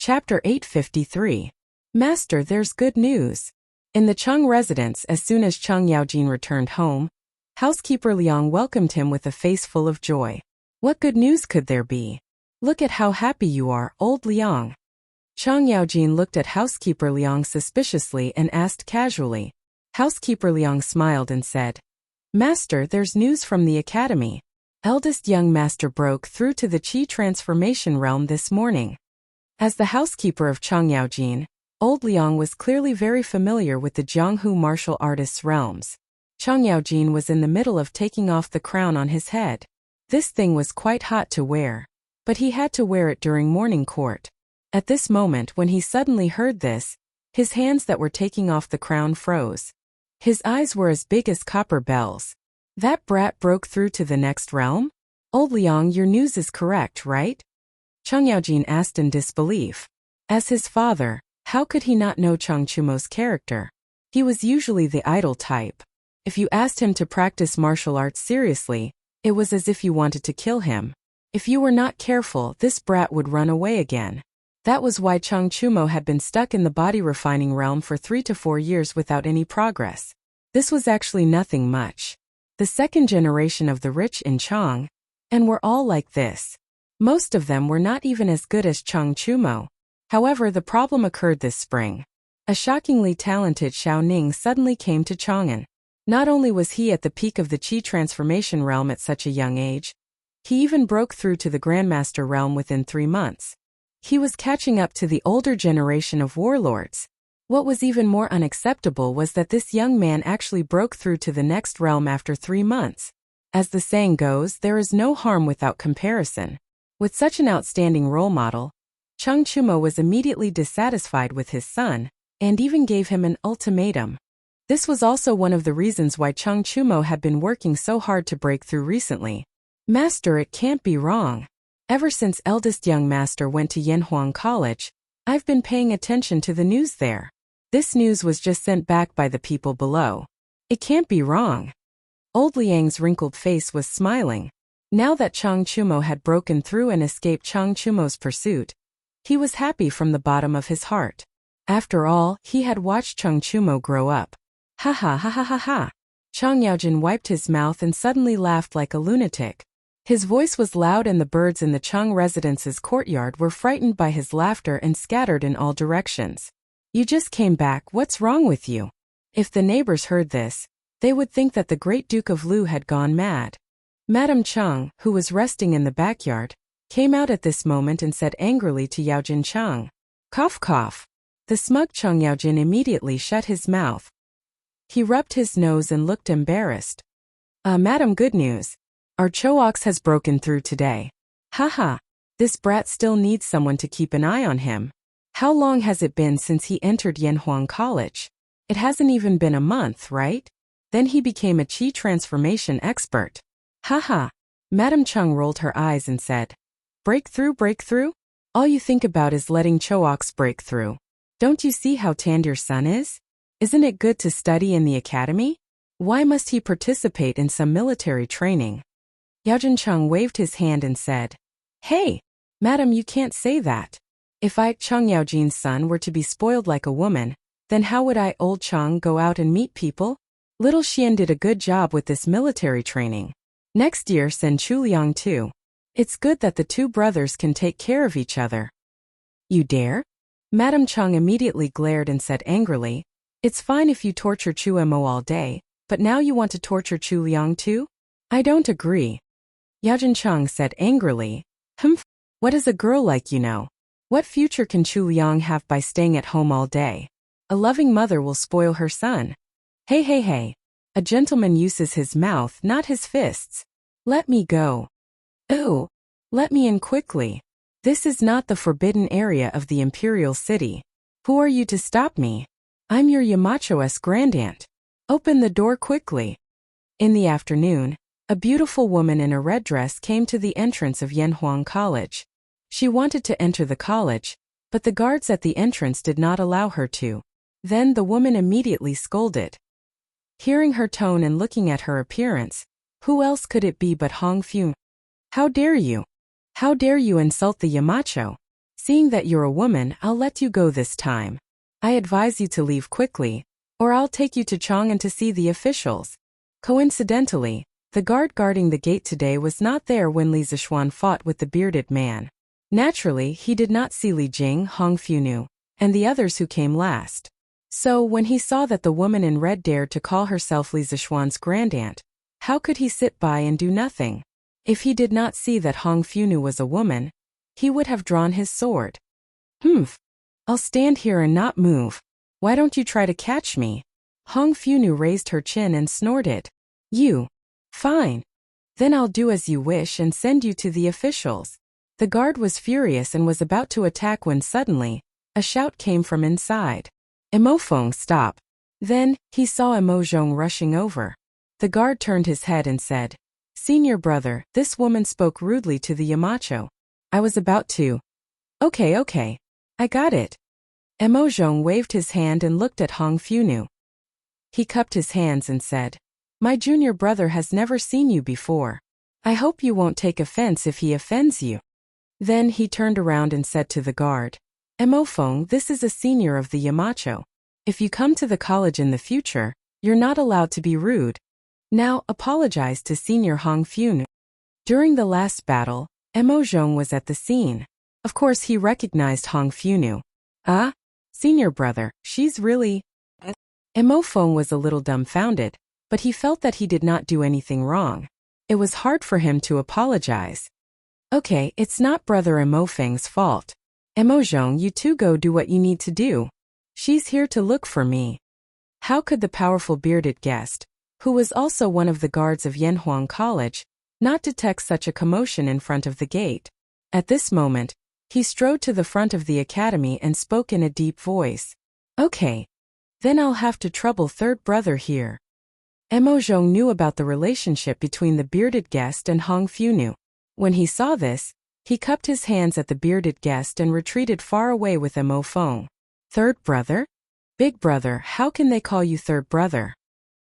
Chapter 853. Master, there's good news. In the Chung residence, as soon as Chung Yaojin returned home, housekeeper Liang welcomed him with a face full of joy. What good news could there be? Look at how happy you are, old Liang. Chung Yaojin looked at housekeeper Liang suspiciously and asked casually. Housekeeper Liang smiled and said, Master, there's news from the academy. Eldest young master broke through to the Qi transformation realm this morning. As the housekeeper of Chung Yaojin, old Liang was clearly very familiar with the Jianghu martial artists' realms. Chung Yaojin was in the middle of taking off the crown on his head. This thing was quite hot to wear, but he had to wear it during morning court. At this moment when he suddenly heard this, his hands that were taking off the crown froze. His eyes were as big as copper bells. That brat broke through to the next realm? Old Liang, your news is correct, right? Chung Yaojin asked in disbelief. As his father, how could he not know Chung Chumo's character? He was usually the idle type. If you asked him to practice martial arts seriously, it was as if you wanted to kill him. If you were not careful, this brat would run away again. That was why Chung Chumo had been stuck in the body refining realm for 3 to 4 years without any progress. This was actually nothing much. The second generation of the rich in Chang, and were all like this. Most of them were not even as good as Chung Chumo. However, the problem occurred this spring. A shockingly talented Xiao Ning suddenly came to Chang'an. Not only was he at the peak of the Qi transformation realm at such a young age, he even broke through to the Grandmaster realm within 3 months. He was catching up to the older generation of warlords. What was even more unacceptable was that this young man actually broke through to the next realm after 3 months. As the saying goes, there is no harm without comparison. With such an outstanding role model, Chung Chumo was immediately dissatisfied with his son, and even gave him an ultimatum. This was also one of the reasons why Chung Chumo had been working so hard to break through recently. Master, it can't be wrong. Ever since eldest young master went to Yanhuang College, I've been paying attention to the news there. This news was just sent back by the people below. It can't be wrong. Old Liang's wrinkled face was smiling. Now that Chung Chumo had broken through and escaped Chung Chumo's pursuit, he was happy from the bottom of his heart. After all, he had watched Chung Chumo grow up. Ha ha ha ha ha ha. Chung Yaojin wiped his mouth and suddenly laughed like a lunatic. His voice was loud and the birds in the Chung residence's courtyard were frightened by his laughter and scattered in all directions. You just came back, what's wrong with you? If the neighbors heard this, they would think that the great Duke of Lu had gone mad. Madame Chung, who was resting in the backyard, came out at this moment and said angrily to Yaojin Chung, Cough cough. The smug Chung Yaojin immediately shut his mouth. He rubbed his nose and looked embarrassed. Madam, good news. Our Chooks has broken through today. Haha, this brat still needs someone to keep an eye on him. How long has it been since he entered Yanhuang College? It hasn't even been a month, right? Then he became a Qi transformation expert. Haha. Madame Chung rolled her eyes and said, Breakthrough, breakthrough? All you think about is letting Chooks break through. Don't you see how tanned your son is? Isn't it good to study in the academy? Why must he participate in some military training? Yaojin Chung waved his hand and said, Hey, madam, you can't say that. If I, Chung Yaojin's son, were to be spoiled like a woman, then how would I, old Chung, go out and meet people? Little Xian did a good job with this military training. Next year send Chuliang too. It's good that the two brothers can take care of each other. You dare? Madame Chung immediately glared and said angrily, It's fine if you torture Chu Mo all day, but now you want to torture Chuliang too? I don't agree. Yaojin Chung said angrily, What does a girl like you know? What future can Chuliang have by staying at home all day? A loving mother will spoil her son. Hey hey hey. A gentleman uses his mouth, not his fists. Let me go. Ooh. Let me in quickly. This is not the forbidden area of the imperial city. Who are you to stop me? I'm your Yamacho's grandaunt. Open the door quickly. In the afternoon, a beautiful woman in a red dress came to the entrance of Yanhuang College. She wanted to enter the college, but the guards at the entrance did not allow her to. Then the woman immediately scolded. Hearing her tone and looking at her appearance, who else could it be but Hong Fu? How dare you? How dare you insult the Yamacho? Seeing that you're a woman, I'll let you go this time. I advise you to leave quickly, or I'll take you to Chang'an to see the officials. Coincidentally, the guard guarding the gate today was not there when Li Zishuan fought with the bearded man. Naturally, he did not see Li Jing, Hong Funu, and the others who came last. So, when he saw that the woman in red dared to call herself Li Zishuan's grandaunt, how could he sit by and do nothing? If he did not see that Hong Funu was a woman, he would have drawn his sword. I'll stand here and not move. Why don't you try to catch me? Hong Funu raised her chin and snorted. You. Fine. Then I'll do as you wish and send you to the officials. The guard was furious and was about to attack when suddenly, a shout came from inside. Emofeng, stop. Then, he saw Emozhong rushing over. The guard turned his head and said, Senior brother, this woman spoke rudely to the Yamacho. I was about to. Okay. I got it. Emozhong waved his hand and looked at Hong Funu. He cupped his hands and said, My junior brother has never seen you before. I hope you won't take offense if he offends you. Then he turned around and said to the guard, Emofeng, this is a senior of the Yamacho. If you come to the college in the future, you're not allowed to be rude. Now apologize to Senior Hong Funu. During the last battle, Emozhong was at the scene. Of course he recognized Hong Funu. Senior brother, she's really… Emofeng was a little dumbfounded, but he felt that he did not do anything wrong. It was hard for him to apologize. Okay, it's not brother Emofeng's fault. Emozhong, you two go do what you need to do. She's here to look for me. How could the powerful bearded guest, who was also one of the guards of Yanhuang College, not detect such a commotion in front of the gate? At this moment, he strode to the front of the academy and spoke in a deep voice. Okay. Then I'll have to trouble third brother here. Emozhong knew about the relationship between the bearded guest and Hong Funu. When he saw this, he cupped his hands at the bearded guest and retreated far away with Emofeng. Third brother? Big brother, how can they call you third brother?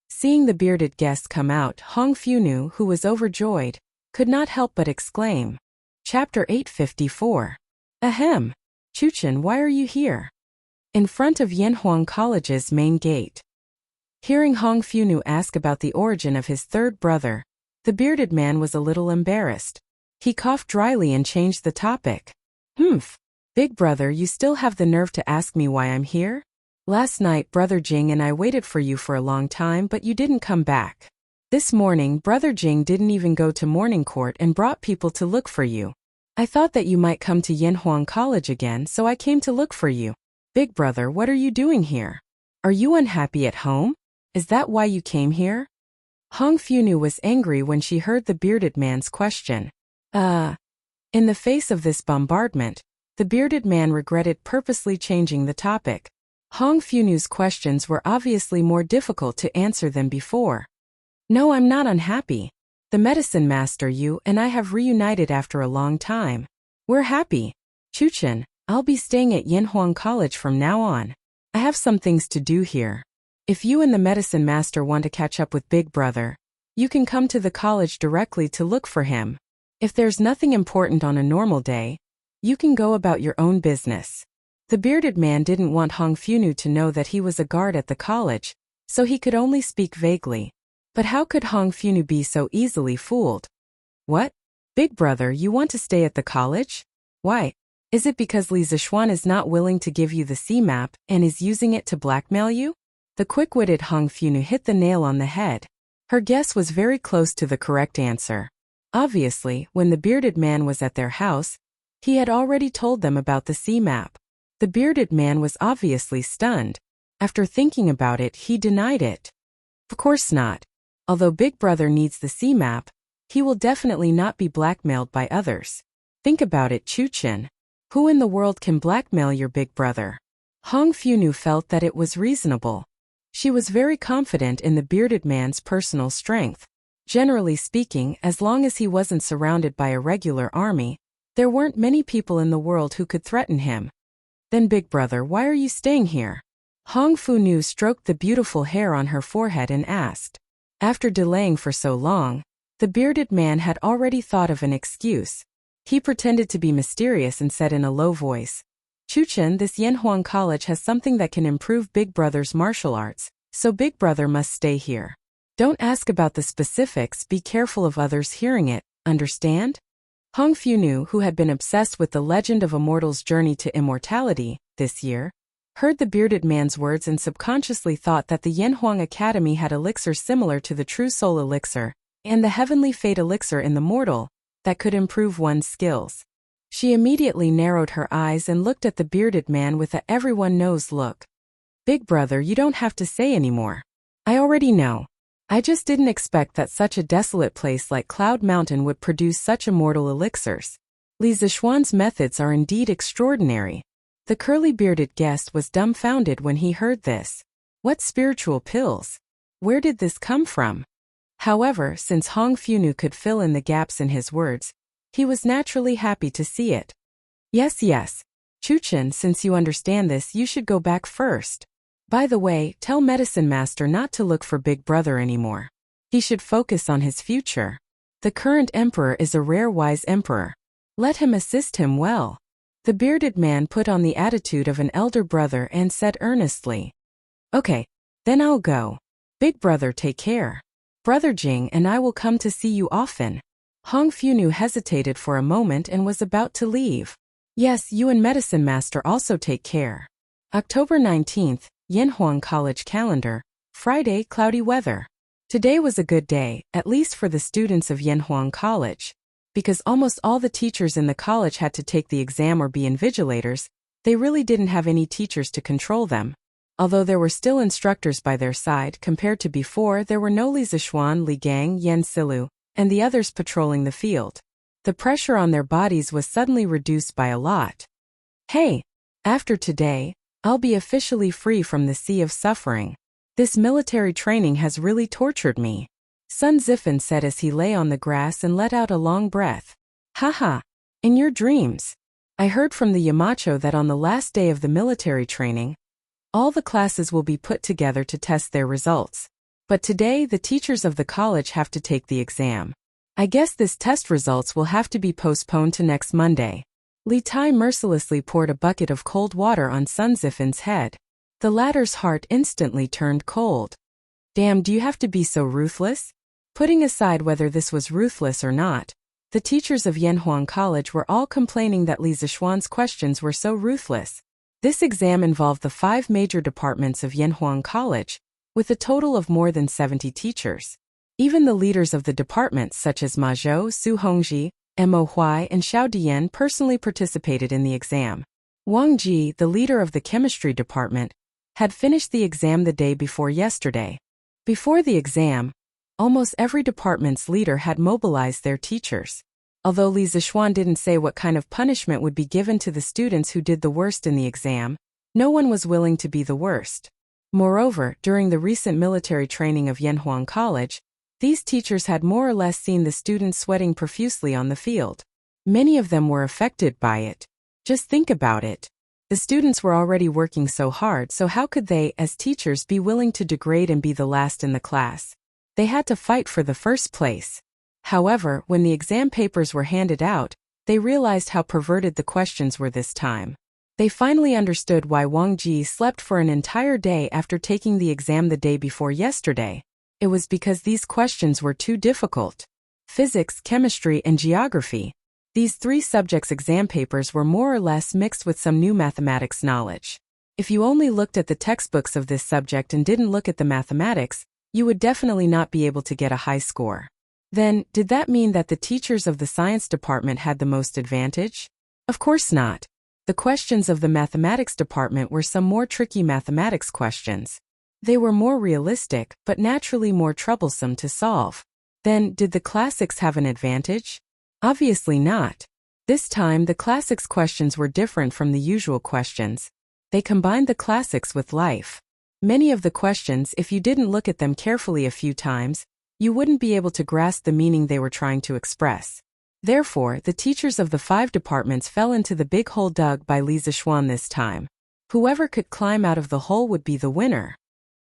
Seeing the bearded guest come out, Hong Funu, who was overjoyed, could not help but exclaim. Chapter 854. Ahem. Chuchen, why are you here? In front of Yanhuang College's main gate. Hearing Hong Funu ask about the origin of his third brother, the bearded man was a little embarrassed. He coughed dryly and changed the topic. Big brother, you still have the nerve to ask me why I'm here? Last night Brother Jing and I waited for you for a long time but you didn't come back. This morning Brother Jing didn't even go to morning court and brought people to look for you. I thought that you might come to Yanhuang College again, so I came to look for you. Big brother, what are you doing here? Are you unhappy at home? Is that why you came here? Hong Funu was angry when she heard the bearded man's question. In the face of this bombardment, the bearded man regretted purposely changing the topic. Hong Funu's questions were obviously more difficult to answer than before. No, I'm not unhappy. The medicine master, you and I have reunited after a long time. We're happy. Chuchen, I'll be staying at Yanhuang College from now on. I have some things to do here. If you and the medicine master want to catch up with Big Brother, you can come to the college directly to look for him. If there's nothing important on a normal day, you can go about your own business. The bearded man didn't want Hong Funu to know that he was a guard at the college, so he could only speak vaguely. But how could Hong Funu be so easily fooled? What? Big brother, you want to stay at the college? Why? Is it because Li Zishuan is not willing to give you the C-map and is using it to blackmail you? The quick-witted Hong Funu hit the nail on the head. Her guess was very close to the correct answer. Obviously, when the bearded man was at their house, he had already told them about the C-map. The bearded man was obviously stunned. After thinking about it, he denied it. Of course not. Although Big Brother needs the C-map, he will definitely not be blackmailed by others. Think about it, Chuchen. Who in the world can blackmail your big brother? Hong Funu felt that it was reasonable. She was very confident in the bearded man's personal strength. Generally speaking, as long as he wasn't surrounded by a regular army, there weren't many people in the world who could threaten him. Then Big Brother, why are you staying here? Hong Funu stroked the beautiful hair on her forehead and asked. After delaying for so long, the bearded man had already thought of an excuse. He pretended to be mysterious and said in a low voice, "Chuchen, this Yanhuang College has something that can improve Big Brother's martial arts, so Big Brother must stay here. Don't ask about the specifics, be careful of others hearing it, understand?" Hong Funu, who had been obsessed with the legend of a mortal's journey to immortality this year, heard the bearded man's words and subconsciously thought that the Yanhuang Academy had elixirs similar to the True Soul Elixir and the Heavenly Fate Elixir in the mortal that could improve one's skills. She immediately narrowed her eyes and looked at the bearded man with a everyone knows look. "Big Brother, you don't have to say anymore. I already know. I just didn't expect that such a desolate place like Cloud Mountain would produce such immortal elixirs. Li Zishuan's methods are indeed extraordinary." The curly-bearded guest was dumbfounded when he heard this. What spiritual pills? Where did this come from? However, since Hong Funu could fill in the gaps in his words, he was naturally happy to see it. Yes. Chuchen, since you understand this, you should go back first. By the way, tell Medicine Master not to look for Big Brother anymore. He should focus on his future. The current emperor is a rare wise emperor. Let him assist him well. The bearded man put on the attitude of an elder brother and said earnestly, "Okay, then I'll go. Big Brother, take care. Brother Jing and I will come to see you often." Hong Funu hesitated for a moment and was about to leave. "Yes, you and Medicine Master also take care." October 19th, Yanhuang College Calendar, Friday, cloudy weather. Today was a good day, at least for the students of Yanhuang College. Because almost all the teachers in the college had to take the exam or be invigilators, they really didn't have any teachers to control them. Although there were still instructors by their side, compared to before, there were no Li Zishuan, Li Gang, Yen Silu, and the others patrolling the field. The pressure on their bodies was suddenly reduced by a lot. "Hey, after today, I'll be officially free from the sea of suffering. This military training has really tortured me," Sun Zifan said as he lay on the grass and let out a long breath. "Haha, in your dreams. I heard from the Yamacho that on the last day of the military training, all the classes will be put together to test their results. But today the teachers of the college have to take the exam. I guess this test results will have to be postponed to next Monday." Li Tai mercilessly poured a bucket of cold water on Sun Zifan's head. The latter's heart instantly turned cold. "Damn, do you have to be so ruthless?" Putting aside whether this was ruthless or not, the teachers of Yanhuang College were all complaining that Li Zishuan's questions were so ruthless. This exam involved the 5 major departments of Yanhuang College, with a total of more than 70 teachers. Even the leaders of the departments such as Ma Zhou, Su Hongji, Mo Huai, and Xiao Dian personally participated in the exam. Wang Ji, the leader of the chemistry department, had finished the exam the day before yesterday. Before the exam, almost every department's leader had mobilized their teachers. Although Li Zishuan didn't say what kind of punishment would be given to the students who did the worst in the exam, no one was willing to be the worst. Moreover, during the recent military training of Yanhuang College, these teachers had more or less seen the students sweating profusely on the field. Many of them were affected by it. Just think about it. The students were already working so hard, so how could they, as teachers, be willing to degrade and be the last in the class? They had to fight for the first place. However, when the exam papers were handed out, they realized how perverted the questions were this time. They finally understood why Wang Ji slept for an entire day after taking the exam the day before yesterday. It was because these questions were too difficult. Physics, chemistry, and geography. These 3 subjects' exam papers were more or less mixed with some new mathematics knowledge. If you only looked at the textbooks of this subject and didn't look at the mathematics, you would definitely not be able to get a high score. Then, did that mean that the teachers of the science department had the most advantage? Of course not. The questions of the mathematics department were some more tricky mathematics questions. They were more realistic, but naturally more troublesome to solve. Then, did the classics have an advantage? Obviously not. This time, the classics questions were different from the usual questions. They combined the classics with life. Many of the questions, if you didn't look at them carefully a few times, you wouldn't be able to grasp the meaning they were trying to express. Therefore, the teachers of the 5 departments fell into the big hole dug by Li Zishuan this time. Whoever could climb out of the hole would be the winner.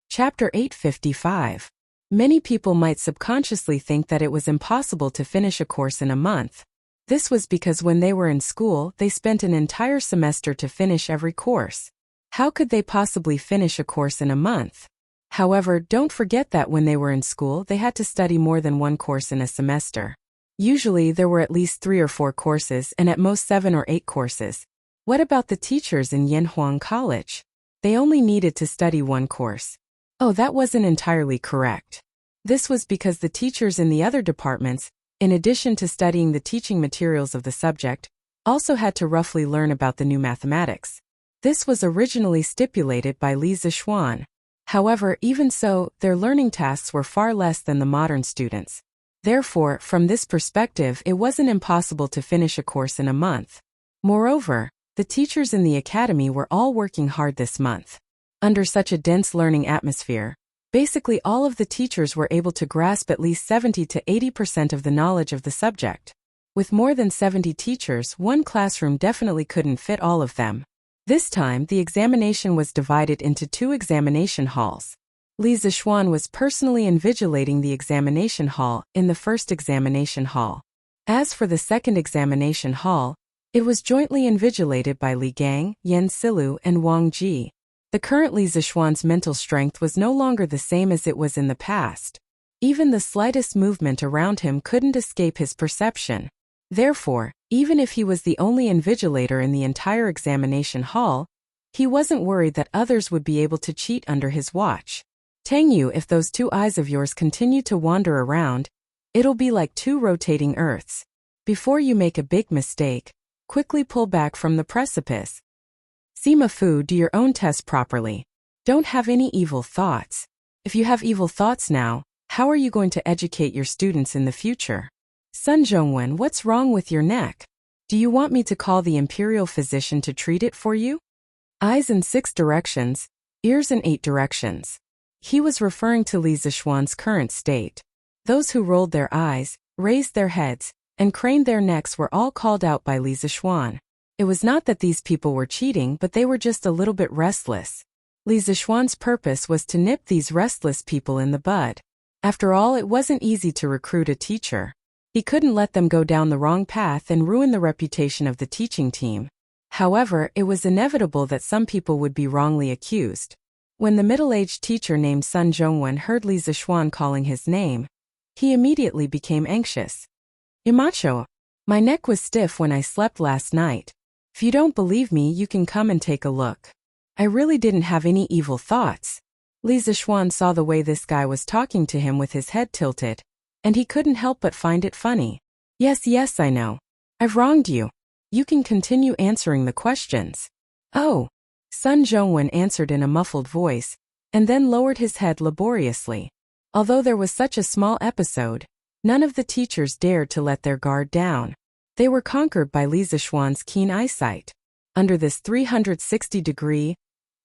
Chapter 855. Many people might subconsciously think that it was impossible to finish a course in a month. This was because when they were in school, they spent an entire semester to finish every course. How could they possibly finish a course in a month? However, don't forget that when they were in school, they had to study more than one course in a semester. Usually, there were at least 3 or 4 courses and at most 7 or 8 courses. What about the teachers in Yanhuang College? They only needed to study one course. Oh, that wasn't entirely correct. This was because the teachers in the other departments, in addition to studying the teaching materials of the subject, also had to roughly learn about the new mathematics. This was originally stipulated by Li Zixuan. However, even so, their learning tasks were far less than the modern students. Therefore, from this perspective, it wasn't impossible to finish a course in a month. Moreover, the teachers in the academy were all working hard this month. Under such a dense learning atmosphere, basically all of the teachers were able to grasp at least 70 to 80% of the knowledge of the subject. With more than 70 teachers, one classroom definitely couldn't fit all of them. This time, the examination was divided into 2 examination halls. Li Zixuan was personally invigilating the examination hall in the first examination hall. As for the second examination hall, it was jointly invigilated by Li Gang, Yan Silu, and Wang Ji. The current Li Zixuan's mental strength was no longer the same as it was in the past. Even the slightest movement around him couldn't escape his perception. Therefore, even if he was the only invigilator in the entire examination hall, he wasn't worried that others would be able to cheat under his watch. Tang Yu, if those 2 eyes of yours continue to wander around, it'll be like 2 rotating earths. Before you make a big mistake, quickly pull back from the precipice. Sima Fu, do your own test properly. Don't have any evil thoughts. If you have evil thoughts now, how are you going to educate your students in the future? Sun Zhongwen, what's wrong with your neck? Do you want me to call the imperial physician to treat it for you? Eyes in 6 directions, ears in 8 directions. He was referring to Li Zixuan's current state. Those who rolled their eyes, raised their heads, and craned their necks were all called out by Li Zixuan. It was not that these people were cheating, but they were just a little bit restless. Li Zixuan's purpose was to nip these restless people in the bud. After all, it wasn't easy to recruit a teacher. He couldn't let them go down the wrong path and ruin the reputation of the teaching team. However, it was inevitable that some people would be wrongly accused. When the middle-aged teacher named Sun Zhongwen heard Li Zixuan calling his name, he immediately became anxious. Imacho, my neck was stiff when I slept last night. If you don't believe me, you can come and take a look. I really didn't have any evil thoughts. Li Zixuan saw the way this guy was talking to him with his head tilted, and he couldn't help but find it funny. Yes, I know. I've wronged you. You can continue answering the questions. Oh. Sun Zhongwen answered in a muffled voice, and then lowered his head laboriously. Although there was such a small episode, none of the teachers dared to let their guard down. They were conquered by Li Zixuan's keen eyesight. Under this 360-degree,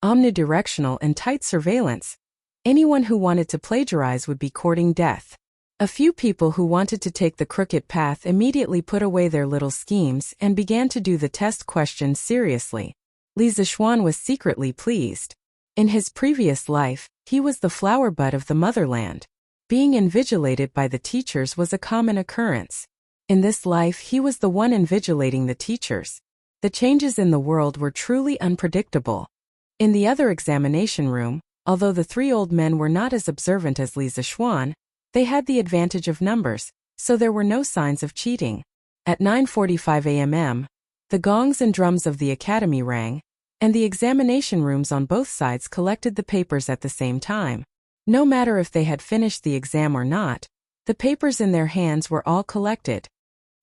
omnidirectional and tight surveillance, anyone who wanted to plagiarize would be courting death. A few people who wanted to take the crooked path immediately put away their little schemes and began to do the test questions seriously. Li Zixuan was secretly pleased. In his previous life, he was the flower bud of the motherland. Being invigilated by the teachers was a common occurrence. In this life, he was the one invigilating the teachers. The changes in the world were truly unpredictable. In the other examination room, although the 3 old men were not as observant as Li Zixuan, they had the advantage of numbers, so there were no signs of cheating. At 9:45 a.m., the gongs and drums of the academy rang, and the examination rooms on both sides collected the papers at the same time. No matter if they had finished the exam or not, the papers in their hands were all collected.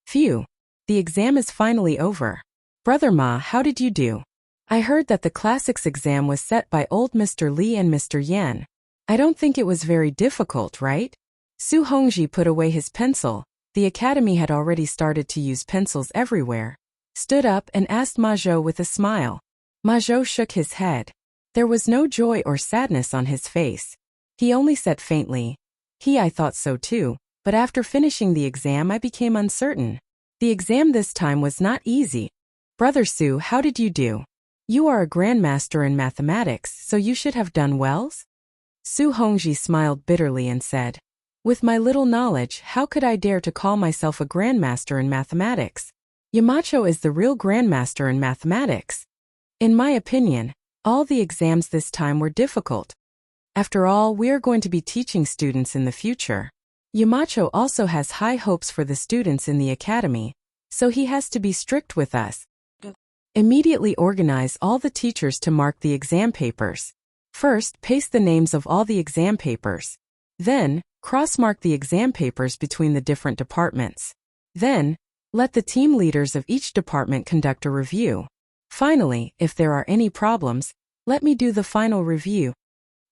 Phew! The exam is finally over. Brother Ma, how did you do? I heard that the classics exam was set by old Mr. Li and Mr. Yan. I don't think it was very difficult, right? Su Hongji put away his pencil. The academy had already started to use pencils everywhere. Stood up and asked Ma Zhou with a smile. Ma Zhou shook his head. There was no joy or sadness on his face. He only said faintly, I thought so too, but after finishing the exam I became uncertain. The exam this time was not easy. Brother Su, how did you do? You are a grandmaster in mathematics, so you should have done well? Su Hongji smiled bitterly and said, With my little knowledge, how could I dare to call myself a grandmaster in mathematics? Yamacho is the real grandmaster in mathematics. In my opinion, all the exams this time were difficult. After all, we are going to be teaching students in the future. Yamacho also has high hopes for the students in the academy, so he has to be strict with us. Immediately organize all the teachers to mark the exam papers. First, paste the names of all the exam papers. Then, cross-mark the exam papers between the different departments. Then, let the team leaders of each department conduct a review. Finally, if there are any problems, let me do the final review.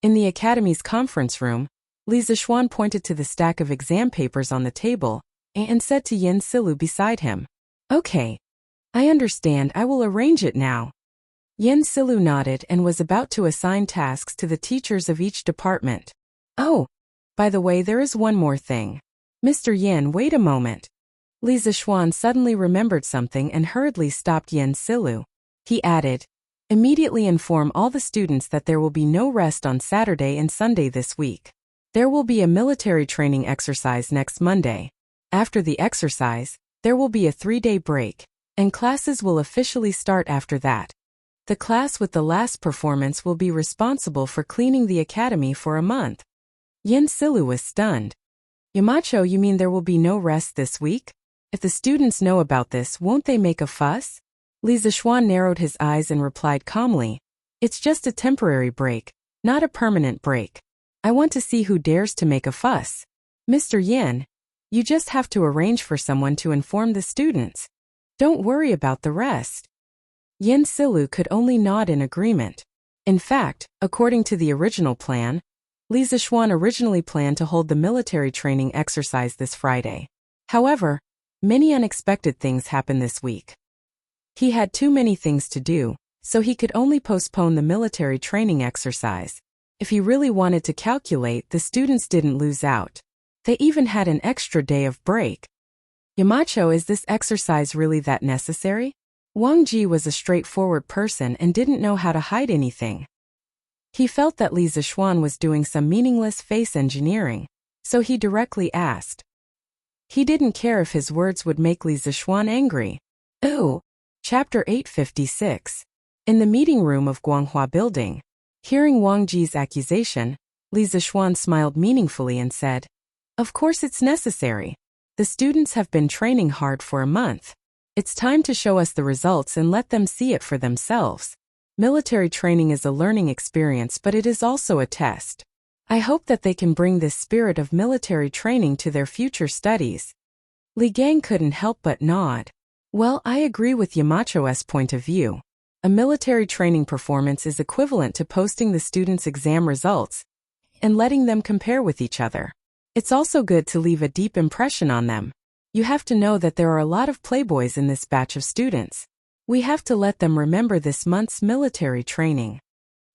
In the academy's conference room, Li Zixuan pointed to the stack of exam papers on the table and said to Yin Silu beside him, "Okay, I understand, I will arrange it now." Yin Silu nodded and was about to assign tasks to the teachers of each department. "Oh, by the way, there is one more thing. Mr. Yin, wait a moment." Li Zixuan suddenly remembered something and hurriedly stopped Yin Silu. He added, "Immediately inform all the students that there will be no rest on Saturday and Sunday this week. There will be a military training exercise next Monday. After the exercise, there will be a 3-day break, and classes will officially start after that. The class with the last performance will be responsible for cleaning the academy for a month." Yin Silu was stunned. "Yamacho, you mean there will be no rest this week? If the students know about this, won't they make a fuss?" Li Zixuan narrowed his eyes and replied calmly, "It's just a temporary break, not a permanent break. I want to see who dares to make a fuss. Mr. Yin, you just have to arrange for someone to inform the students. Don't worry about the rest." Yin Silu could only nod in agreement. In fact, according to the original plan, Li Zixuan originally planned to hold the military training exercise this Friday. However, many unexpected things happened this week. He had too many things to do, so he could only postpone the military training exercise. If he really wanted to calculate, the students didn't lose out. They even had an extra day of break. "Yamacho, is this exercise really that necessary?" Wang Ji was a straightforward person and didn't know how to hide anything. He felt that Li Zixuan was doing some meaningless face engineering, so he directly asked. He didn't care if his words would make Li Zixuan angry. Ooh. Chapter 856. In the meeting room of Guanghua Building, hearing Wang Ji's accusation, Li Zixuan smiled meaningfully and said, "Of course it's necessary. The students have been training hard for a month. It's time to show us the results and let them see it for themselves. Military training is a learning experience, but it is also a test. I hope that they can bring this spirit of military training to their future studies." Li Gang couldn't help but nod. "Well, I agree with Yamacho's point of view. A military training performance is equivalent to posting the students' exam results and letting them compare with each other. It's also good to leave a deep impression on them. You have to know that there are a lot of playboys in this batch of students. We have to let them remember this month's military training."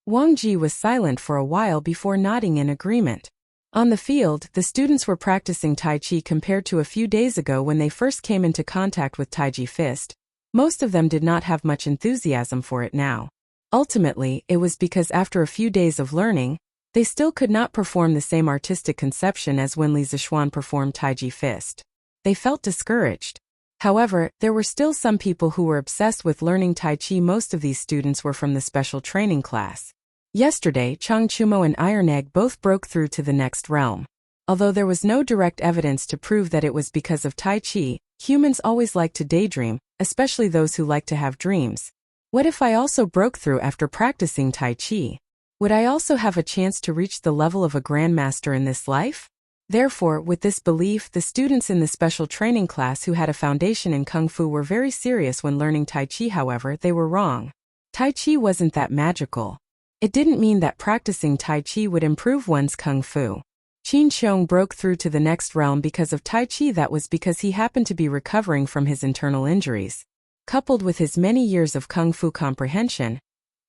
Wang Ji was silent for a while before nodding in agreement. On the field, the students were practicing Tai Chi compared to a few days ago when they first came into contact with Taiji Fist. Most of them did not have much enthusiasm for it now. Ultimately, it was because after a few days of learning, they still could not perform the same artistic conception as when Li Zixuan performed Taiji Fist. They felt discouraged. However, there were still some people who were obsessed with learning Tai Chi. Most of these students were from the special training class. Yesterday, Chang Chumo and Iron Egg both broke through to the next realm. Although there was no direct evidence to prove that it was because of Tai Chi, humans always like to daydream, especially those who like to have dreams. What if I also broke through after practicing Tai Chi? Would I also have a chance to reach the level of a grandmaster in this life? Therefore, with this belief, the students in the special training class who had a foundation in Kung Fu were very serious when learning Tai Chi. However, they were wrong. Tai Chi wasn't that magical. It didn't mean that practicing Tai Chi would improve one's Kung Fu. Qin Xiong broke through to the next realm because of Tai Chi. That was because he happened to be recovering from his internal injuries. Coupled with his many years of Kung Fu comprehension,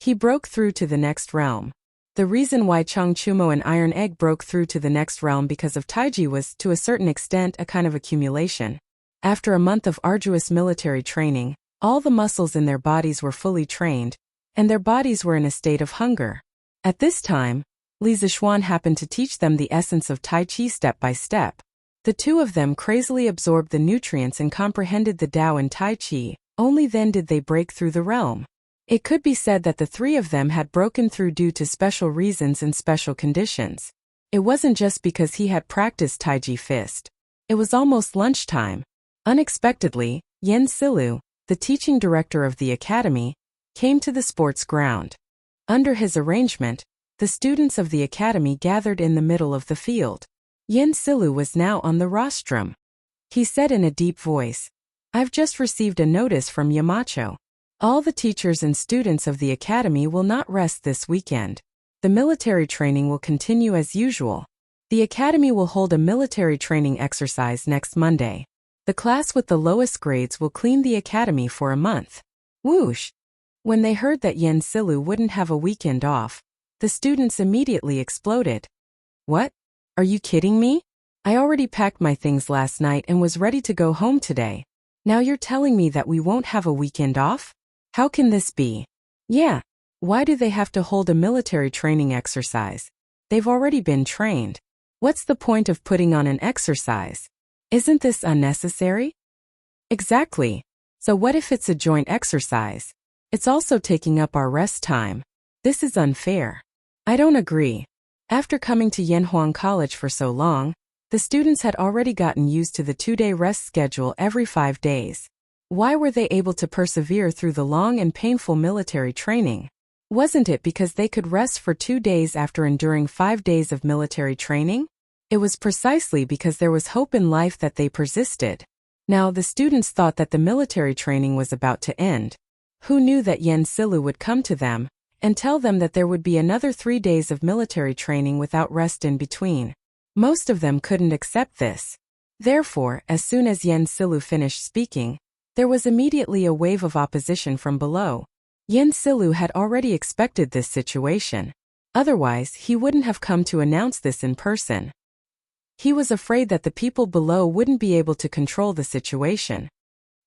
he broke through to the next realm. The reason why Chang Chumo and Iron Egg broke through to the next realm because of Taiji was, to a certain extent, a kind of accumulation. After a month of arduous military training, all the muscles in their bodies were fully trained, and their bodies were in a state of hunger. At this time, Li Zixuan happened to teach them the essence of Tai Chi step by step. The two of them crazily absorbed the nutrients and comprehended the Tao in Tai Chi. Only then did they break through the realm. It could be said that the three of them had broken through due to special reasons and special conditions. It wasn't just because he had practiced Taiji Fist. It was almost lunchtime. Unexpectedly, Yen Silu, the teaching director of the academy, came to the sports ground. Under his arrangement, the students of the academy gathered in the middle of the field. Yen Silu was now on the rostrum. He said in a deep voice, "I've just received a notice from Yamacho. All the teachers and students of the academy will not rest this weekend. The military training will continue as usual. The academy will hold a military training exercise next Monday. The class with the lowest grades will clean the academy for a month." Whoosh! When they heard that Yen Silu wouldn't have a weekend off, the students immediately exploded. "What? Are you kidding me? I already packed my things last night and was ready to go home today. Now you're telling me that we won't have a weekend off? How can this be? Yeah. Why do they have to hold a military training exercise? They've already been trained. What's the point of putting on an exercise? Isn't this unnecessary?" Exactly. So what if it's a joint exercise? It's also taking up our rest time. This is unfair. I don't agree. After coming to Yanhuang College for so long, the students had already gotten used to the 2-day rest schedule every 5 days. Why were they able to persevere through the long and painful military training? Wasn't it because they could rest for 2 days after enduring 5 days of military training? It was precisely because there was hope in life that they persisted. Now the students thought that the military training was about to end. Who knew that Yen Silu would come to them and tell them that there would be another 3 days of military training without rest in between? Most of them couldn't accept this. Therefore, as soon as Yen Silu finished speaking, there was immediately a wave of opposition from below. Yen Silu had already expected this situation. Otherwise, he wouldn't have come to announce this in person. He was afraid that the people below wouldn't be able to control the situation.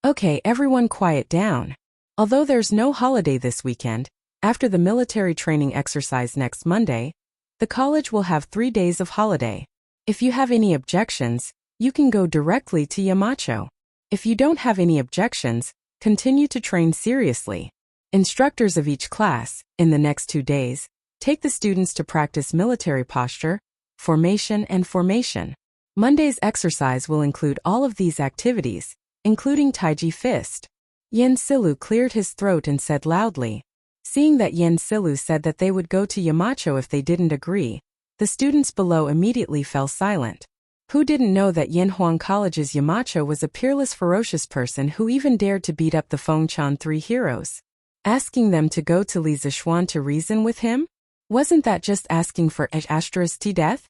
Okay, everyone quiet down. Although there's no holiday this weekend, after the military training exercise next Monday, the college will have 3 days of holiday. If you have any objections, you can go directly to Yamacho. If you don't have any objections, continue to train seriously. Instructors of each class, in the next 2 days, take the students to practice military posture, formation and formation. Monday's exercise will include all of these activities, including Taiji Fist. Yen Silu cleared his throat and said loudly. Seeing that Yen Silu said that they would go to Yamacho if they didn't agree, the students below immediately fell silent. Who didn't know that Yanhuang College's Yamacho was a peerless, ferocious person who even dared to beat up the Fengchan 3 heroes? Asking them to go to Li Zixuan to reason with him? Wasn't that just asking for *T death?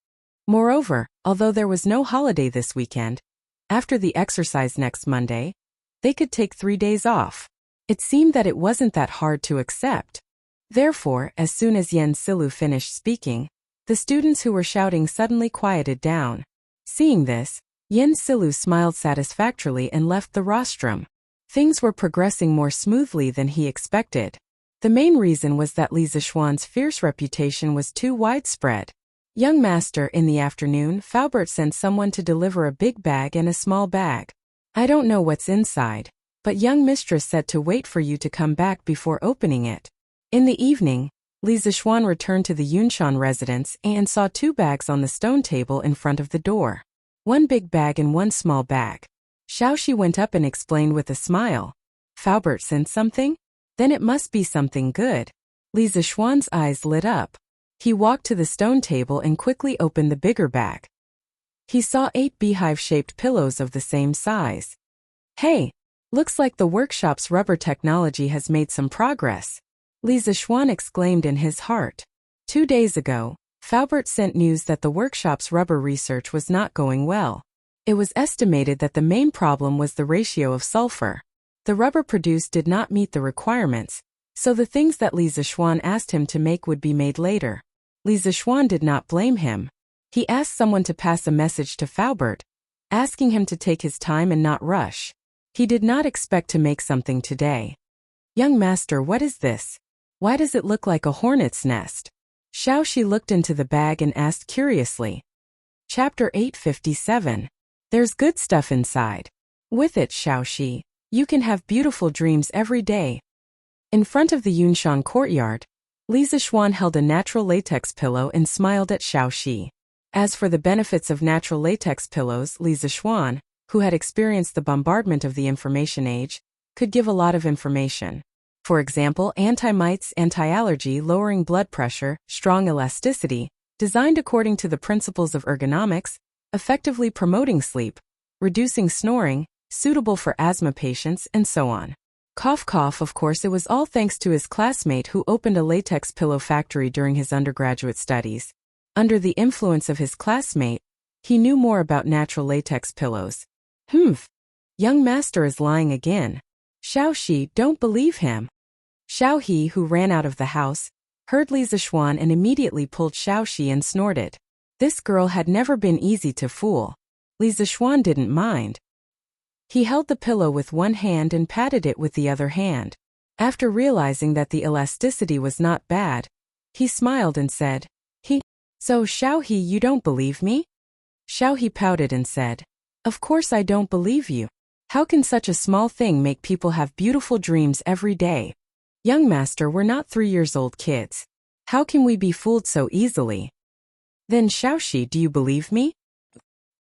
Moreover, although there was no holiday this weekend, after the exercise next Monday, they could take 3 days off. It seemed that it wasn't that hard to accept. Therefore, as soon as Yen Silu finished speaking, the students who were shouting suddenly quieted down. Seeing this, Yen Silu smiled satisfactorily and left the rostrum. Things were progressing more smoothly than he expected. The main reason was that Li Zixuan's fierce reputation was too widespread. Young master, in the afternoon, Faubert sent someone to deliver a big bag and a small bag. I don't know what's inside, but young mistress said to wait for you to come back before opening it. In the evening, Li Zixuan returned to the Yunshan residence and saw 2 bags on the stone table in front of the door. 1 big bag and 1 small bag. Xiaoxi went up and explained with a smile. Faubert sent something? Then it must be something good. Li Zixuan's eyes lit up. He walked to the stone table and quickly opened the bigger bag. He saw 8 beehive-shaped pillows of the same size. Hey, looks like the workshop's rubber technology has made some progress. Li Zixuan exclaimed in his heart. 2 days ago, Faubert sent news that the workshop's rubber research was not going well. It was estimated that the main problem was the ratio of sulfur. The rubber produced did not meet the requirements, so the things that Li Zixuan asked him to make would be made later. Li Zixuan did not blame him. He asked someone to pass a message to Faubert, asking him to take his time and not rush. He did not expect to make something today. Young master, what is this? Why does it look like a hornet's nest? Xiaoxi looked into the bag and asked curiously. Chapter 857. There's good stuff inside. With it, Xiaoxi, you can have beautiful dreams every day. In front of the Yunshan courtyard, Li Zixuan held a natural latex pillow and smiled at Xiaoxi. As for the benefits of natural latex pillows, Li Zixuan, who had experienced the bombardment of the information age, could give a lot of information. For example, anti-mites, anti-allergy, lowering blood pressure, strong elasticity, designed according to the principles of ergonomics, effectively promoting sleep, reducing snoring, suitable for asthma patients, and so on. Cough cough, of course it was all thanks to his classmate who opened a latex pillow factory during his undergraduate studies. Under the influence of his classmate, he knew more about natural latex pillows. Young master is lying again. Xiaoxi, don't believe him. Xiaohe, who ran out of the house, heard Li Zixuan and immediately pulled Xiaoxi and snorted. This girl had never been easy to fool. Li Zixuan didn't mind. He held the pillow with one hand and patted it with the other hand. After realizing that the elasticity was not bad, he smiled and said, So Xiaohe, you don't believe me? Xiaohe pouted and said, Of course I don't believe you. How can such a small thing make people have beautiful dreams every day? Young master, we're not 3-year-old kids. How can we be fooled so easily? Then Xiaoxi, do you believe me?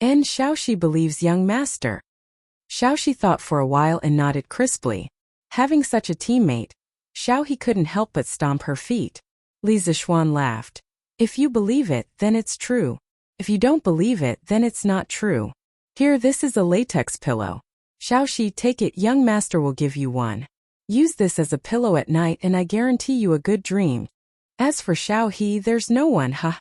And Xiaoxi believes young master. Xiaoxi thought for a while and nodded crisply. Having such a teammate, Xiaohe couldn't help but stomp her feet. Li Zixuan laughed. If you believe it, then it's true. If you don't believe it, then it's not true. Here, this is a latex pillow. Xiaoxi, take it, young master will give you one. Use this as a pillow at night and I guarantee you a good dream. As for Xiaohe, there's no one, huh?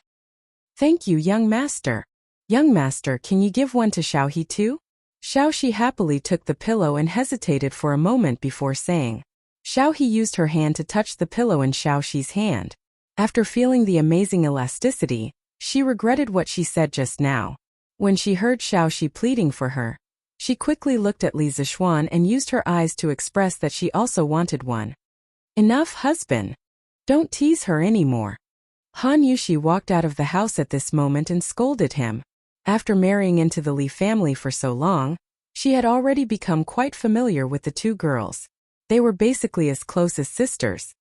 Thank you, young master. Young master, can you give one to Xiaohe too? Xiaoxi happily took the pillow and hesitated for a moment before saying. Xiaohe used her hand to touch the pillow in Xiaoxi's hand. After feeling the amazing elasticity, she regretted what she said just now. When she heard Xiaoxi pleading for her, she quickly looked at Li Zixuan and used her eyes to express that she also wanted one. Enough, husband. Don't tease her anymore. Han Yushi walked out of the house at this moment and scolded him. After marrying into the Li family for so long, she had already become quite familiar with the two girls. They were basically as close as sisters.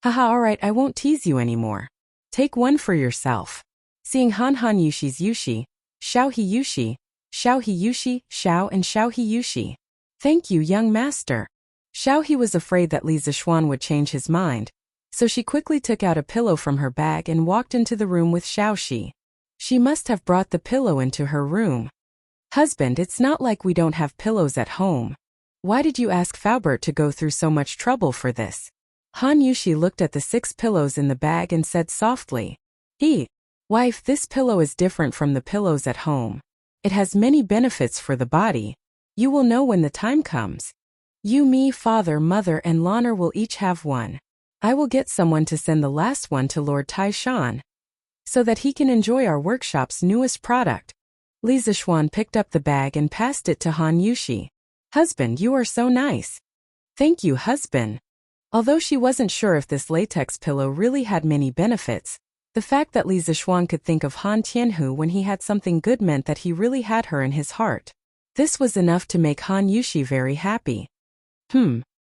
Haha, alright, I won't tease you anymore. Take one for yourself. Seeing Han Yushi's Yushi, Xiaohe Yushi, Xiaohe Yushi, Xiao and Xiaohe Yushi. Thank you, young master. Xiaohe was afraid that Li Zixuan would change his mind, so she quickly took out a pillow from her bag and walked into the room with Xiaoxi. She must have brought the pillow into her room. Husband, it's not like we don't have pillows at home. Why did you ask Faubert to go through so much trouble for this? Han Yushi looked at the 6 pillows in the bag and said softly. Wife, this pillow is different from the pillows at home. It has many benefits for the body. You will know when the time comes. You, me, father, mother, and Lanner will each have one. I will get someone to send the last one to Lord Taishan, so that he can enjoy our workshop's newest product. Li Zixuan picked up the bag and passed it to Han Yushi. Husband, you are so nice. Thank you, husband. Although she wasn't sure if this latex pillow really had many benefits, the fact that Li Zixuan could think of Han Tianhu when he had something good meant that he really had her in his heart. This was enough to make Han Yushi very happy.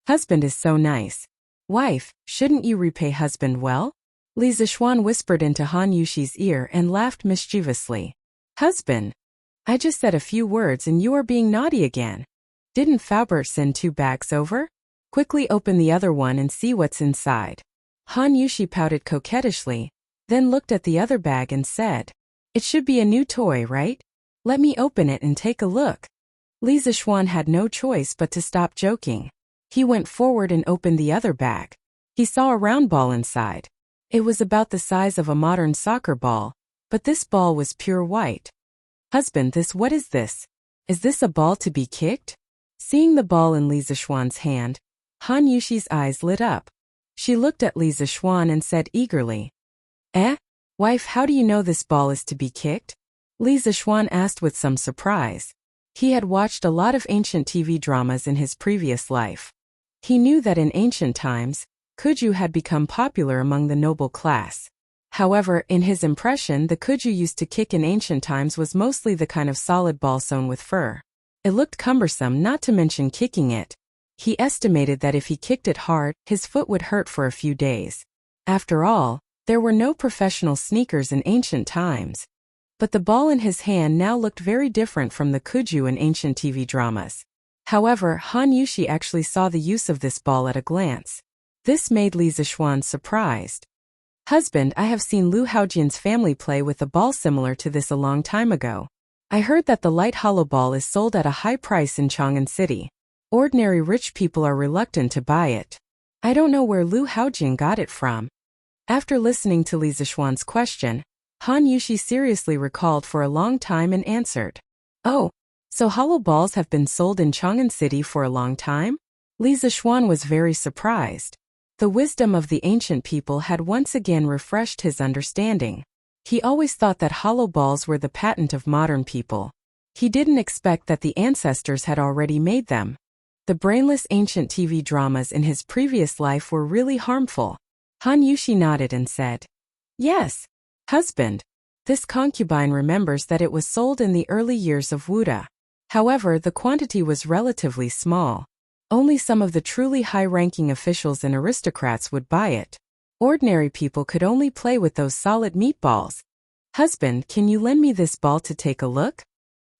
Husband is so nice. Wife, shouldn't you repay husband well? Li Zixuan whispered into Han Yushi's ear and laughed mischievously. Husband, I just said a few words and you are being naughty again. Didn't Faubert send 2 bags over? Quickly open the other one and see what's inside. Han Yushi pouted coquettishly, then looked at the other bag and said, It should be a new toy, right? Let me open it and take a look. Li Zixuan had no choice but to stop joking. He went forward and opened the other bag. He saw a round ball inside. It was about the size of a modern soccer ball, but this ball was pure white. Husband, what is this? Is this a ball to be kicked? Seeing the ball in Li Zixuan's hand, Han Yushi's eyes lit up. She looked at Li Zixuan and said eagerly, Wife, how do you know this ball is to be kicked? Li Zixuan asked with some surprise. He had watched a lot of ancient TV dramas in his previous life. He knew that in ancient times, Kuju had become popular among the noble class. However, in his impression, the kuju used to kick in ancient times was mostly the kind of solid ball sewn with fur. It looked cumbersome, not to mention kicking it. He estimated that if he kicked it hard, his foot would hurt for a few days. After all, there were no professional sneakers in ancient times. But the ball in his hand now looked very different from the kuju in ancient TV dramas. However, Han Yushi actually saw the use of this ball at a glance. This made Li Zixuan surprised. "Husband, I have seen Lu Haojian's family play with a ball similar to this a long time ago. I heard that the light hollow ball is sold at a high price in Chang'an City. Ordinary rich people are reluctant to buy it. I don't know where Lu Haojian got it from." After listening to Li Zixuan's question, Han Yushi seriously recalled for a long time and answered, "Oh, so hollow balls have been sold in Chang'an City for a long time?" Li Zixuan was very surprised. The wisdom of the ancient people had once again refreshed his understanding. He always thought that hollow balls were the patent of modern people. He didn't expect that the ancestors had already made them. The brainless ancient TV dramas in his previous life were really harmful. Han Yushi nodded and said, "Yes, husband. This concubine remembers that it was sold in the early years of Wuda. However, the quantity was relatively small. Only some of the truly high-ranking officials and aristocrats would buy it. Ordinary people could only play with those solid meatballs. Husband, can you lend me this ball to take a look?"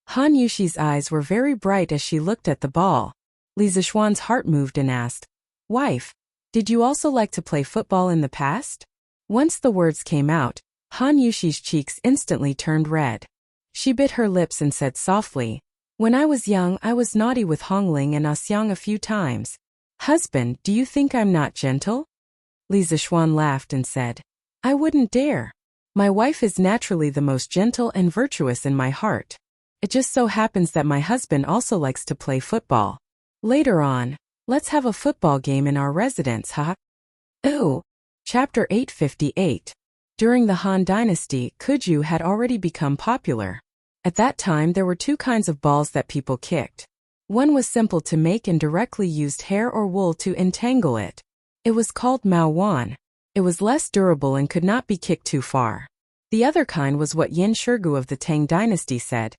Han Yushi's eyes were very bright as she looked at the ball. Li Zixuan's heart moved and asked, "Wife, did you also like to play football in the past?" Once the words came out, Han Yushi's cheeks instantly turned red. She bit her lips and said softly, "When I was young, I was naughty with Hongling and Axiang a few times. Husband, do you think I'm not gentle?" Li Zixuan laughed and said, "I wouldn't dare. My wife is naturally the most gentle and virtuous in my heart. It just so happens that my husband also likes to play football. Later on, let's have a football game in our residence, huh?" Ooh. Chapter 858. During the Han Dynasty, kuju had already become popular. At that time, there were two kinds of balls that people kicked. One was simple to make and directly used hair or wool to entangle it. It was called Mao Wan. It was less durable and could not be kicked too far. The other kind was what Yin Shirgu of the Tang Dynasty said,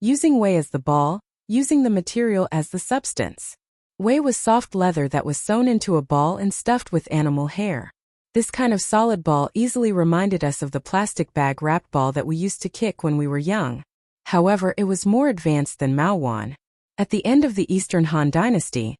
using wei as the ball, using the material as the substance. Wei was soft leather that was sewn into a ball and stuffed with animal hair. This kind of solid ball easily reminded us of the plastic bag-wrapped ball that we used to kick when we were young. However, it was more advanced than Mao Wan. At the end of the Eastern Han Dynasty,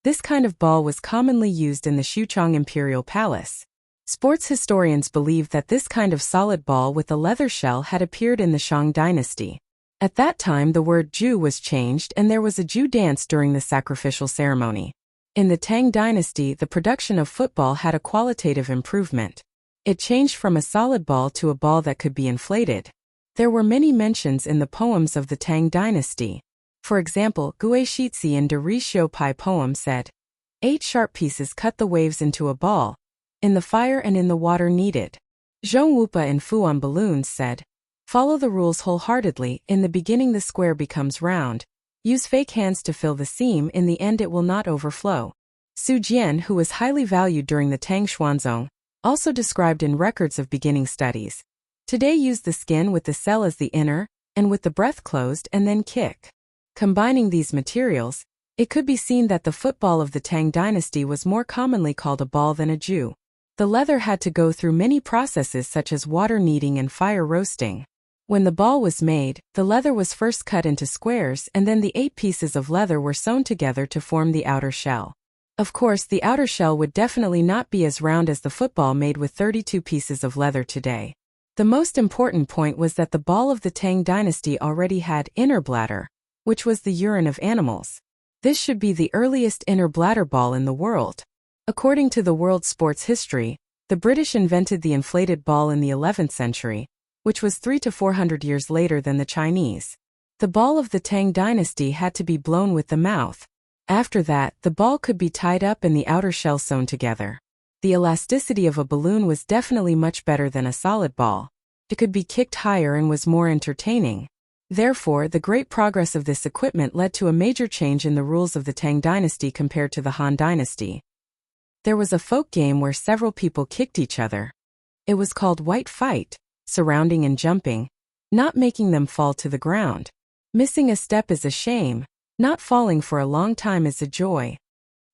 this kind of ball was commonly used in the Xuchang Imperial Palace. Sports historians believe that this kind of solid ball with a leather shell had appeared in the Shang Dynasty. At that time, the word Ju was changed and there was a Ju dance during the sacrificial ceremony. In the Tang Dynasty, the production of football had a qualitative improvement. It changed from a solid ball to a ball that could be inflated. There were many mentions in the poems of the Tang Dynasty. For example, Gui Shizhi in De Ri Xiu Pai poem said, 8 sharp pieces cut the waves into a ball, in the fire and in the water needed. Zhong Wupa in Fuan Balloons said, follow the rules wholeheartedly, in the beginning the square becomes round. Use fake hands to fill the seam, in the end it will not overflow. Su Jian, who was highly valued during the Tang Xuanzong, also described in records of beginning studies. Today use the skin with the cell as the inner, and with the breath closed and then kick. Combining these materials, it could be seen that the football of the Tang Dynasty was more commonly called a ball than a ju. The leather had to go through many processes such as water kneading and fire roasting. When the ball was made, the leather was first cut into squares and then the 8 pieces of leather were sewn together to form the outer shell. Of course, the outer shell would definitely not be as round as the football made with 32 pieces of leather today. The most important point was that the ball of the Tang Dynasty already had inner bladder, which was the urine of animals. This should be the earliest inner bladder ball in the world. According to the world sports history, the British invented the inflated ball in the 11th century, which was 300 to 400 years later than the Chinese. The ball of the Tang Dynasty had to be blown with the mouth. After that, the ball could be tied up and the outer shell sewn together. The elasticity of a balloon was definitely much better than a solid ball. It could be kicked higher and was more entertaining. Therefore, the great progress of this equipment led to a major change in the rules of the Tang Dynasty compared to the Han Dynasty. There was a folk game where several people kicked each other. It was called White Fight, surrounding and jumping, not making them fall to the ground. Missing a step is a shame, not falling for a long time is a joy.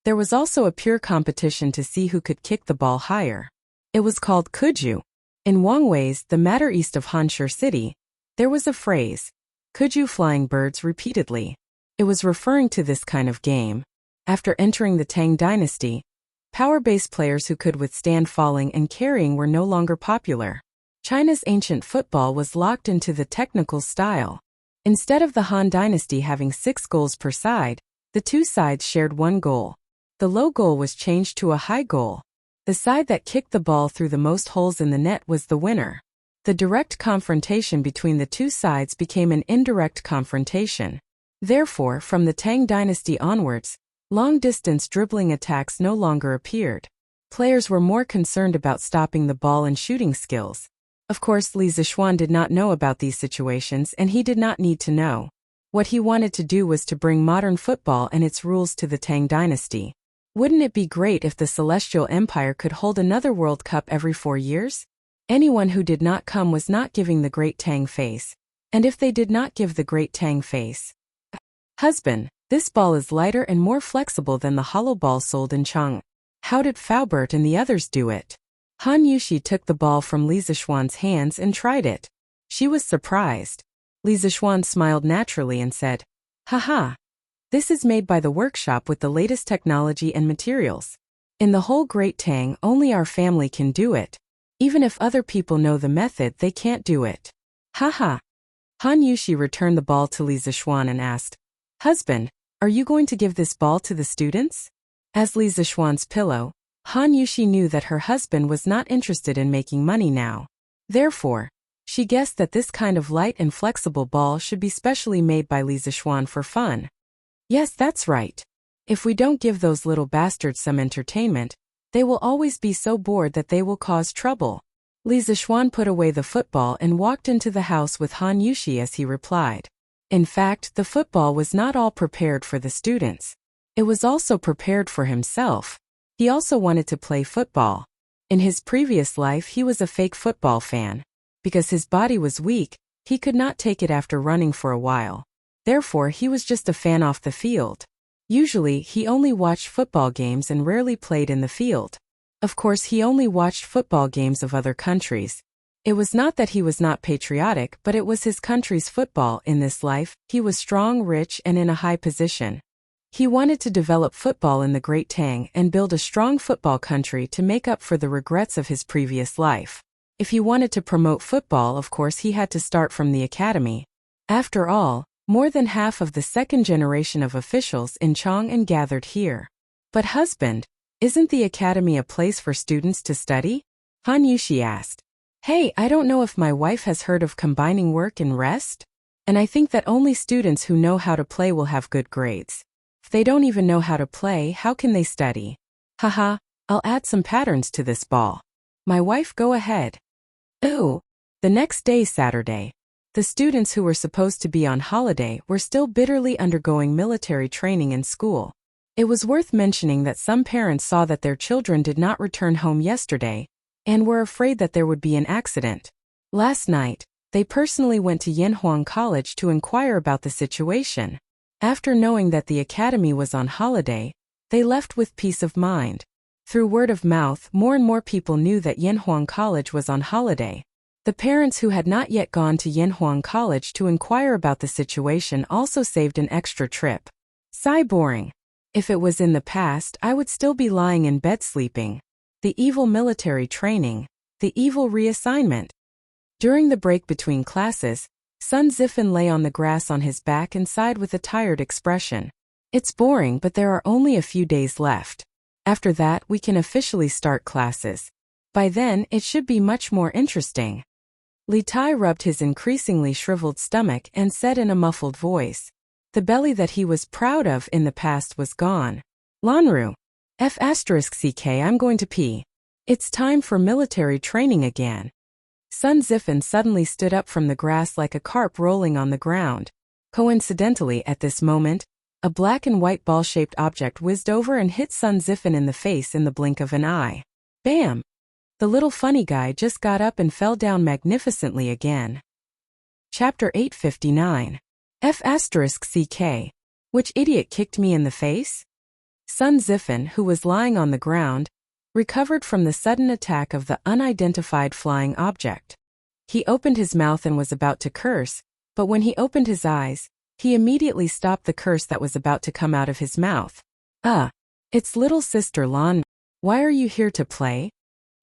There was also a pure competition to see who could kick the ball higher. It was called Kuju. In Wangwei's, the matter east of Hanshi City, there was a phrase, Kuju flying birds repeatedly. It was referring to this kind of game. After entering the Tang dynasty, power-based players who could withstand falling and carrying were no longer popular. China's ancient football was locked into the technical style. Instead of the Han dynasty having 6 goals per side, the 2 sides shared 1 goal. The low goal was changed to a high goal. The side that kicked the ball through the most holes in the net was the winner. The direct confrontation between the 2 sides became an indirect confrontation. Therefore, from the Tang dynasty onwards, long-distance dribbling attacks no longer appeared. Players were more concerned about stopping the ball and shooting skills. Of course, Li Zixuan did not know about these situations, and he did not need to know. What he wanted to do was to bring modern football and its rules to the Tang dynasty. Wouldn't it be great if the Celestial Empire could hold another World Cup every 4 years? Anyone who did not come was not giving the Great Tang face. And if they did not give the Great Tang face, husband, this ball is lighter and more flexible than the hollow ball sold in Chang. How did Faubert and the others do it? Han Yushi took the ball from Li Zixuan's hands and tried it. She was surprised. Li Zixuan smiled naturally and said, "Haha. This is made by the workshop with the latest technology and materials. In the whole Great Tang, only our family can do it. Even if other people know the method, they can't do it." Haha. Han Yushi returned the ball to Li Zixuan and asked, "Husband, are you going to give this ball to the students?" As Li Zixuan's pillow, Han Yushi knew that her husband was not interested in making money now. Therefore, she guessed that this kind of light and flexible ball should be specially made by Li Zixuan for fun. Yes, that's right. If we don't give those little bastards some entertainment, they will always be so bored that they will cause trouble. Li Zixuan put away the football and walked into the house with Han Yushi as he replied. In fact, the football was not all prepared for the students. It was also prepared for himself. He also wanted to play football. In his previous life, he was a fake football fan. Because his body was weak, he could not take it after running for a while. Therefore, he was just a fan off the field. Usually, he only watched football games and rarely played in the field. Of course, he only watched football games of other countries. It was not that he was not patriotic, but it was his country's football. In this life, he was strong, rich, and in a high position. He wanted to develop football in the Great Tang and build a strong football country to make up for the regrets of his previous life. If he wanted to promote football, of course he had to start from the academy. After all, more than half of the second generation of officials in Chang'an gathered here. But husband, isn't the academy a place for students to study? Han Yushi asked. Hey, I don't know if my wife has heard of combining work and rest? And I think that only students who know how to play will have good grades. If they don't even know how to play, how can they study? Haha, I'll add some patterns to this ball. My wife, go ahead. Ooh. The next day, Saturday, the students who were supposed to be on holiday were still bitterly undergoing military training in school. It was worth mentioning that some parents saw that their children did not return home yesterday and were afraid that there would be an accident. Last night, they personally went to Yanhuang College to inquire about the situation. After knowing that the academy was on holiday, they left with peace of mind. Through word of mouth, more and more people knew that Yanhuang College was on holiday. The parents who had not yet gone to Yanhuang College to inquire about the situation also saved an extra trip. Sigh, boring. If it was in the past, I would still be lying in bed sleeping. The evil military training. The evil reassignment. During the break between classes, Sun Zifan lay on the grass on his back and sighed with a tired expression. It's boring, but there are only a few days left. After that, we can officially start classes. By then, it should be much more interesting. Li Tai rubbed his increasingly shriveled stomach and said in a muffled voice. The belly that he was proud of in the past was gone. Lanru. F***ck, I'm going to pee. It's time for military training again. Sun Zifan suddenly stood up from the grass like a carp rolling on the ground. Coincidentally, at this moment, a black and white ball-shaped object whizzed over and hit Sun Zifan in the face in the blink of an eye. Bam! The little funny guy just got up and fell down magnificently again. Chapter 859. F***CK. Which idiot kicked me in the face? Sun Zifen, who was lying on the ground, recovered from the sudden attack of the unidentified flying object. He opened his mouth and was about to curse, but when he opened his eyes, he immediately stopped the curse that was about to come out of his mouth. It's little sister Lan. Why are you here to play?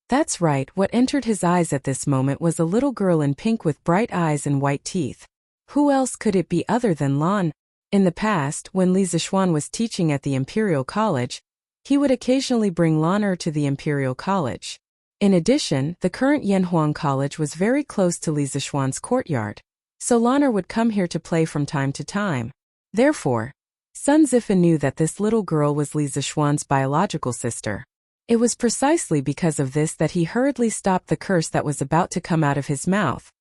That's right, what entered his eyes at this moment was a little girl in pink with bright eyes and white teeth. Who else could it be other than Lan? In the past, when Li Zixuan was teaching at the Imperial College, he would occasionally bring Lan to the Imperial College. In addition, the current Yanhuang College was very close to Li Zixuan's courtyard, so Lan would come here to play from time to time. Therefore, Sun Zifen knew that this little girl was Li Zixuan's biological sister. It was precisely because of this that he hurriedly stopped the curse that was about to come out of his mouth.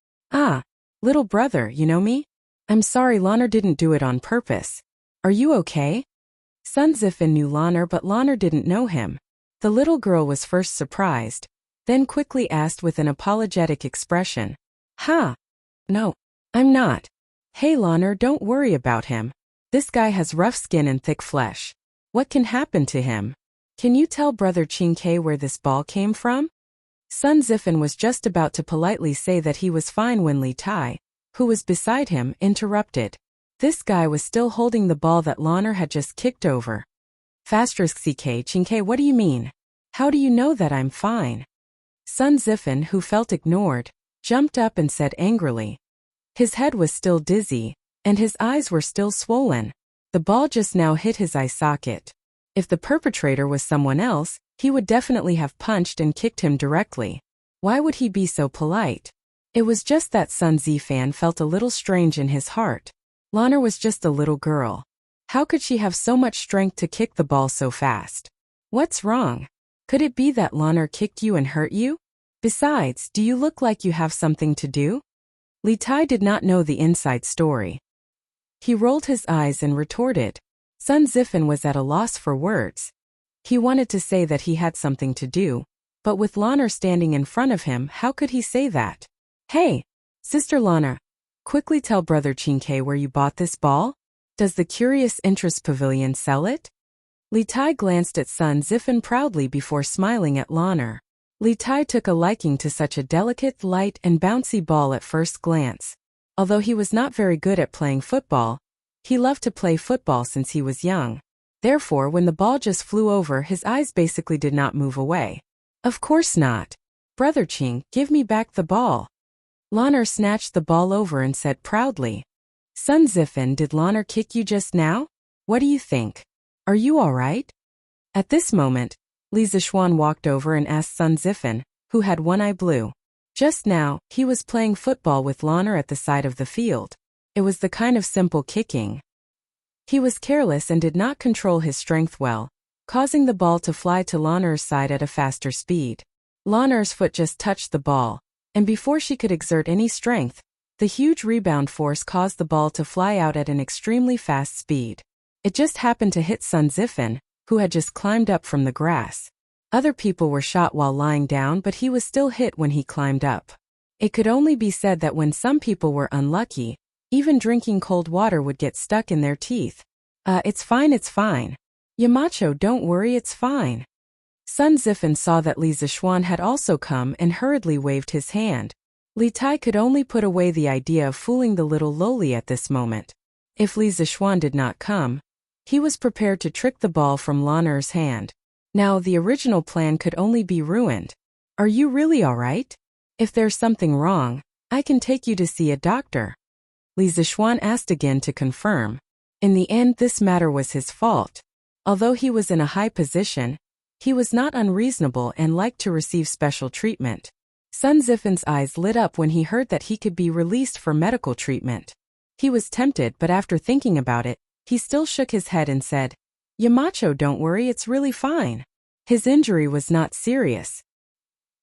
Little brother, you know me? I'm sorry, Lan didn't do it on purpose. Are you okay? Sun Zifen knew Lan, but Lan didn't know him. The little girl was first surprised, then quickly asked with an apologetic expression. No, I'm not. Hey Lan, don't worry about him. This guy has rough skin and thick flesh. What can happen to him? Can you tell Brother Qingke where this ball came from? Sun Zifen was just about to politely say that he was fine when Li Tai, who was beside him, interrupted. This guy was still holding the ball that Lan had just kicked over. *CK Qingke, what do you mean? How do you know that I'm fine? Sun Zifen, who felt ignored, jumped up and said angrily. His head was still dizzy, and his eyes were still swollen. The ball just now hit his eye socket. If the perpetrator was someone else, he would definitely have punched and kicked him directly. Why would he be so polite? It was just that Sun Zifan felt a little strange in his heart. Lan was just a little girl. How could she have so much strength to kick the ball so fast? What's wrong? Could it be that Lan kicked you and hurt you? Besides, do you look like you have something to do? Li Tai did not know the inside story. He rolled his eyes and retorted. Sun Zifen was at a loss for words. He wanted to say that he had something to do, but with Lan standing in front of him, how could he say that? Hey, Sister Lan, quickly tell Brother Qingke where you bought this ball? Does the Curious Interest Pavilion sell it? Li Tai glanced at Sun Zifen proudly before smiling at Lan. Li Tai took a liking to such a delicate, light, and bouncy ball at first glance. Although he was not very good at playing football, he loved to play football since he was young. Therefore, when the ball just flew over, his eyes basically did not move away. Of course not. Brother Qing, give me back the ball. Lan snatched the ball over and said proudly. Sun Zifen, did Lan kick you just now? What do you think? Are you all right? At this moment, Li Zixuan walked over and asked Sun Zifen, who had one eye blue. Just now, he was playing football with Lan at the side of the field. It was the kind of simple kicking. He was careless and did not control his strength well, causing the ball to fly to Lan's side at a faster speed. Lan's foot just touched the ball, and before she could exert any strength, the huge rebound force caused the ball to fly out at an extremely fast speed. It just happened to hit Sun Zifen, who had just climbed up from the grass. Other people were shot while lying down, but he was still hit when he climbed up. It could only be said that when some people were unlucky, even drinking cold water would get stuck in their teeth. It's fine. Yamacho, don't worry, it's fine. Sun Zifen saw that Li Zixuan had also come and hurriedly waved his hand. Li Tai could only put away the idea of fooling the little loli at this moment. If Li Zixuan did not come, he was prepared to trick the ball from Lan's hand. Now the original plan could only be ruined. Are you really all right? If there's something wrong, I can take you to see a doctor. Li Zixuan asked again to confirm. In the end, this matter was his fault. Although he was in a high position, he was not unreasonable and liked to receive special treatment. Sun Zifen's eyes lit up when he heard that he could be released for medical treatment. He was tempted, but after thinking about it, he still shook his head and said, Yamacho, don't worry, it's really fine. His injury was not serious.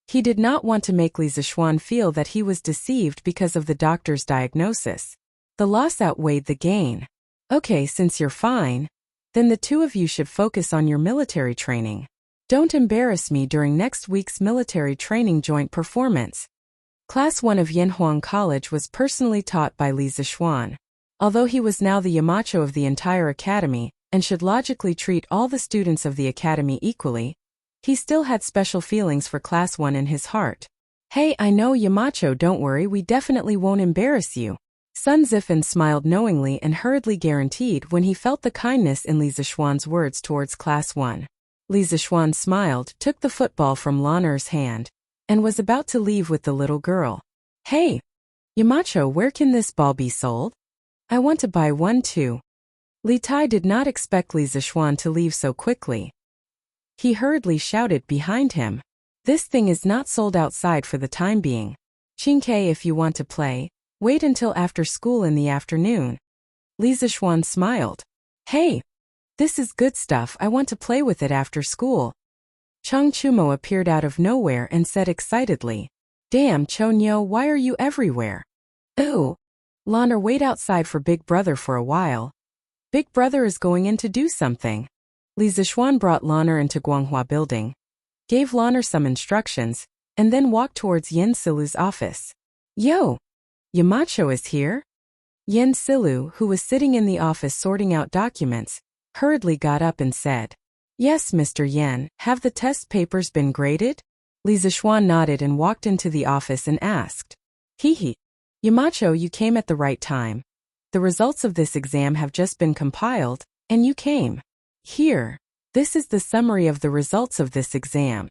He did not want to make Li Zixuan feel that he was deceived because of the doctor's diagnosis. The loss outweighed the gain. Okay, since you're fine, then the two of you should focus on your military training. Don't embarrass me during next week's military training joint performance. Class 1 of Yanhuang College was personally taught by Li Zixuan. Although he was now the Yamacho of the entire academy, and should logically treat all the students of the academy equally, he still had special feelings for Class 1 in his heart. Hey, I know Yamacho, don't worry, we definitely won't embarrass you. Sun Zifan smiled knowingly and hurriedly guaranteed when he felt the kindness in Li Zixuan's words towards Class 1. Li Zixuan smiled, took the football from Lan Er's hand, and was about to leave with the little girl. Hey, Yamacho, where can this ball be sold? I want to buy one too. Li Tai did not expect Li Zixuan to leave so quickly. He hurriedly shouted behind him. This thing is not sold outside for the time being. Qingke, if you want to play, wait until after school in the afternoon. Li Zixuan smiled. Hey, this is good stuff, I want to play with it after school. Chang Chumo appeared out of nowhere and said excitedly, Damn, Chonyo, why are you everywhere? Ooh. Lan, wait outside for Big Brother for a while. Big Brother is going in to do something. Li Zixuan brought Lan into Guanghua building, gave Lan some instructions, and then walked towards Yen Silu's office. Yo! Yamacho is here? Yen Silu, who was sitting in the office sorting out documents, hurriedly got up and said, Yes, Mr. Yen, have the test papers been graded? Li Zixuan nodded and walked into the office and asked, Hee. Yamacho, you came at the right time. The results of this exam have just been compiled, and you came. Here, this is the summary of the results of this exam.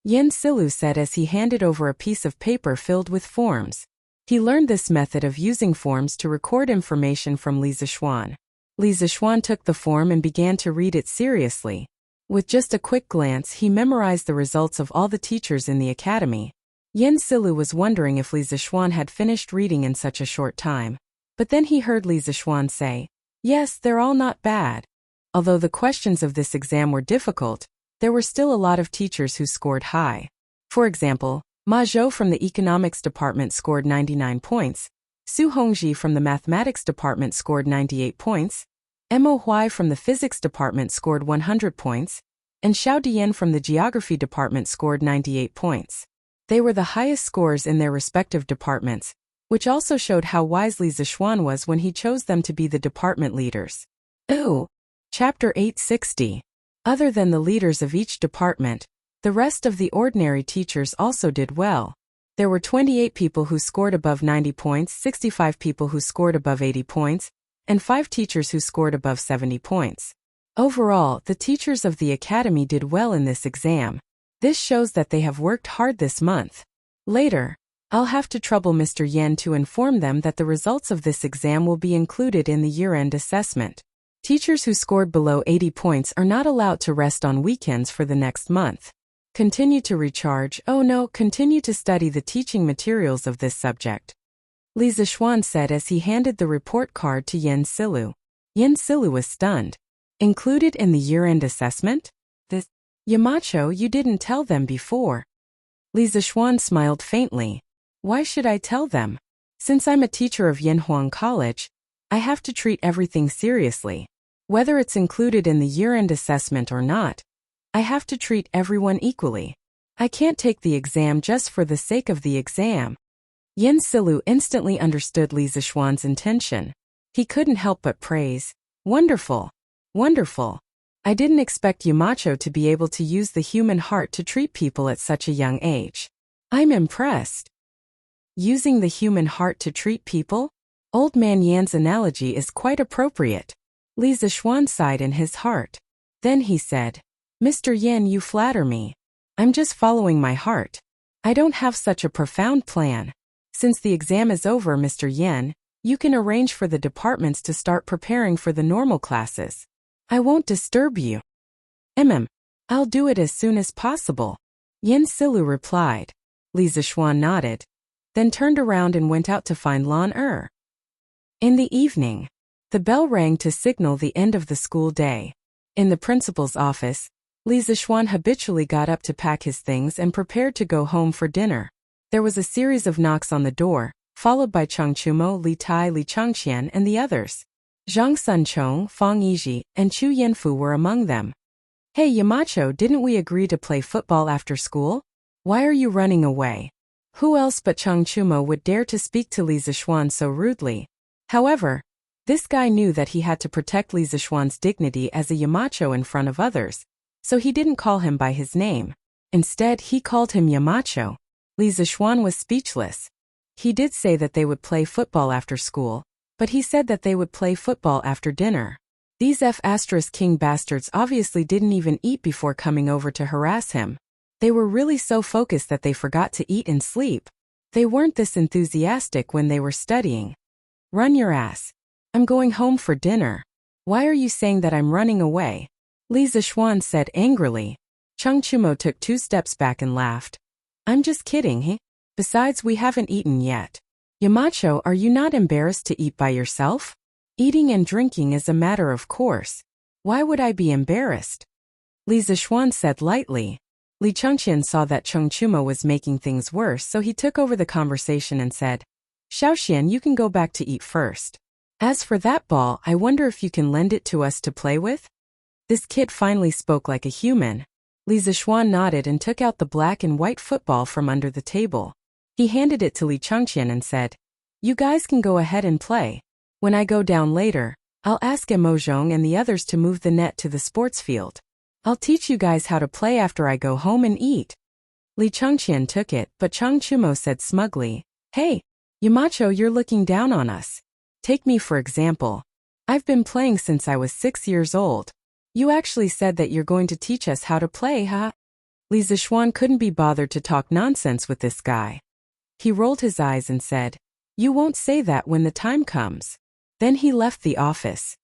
Yen Silu said as he handed over a piece of paper filled with forms. He learned this method of using forms to record information from Li Zixuan. Li Zixuan took the form and began to read it seriously. With just a quick glance, he memorized the results of all the teachers in the academy. Yen Silu was wondering if Li Zixuan had finished reading in such a short time. But then he heard Li Zixuan say, Yes, they're all not bad. Although the questions of this exam were difficult, there were still a lot of teachers who scored high. For example, Ma Zhou from the economics department scored 99 points, Su Hongji from the mathematics department scored 98 points, Mo Huai from the physics department scored 100 points, and Xiao Dian from the geography department scored 98 points. They were the highest scores in their respective departments, which also showed how wise Li Zixuan was when he chose them to be the department leaders. Ooh! Chapter 860. Other than the leaders of each department, the rest of the ordinary teachers also did well. There were 28 people who scored above 90 points, 65 people who scored above 80 points, and 5 teachers who scored above 70 points. Overall, the teachers of the academy did well in this exam. This shows that they have worked hard this month. Later, I'll have to trouble Mr. Yen to inform them that the results of this exam will be included in the year-end assessment. Teachers who scored below 80 points are not allowed to rest on weekends for the next month. Continue to recharge, continue to study the teaching materials of this subject. Li Zixuan said as he handed the report card to Yen Silu. Yen Silu was stunned. Included in the year-end assessment? This, Yamacho, you didn't tell them before. Li Zixuan smiled faintly. Why should I tell them? Since I'm a teacher of Yanhuang College, I have to treat everything seriously. Whether it's included in the year-end assessment or not, I have to treat everyone equally. I can't take the exam just for the sake of the exam. Yen Silu instantly understood Li Zixuan's intention. He couldn't help but praise. Wonderful. Wonderful. I didn't expect Yamacho to be able to use the human heart to treat people at such a young age. I'm impressed. Using the human heart to treat people? Old Man Yan's analogy is quite appropriate. Li Zixuan sighed in his heart. Then he said, Mr. Yen, you flatter me. I'm just following my heart. I don't have such a profound plan. Since the exam is over, Mr. Yen, you can arrange for the departments to start preparing for the normal classes. I won't disturb you. I'll do it as soon as possible. Yen Silu replied. Li Zixuan nodded, then turned around and went out to find Lan Er. In the evening, the bell rang to signal the end of the school day. In the principal's office, Li Zixuan habitually got up to pack his things and prepared to go home for dinner. There was a series of knocks on the door, followed by Chang Chumo, Li Tai, Li Changqian, and the others. Zhang Sunchong, Fang Yizhi, and Chu Yanfu were among them. Hey Yamacho, didn't we agree to play football after school? Why are you running away? Who else but Chang Chumo would dare to speak to Li Zixuan so rudely? However, this guy knew that he had to protect Li Zixuan's dignity as a Yamacho in front of others, so he didn't call him by his name. Instead, he called him Yamacho. Li Zixuan was speechless. He did say that they would play football after school, but he said that they would play football after dinner. These F***king bastards obviously didn't even eat before coming over to harass him. They were really so focused that they forgot to eat and sleep. They weren't this enthusiastic when they were studying. Run your ass. I'm going home for dinner. Why are you saying that I'm running away? Li Zixuan said angrily. Chang Chumo took 2 steps back and laughed. I'm just kidding, he? Besides, we haven't eaten yet. Yamacho, are you not embarrassed to eat by yourself? Eating and drinking is a matter of course. Why would I be embarrassed? Li Zixuan said lightly. Li Chengqian saw that Chang Chumo was making things worse, so he took over the conversation and said, Xiaoxian, you can go back to eat first. As for that ball, I wonder if you can lend it to us to play with? This kid finally spoke like a human. Li Zixuan nodded and took out the black and white football from under the table. He handed it to Li Chengqian and said, You guys can go ahead and play. When I go down later, I'll ask Emozhong and the others to move the net to the sports field. I'll teach you guys how to play after I go home and eat. Li Chengqian took it, but Chang Chumo said smugly, Hey, Yamacho, you're looking down on us. Take me for example. I've been playing since I was 6 years old. You actually said that you're going to teach us how to play, huh? Li Zixuan couldn't be bothered to talk nonsense with this guy. He rolled his eyes and said, You won't say that when the time comes. Then he left the office.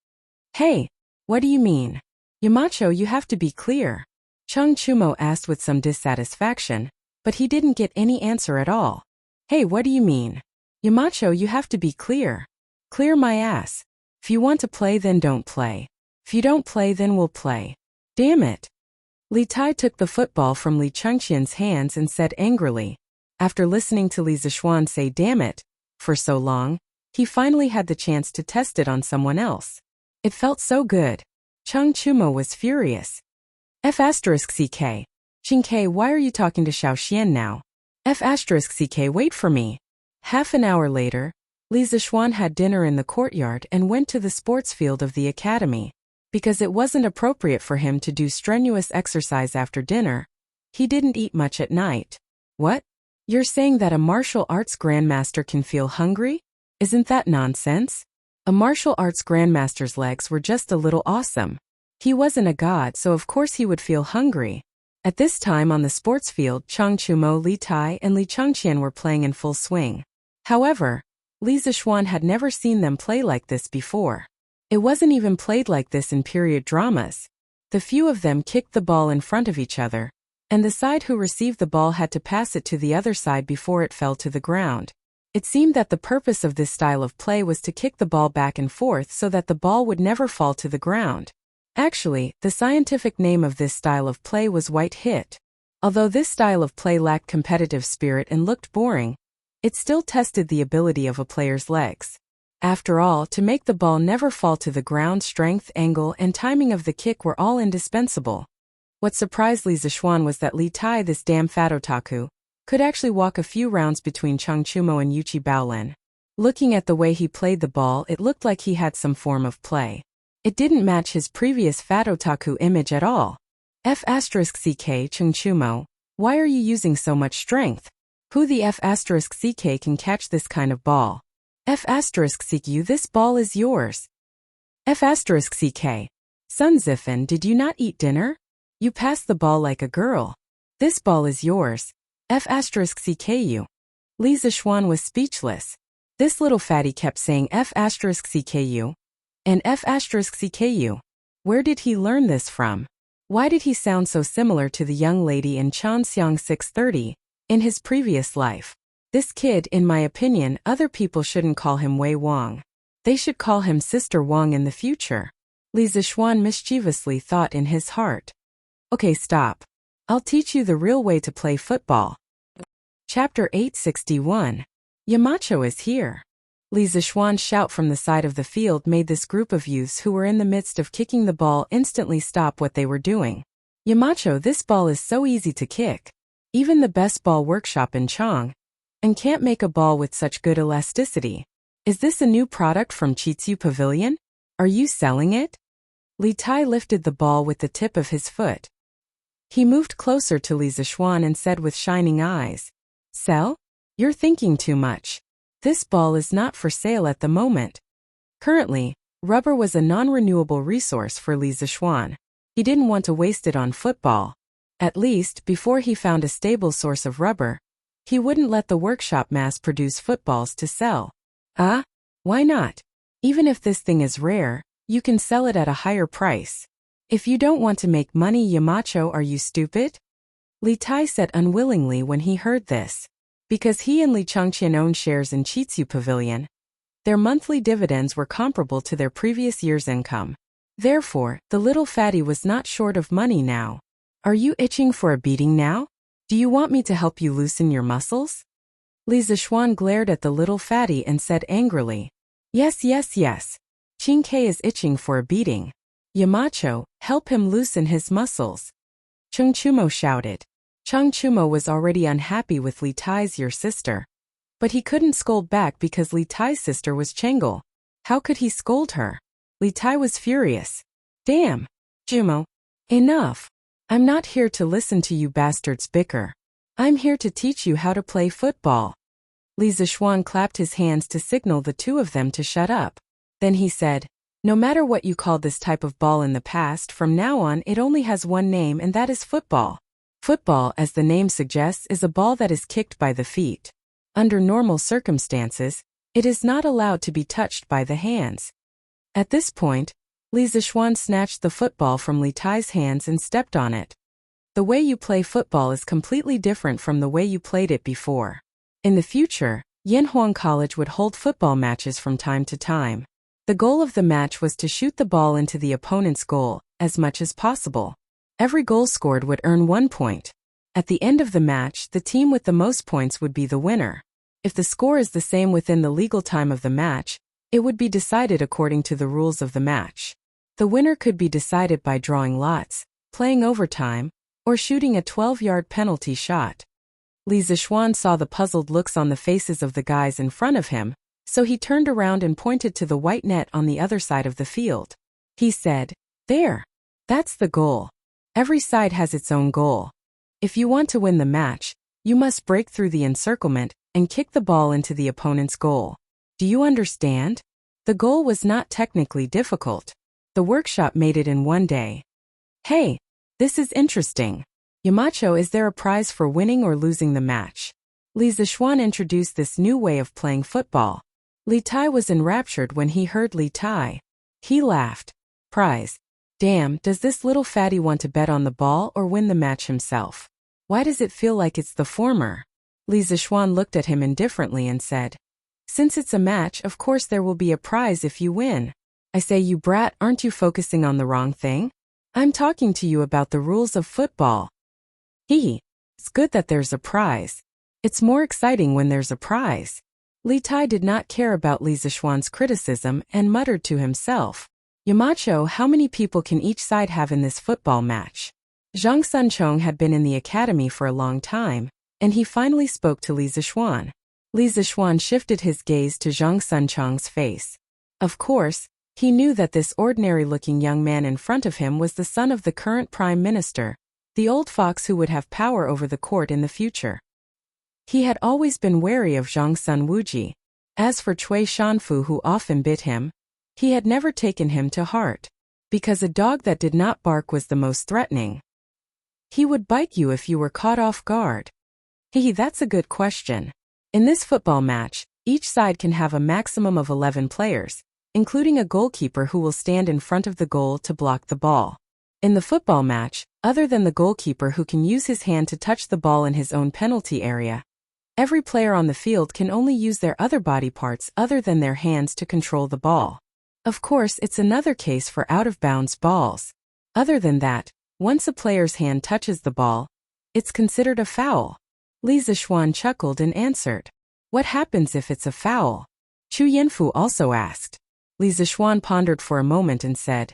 Hey, what do you mean? Yamacho, you have to be clear. Chang Chumo asked with some dissatisfaction, but he didn't get any answer at all. Hey, what do you mean? Yamacho, you have to be clear. Clear my ass. If you want to play, then don't play. If you don't play, then we'll play. Damn it. Li Tai took the football from Li Chengqian's hands and said angrily. After listening to Li Zixuan say damn it for so long, he finally had the chance to test it on someone else. It felt so good. Chang Chumo was furious. F***ck. Xingke, why are you talking to Xiaoxian now? F***ck, wait for me. Half an hour later, Li Zixuan had dinner in the courtyard and went to the sports field of the academy. Because it wasn't appropriate for him to do strenuous exercise after dinner, he didn't eat much at night. What? You're saying that a martial arts grandmaster can feel hungry? Isn't that nonsense? A martial arts grandmaster's legs were just a little awesome. He wasn't a god, so of course he would feel hungry. At this time on the sports field, Chang Chumo, Li Tai, and Li Chengqian were playing in full swing. However, Li Zixuan had never seen them play like this before. It wasn't even played like this in period dramas. The few of them kicked the ball in front of each other, and the side who received the ball had to pass it to the other side before it fell to the ground. It seemed that the purpose of this style of play was to kick the ball back and forth so that the ball would never fall to the ground. Actually, the scientific name of this style of play was white hit. Although this style of play lacked competitive spirit and looked boring, it still tested the ability of a player's legs. After all, to make the ball never fall to the ground, strength, angle, and timing of the kick were all indispensable. What surprised Li Zixuan was that Li Tai, this damn fat otaku, could actually walk a few rounds between Chang Chumo and Yuchi Baolin. Looking at the way he played the ball, it looked like he had some form of play. It didn't match his previous fat otaku image at all. F***ck Chang Chumo, why are you using so much strength? Who the F***ck can catch this kind of ball? F***ck, this ball is yours. F***ck. Sun Zifan, did you not eat dinner? You passed the ball like a girl. This ball is yours. F***ck. Li Zixuan was speechless. This little fatty kept saying F***ck and F***ck. Where did he learn this from? Why did he sound so similar to the young lady in Chanxiang 630 in his previous life? This kid, in my opinion, other people shouldn't call him Wei Wang. They should call him Sister Wang in the future. Li Zixuan mischievously thought in his heart. Okay, stop. I'll teach you the real way to play football. Chapter 861. Yamacho is here. Li Zixuan's shout from the side of the field made this group of youths who were in the midst of kicking the ball instantly stop what they were doing. Yamacho, this ball is so easy to kick. Even the best ball workshop in Chang and can't make a ball with such good elasticity. Is this a new product from Chitsu Pavilion? Are you selling it? Li Tai lifted the ball with the tip of his foot. He moved closer to Li Zishuan and said with shining eyes, "Sell? You're thinking too much. This ball is not for sale at the moment." Currently, rubber was a non-renewable resource for Li Zishuan. He didn't want to waste it on football. At least, before he found a stable source of rubber, he wouldn't let the workshop mass-produce footballs to sell. Why not? Even if this thing is rare, you can sell it at a higher price. If you don't want to make money, Yamacho, are you stupid? Li Tai said unwillingly when he heard this. Because he and Li Changqian owned shares in Chitsu Pavilion, their monthly dividends were comparable to their previous year's income. Therefore, the little fatty was not short of money now. Are you itching for a beating now? Do you want me to help you loosen your muscles? Li Zishuan glared at the little fatty and said angrily, Yes. Qin Ke is itching for a beating. Yamacho, help him loosen his muscles. Cheng Chumo shouted. Cheng Chumo was already unhappy with Li Tai's your sister. But he couldn't scold back because Li Tai's sister was Chengle. How could he scold her? Li Tai was furious. Damn. Chumo. Enough. I'm not here to listen to you bastards bicker. I'm here to teach you how to play football. Li Zishuan clapped his hands to signal the two of them to shut up. Then he said, No matter what you called this type of ball in the past, from now on it only has one name, and that is football. Football, as the name suggests, is a ball that is kicked by the feet. Under normal circumstances, it is not allowed to be touched by the hands. At this point, Li Zishuan snatched the football from Li Tai's hands and stepped on it. The way you play football is completely different from the way you played it before. In the future, Yanhuang College would hold football matches from time to time. The goal of the match was to shoot the ball into the opponent's goal, as much as possible. Every goal scored would earn 1 point. At the end of the match, the team with the most points would be the winner. If the score is the same within the legal time of the match, it would be decided according to the rules of the match. The winner could be decided by drawing lots, playing overtime, or shooting a 12-yard penalty shot. Li Zishuan saw the puzzled looks on the faces of the guys in front of him, so he turned around and pointed to the white net on the other side of the field. He said, There. That's the goal. Every side has its own goal. If you want to win the match, you must break through the encirclement and kick the ball into the opponent's goal. Do you understand? The goal was not technically difficult. The workshop made it in 1 day. Hey, this is interesting. Yamacho, is there a prize for winning or losing the match? Li Zishuan introduced this new way of playing football. Li Tai was enraptured when he heard Li Tai. He laughed. Prize. Damn, does this little fatty want to bet on the ball or win the match himself? Why does it feel like it's the former? Li Zishuan looked at him indifferently and said, Since it's a match, of course there will be a prize if you win. I say, you brat, aren't you focusing on the wrong thing? I'm talking to you about the rules of football. It's good that there's a prize. It's more exciting when there's a prize. Li Tai did not care about Li Zishuan's criticism and muttered to himself, Yamacho, how many people can each side have in this football match? Zhang Sunchong had been in the academy for a long time, and he finally spoke to Li Zishuan. Li Zishuan shifted his gaze to Zhang Sunchong's face. Of course, he knew that this ordinary-looking young man in front of him was the son of the current prime minister, the old fox who would have power over the court in the future. He had always been wary of Zhang Sun Wuji. As for Cui Shanfu, who often bit him, he had never taken him to heart, because a dog that did not bark was the most threatening. He would bite you if you were caught off guard. That's a good question. In this football match, each side can have a maximum of 11 players, including a goalkeeper who will stand in front of the goal to block the ball. In the football match, other than the goalkeeper who can use his hand to touch the ball in his own penalty area, every player on the field can only use their other body parts other than their hands to control the ball. Of course, it's another case for out-of-bounds balls. Other than that, once a player's hand touches the ball, it's considered a foul. Li Zishuan chuckled and answered, What happens if it's a foul? Chu Yanfu also asked. Li Zishuan pondered for a moment and said,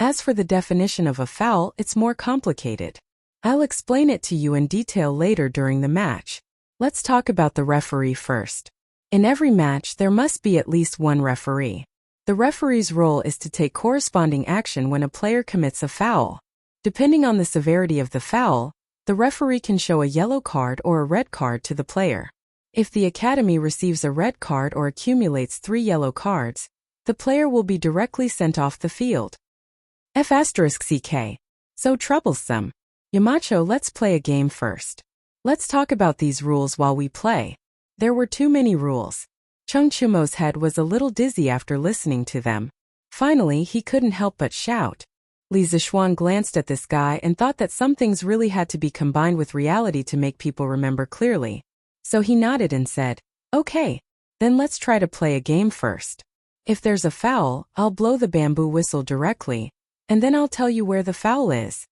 As for the definition of a foul, it's more complicated. I'll explain it to you in detail later during the match. Let's talk about the referee first. In every match, there must be at least one referee. The referee's role is to take corresponding action when a player commits a foul. Depending on the severity of the foul, the referee can show a yellow card or a red card to the player. If the academy receives a red card or accumulates 3 yellow cards, the player will be directly sent off the field. F***ck. So troublesome. Yamacho, let's play a game first. Let's talk about these rules while we play. There were too many rules. Chung Chumo's head was a little dizzy after listening to them. Finally, he couldn't help but shout. Li Zixuan glanced at this guy and thought that some things really had to be combined with reality to make people remember clearly. So he nodded and said, "Okay, then let's try to play a game first. If there's a foul, I'll blow the bamboo whistle directly, and then I'll tell you where the foul is."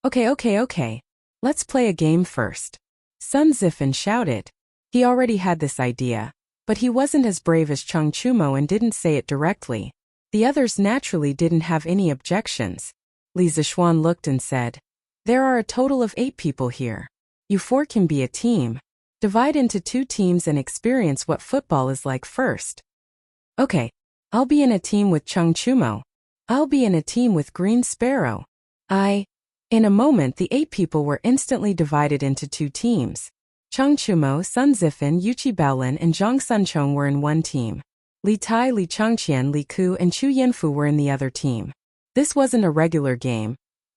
Okay. Let's play a game first. Sun Zifan shouted. He already had this idea, but he wasn't as brave as Chung Chumo and didn't say it directly. The others naturally didn't have any objections. Li Zixuan looked and said, "There are a total of 8 people here. You 4 can be a team. Divide into 2 teams and experience what football is like first." "Okay, I'll be in a team with Chung Chumo. I'll be in a team with Green Sparrow." In a moment, the 8 people were instantly divided into 2 teams. Chung Chumo, Sun Zifan, Yuchi Baolin, and Zhang Sunchong were in one team. Li Tai, Li Changqian, Li Ku, and Chu Yanfu were in the other team. This wasn't a regular game,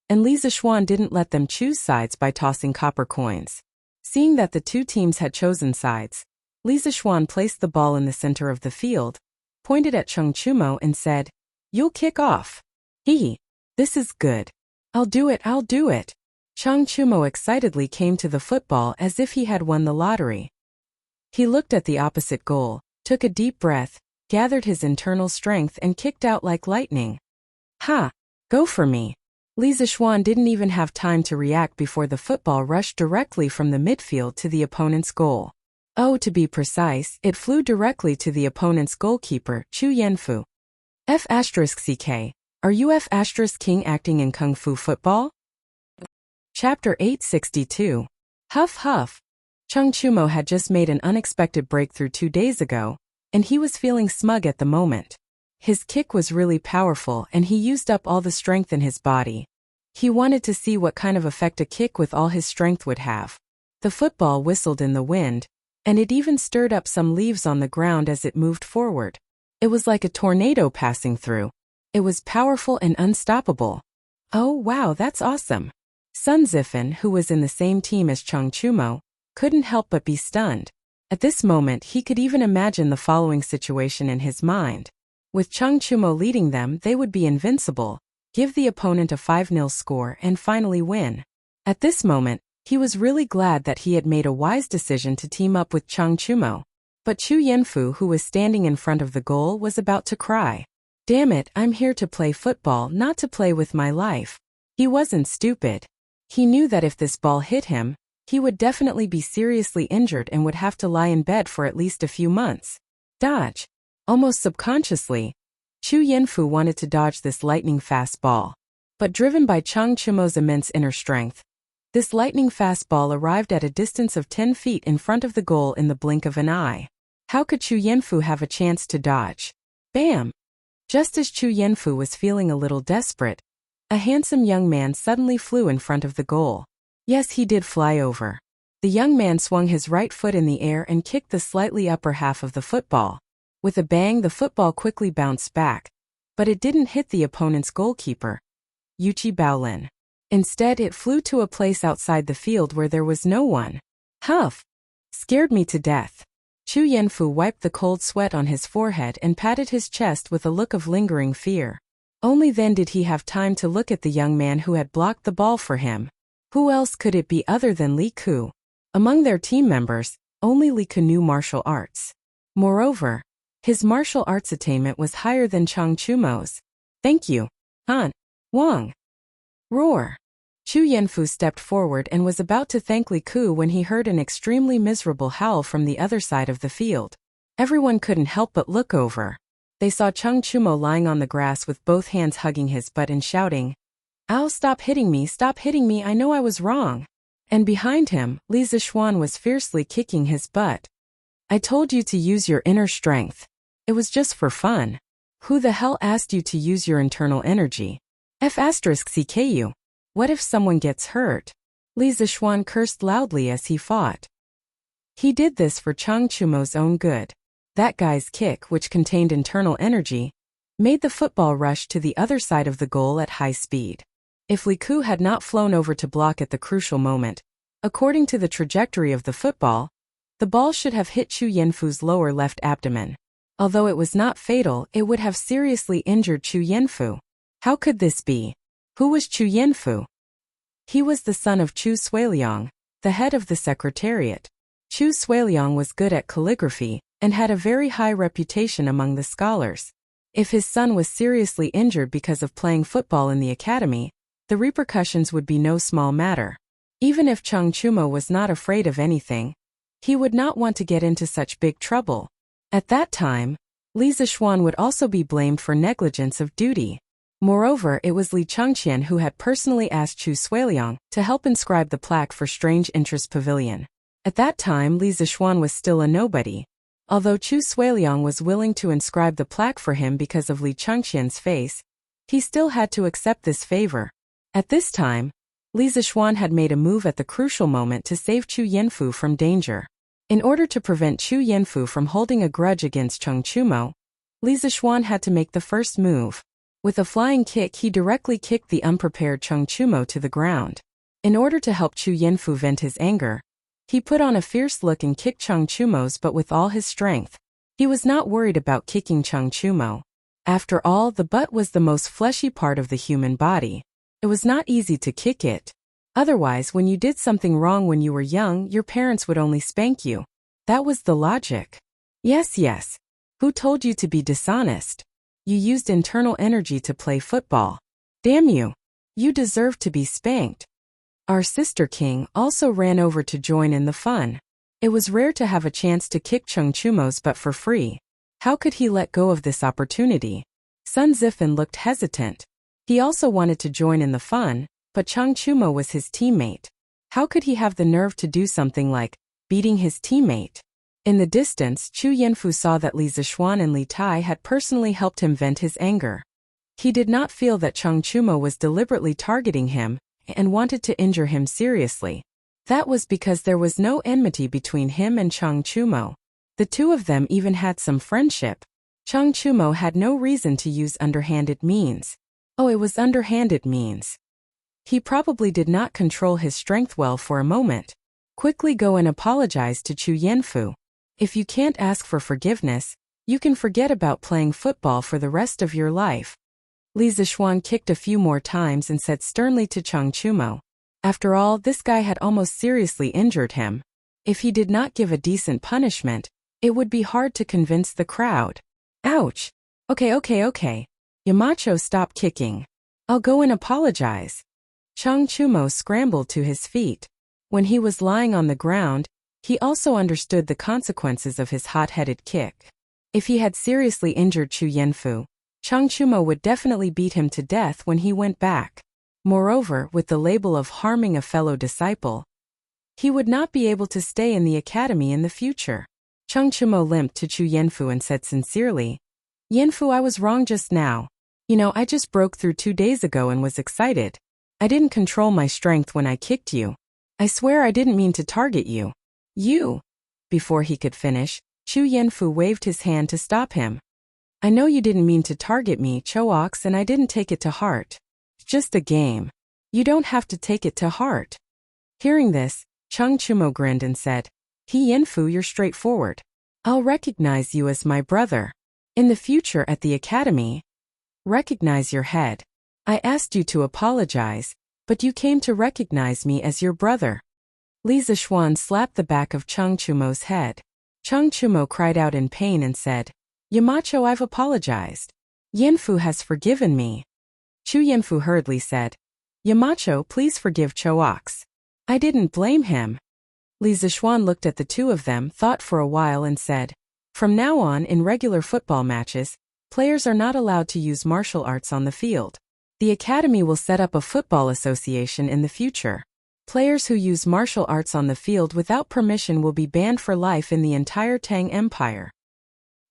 and Li Zixuan didn't let them choose sides by tossing copper coins. Seeing that the 2 teams had chosen sides, Li Zixuan placed the ball in the center of the field, pointed at Chung Chumo and said, "You'll kick off." This is good. I'll do it. Chung Chumo excitedly came to the football as if he had won the lottery. He looked at the opposite goal, took a deep breath, gathered his internal strength and kicked out like lightning. Go for me. Li Zixuan didn't even have time to react before the football rushed directly from the midfield to the opponent's goal. To be precise, it flew directly to the opponent's goalkeeper, Chu Yanfu. F***ck. Are you F***king acting in Kung Fu football? Chapter 862. Huff. Chung Chumo had just made an unexpected breakthrough 2 days ago, and he was feeling smug at the moment. His kick was really powerful and he used up all the strength in his body. He wanted to see what kind of effect a kick with all his strength would have. The football whistled in the wind, and it even stirred up some leaves on the ground as it moved forward. It was like a tornado passing through. It was powerful and unstoppable. "Oh wow, that's awesome." Sun Zifan, who was in the same team as Chung Chumo, couldn't help but be stunned. At this moment he could even imagine the following situation in his mind. With Chung Chumo leading them, they would be invincible, give the opponent a 5-0 score and finally win. At this moment, he was really glad that he had made a wise decision to team up with Chung Chumo. But Chu Yanfu, who was standing in front of the goal, was about to cry. "Damn it, I'm here to play football, not to play with my life." He wasn't stupid. He knew that if this ball hit him, he would definitely be seriously injured and would have to lie in bed for at least a few months. Dodge. Almost subconsciously, Chu Yanfu wanted to dodge this lightning-fast ball. But driven by Chung Chumo's immense inner strength, this lightning-fast ball arrived at a distance of 10 feet in front of the goal in the blink of an eye. How could Chu Yanfu have a chance to dodge? Bam! Just as Chu Yanfu was feeling a little desperate, a handsome young man suddenly flew in front of the goal. Yes, he did fly over. The young man swung his right foot in the air and kicked the slightly upper half of the football. With a bang, the football quickly bounced back, but it didn't hit the opponent's goalkeeper, Yuchi Baolin. Instead, it flew to a place outside the field where there was no one. Huff! Scared me to death. Chu Yanfu wiped the cold sweat on his forehead and patted his chest with a look of lingering fear. Only then did he have time to look at the young man who had blocked the ball for him. Who else could it be other than Li Ku? Among their team members, only Li Ku knew martial arts. Moreover, his martial arts attainment was higher than Chung Chumo's. "Thank you, Han Wang." Roar. Chu Yanfu stepped forward and was about to thank Li Ku when he heard an extremely miserable howl from the other side of the field. Everyone couldn't help but look over. They saw Chung Chumo lying on the grass with both hands hugging his butt and shouting, "Ow, stop hitting me, I know I was wrong." And behind him, Li Zixuan was fiercely kicking his butt. "I told you to use your inner strength. It was just for fun. Who the hell asked you to use your internal energy? F***CKU. What if someone gets hurt?" Li Zixuan cursed loudly as he fought. He did this for Chung Chumo's own good. That guy's kick, which contained internal energy, made the football rush to the other side of the goal at high speed. If Li Ku had not flown over to block at the crucial moment, according to the trajectory of the football, the ball should have hit Chu Yanfu's lower left abdomen. Although it was not fatal, it would have seriously injured Chu Yanfu. How could this be? Who was Chu Yanfu? He was the son of Chu Suiliang, the head of the secretariat. Chu Suiliang was good at calligraphy and had a very high reputation among the scholars. If his son was seriously injured because of playing football in the academy, the repercussions would be no small matter. Even if Chung Chumo was not afraid of anything, he would not want to get into such big trouble. At that time, Li Zixuan would also be blamed for negligence of duty. Moreover, it was Li Chengqian who had personally asked Chu Suiliang to help inscribe the plaque for Strange Interest Pavilion. At that time, Li Zixuan was still a nobody. Although Chu Suiliang was willing to inscribe the plaque for him because of Li Chengqian's face, he still had to accept this favor. At this time, Li Zixuan had made a move at the crucial moment to save Chu Yanfu from danger. In order to prevent Chu Yanfu from holding a grudge against Chung Chumo, Li Zixuan had to make the first move. With a flying kick, he directly kicked the unprepared Chung Chumo to the ground. In order to help Chu Yanfu vent his anger, he put on a fierce look and kicked Chung Chumo's butt with all his strength. He was not worried about kicking Chung Chumo. After all, the butt was the most fleshy part of the human body. It was not easy to kick it. Otherwise, when you did something wrong when you were young, your parents would only spank you. That was the logic. Yes. Who told you to be dishonest? You used internal energy to play football. Damn you. You deserve to be spanked. Our sister king also ran over to join in the fun. It was rare to have a chance to kick Chung Chumo's butt for free. How could he let go of this opportunity? Sun Zifan looked hesitant. He also wanted to join in the fun, but Chung Chumo was his teammate. How could he have the nerve to do something like beating his teammate? In the distance, Chu Yanfu saw that Li Zixuan and Li Tai had personally helped him vent his anger. He did not feel that Chung Chumo was deliberately targeting him and wanted to injure him seriously. That was because there was no enmity between him and Chung Chumo. The two of them even had some friendship. Chung Chumo had no reason to use underhanded means. Oh, it was underhanded means. He probably did not control his strength well for a moment. Quickly go and apologize to Chu Yanfu. If you can't ask for forgiveness, you can forget about playing football for the rest of your life. Li Zixuan kicked a few more times and said sternly to Chung Chumo. After all, this guy had almost seriously injured him. If he did not give a decent punishment, it would be hard to convince the crowd. Ouch. Okay. Yamacho, stop kicking. I'll go and apologize. Chung Chumo scrambled to his feet. When he was lying on the ground, he also understood the consequences of his hot-headed kick. If he had seriously injured Chu Yanfu, Chung Chumo would definitely beat him to death when he went back. Moreover, with the label of harming a fellow disciple, he would not be able to stay in the academy in the future. Chung Chumo limped to Chu Yanfu and said sincerely, "Yanfu, I was wrong just now. I just broke through 2 days ago and was excited. I didn't control my strength when I kicked you. I swear I didn't mean to target you." You. Before he could finish, Chu Yanfu waved his hand to stop him. "I know you didn't mean to target me, Chooks, and I didn't take it to heart. It's just a game. You don't have to take it to heart." Hearing this, Chung Chumo grinned and said, Yanfu, you're straightforward. I'll recognize you as my brother. In the future at the academy, recognize your head. I asked you to apologize, but you came to recognize me as your brother. Li Zixuan slapped the back of Chung Chumo's head. Chung Chumo cried out in pain and said, "Yamacho, I've apologized. Yanfu has forgiven me." Chu Yanfu hurriedly said, "Yamacho, please forgive Chooks. I didn't blame him." Li Zixuan looked at the two of them, thought for a while and said, "From now on, in regular football matches, Players are not allowed to use martial arts on the field. The academy will set up a football association in the future. Players who use martial arts on the field without permission will be banned for life in the entire Tang Empire.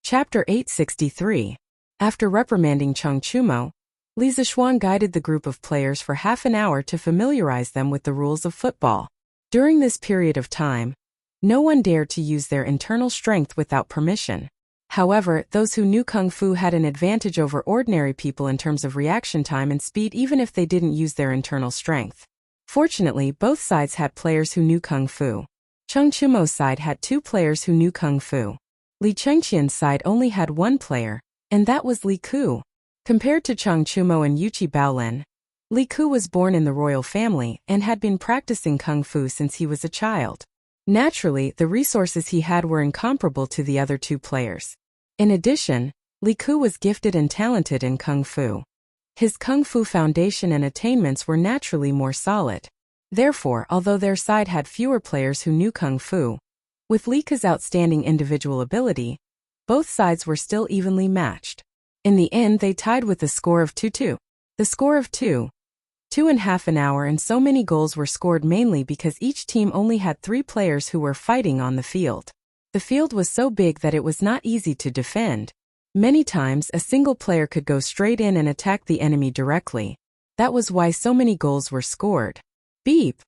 Chapter 863. After reprimanding Cheng Chumo, Li Zixuan guided the group of players for half an hour to familiarize them with the rules of football. During this period of time, no one dared to use their internal strength without permission. However, those who knew Kung Fu had an advantage over ordinary people in terms of reaction time and speed even if they didn't use their internal strength. Fortunately, both sides had players who knew Kung Fu. Cheng Chumo's side had 2 players who knew Kung Fu. Li Chengqian's side only had 1 player, and that was Li Ku. Compared to Cheng Chumo and Yuqi Baolin, Li Ku was born in the royal family and had been practicing Kung Fu since he was a child. Naturally, the resources he had were incomparable to the other 2 players. In addition, Li Ku was gifted and talented in Kung Fu. His Kung Fu foundation and attainments were naturally more solid. Therefore, although their side had fewer players who knew Kung Fu, with Li Ku's outstanding individual ability, both sides were still evenly matched. In the end, they tied with a score of 2-2. The score of 2.5 an hour, and so many goals were scored mainly because each team only had 3 players who were fighting on the field. The field was so big that it was not easy to defend. Many times, a single player could go straight in and attack the enemy directly. That was why so many goals were scored. Beep!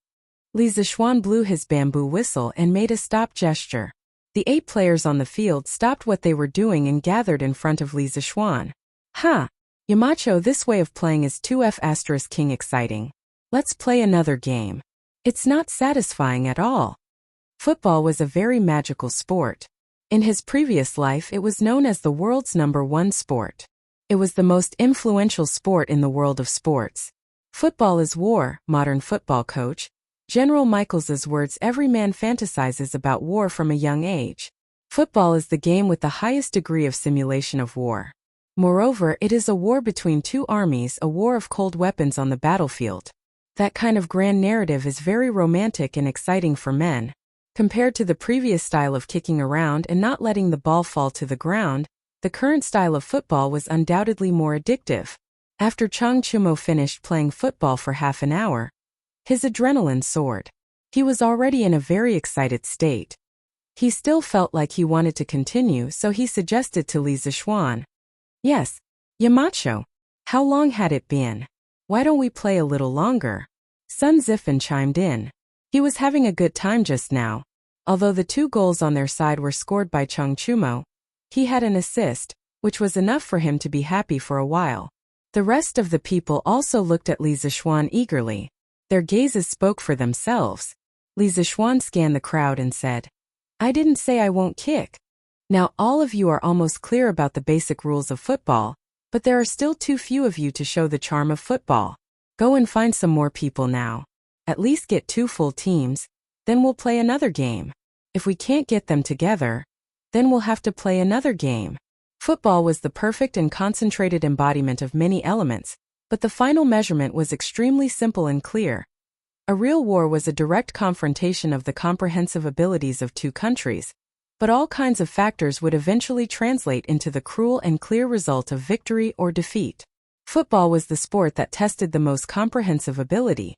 Li Zixuan blew his bamboo whistle and made a stop gesture. The 8 players on the field stopped what they were doing and gathered in front of Li Zixuan. Ha! Yamacho, this way of playing is 2F** king exciting. Let's play another game. It's not satisfying at all. Football was a very magical sport. In his previous life, it was known as the world's #1 sport. It was the most influential sport in the world of sports. Football is war, modern football coach. General Michaels's words. Every man fantasizes about war from a young age. Football is the game with the highest degree of simulation of war. Moreover, it is a war between 2 armies, a war of cold weapons on the battlefield. That kind of grand narrative is very romantic and exciting for men. Compared to the previous style of kicking around and not letting the ball fall to the ground, the current style of football was undoubtedly more addictive. After Cheng Chumo finished playing football for half an hour, his adrenaline soared. He was already in a very excited state. He still felt like he wanted to continue, so he suggested to Li Zixuan, "Yes, Yamacho. How long had it been? Why don't we play a little longer?" Sun Zifan chimed in. He was having a good time just now. Although the 2 goals on their side were scored by Cheng Chumo, he had an assist, which was enough for him to be happy for a while. The rest of the people also looked at Li Zixuan eagerly. Their gazes spoke for themselves. Li Zixuan scanned the crowd and said, "I didn't say I won't kick. Now all of you are almost clear about the basic rules of football, but there are still too few of you to show the charm of football. Go and find some more people now. At least get 2 full teams, then we'll play another game. If we can't get them together, then we'll have to play another game." Football was the perfect and concentrated embodiment of many elements, but the final measurement was extremely simple and clear. A real war was a direct confrontation of the comprehensive abilities of 2 countries, but all kinds of factors would eventually translate into the cruel and clear result of victory or defeat. Football was the sport that tested the most comprehensive ability: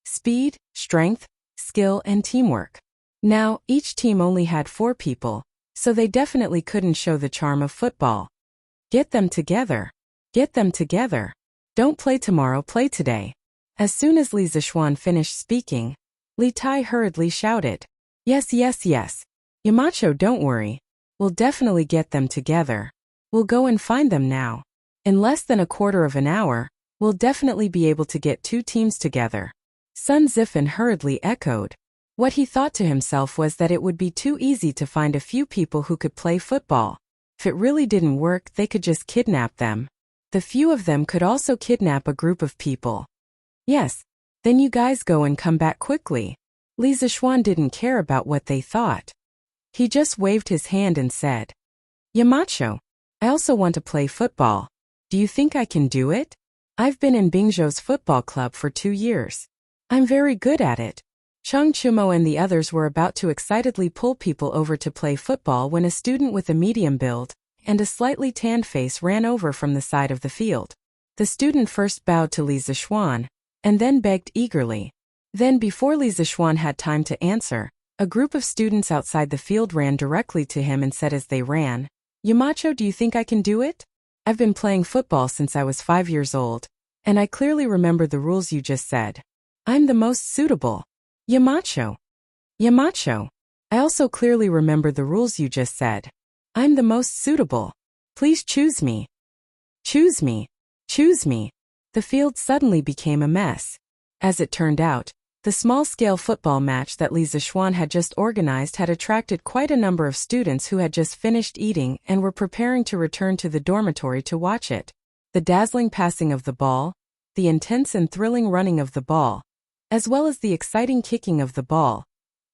speed, strength, skill, and teamwork. Now, each team only had 4 people, so they definitely couldn't show the charm of football. Get them together. Get them together. Don't play tomorrow, play today. As soon as Li Zixuan finished speaking, Li Tai hurriedly shouted, "Yes, yes, yes. Yamacho, don't worry. We'll definitely get them together. We'll go and find them now. In less than a quarter of an hour, we'll definitely be able to get 2 teams together." Sun Zifan hurriedly echoed. What he thought to himself was that it would be too easy to find a few people who could play football. If it really didn't work, they could just kidnap them. The few of them could also kidnap a group of people. "Yes, then you guys go and come back quickly." Li Zixuan didn't care about what they thought. He just waved his hand and said, "Yamacho, I also want to play football. Do you think I can do it? I've been in Bingzhou's football club for 2 years. I'm very good at it." Cheng Chumo and the others were about to excitedly pull people over to play football when a student with a medium build, and a slightly tanned face ran over from the side of the field. The student first bowed to Li Zixuan, and then begged eagerly. Then before Li Zixuan had time to answer, a group of students outside the field ran directly to him and said as they ran, "Yamacho, do you think I can do it? I've been playing football since I was 5 years old, and I clearly remember the rules you just said. I'm the most suitable. Yamacho. Yamacho. I also clearly remember the rules you just said. I'm the most suitable. Please choose me. Choose me. Choose me." The field suddenly became a mess. As it turned out, the small-scale football match that Li Zixuan had just organized had attracted quite a number of students who had just finished eating and were preparing to return to the dormitory to watch it. The dazzling passing of the ball, the intense and thrilling running of the ball, as well as the exciting kicking of the ball,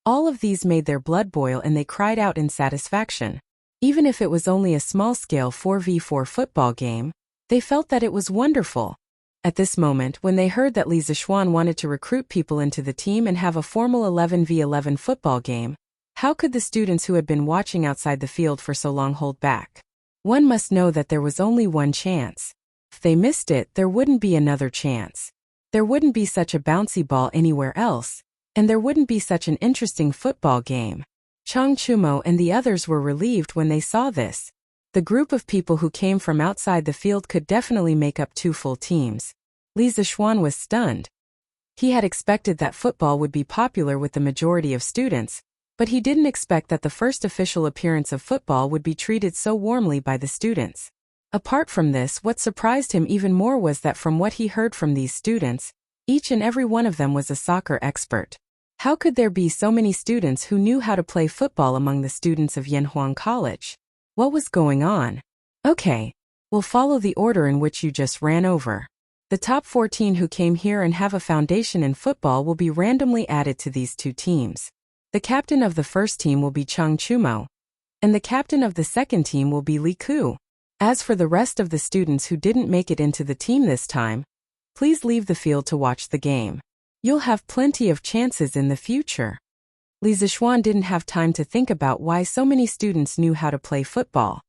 all of these made their blood boil and they cried out in satisfaction. Even if it was only a small-scale 4v4 football game, they felt that it was wonderful. At this moment, when they heard that Li Zixuan wanted to recruit people into the team and have a formal 11v11 football game, how could the students who had been watching outside the field for so long hold back? One must know that there was only one chance. If they missed it, there wouldn't be another chance. There wouldn't be such a bouncy ball anywhere else, and there wouldn't be such an interesting football game. Chang Chumo and the others were relieved when they saw this. The group of people who came from outside the field could definitely make up 2 full teams. Li Zixuan was stunned. He had expected that football would be popular with the majority of students, but he didn't expect that the first official appearance of football would be treated so warmly by the students. Apart from this, what surprised him even more was that from what he heard from these students, each and every one of them was a soccer expert. How could there be so many students who knew how to play football among the students of Yanhuang College? What was going on? Okay, we'll follow the order in which you just ran over. The top 14 who came here and have a foundation in football will be randomly added to these 2 teams. The captain of the first team will be Chang Chumo, and the captain of the second team will be Li Ku. As for the rest of the students who didn't make it into the team this time, please leave the field to watch the game. You'll have plenty of chances in the future. Li Zixuan didn't have time to think about why so many students knew how to play football.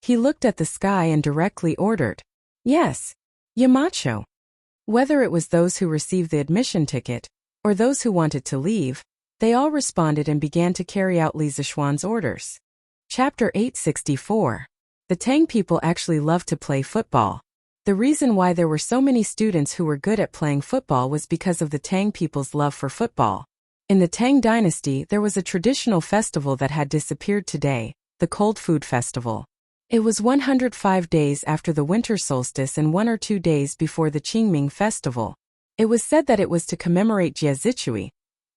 He looked at the sky and directly ordered, "Yes, Yamacho." Whether it was those who received the admission ticket, or those who wanted to leave, they all responded and began to carry out Li Zixuan's orders. Chapter 864. The Tang people actually loved to play football. The reason why there were so many students who were good at playing football was because of the Tang people's love for football. In the Tang dynasty, there was a traditional festival that had disappeared today, the Cold Food Festival. It was 105 days after the winter solstice and 1 or 2 days before the Qingming festival. It was said that it was to commemorate Jie Zichui,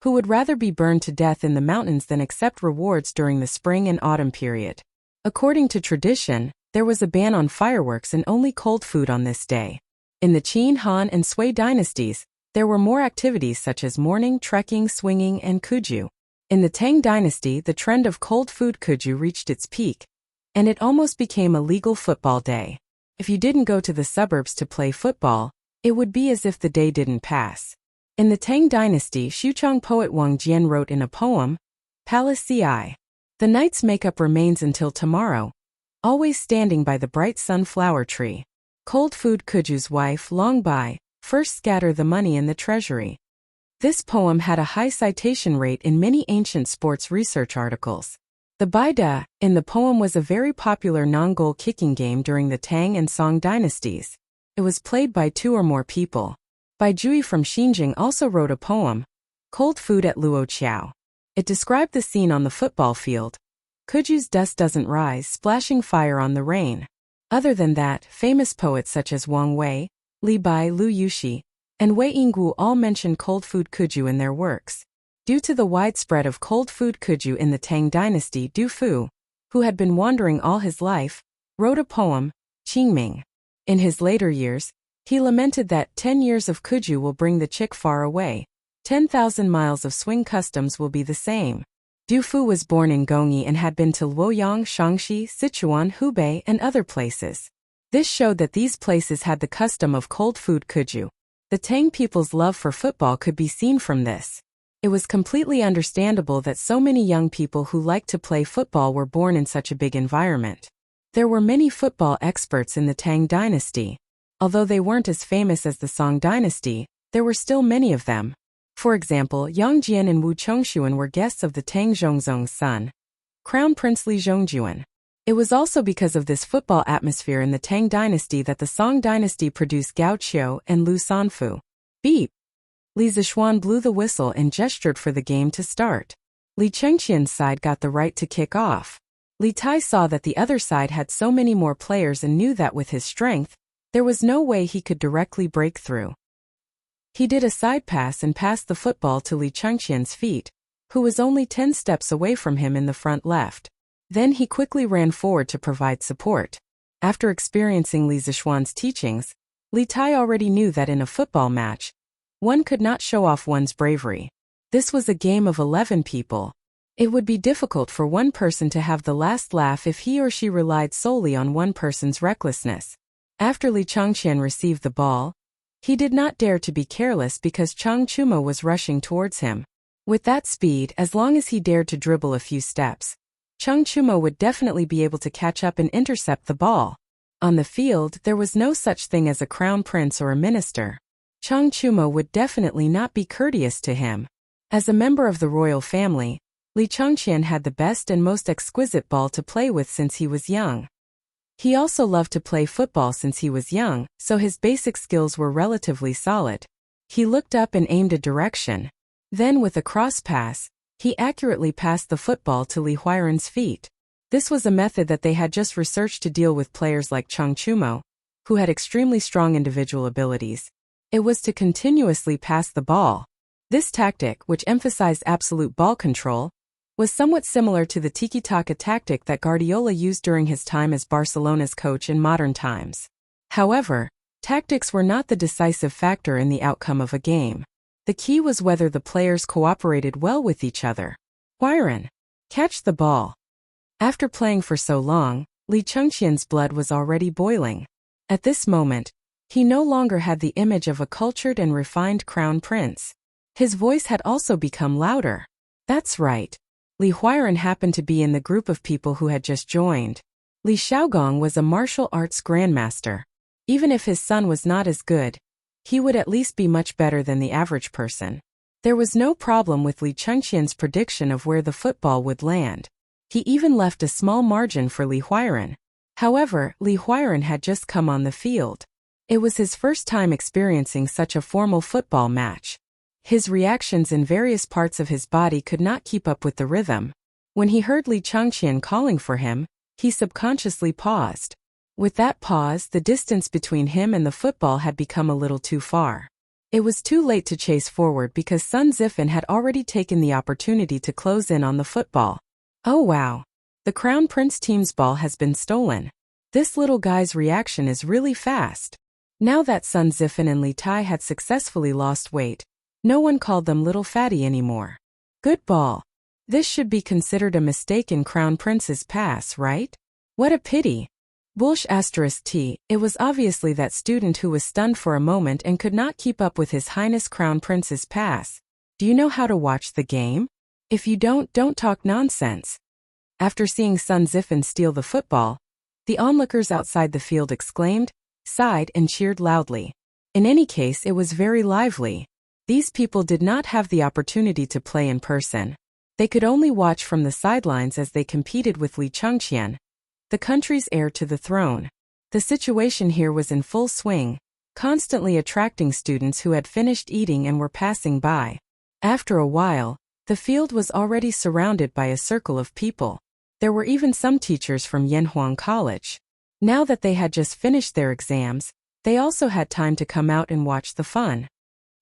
who would rather be burned to death in the mountains than accept rewards during the spring and autumn period. According to tradition, there was a ban on fireworks and only cold food on this day. In the Qin, Han, and Sui dynasties, there were more activities such as mourning, trekking, swinging, and kuju. In the Tang dynasty, the trend of cold food kuju reached its peak, and it almost became a legal football day. If you didn't go to the suburbs to play football, it would be as if the day didn't pass. In the Tang dynasty, Xuchang poet Wang Jian wrote in a poem, "Palace Ci. The night's makeup remains until tomorrow, always standing by the bright sunflower tree. Cold food kuju's wife long by, first scatter the money in the treasury." This poem had a high citation rate in many ancient sports research articles. The Baida in the poem was a very popular non-goal kicking game during the Tang and Song dynasties. It was played by 2 or more people. Bai Jui from Xinjiang also wrote a poem, Cold Food at Luoqiao. It described the scene on the football field. Kuju's dust doesn't rise, splashing fire on the rain. Other than that, famous poets such as Wang Wei, Li Bai, Lu Yuxi, and Wei Yinggu all mention cold food kuju in their works. Due to the widespread of cold food kuju in the Tang dynasty, Du Fu, who had been wandering all his life, wrote a poem, Qingming. In his later years, he lamented that 10 years of kuju will bring the chick far away. 10,000 miles of swing customs will be the same. Du Fu was born in Gongyi and had been to Luoyang, Shaanxi, Sichuan, Hubei, and other places. This showed that these places had the custom of cold food kuju. The Tang people's love for football could be seen from this. It was completely understandable that so many young people who liked to play football were born in such a big environment. There were many football experts in the Tang dynasty. Although they weren't as famous as the Song dynasty, there were still many of them. For example, Yang Jian and Wu Chongshuan were guests of the Tang Zhongzong's son, Crown Prince Li Zhongjuan. It was also because of this football atmosphere in the Tang dynasty that the Song dynasty produced Gao Qiu and Lu Sanfu. Beep! Li Zishuan blew the whistle and gestured for the game to start. Li Chengqian's side got the right to kick off. Li Tai saw that the other side had so many more players and knew that with his strength, there was no way he could directly break through. He did a side pass and passed the football to Li Chengqian's feet, who was only 10 steps away from him in the front left. Then he quickly ran forward to provide support. After experiencing Li Zishuan's teachings, Li Tai already knew that in a football match, one could not show off one's bravery. This was a game of 11 people. It would be difficult for one person to have the last laugh if he or she relied solely on one person's recklessness. After Li Chengqian received the ball, he did not dare to be careless because Chang Chumo was rushing towards him. With that speed, as long as he dared to dribble a few steps, Chang Chumo would definitely be able to catch up and intercept the ball. On the field, there was no such thing as a crown prince or a minister. Chang Chumo would definitely not be courteous to him. As a member of the royal family, Li Chengqian had the best and most exquisite ball to play with since he was young. He also loved to play football since he was young, so his basic skills were relatively solid. He looked up and aimed a direction. Then with a cross pass, he accurately passed the football to Li Huairen's feet. This was a method that they had just researched to deal with players like Chang Chumo, who had extremely strong individual abilities. It was to continuously pass the ball. This tactic, which emphasized absolute ball control, was somewhat similar to the tiki-taka tactic that Guardiola used during his time as Barcelona's coach in modern times. However, tactics were not the decisive factor in the outcome of a game. The key was whether the players cooperated well with each other. Huairen, catch the ball. After playing for so long, Li Chengqian's blood was already boiling. At this moment, he no longer had the image of a cultured and refined crown prince. His voice had also become louder. That's right. Li Huairen happened to be in the group of people who had just joined. Li Xiaogong was a martial arts grandmaster. Even if his son was not as good, he would at least be much better than the average person. There was no problem with Li Chengqian's prediction of where the football would land. He even left a small margin for Li Huairen. However, Li Huairen had just come on the field. It was his first time experiencing such a formal football match. His reactions in various parts of his body could not keep up with the rhythm. When he heard Li Chengqian calling for him, he subconsciously paused. With that pause, the distance between him and the football had become a little too far. It was too late to chase forward because Sun Zifan had already taken the opportunity to close in on the football. Oh wow! The Crown Prince team's ball has been stolen. This little guy's reaction is really fast. Now that Sun Zifan and Li Tai had successfully lost weight, no one called them Little Fatty anymore. Good ball. This should be considered a mistake in Crown Prince's pass, right? What a pity. Bullsh *T, it was obviously that student who was stunned for a moment and could not keep up with His Highness Crown Prince's pass. Do you know how to watch the game? If you don't talk nonsense. After seeing Sun Zifan steal the football, the onlookers outside the field exclaimed, sighed and cheered loudly. In any case, it was very lively. These people did not have the opportunity to play in person. They could only watch from the sidelines as they competed with Li Chengqian, the country's heir to the throne. The situation here was in full swing, constantly attracting students who had finished eating and were passing by. After a while, the field was already surrounded by a circle of people. There were even some teachers from Yanhuang College. Now that they had just finished their exams, they also had time to come out and watch the fun.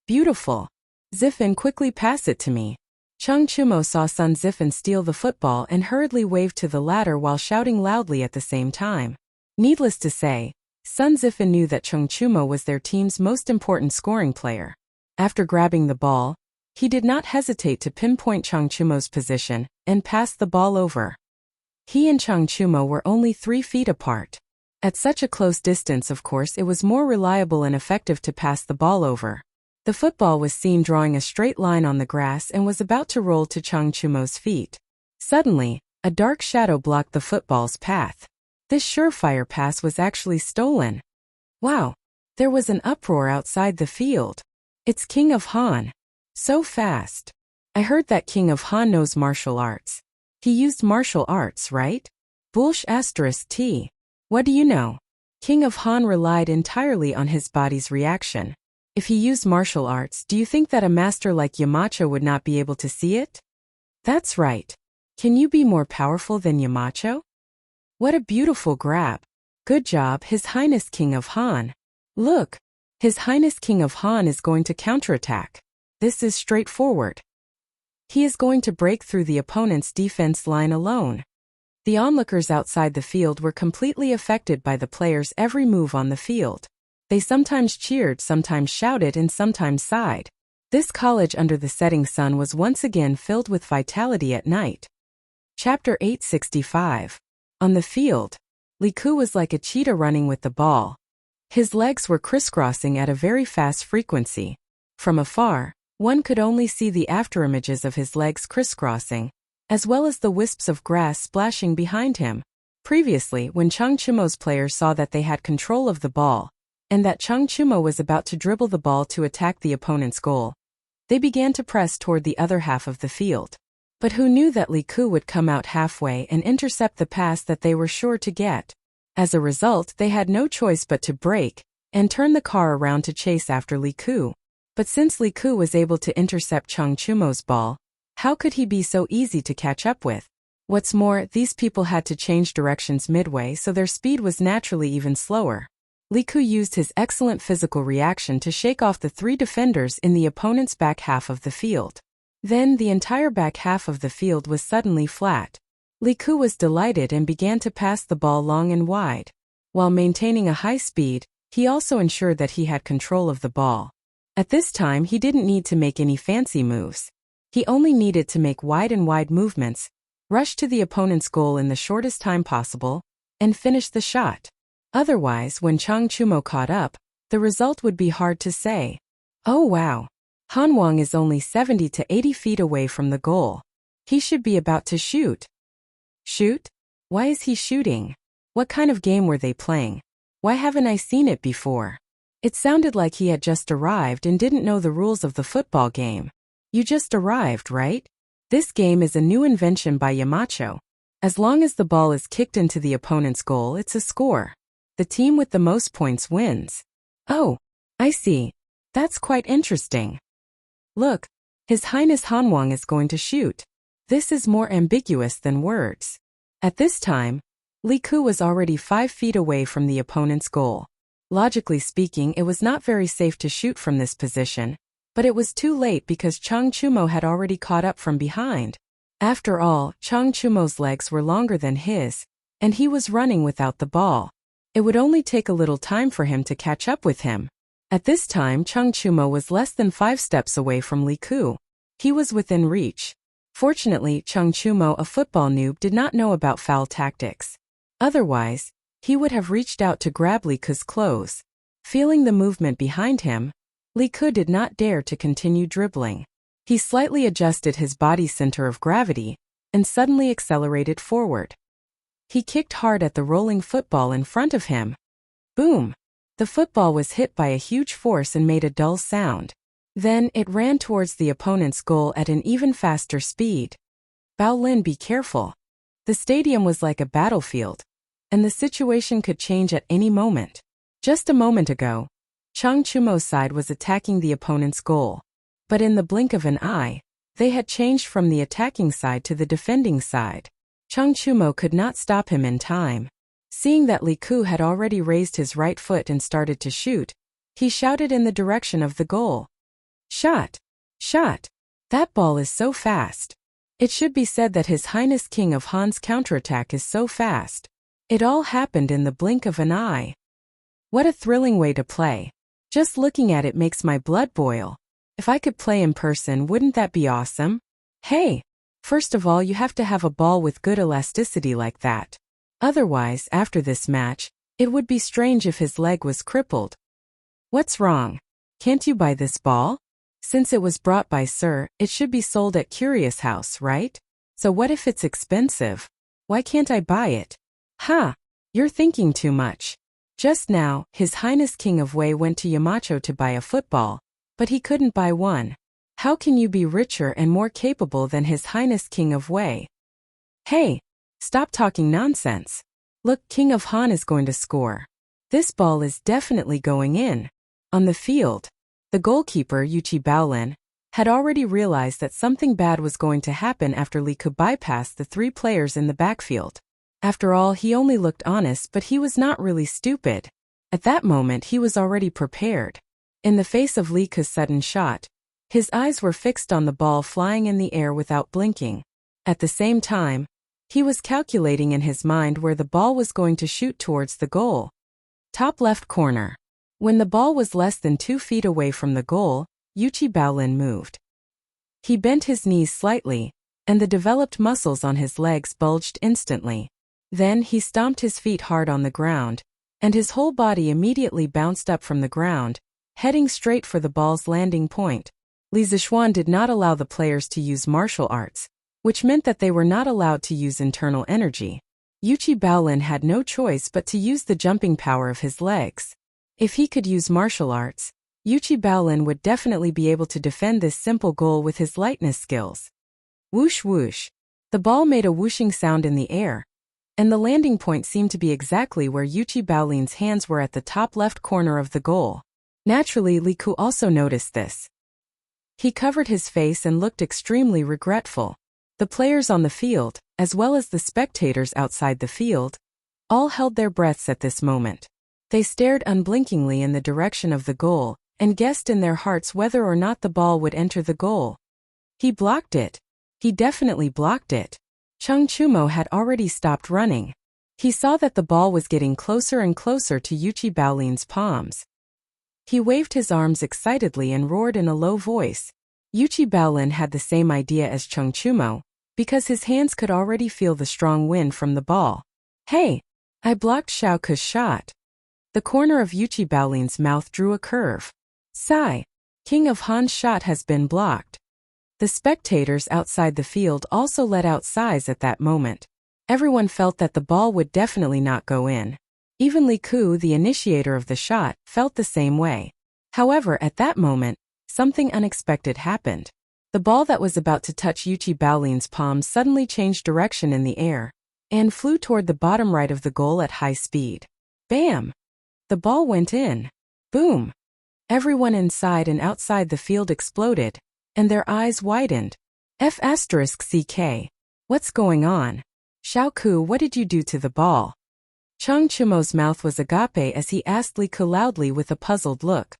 Beautiful. Zifan, quickly pass it to me. Chang Chumo saw Sun Zifan steal the football and hurriedly waved to the latter while shouting loudly at the same time. Needless to say, Sun Zifan knew that Chang Chumo was their team's most important scoring player. After grabbing the ball, he did not hesitate to pinpoint Chang Chumo's position and pass the ball over. He and Chang Chumo were only 3 feet apart. At such a close distance, of course, it was more reliable and effective to pass the ball over. The football was seen drawing a straight line on the grass and was about to roll to Chang Chumo's feet. Suddenly, a dark shadow blocked the football's path. This surefire pass was actually stolen. Wow! There was an uproar outside the field. It's King of Han. So fast. I heard that King of Han knows martial arts. He used martial arts, right? Bulsh asterisk T. What do you know? King of Han relied entirely on his body's reaction. If he used martial arts, do you think that a master like Yamacho would not be able to see it? That's right. Can you be more powerful than Yamacho? What a beautiful grab. Good job, His Highness King of Han. Look, His Highness King of Han is going to counterattack. This is straightforward. He is going to break through the opponent's defense line alone. The onlookers outside the field were completely affected by the player's every move on the field. They sometimes cheered, sometimes shouted, and sometimes sighed. This college under the setting sun was once again filled with vitality at night. Chapter 865. On the field, Li Ku was like a cheetah running with the ball. His legs were crisscrossing at a very fast frequency. From afar, one could only see the afterimages of his legs crisscrossing, as well as the wisps of grass splashing behind him. Previously, when Chung Chumo's players saw that they had control of the ball, and that Chung Chumo was about to dribble the ball to attack the opponent's goal, they began to press toward the other half of the field. But who knew that Li Ku would come out halfway and intercept the pass that they were sure to get? As a result, they had no choice but to break and turn the car around to chase after Li Ku. But since Li Ku was able to intercept Chung Chumo's ball, how could he be so easy to catch up with? What's more, these people had to change directions midway, so their speed was naturally even slower. Li Ku used his excellent physical reaction to shake off the three defenders in the opponent's back half of the field. Then the entire back half of the field was suddenly flat. Li Ku was delighted and began to pass the ball long and wide. While maintaining a high speed, he also ensured that he had control of the ball. At this time, he didn't need to make any fancy moves. He only needed to make wide movements, rush to the opponent's goal in the shortest time possible, and finish the shot. Otherwise, when Chung Chumo caught up, the result would be hard to say. Oh wow! Han Wang is only 70 to 80 feet away from the goal. He should be about to shoot. Shoot? Why is he shooting? What kind of game were they playing? Why haven't I seen it before? It sounded like he had just arrived and didn't know the rules of the football game. You just arrived, right? This game is a new invention by Yamacho. As long as the ball is kicked into the opponent's goal, it's a score. The team with the most points wins. Oh, I see. That's quite interesting. Look, His Highness Han Wang is going to shoot. This is more ambiguous than words. At this time, Li Ku was already 5 feet away from the opponent's goal. Logically speaking, it was not very safe to shoot from this position, but it was too late because Chung Chumo had already caught up from behind. After all, Chung Chumo's legs were longer than his, and he was running without the ball. It would only take a little time for him to catch up with him. At this time, Chung Chumo was less than 5 steps away from Li Ku. He was within reach. Fortunately, Chung Chumo, a football noob, did not know about foul tactics. Otherwise, he would have reached out to grab Li Ku's clothes. Feeling the movement behind him, Li Ku did not dare to continue dribbling. He slightly adjusted his body center of gravity and suddenly accelerated forward. He kicked hard at the rolling football in front of him. Boom! The football was hit by a huge force and made a dull sound. Then it ran towards the opponent's goal at an even faster speed. Bao Lin, be careful. The stadium was like a battlefield, and the situation could change at any moment. Just a moment ago, Chung Chumo's side was attacking the opponent's goal. But in the blink of an eye, they had changed from the attacking side to the defending side. Chung Chumo could not stop him in time. Seeing that Li Ku had already raised his right foot and started to shoot, he shouted in the direction of the goal. Shot! Shot! That ball is so fast. It should be said that His Highness King of Han's counterattack is so fast. It all happened in the blink of an eye. What a thrilling way to play. Just looking at it makes my blood boil. If I could play in person, wouldn't that be awesome? Hey! First of all, you have to have a ball with good elasticity like that. Otherwise, after this match, it would be strange if his leg was crippled. What's wrong? Can't you buy this ball? Since it was brought by Sir, it should be sold at Curious House, right? So what if it's expensive? Why can't I buy it? Ha! You're thinking too much. Just now, His Highness King of Wei went to Yamacho to buy a football, but he couldn't buy one. How can you be richer and more capable than His Highness King of Wei? Hey! Stop talking nonsense. Look, King of Han is going to score. This ball is definitely going in. On the field, the goalkeeper, Yuchi Baolin, had already realized that something bad was going to happen after Li Ku bypassed the 3 players in the backfield. After all, he only looked honest, but he was not really stupid. At that moment, he was already prepared. In the face of Li Ku's sudden shot, his eyes were fixed on the ball flying in the air without blinking. At the same time, he was calculating in his mind where the ball was going to shoot towards the goal. Top left corner. When the ball was less than 2 feet away from the goal, Yuchi Baolin moved. He bent his knees slightly, and the developed muscles on his legs bulged instantly. Then he stomped his feet hard on the ground, and his whole body immediately bounced up from the ground, heading straight for the ball's landing point. Li Zishuan did not allow the players to use martial arts, which meant that they were not allowed to use internal energy. Yuchi Baolin had no choice but to use the jumping power of his legs. If he could use martial arts, Yuchi Baolin would definitely be able to defend this simple goal with his lightness skills. Whoosh whoosh. The ball made a whooshing sound in the air, and the landing point seemed to be exactly where Yuchi Baolin's hands were at the top left corner of the goal. Naturally, Li Ku also noticed this. He covered his face and looked extremely regretful. The players on the field, as well as the spectators outside the field, all held their breaths at this moment. They stared unblinkingly in the direction of the goal, and guessed in their hearts whether or not the ball would enter the goal. He blocked it. He definitely blocked it. Chung Chumo had already stopped running. He saw that the ball was getting closer and closer to Yuchi Baolin's palms. He waved his arms excitedly and roared in a low voice. Yuchi Baolin had the same idea as Chung Chumo, because his hands could already feel the strong wind from the ball. Hey! I blocked Xiao Ke's shot. The corner of Yuchi Baolin's mouth drew a curve. Sigh! King of Han's shot has been blocked. The spectators outside the field also let out sighs at that moment. Everyone felt that the ball would definitely not go in. Even Li Ku, the initiator of the shot, felt the same way. However, at that moment, something unexpected happened. The ball that was about to touch Yuchi Baolin's palm suddenly changed direction in the air, and flew toward the bottom right of the goal at high speed. Bam! The ball went in. Boom! Everyone inside and outside the field exploded, and their eyes widened. F***CK. What's going on? Xiao Ku, what did you do to the ball? Chung Chumo's mouth was agape as he asked Li Ku loudly with a puzzled look.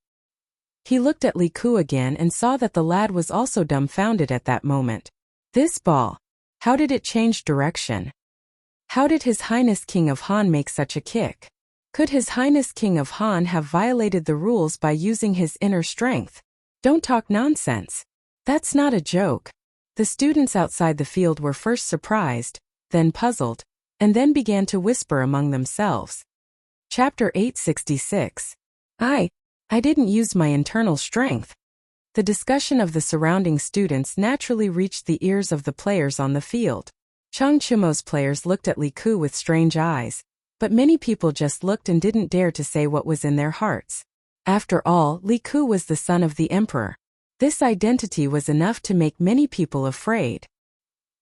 He looked at Li Ku again and saw that the lad was also dumbfounded at that moment. This ball. How did it change direction? How did His Highness King of Han make such a kick? Could His Highness King of Han have violated the rules by using his inner strength? Don't talk nonsense. That's not a joke. The students outside the field were first surprised, then puzzled, and then began to whisper among themselves. Chapter 866. I didn't use my internal strength. The discussion of the surrounding students naturally reached the ears of the players on the field. Chung Chumo's players looked at Li Ku with strange eyes, but many people just looked and didn't dare to say what was in their hearts. After all, Li Ku was the son of the emperor. This identity was enough to make many people afraid.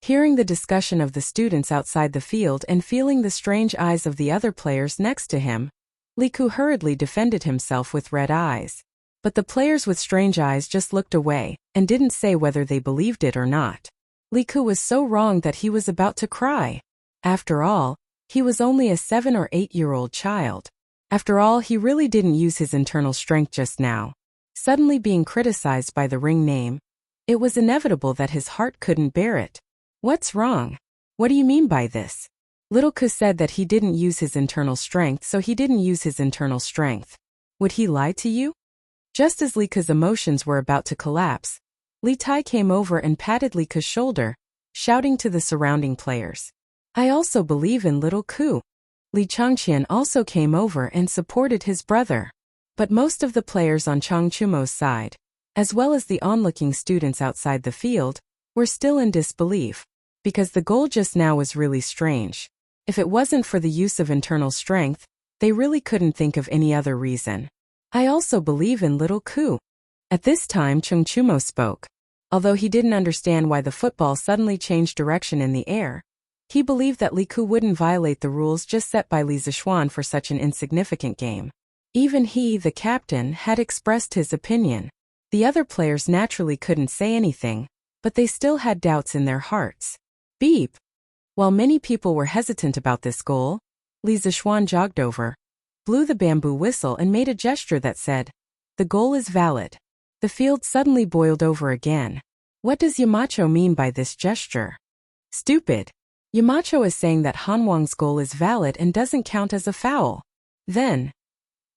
Hearing the discussion of the students outside the field and feeling the strange eyes of the other players next to him, Li Ku hurriedly defended himself with red eyes. But the players with strange eyes just looked away, and didn't say whether they believed it or not. Li Ku was so wrong that he was about to cry. After all, he was only a 7 or 8-year-old child. After all, he really didn't use his internal strength just now. Suddenly being criticized by the ring name, it was inevitable that his heart couldn't bear it. What's wrong? What do you mean by this? Little Ku said that he didn't use his internal strength, so he didn't use his internal strength. Would he lie to you? Just as Li Ku's emotions were about to collapse, Li Tai came over and patted Li Ku's shoulder, shouting to the surrounding players. I also believe in little Ku. Li Changqian also came over and supported his brother. But most of the players on Chung Chumo's side, as well as the onlooking students outside the field, were still in disbelief, because the goal just now was really strange. If it wasn't for the use of internal strength, they really couldn't think of any other reason. I also believe in little Ku. At this time Chung Chumo spoke. Although he didn't understand why the football suddenly changed direction in the air, he believed that Li Ku wouldn't violate the rules just set by Li Zixuan for such an insignificant game. Even he, the captain, had expressed his opinion. The other players naturally couldn't say anything, but they still had doubts in their hearts. Beep! While many people were hesitant about this goal, Li Zixuan jogged over, blew the bamboo whistle and made a gesture that said, "The goal is valid." The field suddenly boiled over again. What does Yamacho mean by this gesture? Stupid! Yamacho is saying that Han Wang's goal is valid and doesn't count as a foul. Then,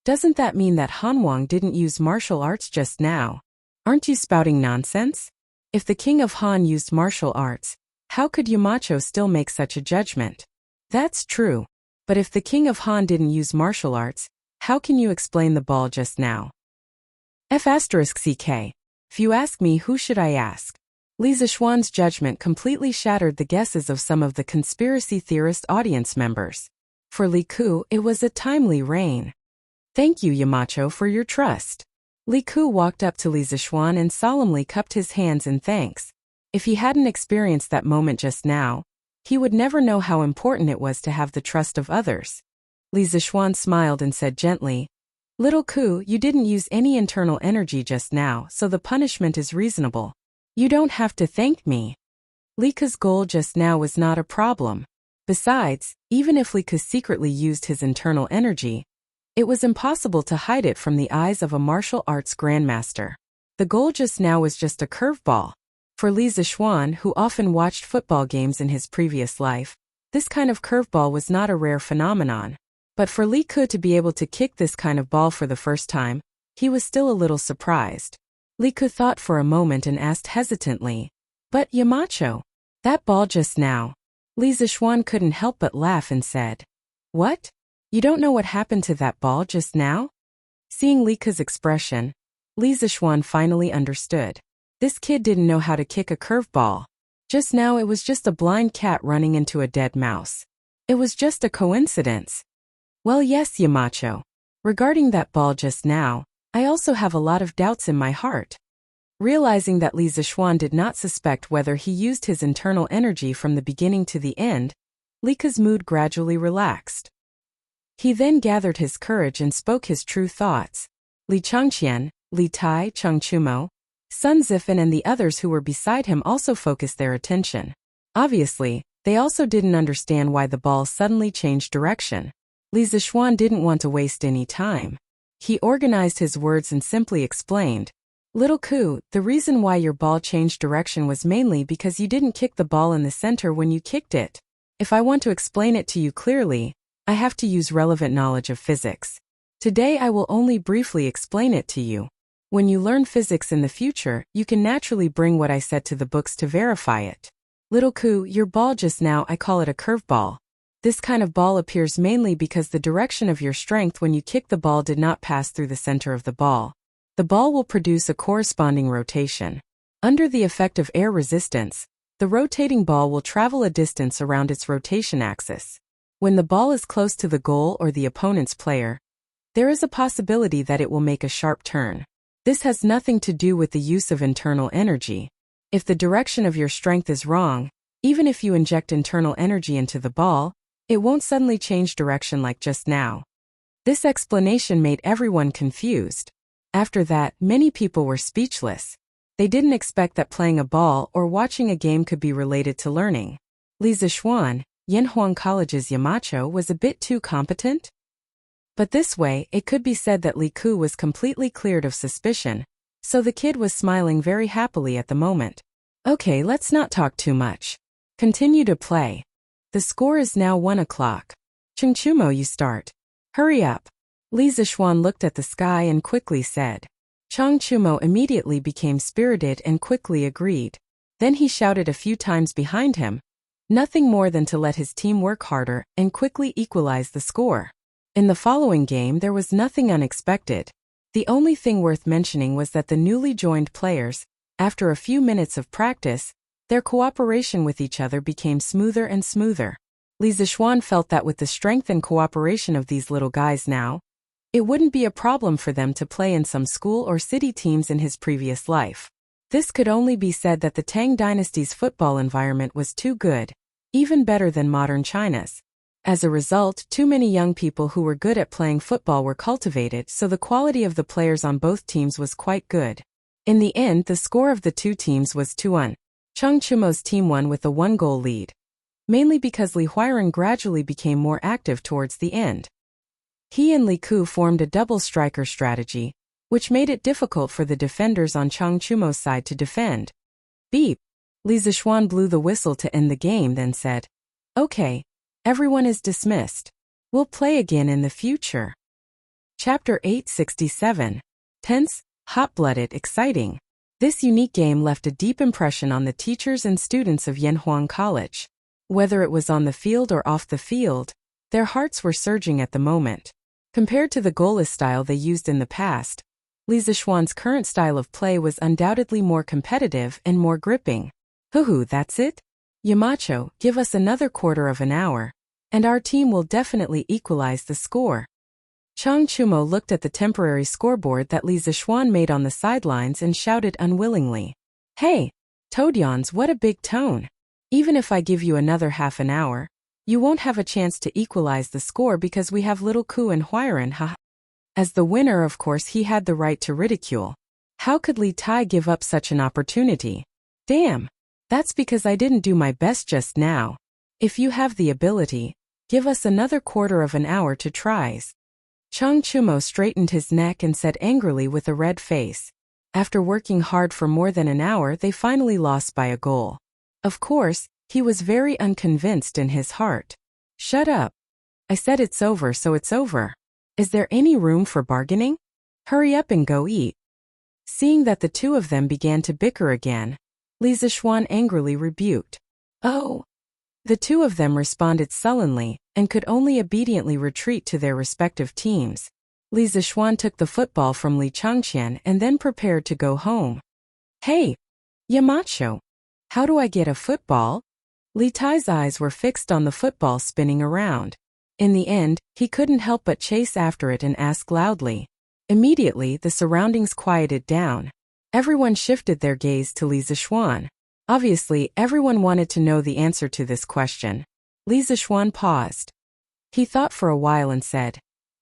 doesn't that mean that Han Wang didn't use martial arts just now? Aren't you spouting nonsense? If the king of Han used martial arts, how could Yamacho still make such a judgment? That's true. But if the king of Han didn't use martial arts, how can you explain the ball just now? F***CK. If you ask me, who should I ask? Li Zixuan's judgment completely shattered the guesses of some of the conspiracy theorist audience members. For Li Ku, it was a timely reign. Thank you, Yamacho, for your trust. Li Ku walked up to Li Zixuan and solemnly cupped his hands in thanks. If he hadn't experienced that moment just now, he would never know how important it was to have the trust of others. Li Zixuan smiled and said gently, "Little Ku, you didn't use any internal energy just now, so the punishment is reasonable. You don't have to thank me." Li Ku's goal just now was not a problem. Besides, even if Li Ku secretly used his internal energy, it was impossible to hide it from the eyes of a martial arts grandmaster. The goal just now was just a curveball. For Li Zixuan, who often watched football games in his previous life, this kind of curveball was not a rare phenomenon. But for Li Ku to be able to kick this kind of ball for the first time, he was still a little surprised. Li Ku thought for a moment and asked hesitantly, "But Yamacho, that ball just now." Li Zixuan couldn't help but laugh and said, "What? You don't know what happened to that ball just now?" Seeing Li Ku's expression, Li Zixuan finally understood. This kid didn't know how to kick a curveball. Just now it was just a blind cat running into a dead mouse. It was just a coincidence. Well, yes, Yamacho. Regarding that ball just now, I also have a lot of doubts in my heart. Realizing that Li Zixuan did not suspect whether he used his internal energy from the beginning to the end, Li Ku's mood gradually relaxed. He then gathered his courage and spoke his true thoughts. Li Changqian, Li Tai, Chung Chumo, Sun Zifan and the others who were beside him also focused their attention. Obviously, they also didn't understand why the ball suddenly changed direction. Li Zixuan didn't want to waste any time. He organized his words and simply explained, "Little Ku, the reason why your ball changed direction was mainly because you didn't kick the ball in the center when you kicked it. If I want to explain it to you clearly, I have to use relevant knowledge of physics. Today I will only briefly explain it to you. When you learn physics in the future, you can naturally bring what I said to the books to verify it. Little Ku, your ball just now, I call it a curveball. This kind of ball appears mainly because the direction of your strength when you kick the ball did not pass through the center of the ball. The ball will produce a corresponding rotation. Under the effect of air resistance, the rotating ball will travel a distance around its rotation axis. When the ball is close to the goal or the opponent's player, there is a possibility that it will make a sharp turn. This has nothing to do with the use of internal energy. If the direction of your strength is wrong, even if you inject internal energy into the ball, it won't suddenly change direction like just now." This explanation made everyone confused. After that, many people were speechless. They didn't expect that playing a ball or watching a game could be related to learning. Li Zixuan, Yanhuang College's Yamacho, was a bit too competent? But this way, it could be said that Li Ku was completely cleared of suspicion, so the kid was smiling very happily at the moment. Okay, let's not talk too much. Continue to play. The score is now 1 o'clock. Chung Chumo, you start. Hurry up. Li Zixuan looked at the sky and quickly said. Chung Chumo immediately became spirited and quickly agreed. Then he shouted a few times behind him, nothing more than to let his team work harder and quickly equalize the score. In the following game there was nothing unexpected. The only thing worth mentioning was that the newly joined players, after a few minutes of practice, their cooperation with each other became smoother and smoother. Li Zixuan felt that with the strength and cooperation of these little guys now, it wouldn't be a problem for them to play in some school or city teams in his previous life. This could only be said that the Tang dynasty's football environment was too good, even better than modern China's. As a result, too many young people who were good at playing football were cultivated, so the quality of the players on both teams was quite good. In the end, the score of the two teams was 2-1. Cheng Chumo's team won with a 1-goal lead, mainly because Li Huiren gradually became more active towards the end. He and Li Ku formed a double striker strategy, which made it difficult for the defenders on Cheng Chumo's side to defend. Beep! Li Zixuan blew the whistle to end the game, then said, "Okay, everyone is dismissed. We'll play again in the future." Chapter 867. Tense, hot-blooded, exciting. This unique game left a deep impression on the teachers and students of Yanhuang College. Whether it was on the field or off the field, their hearts were surging at the moment. Compared to the goalless style they used in the past, Li Zixuan's current style of play was undoubtedly more competitive and more gripping. "Hoo-hoo, that's it? Yamacho, give us another quarter of an hour, and our team will definitely equalize the score." Cheng Chumo looked at the temporary scoreboard that Li Zixuan made on the sidelines and shouted unwillingly, "Hey, Toadyons, what a big tone. Even if I give you another half an hour, you won't have a chance to equalize the score because we have little Ku and Huiren, ha." As the winner, of course, he had the right to ridicule. How could Li Tai give up such an opportunity? "Damn. That's because I didn't do my best just now. If you have the ability, give us another quarter of an hour to tries." Cheng Chumo straightened his neck and said angrily with a red face, "After working hard for more than an hour, they finally lost by a goal." Of course, he was very unconvinced in his heart. "Shut up. I said it's over, so it's over. Is there any room for bargaining? Hurry up and go eat." Seeing that the two of them began to bicker again, Li Zixuan angrily rebuked, "Oh." The two of them responded sullenly, and could only obediently retreat to their respective teams. Li Zixuan took the football from Li Changqian and then prepared to go home. "Hey, Yamacho, how do I get a football?" Li Tai's eyes were fixed on the football spinning around. In the end, he couldn't help but chase after it and ask loudly. Immediately, the surroundings quieted down. Everyone shifted their gaze to Li Zixuan. Obviously, everyone wanted to know the answer to this question. Li Zixuan paused. He thought for a while and said,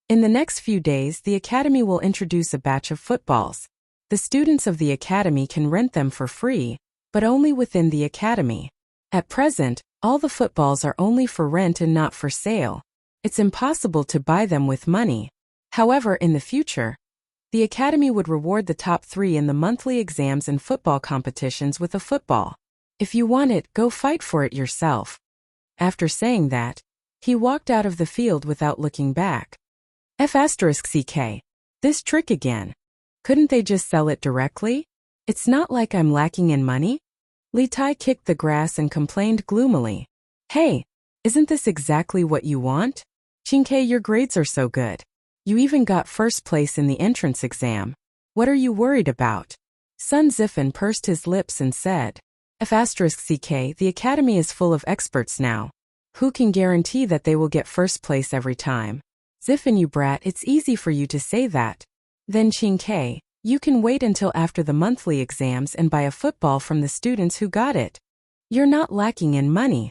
"In the next few days, the academy will introduce a batch of footballs. The students of the academy can rent them for free, but only within the academy. At present, all the footballs are only for rent and not for sale. It's impossible to buy them with money. However, in the future, the academy would reward the top 3 in the monthly exams and football competitions with a football. If you want it, go fight for it yourself." After saying that, he walked out of the field without looking back. F***ck. This trick again. Couldn't they just sell it directly? It's not like I'm lacking in money. Li Tai kicked the grass and complained gloomily. "Hey, isn't this exactly what you want? Qingke, your grades are so good. You even got first place in the entrance exam. What are you worried about?" Sun Zifen pursed his lips and said, "F***ck, the academy is full of experts now. Who can guarantee that they will get first place every time? Zifen, you brat, it's easy for you to say that. Then Qingke, you can wait until after the monthly exams and buy a football from the students who got it. You're not lacking in money,"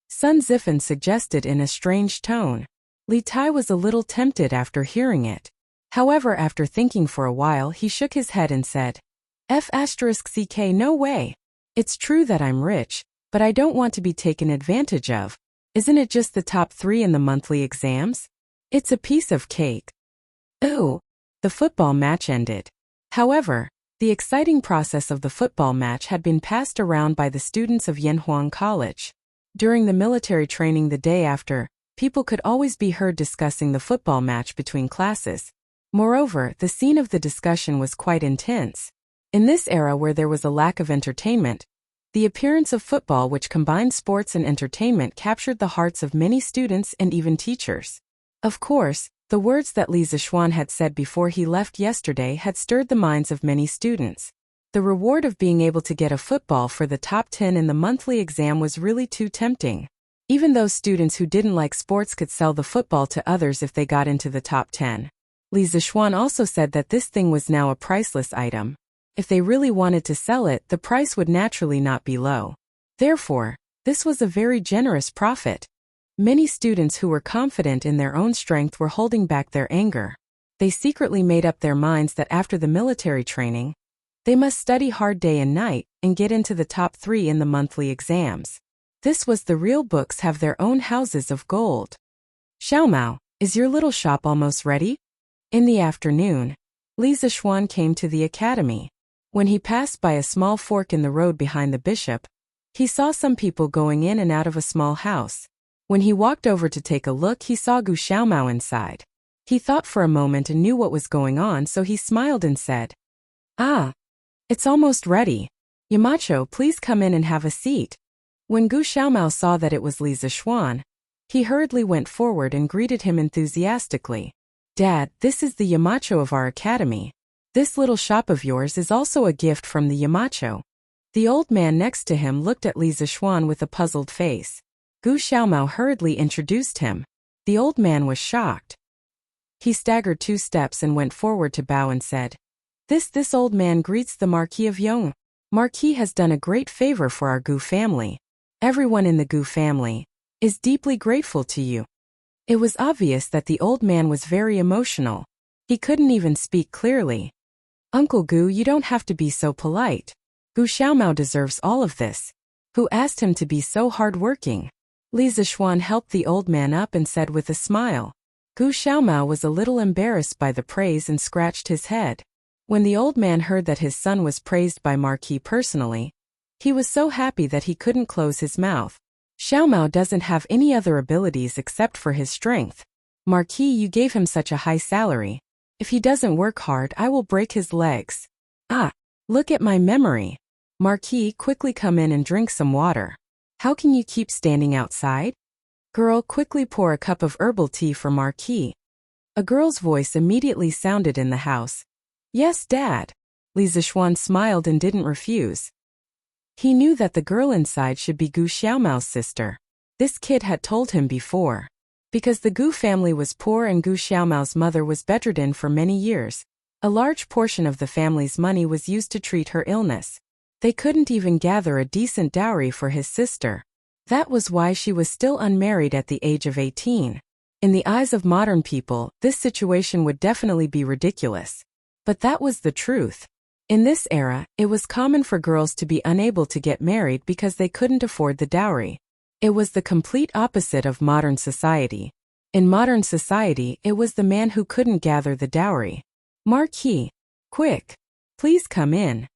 Sun Zifen suggested in a strange tone. Li Tai was a little tempted after hearing it. However, after thinking for a while, he shook his head and said, "F***ck, no way. It's true that I'm rich, but I don't want to be taken advantage of. Isn't it just the top 3 in the monthly exams? It's a piece of cake." Ooh. The football match ended. However, the exciting process of the football match had been passed around by the students of Yanhuang College. During the military training the day after, people could always be heard discussing the football match between classes. Moreover, the scene of the discussion was quite intense. In this era where there was a lack of entertainment, the appearance of football, which combined sports and entertainment, captured the hearts of many students and even teachers. Of course, the words that Li Zixuan had said before he left yesterday had stirred the minds of many students. The reward of being able to get a football for the top 10 in the monthly exam was really too tempting. Even those students who didn't like sports could sell the football to others if they got into the top 10. Li Zishuan also said that this thing was now a priceless item. If they really wanted to sell it, the price would naturally not be low. Therefore, this was a very generous profit. Many students who were confident in their own strength were holding back their anger. They secretly made up their minds that after the military training, they must study hard day and night and get into the top 3 in the monthly exams. This was the real books have their own houses of gold. Xiaomao, is your little shop almost ready? In the afternoon, Li Zishuan came to the academy. When he passed by a small fork in the road behind the bishop, he saw some people going in and out of a small house. When he walked over to take a look, he saw Gu Xiaomao inside. He thought for a moment and knew what was going on, so he smiled and said, "Ah, it's almost ready. Yamacho, please come in and have a seat." When Gu Xiaomao saw that it was Li Zishuan, he hurriedly went forward and greeted him enthusiastically. "Dad, this is the Yamacho of our academy. This little shop of yours is also a gift from the Yamacho." The old man next to him looked at Li Zishuan with a puzzled face. Gu Xiaomao hurriedly introduced him. The old man was shocked. He staggered 2 steps and went forward to bow and said, This old man greets the Marquis of Yong. Marquis has done a great favor for our Gu family. Everyone in the Gu family is deeply grateful to you." It was obvious that the old man was very emotional. He couldn't even speak clearly. "Uncle Gu, you don't have to be so polite. Gu Xiaomao deserves all of this. Who asked him to be so hard-working?" Li Zishuan helped the old man up and said with a smile. Gu Xiaomao was a little embarrassed by the praise and scratched his head. When the old man heard that his son was praised by Marquis personally, he was so happy that he couldn't close his mouth. "Xiaomao doesn't have any other abilities except for his strength. Marquis, you gave him such a high salary. If he doesn't work hard, I will break his legs." "Ah, look at my memory. Marquis, quickly come in and drink some water. How can you keep standing outside? Girl, quickly pour a cup of herbal tea for Marquis." A girl's voice immediately sounded in the house. "Yes, Dad." Li Zishuan smiled and didn't refuse. He knew that the girl inside should be Gu Xiaomao's sister. This kid had told him before. Because the Gu family was poor and Gu Xiaomao's mother was bedridden for many years, a large portion of the family's money was used to treat her illness. They couldn't even gather a decent dowry for his sister. That was why she was still unmarried at the age of 18. In the eyes of modern people, this situation would definitely be ridiculous. But that was the truth. In this era, it was common for girls to be unable to get married because they couldn't afford the dowry. It was the complete opposite of modern society. In modern society, it was the man who couldn't gather the dowry. "Marquis, quick, please come in."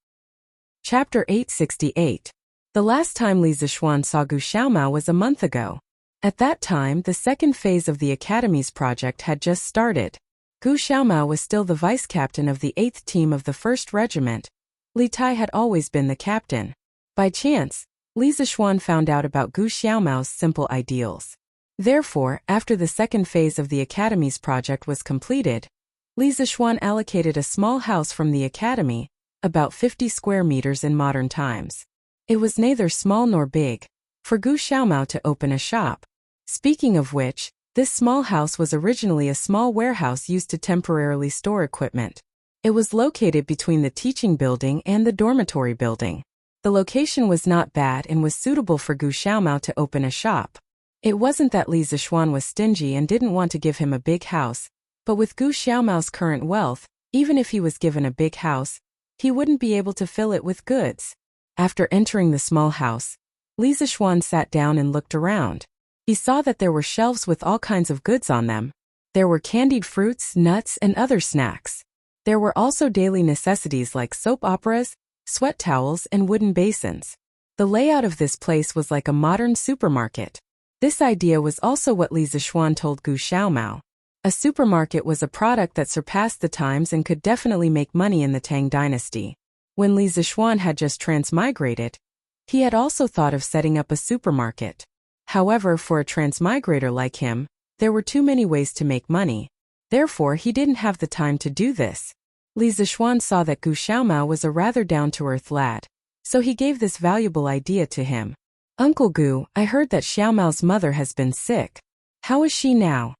Chapter 868. The last time Li Zishuan saw Gu Xiaomao was a month ago. At that time, the second phase of the Academy's project had just started. Gu Xiaomao was still the vice-captain of the 8th team of the 1st Regiment. Li Tai had always been the captain. By chance, Li Zishuan found out about Gu Xiaomao's simple ideals. Therefore, after the second phase of the Academy's project was completed, Li Zishuan allocated a small house from the Academy, about 50 square meters in modern times. It was neither small nor big, for Gu Xiaomao to open a shop. Speaking of which, this small house was originally a small warehouse used to temporarily store equipment. It was located between the teaching building and the dormitory building. The location was not bad and was suitable for Gu Xiaomao to open a shop. It wasn't that Li Zishuan was stingy and didn't want to give him a big house, but with Gu Xiaomao's current wealth, even if he was given a big house, he wouldn't be able to fill it with goods. After entering the small house, Li Zishuan sat down and looked around. He saw that there were shelves with all kinds of goods on them. There were candied fruits, nuts, and other snacks. There were also daily necessities like soap operas, sweat towels, and wooden basins. The layout of this place was like a modern supermarket. This idea was also what Li Zishuan told Gu Xiaomao. A supermarket was a product that surpassed the times and could definitely make money in the Tang dynasty. When Li Zishuan had just transmigrated, he had also thought of setting up a supermarket. However, for a transmigrator like him, there were too many ways to make money. Therefore, he didn't have the time to do this. Li Zishuan saw that Gu Xiaomao was a rather down-to-earth lad, so he gave this valuable idea to him. Uncle Gu, I heard that Xiaomao's mother has been sick. How is she now?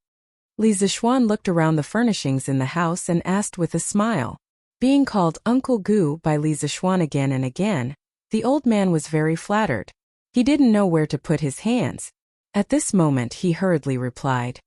Li Zixuan looked around the furnishings in the house and asked with a smile. Being called Uncle Gu by Li Zixuan again and again, the old man was very flattered. He didn't know where to put his hands. At this moment he hurriedly replied.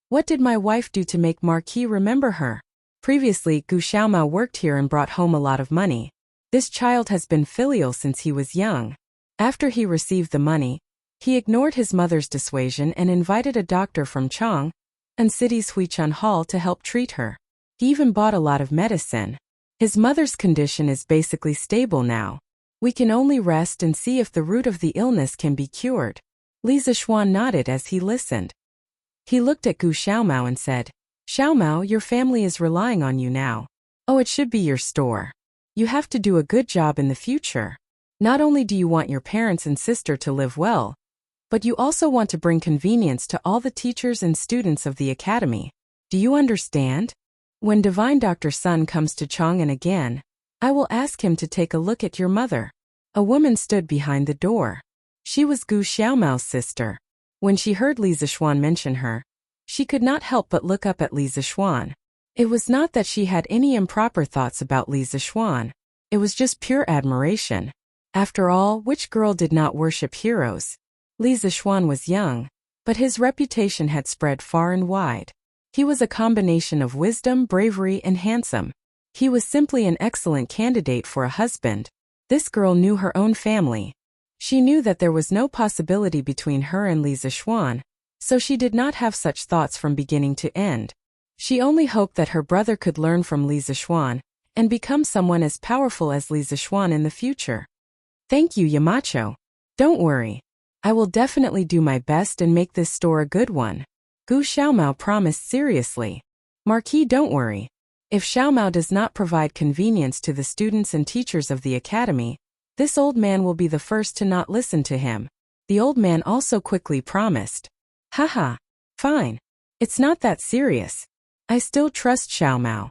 What did my wife do to make Marquis remember her? Previously, Gu Xiaomao worked here and brought home a lot of money. This child has been filial since he was young. After he received the money, he ignored his mother's dissuasion and invited a doctor from Chang and city's Huichun Hall to help treat her. He even bought a lot of medicine. His mother's condition is basically stable now. We can only rest and see if the root of the illness can be cured. Li Zixuan nodded as he listened. He looked at Gu Xiaomao and said, Xiaomao, your family is relying on you now. Oh, it should be your store. You have to do a good job in the future. Not only do you want your parents and sister to live well, but you also want to bring convenience to all the teachers and students of the academy. Do you understand? When Divine Dr. Sun comes to Chang'an again, I will ask him to take a look at your mother. A woman stood behind the door. She was Gu Xiaomao's sister. When she heard Li Zixuan mention her, she could not help but look up at Li Zixuan. It was not that she had any improper thoughts about Li Zixuan. It was just pure admiration. After all, which girl did not worship heroes? Li Zixuan was young, but his reputation had spread far and wide. He was a combination of wisdom, bravery, and handsome. He was simply an excellent candidate for a husband. This girl knew her own family. She knew that there was no possibility between her and Li Zixuan, so she did not have such thoughts from beginning to end. She only hoped that her brother could learn from Li Zixuan and become someone as powerful as Li Zixuan in the future. Thank you, Yamacho. Don't worry. I will definitely do my best and make this store a good one. Gu Xiaomao promised seriously. Marquis, don't worry. If Xiaomao does not provide convenience to the students and teachers of the academy, this old man will be the first to not listen to him. The old man also quickly promised. Haha. Fine. It's not that serious. I still trust Xiaomao.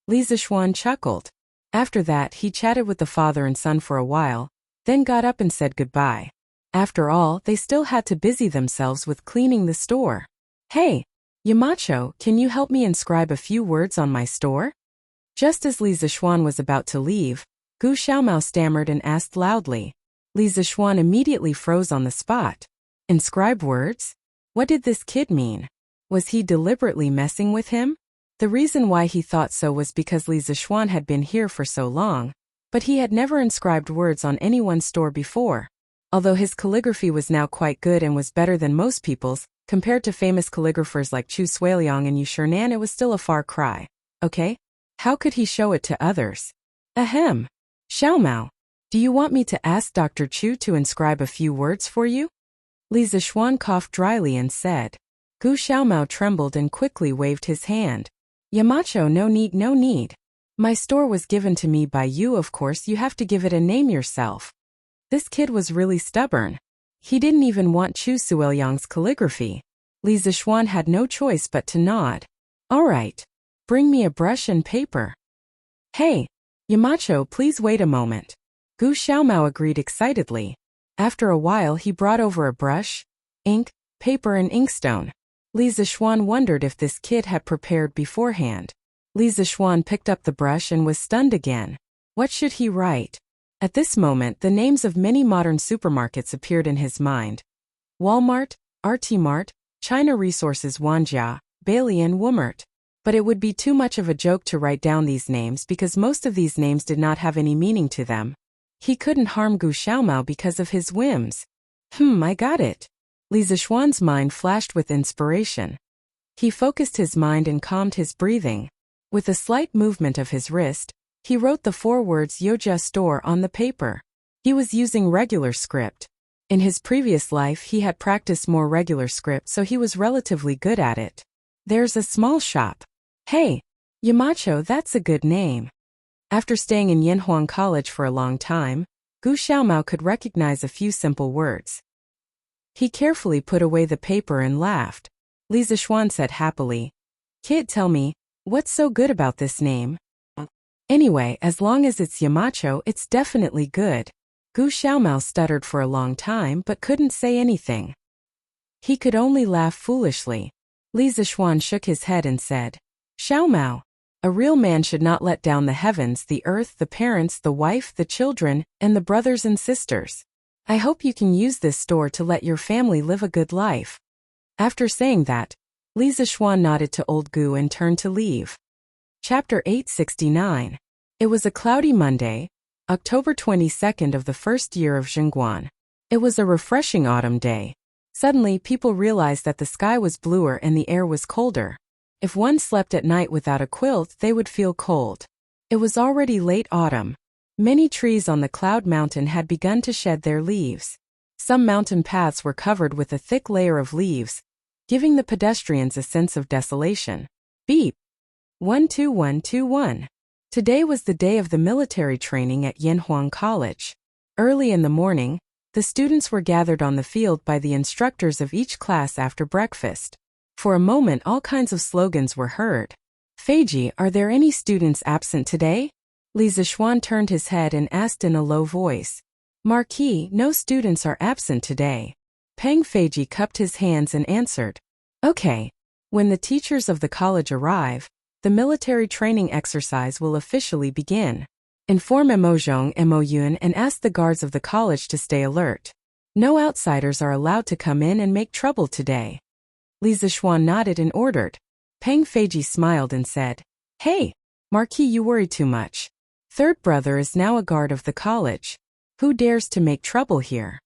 Li Zixuan chuckled. After that, he chatted with the father and son for a while, then got up and said goodbye. After all, they still had to busy themselves with cleaning the store. Hey, Yamacho, can you help me inscribe a few words on my store? Just as Li Zixuan was about to leave, Gu Xiaomao stammered and asked loudly. Li Zixuan immediately froze on the spot. Inscribe words? What did this kid mean? Was he deliberately messing with him? The reason why he thought so was because Li Zixuan had been here for so long, but he had never inscribed words on anyone's store before. Although his calligraphy was now quite good and was better than most people's, compared to famous calligraphers like Chu Suiliang and Yu Shernan, it was still a far cry. Okay? How could he show it to others? Ahem. Xiaomao, do you want me to ask Dr. Chu to inscribe a few words for you? Li Zixuan coughed dryly and said. Gu Xiaomao trembled and quickly waved his hand. Yamacho, no need, no need. My store was given to me by you, of course you have to give it a name yourself. This kid was really stubborn. He didn't even want Chu Suiliang's calligraphy. Li Zixuan had no choice but to nod. All right. Bring me a brush and paper. Hey, Yamacho, please wait a moment. Gu Xiaomao agreed excitedly. After a while he brought over a brush, ink, paper and inkstone. Li Zixuan wondered if this kid had prepared beforehand. Li Zixuan picked up the brush and was stunned again. What should he write? At this moment, the names of many modern supermarkets appeared in his mind. Walmart, RT Mart, China Resources Wanjia, Bailey and Woomert. But it would be too much of a joke to write down these names because most of these names did not have any meaning to them. He couldn't harm Gu Xiaomao because of his whims. I got it. Li Zixuan's mind flashed with inspiration. He focused his mind and calmed his breathing. With a slight movement of his wrist, he wrote the 4 words Yoja Store on the paper. He was using regular script. In his previous life he had practiced more regular script, so he was relatively good at it. There's a small shop. Hey, Yamacho, that's a good name. After staying in Yanhuang College for a long time, Gu Xiaomao could recognize a few simple words. He carefully put away the paper and laughed. Li Zixuan said happily, Kid, tell me, what's so good about this name? Anyway, as long as it's Yamacho, it's definitely good. Gu Xiaomao stuttered for a long time but couldn't say anything. He could only laugh foolishly. Li Zixuan shook his head and said, Xiaomao, a real man should not let down the heavens, the earth, the parents, the wife, the children, and the brothers and sisters. I hope you can use this store to let your family live a good life. After saying that, Li Zixuan nodded to old Gu and turned to leave. Chapter 869. It was a cloudy Monday, October 22nd of the first year of Zhengguan. It was a refreshing autumn day. Suddenly, people realized that the sky was bluer and the air was colder. If one slept at night without a quilt, they would feel cold. It was already late autumn. Many trees on the cloud mountain had begun to shed their leaves. Some mountain paths were covered with a thick layer of leaves, giving the pedestrians a sense of desolation. Beep. 12121. Today was the day of the military training at Yanhuang College. Early in the morning, the students were gathered on the field by the instructors of each class after breakfast. For a moment, all kinds of slogans were heard. Feiji, are there any students absent today? Li Zixuan turned his head and asked in a low voice. Marquis, no students are absent today. Peng Feiji cupped his hands and answered. Okay. When the teachers of the college arrive, the military training exercise will officially begin. Inform Emozhong, Emoyun, and ask the guards of the college to stay alert. No outsiders are allowed to come in and make trouble today. Li Zixuan nodded and ordered. Peng Feiji smiled and said, Hey, Marquis, you worry too much. Third brother is now a guard of the college. Who dares to make trouble here?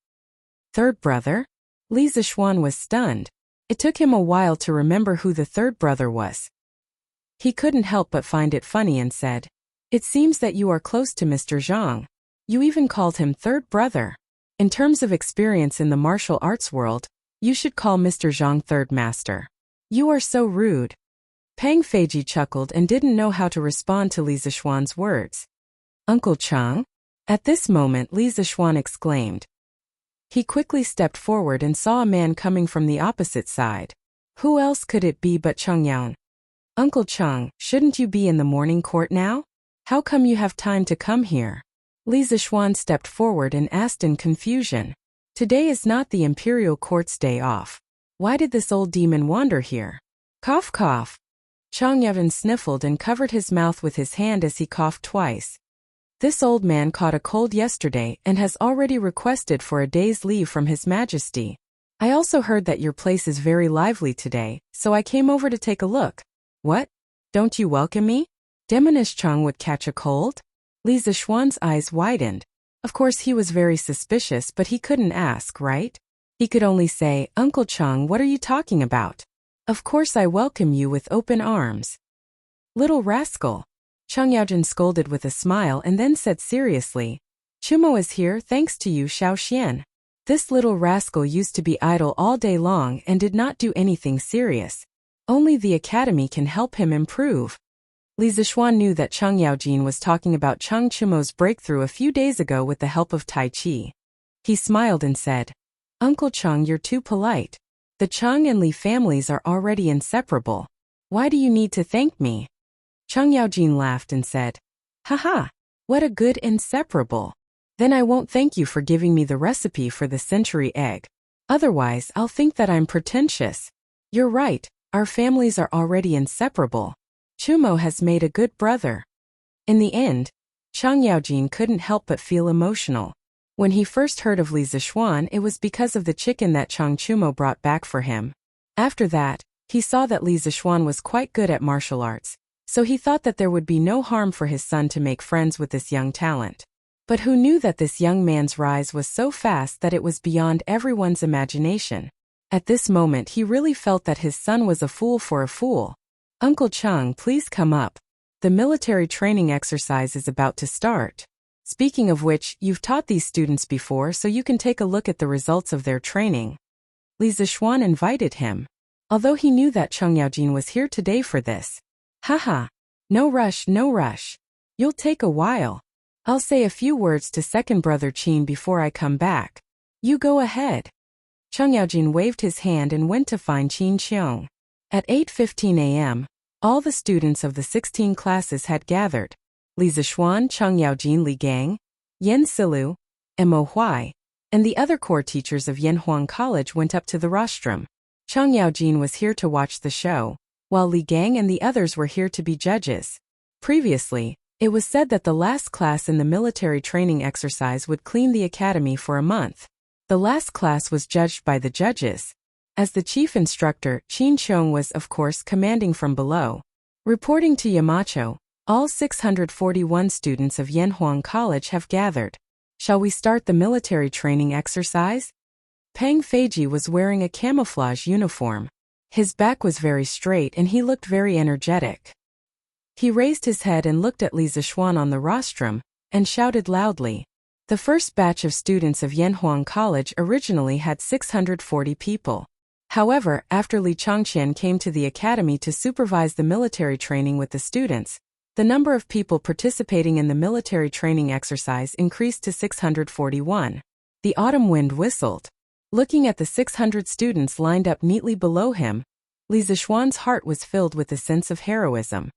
Third brother? Li Zixuan was stunned. It took him a while to remember who the third brother was. He couldn't help but find it funny and said, It seems that you are close to Mr. Zhang. You even called him third brother. In terms of experience in the martial arts world, you should call Mr. Zhang third master. You are so rude. Peng Feiji chuckled and didn't know how to respond to Li Zixuan's words. Uncle Chang? At this moment, Li Zixuan exclaimed. He quickly stepped forward and saw a man coming from the opposite side. Who else could it be but Chang Yang? Uncle Chang, shouldn't you be in the morning court now? How come you have time to come here? Li Zixuan stepped forward and asked in confusion. Today is not the imperial court's day off. Why did this old demon wander here? Cough cough. Chang Yevon sniffled and covered his mouth with his hand as he coughed twice. This old man caught a cold yesterday and has already requested for a day's leave from His Majesty. I also heard that your place is very lively today, so I came over to take a look. What? Don't you welcome me? Demonish Chang would catch a cold? Li Zixuan's eyes widened. Of course he was very suspicious, but he couldn't ask, right? He could only say, Uncle Chang, what are you talking about? Of course I welcome you with open arms. Little rascal. Chang Yaojin scolded with a smile and then said seriously, Chumo is here thanks to you, Xiao Xian. This little rascal used to be idle all day long and did not do anything serious. Only the academy can help him improve. Li Zixuan knew that Chang Yaojin was talking about Chang Chumo's breakthrough a few days ago with the help of Tai Chi. He smiled and said, Uncle Chang, you're too polite. The Chang and Li families are already inseparable. Why do you need to thank me? Chang Yaojin laughed and said, Haha, what a good inseparable. Then I won't thank you for giving me the recipe for the century egg. Otherwise, I'll think that I'm pretentious. You're right, our families are already inseparable. Chumo has made a good brother. In the end, Chang Yaojin couldn't help but feel emotional. When he first heard of Li Zixuan, it was because of the chicken that Chang Chumo brought back for him. After that, he saw that Li Zixuan was quite good at martial arts, so he thought that there would be no harm for his son to make friends with this young talent. But who knew that this young man's rise was so fast that it was beyond everyone's imagination? At this moment he really felt that his son was a fool for a fool. Uncle Chang, please come up. The military training exercise is about to start. Speaking of which, you've taught these students before, so you can take a look at the results of their training. Li Zixuan invited him. Although he knew that Chang Yaojin was here today for this. Haha. No rush, no rush. You'll take a while. I'll say a few words to second brother Qin before I come back. You go ahead. Chang Yaojin waved his hand and went to find Qin Qiong. At 8:15 a.m., all the students of the 16 classes had gathered. Li Zixuan, Chang Yaojin, Li Gang, Yen Silu, Mo Huai, and the other core teachers of Yanhuang College went up to the rostrum. Chang Yaojin was here to watch the show, while Li Gang and the others were here to be judges. Previously, it was said that the last class in the military training exercise would clean the academy for a month. The last class was judged by the judges. As the chief instructor, Qin Chong was, of course, commanding from below. Reporting to Yamacho, all 641 students of Yanhuang College have gathered. Shall we start the military training exercise? Pang Feiji was wearing a camouflage uniform. His back was very straight and he looked very energetic. He raised his head and looked at Li Zixuan on the rostrum, and shouted loudly. The first batch of students of Yanhuang College originally had 640 people. However, after Li Changqian came to the academy to supervise the military training with the students, the number of people participating in the military training exercise increased to 641. The autumn wind whistled. Looking at the 600 students lined up neatly below him, Li Zixuan's heart was filled with a sense of heroism.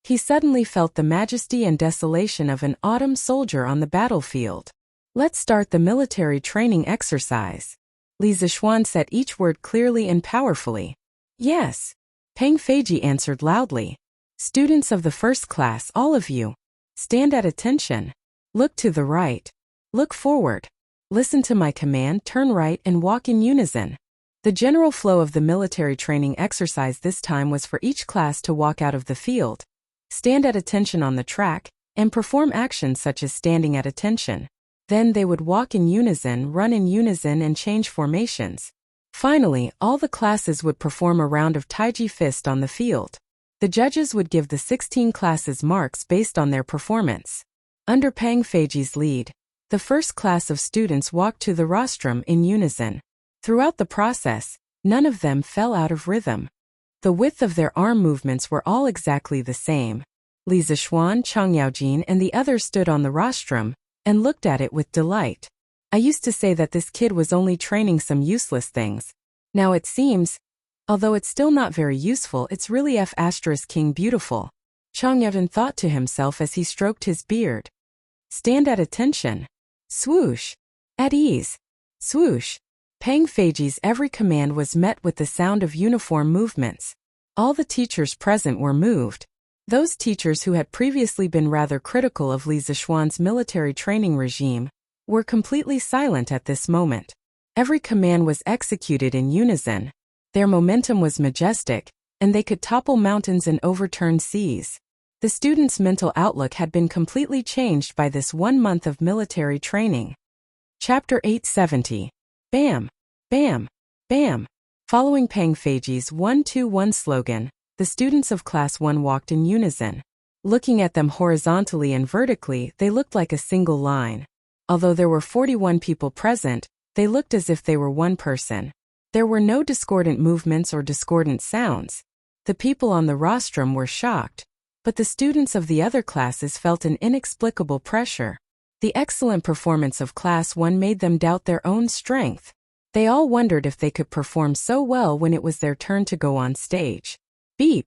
He suddenly felt the majesty and desolation of an autumn soldier on the battlefield. Let's start the military training exercise. Li Zixuan said each word clearly and powerfully. Yes. Pang Feiji answered loudly. Students of the first class, all of you. Stand at attention. Look to the right. Look forward. Listen to my command, turn right and walk in unison. The general flow of the military training exercise this time was for each class to walk out of the field, stand at attention on the track, and perform actions such as standing at attention. Then they would walk in unison, run in unison and change formations. Finally, all the classes would perform a round of Taiji fist on the field. The judges would give the 16 classes marks based on their performance. Under Pang Feiji's lead, the first class of students walked to the rostrum in unison. Throughout the process, none of them fell out of rhythm. The width of their arm movements were all exactly the same. Li Zixuan, Chang Yaojin, and the others stood on the rostrum and looked at it with delight. I used to say that this kid was only training some useless things. Now it seems, although it's still not very useful, it's really King beautiful. Chang Yaojin thought to himself as he stroked his beard. Stand at attention. Swoosh. At ease. Swoosh. Pang Feiji's every command was met with the sound of uniform movements. All the teachers present were moved. Those teachers who had previously been rather critical of Li Zixuan's military training regime were completely silent at this moment. Every command was executed in unison. Their momentum was majestic, and they could topple mountains and overturn seas. The students' mental outlook had been completely changed by this 1 month of military training. Chapter 870. Bam! Bam! Bam! Following Pang Feiji's 1-2-1 slogan, the students of Class 1 walked in unison. Looking at them horizontally and vertically, they looked like a single line. Although there were 41 people present, they looked as if they were one person. There were no discordant movements or discordant sounds. The people on the rostrum were shocked, but the students of the other classes felt an inexplicable pressure. The excellent performance of Class 1 made them doubt their own strength. They all wondered if they could perform so well when it was their turn to go on stage. Beep!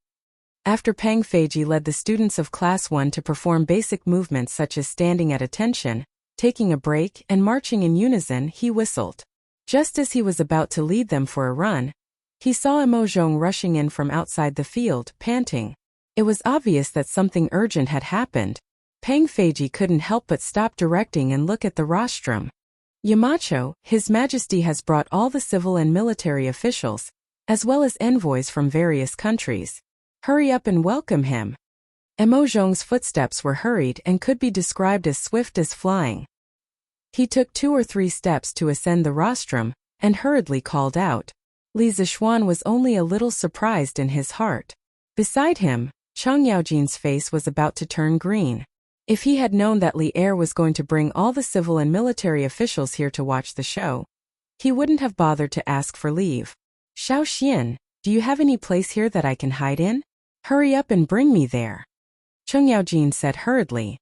After Pang Feiji led the students of Class 1 to perform basic movements such as standing at attention, taking a break, and marching in unison, he whistled. Just as he was about to lead them for a run, he saw Mo Zhong rushing in from outside the field, panting. It was obvious that something urgent had happened. Pang Feiji couldn't help but stop directing and look at the rostrum. Yamacho, His Majesty has brought all the civil and military officials, as well as envoys from various countries. Hurry up and welcome him. Mo Zhong's footsteps were hurried and could be described as swift as flying. He took 2 or 3 steps to ascend the rostrum, and hurriedly called out. Li Zixuan was only a little surprised in his heart. Beside him, Chang Yaojin's face was about to turn green. If he had known that Li Er was going to bring all the civil and military officials here to watch the show, he wouldn't have bothered to ask for leave. Xiao Xian, do you have any place here that I can hide in? Hurry up and bring me there. Chang Yaojin said hurriedly.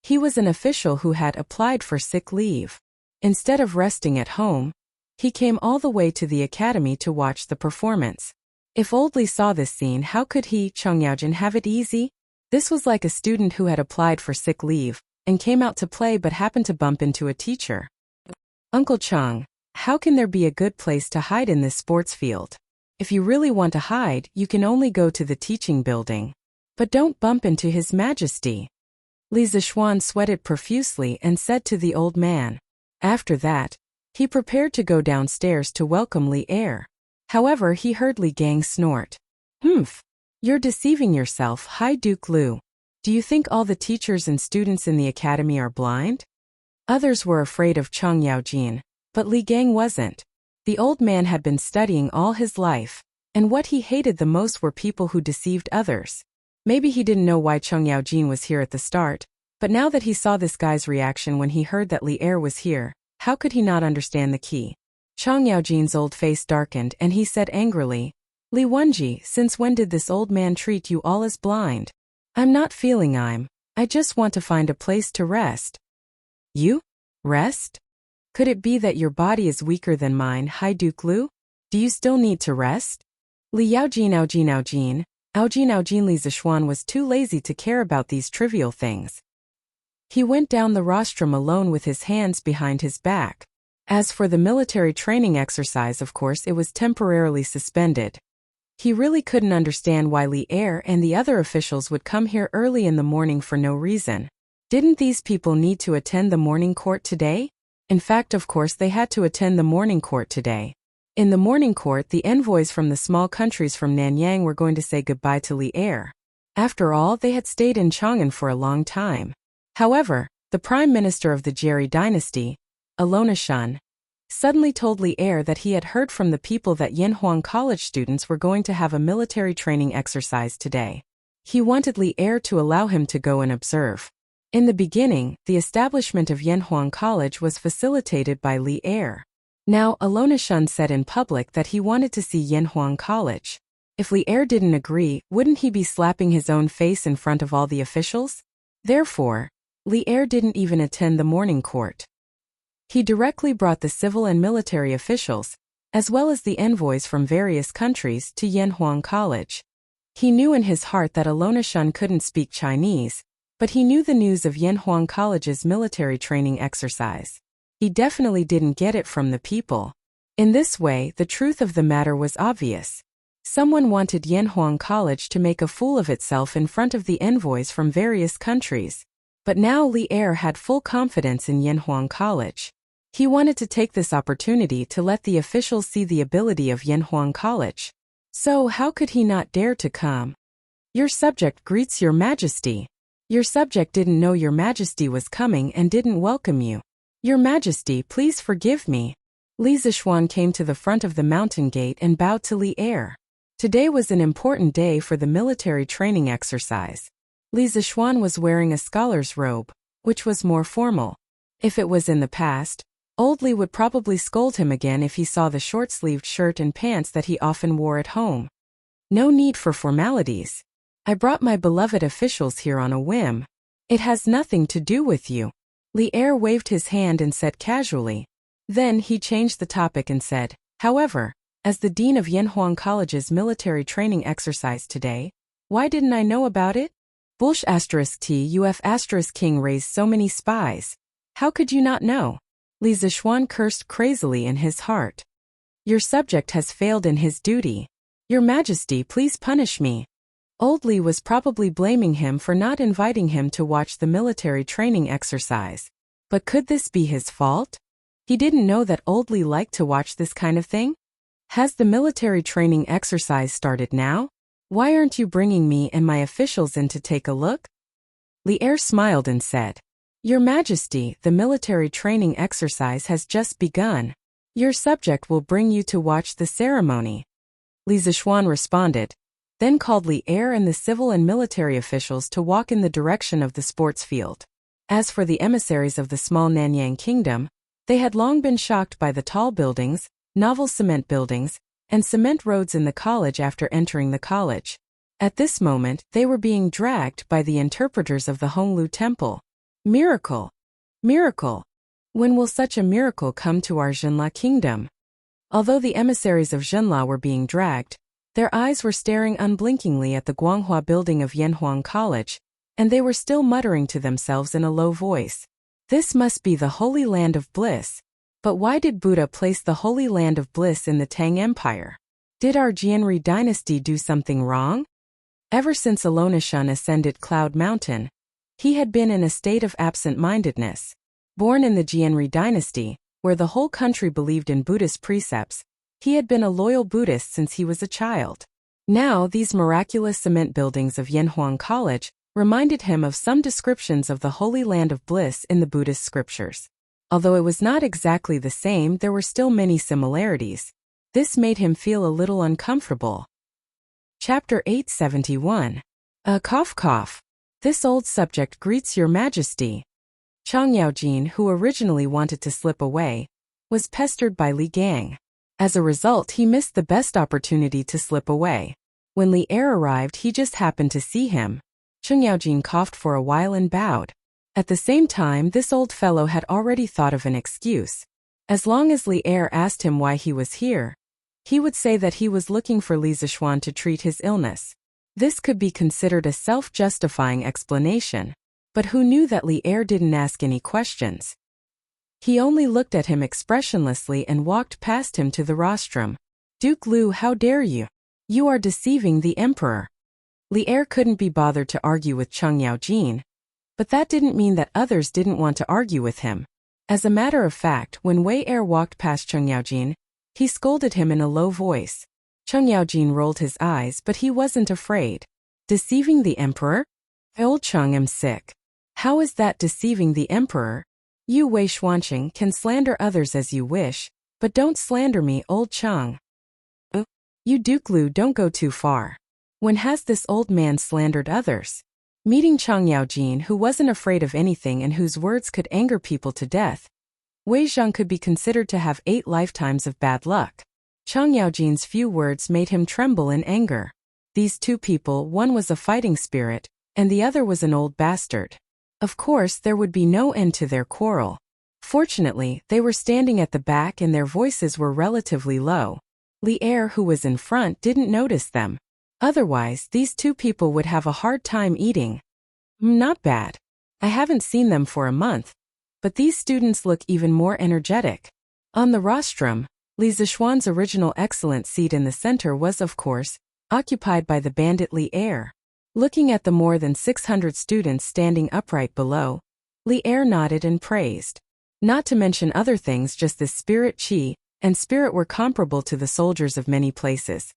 He was an official who had applied for sick leave. Instead of resting at home, he came all the way to the academy to watch the performance. If Old Li saw this scene, how could he, Chang Yaojin, have it easy? This was like a student who had applied for sick leave, and came out to play but happened to bump into a teacher. Uncle Chung, how can there be a good place to hide in this sports field? If you really want to hide, you can only go to the teaching building. But don't bump into His Majesty. Li Zishuan sweated profusely and said to the old man. After that, he prepared to go downstairs to welcome Li Er. However, he heard Li Gang snort. Humph! You're deceiving yourself, Hai Duke Lu. Do you think all the teachers and students in the academy are blind? Others were afraid of Chang Yaojin, but Li Gang wasn't. The old man had been studying all his life, and what he hated the most were people who deceived others. Maybe he didn't know why Chang Yaojin was here at the start, but now that he saw this guy's reaction when he heard that Li Er was here, how could he not understand the key? Chang Yaojin's old face darkened and he said angrily, Li Wenji, since when did this old man treat you all as blind? I'm not feeling I just want to find a place to rest. You? Rest? Could it be that your body is weaker than mine, Hai Duke Lu? Do you still need to rest? Li Yaojin Li Zishuan was too lazy to care about these trivial things. He went down the rostrum alone with his hands behind his back. As for the military training exercise, of course, it was temporarily suspended. He really couldn't understand why Li Er and the other officials would come here early in the morning for no reason. Didn't these people need to attend the morning court today? In fact, of course, they had to attend the morning court today. In the morning court, the envoys from the small countries from Nanyang were going to say goodbye to Li Er. After all, they had stayed in Chang'an for a long time. However, the prime minister of the Jerry dynasty, Alona Shun, suddenly told Li Er that he had heard from the people that Yanhuang College students were going to have a military training exercise today. He wanted Li Er to allow him to go and observe. In the beginning, the establishment of Yanhuang College was facilitated by Li Er. Now, Alona Shun said in public that he wanted to see Yanhuang College. If Li Er didn't agree, wouldn't he be slapping his own face in front of all the officials? Therefore, Li Er didn't even attend the morning court. He directly brought the civil and military officials, as well as the envoys from various countries, to Yanhuang College. He knew in his heart that Alona Shun couldn't speak Chinese, but he knew the news of Yanhuang College's military training exercise. He definitely didn't get it from the people. In this way, the truth of the matter was obvious. Someone wanted Yanhuang College to make a fool of itself in front of the envoys from various countries. But now Li Er had full confidence in Yanhuang College. He wanted to take this opportunity to let the officials see the ability of Yanhuang College. So how could he not dare to come? Your subject greets your majesty. Your subject didn't know your majesty was coming and didn't welcome you. Your majesty, please forgive me. Li Zishuan came to the front of the mountain gate and bowed to Li Er. Today was an important day for the military training exercise. Li Zishuan was wearing a scholar's robe, which was more formal. If it was in the past, Old Li would probably scold him again if he saw the short-sleeved shirt and pants that he often wore at home. No need for formalities. I brought my beloved officials here on a whim. It has nothing to do with you. Li Er waved his hand and said casually. Then he changed the topic and said, however, as the dean of Yanhuang College's military training exercise today, why didn't I know about it? Bullsh *TUF *King raised so many spies. How could you not know? Li Zishuan cursed crazily in his heart. Your subject has failed in his duty. Your majesty, please punish me. Old Li was probably blaming him for not inviting him to watch the military training exercise. But could this be his fault? He didn't know that Old Li liked to watch this kind of thing? Has the military training exercise started now? Why aren't you bringing me and my officials in to take a look? Li Er smiled and said, Your Majesty, the military training exercise has just begun. Your subject will bring you to watch the ceremony. Li Zishuan responded, then called Li Er and the civil and military officials to walk in the direction of the sports field. As for the emissaries of the small Nanyang kingdom, they had long been shocked by the tall buildings, novel cement buildings, and cement roads in the college after entering the college. At this moment, they were being dragged by the interpreters of the Honglu Temple. Miracle! Miracle! When will such a miracle come to our Zhenla kingdom? Although the emissaries of Zhenla were being dragged, their eyes were staring unblinkingly at the Guanghua building of Yanhuang College, and they were still muttering to themselves in a low voice. This must be the Holy Land of Bliss. But why did Buddha place the Holy Land of Bliss in the Tang Empire? Did our Jianri dynasty do something wrong? Ever since Alonishun ascended Cloud Mountain, he had been in a state of absent-mindedness. Born in the Jianri dynasty, where the whole country believed in Buddhist precepts, he had been a loyal Buddhist since he was a child. Now these miraculous cement buildings of Yanhuang College reminded him of some descriptions of the Holy Land of Bliss in the Buddhist scriptures. Although it was not exactly the same, there were still many similarities. This made him feel a little uncomfortable. Chapter 871. Cough cough. This old subject greets your majesty. Chang Yaojin, who originally wanted to slip away, was pestered by Li Gang. As a result, he missed the best opportunity to slip away. When Li Er arrived, he just happened to see him. Chang Yaojin coughed for a while and bowed. At the same time, this old fellow had already thought of an excuse. As long as Li Er asked him why he was here, he would say that he was looking for Li Zishuan to treat his illness. This could be considered a self-justifying explanation, but who knew that Li Er didn't ask any questions? He only looked at him expressionlessly and walked past him to the rostrum. Duke Lu, how dare you? You are deceiving the emperor. Li Er couldn't be bothered to argue with Chang Yaojin, but that didn't mean that others didn't want to argue with him. As a matter of fact, when Wei Er walked past Chang Yaojin, he scolded him in a low voice. Chang Yaojin rolled his eyes, but he wasn't afraid. Deceiving the emperor? Old Chang, am sick. How is that deceiving the emperor? You Wei Xuanqing can slander others as you wish, but don't slander me, old Chang. You Duke Lu, don't go too far. When has this old man slandered others? Meeting Chang Yaojin, who wasn't afraid of anything and whose words could anger people to death, Wei Zhang could be considered to have 8 lifetimes of bad luck. Chang Yaojin's few words made him tremble in anger. These two people, one was a fighting spirit, and the other was an old bastard. Of course, there would be no end to their quarrel. Fortunately, they were standing at the back and their voices were relatively low. Li Er, who was in front, didn't notice them. Otherwise, these two people would have a hard time eating. Not bad. I haven't seen them for a month, but these students look even more energetic. On the rostrum, Li Zishuan's original excellent seat in the center was, of course, occupied by the bandit Li Er. Looking at the more than 600 students standing upright below, Li Er nodded and praised. Not to mention other things, just this spirit chi and spirit were comparable to the soldiers of many places.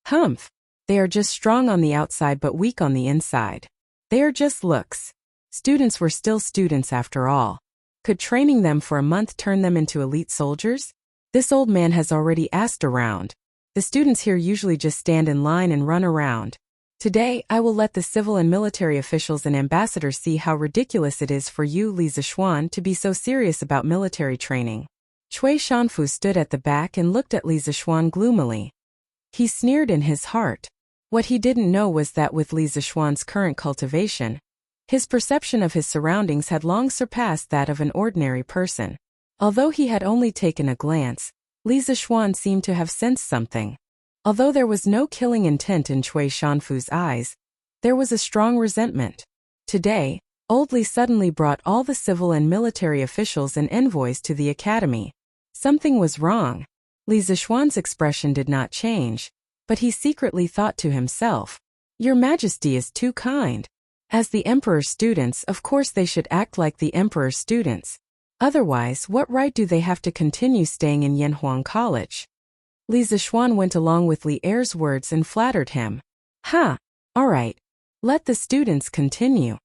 Humph! They are just strong on the outside but weak on the inside. They are just looks. Students were still students after all. Could training them for a month turn them into elite soldiers? This old man has already asked around. The students here usually just stand in line and run around. Today, I will let the civil and military officials and ambassadors see how ridiculous it is for you, Li Zishuan, to be so serious about military training. Cui Shanfu stood at the back and looked at Li Zishuan gloomily. He sneered in his heart. What he didn't know was that with Li Zishuan's current cultivation, his perception of his surroundings had long surpassed that of an ordinary person. Although he had only taken a glance, Li Zishuan seemed to have sensed something. Although there was no killing intent in Cui Shanfu's eyes, there was a strong resentment. Today, old Li suddenly brought all the civil and military officials and envoys to the academy. Something was wrong. Li Zishuan's expression did not change, but he secretly thought to himself, Your Majesty is too kind. As the Emperor's students, of course they should act like the Emperor's students. Otherwise, what right do they have to continue staying in Yanhuang College? Li Zishuan went along with Li Er's words and flattered him. All right. Let the students continue.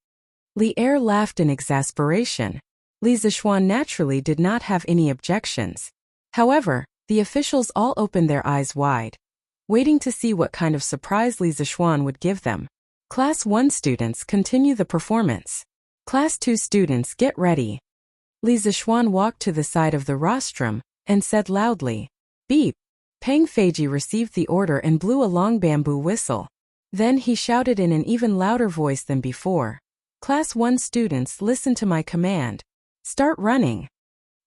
Li Er laughed in exasperation. Li Zishuan naturally did not have any objections. However, the officials all opened their eyes wide, waiting to see what kind of surprise Li Zishuan would give them. Class 1 students, continue the performance. Class 2 students, get ready. Li Zishuan walked to the side of the rostrum and said loudly, Beep. Peng Feiji received the order and blew a long bamboo whistle. Then he shouted in an even louder voice than before. Class 1 students, listen to my command. Start running.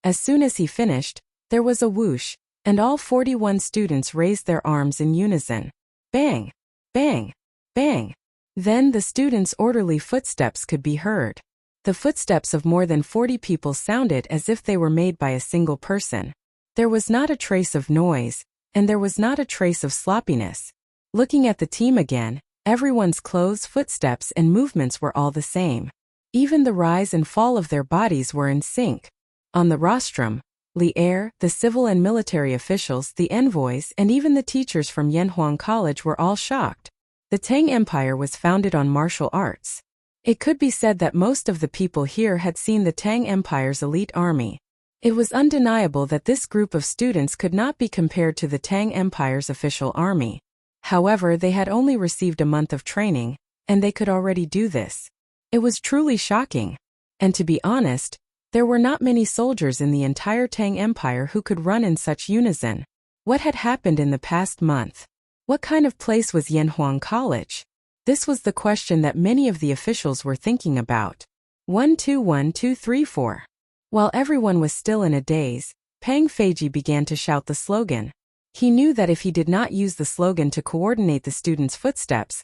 As soon as he finished, there was a whoosh, and all 41 students raised their arms in unison. Bang! Bang! Bang! Then the students' orderly footsteps could be heard. The footsteps of more than 40 people sounded as if they were made by a single person. There was not a trace of noise, and there was not a trace of sloppiness. Looking at the team again, everyone's clothes, footsteps, and movements were all the same. Even the rise and fall of their bodies were in sync. On the rostrum, the the civil and military officials, the envoys, and even the teachers from Yanhuang College were all shocked. The Tang Empire was founded on martial arts. It could be said that most of the people here had seen the Tang Empire's elite army. It was undeniable that this group of students could not be compared to the Tang Empire's official army. However, they had only received a month of training, and they could already do this. It was truly shocking. And to be honest, there were not many soldiers in the entire Tang Empire who could run in such unison. What had happened in the past month? What kind of place was Yanhuang College? This was the question that many of the officials were thinking about. 1 2 1 2 3 4. While everyone was still in a daze, Pang Feiji began to shout the slogan. He knew that if he did not use the slogan to coordinate the students' footsteps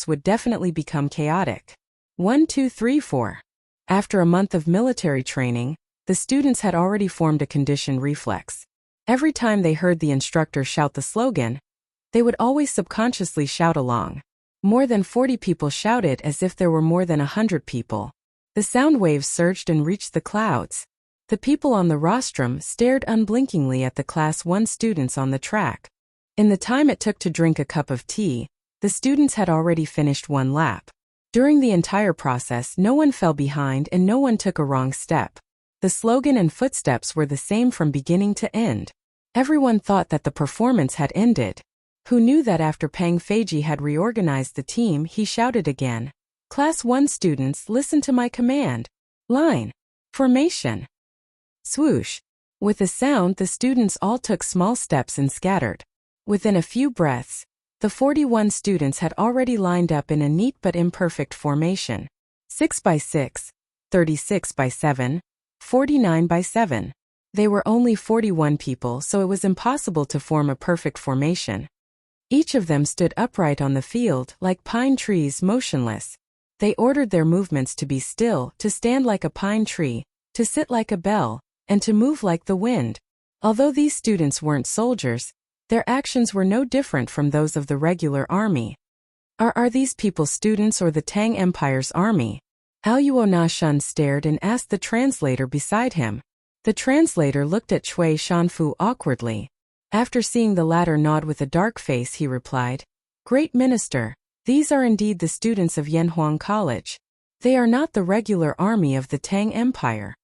would definitely become chaotic. 1 2 3 4. After a month of military training, the students had already formed a conditioned reflex. Every time they heard the instructor shout the slogan, they would always subconsciously shout along. More than 40 people shouted as if there were more than 100 people. The sound waves surged and reached the clouds. The people on the rostrum stared unblinkingly at the Class 1 students on the track. In the time it took to drink a cup of tea, the students had already finished one lap. During the entire process, no one fell behind and no one took a wrong step. The slogan and footsteps were the same from beginning to end. Everyone thought that the performance had ended. Who knew that after Pang Feiji had reorganized the team, he shouted again. Class 1 students, listen to my command. Line. Formation. Swoosh. With a sound, the students all took small steps and scattered. Within a few breaths, the 41 students had already lined up in a neat but imperfect formation. 6 by 6, 36 by 7, 49 by 7. They were only 41 people, so it was impossible to form a perfect formation. Each of them stood upright on the field, like pine trees, motionless. They ordered their movements to be still, to stand like a pine tree, to sit like a bell, and to move like the wind. Although these students weren't soldiers, their actions were no different from those of the regular army. Are these people students or the Tang Empire's army? Aluo Nashan stared and asked the translator beside him. The translator looked at Cui Shanfu awkwardly. After seeing the latter nod with a dark face, he replied, Great Minister, these are indeed the students of Yanhuang College. They are not the regular army of the Tang Empire.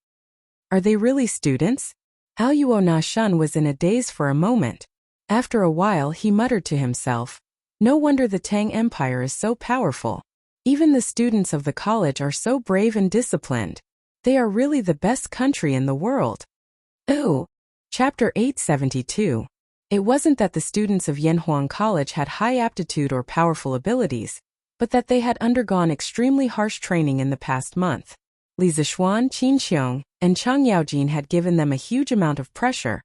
Are they really students? Aluo Nashan was in a daze for a moment. After a while he muttered to himself, No wonder the Tang Empire is so powerful. Even the students of the college are so brave and disciplined. They are really the best country in the world. Ooh. Chapter 872. It wasn't that the students of Yanhuang College had high aptitude or powerful abilities, but that they had undergone extremely harsh training in the past month. Li Zishuan, Qin Xiong, and Chang Yaojin had given them a huge amount of pressure,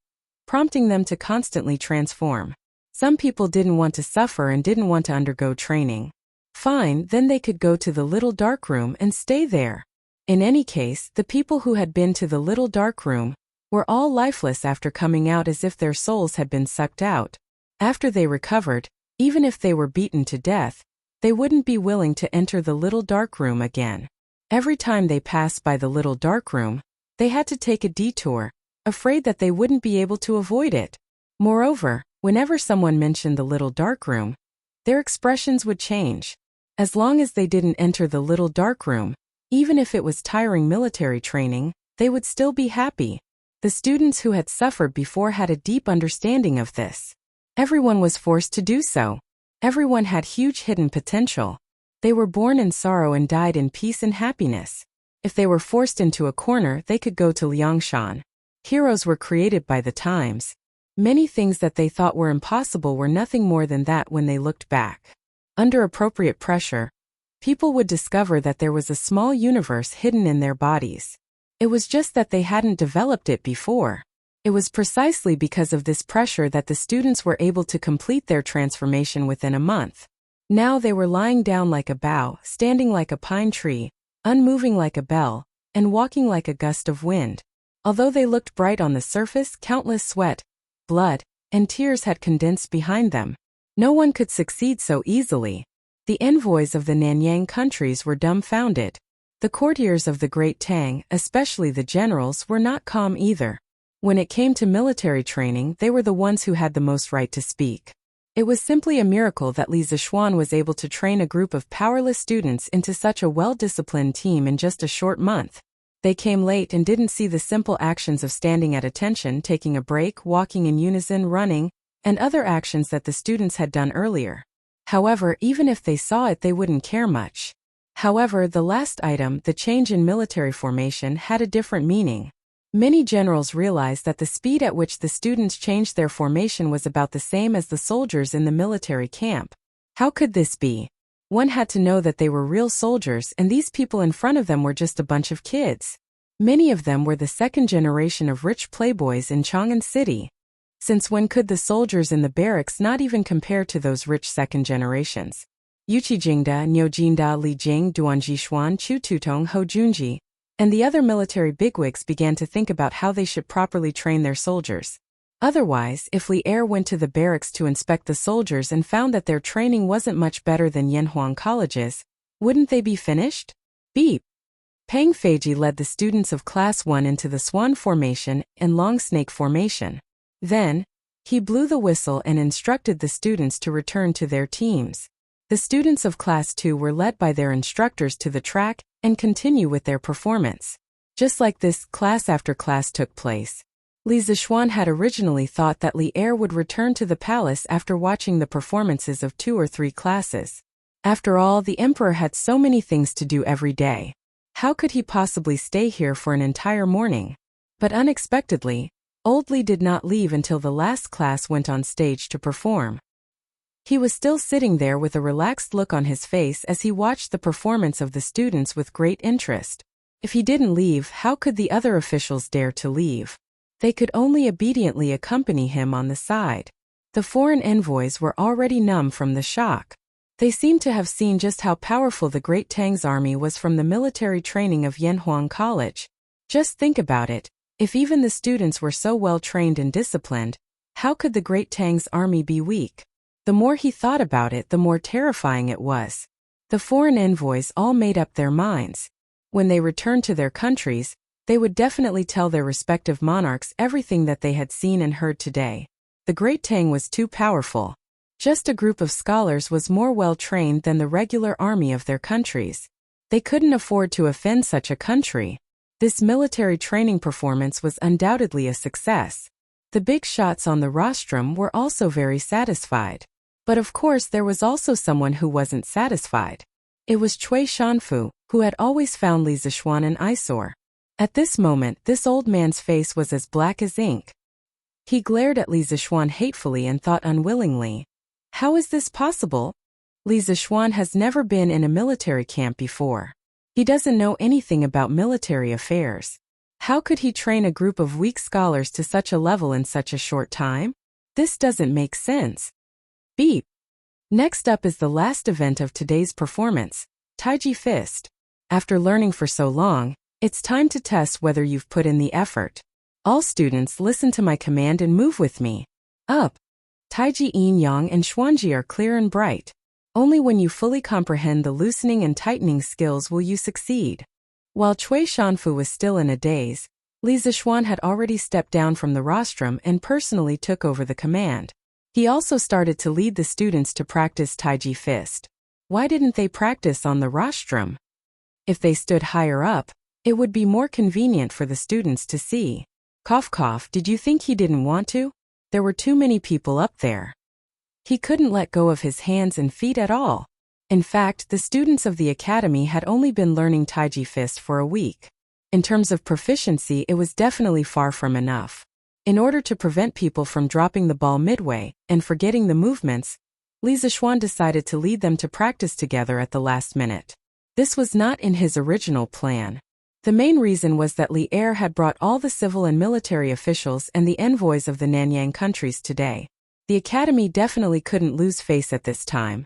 prompting them to constantly transform. Some people didn't want to suffer and didn't want to undergo training. Fine, then they could go to the little dark room and stay there. In any case, the people who had been to the little dark room were all lifeless after coming out, as if their souls had been sucked out. After they recovered, even if they were beaten to death, they wouldn't be willing to enter the little dark room again. Every time they passed by the little dark room, they had to take a detour, afraid that they wouldn't be able to avoid it. Moreover, whenever someone mentioned the little dark room, their expressions would change. As long as they didn't enter the little dark room, even if it was tiring military training, they would still be happy. The students who had suffered before had a deep understanding of this. Everyone was forced to do so. Everyone had huge hidden potential. They were born in sorrow and died in peace and happiness. If they were forced into a corner, they could go to Liangshan. Heroes were created by the times. Many things that they thought were impossible were nothing more than that when they looked back. Under appropriate pressure, people would discover that there was a small universe hidden in their bodies. It was just that they hadn't developed it before. It was precisely because of this pressure that the students were able to complete their transformation within a month. Now they were lying down like a bough, standing like a pine tree, unmoving like a bell, and walking like a gust of wind. Although they looked bright on the surface, countless sweat, blood, and tears had condensed behind them. No one could succeed so easily. The envoys of the Nanyang countries were dumbfounded. The courtiers of the Great Tang, especially the generals, were not calm either. When it came to military training, they were the ones who had the most right to speak. It was simply a miracle that Li Zixuan was able to train a group of powerless students into such a well-disciplined team in just a short month. They came late and didn't see the simple actions of standing at attention, taking a break, walking in unison, running, and other actions that the students had done earlier. However, even if they saw it, they wouldn't care much. However, the last item, the change in military formation, had a different meaning. Many generals realized that the speed at which the students changed their formation was about the same as the soldiers in the military camp. How could this be? One had to know that they were real soldiers, and these people in front of them were just a bunch of kids. Many of them were the second generation of rich playboys in Chang'an City. Since when could the soldiers in the barracks not even compare to those rich second generations? Yuqijingda, Niujinda, Li Jing, Duanjishuan, Chu Tutong, Ho Junji, and the other military bigwigs began to think about how they should properly train their soldiers. Otherwise, if Li Er went to the barracks to inspect the soldiers and found that their training wasn't much better than Yanhuang colleges, wouldn't they be finished? Beep. Pang Feiji led the students of Class 1 into the Swan Formation and Long Snake Formation. Then, he blew the whistle and instructed the students to return to their teams. The students of Class 2 were led by their instructors to the track and continue with their performance. Just like this, class after class took place. Li Zixuan had originally thought that Li Er would return to the palace after watching the performances of 2 or 3 classes. After all, the emperor had so many things to do every day. How could he possibly stay here for an entire morning? But unexpectedly, old Li did not leave until the last class went on stage to perform. He was still sitting there with a relaxed look on his face as he watched the performance of the students with great interest. If he didn't leave, how could the other officials dare to leave? They could only obediently accompany him on the side. The foreign envoys were already numb from the shock. They seemed to have seen just how powerful the Great Tang's army was from the military training of Yanhuang College. Just think about it. If even the students were so well trained and disciplined, how could the Great Tang's army be weak? The more he thought about it, the more terrifying it was. The foreign envoys all made up their minds. When they returned to their countries, they would definitely tell their respective monarchs everything that they had seen and heard today. The Great Tang was too powerful. Just a group of scholars was more well-trained than the regular army of their countries. They couldn't afford to offend such a country. This military training performance was undoubtedly a success. The big shots on the rostrum were also very satisfied. But of course there was also someone who wasn't satisfied. It was Cui Shanfu, who had always found Li Zixuan an eyesore. At this moment, this old man's face was as black as ink. He glared at Li Zixuan hatefully and thought unwillingly, "How is this possible? Li Zixuan has never been in a military camp before. He doesn't know anything about military affairs. How could he train a group of weak scholars to such a level in such a short time? This doesn't make sense." Beep. Next up is the last event of today's performance, Taiji Fist. After learning for so long, it's time to test whether you've put in the effort. All students, listen to my command and move with me. Up. Taiji, Yin Yang, and Xuanji are clear and bright. Only when you fully comprehend the loosening and tightening skills will you succeed. While Cui Shanfu was still in a daze, Li Zixuan had already stepped down from the rostrum and personally took over the command. He also started to lead the students to practice Taiji Fist. Why didn't they practice on the rostrum? If they stood higher up, it would be more convenient for the students to see. Cough cough, did you think he didn't want to? There were too many people up there. He couldn't let go of his hands and feet at all. In fact, the students of the academy had only been learning Taiji Fist for a week. In terms of proficiency, it was definitely far from enough. In order to prevent people from dropping the ball midway and forgetting the movements, Li Zixuan decided to lead them to practice together at the last minute. This was not in his original plan. The main reason was that Li Er had brought all the civil and military officials and the envoys of the Nanyang countries today. The academy definitely couldn't lose face at this time.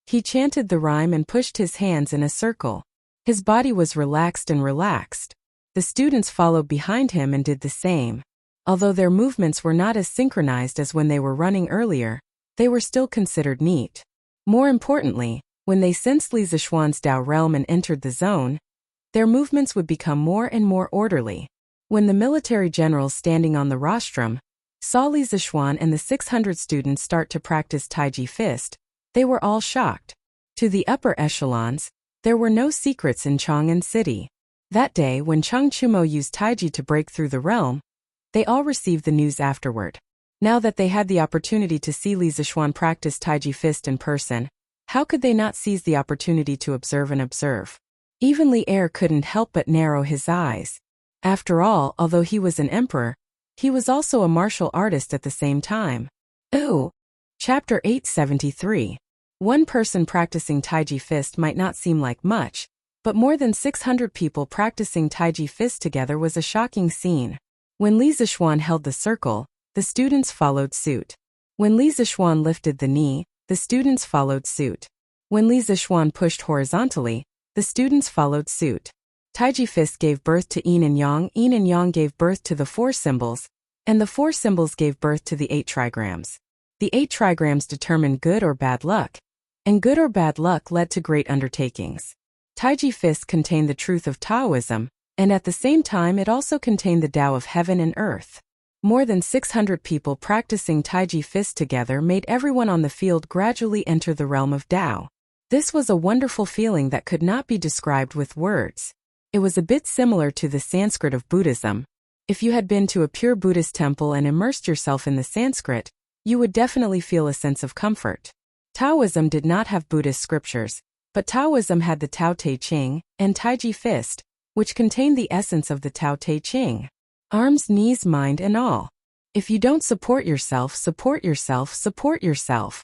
He chanted the rhyme and pushed his hands in a circle. His body was relaxed and relaxed. The students followed behind him and did the same. Although their movements were not as synchronized as when they were running earlier, they were still considered neat. More importantly, when they sensed Li Zishuan's Dao realm and entered the zone, their movements would become more and more orderly. When the military generals standing on the rostrum saw Li Zishuan and the 600 students start to practice Taiji Fist, they were all shocked. To the upper echelons, there were no secrets in Chang'an City. That day when Cheng Chumo used Taiji to break through the realm, they all received the news afterward. Now that they had the opportunity to see Li Zishuan practice Taiji Fist in person, how could they not seize the opportunity to observe and observe? Even Li Er couldn't help but narrow his eyes. After all, although he was an emperor, he was also a martial artist at the same time. Ooh! Chapter 873. One person practicing Taiji Fist might not seem like much, but more than 600 people practicing Taiji Fist together was a shocking scene. When Li Zishuan held the circle, the students followed suit. When Li Zishuan lifted the knee, the students followed suit. When Li Zishuan pushed horizontally, the students followed suit. Taiji Fist gave birth to yin and yang gave birth to the 4 symbols, and the 4 symbols gave birth to the 8 trigrams. The 8 trigrams determined good or bad luck, and good or bad luck led to great undertakings. Taiji Fist contained the truth of Taoism, and at the same time it also contained the Tao of heaven and earth. More than 600 people practicing Taiji Fist together made everyone on the field gradually enter the realm of Tao. This was a wonderful feeling that could not be described with words. It was a bit similar to the Sanskrit of Buddhism. If you had been to a pure Buddhist temple and immersed yourself in the Sanskrit, you would definitely feel a sense of comfort. Taoism did not have Buddhist scriptures, but Taoism had the Tao Te Ching and Taiji Fist, which contained the essence of the Tao Te Ching. Arms, knees, mind, and all. If you don't support yourself, support yourself, support yourself.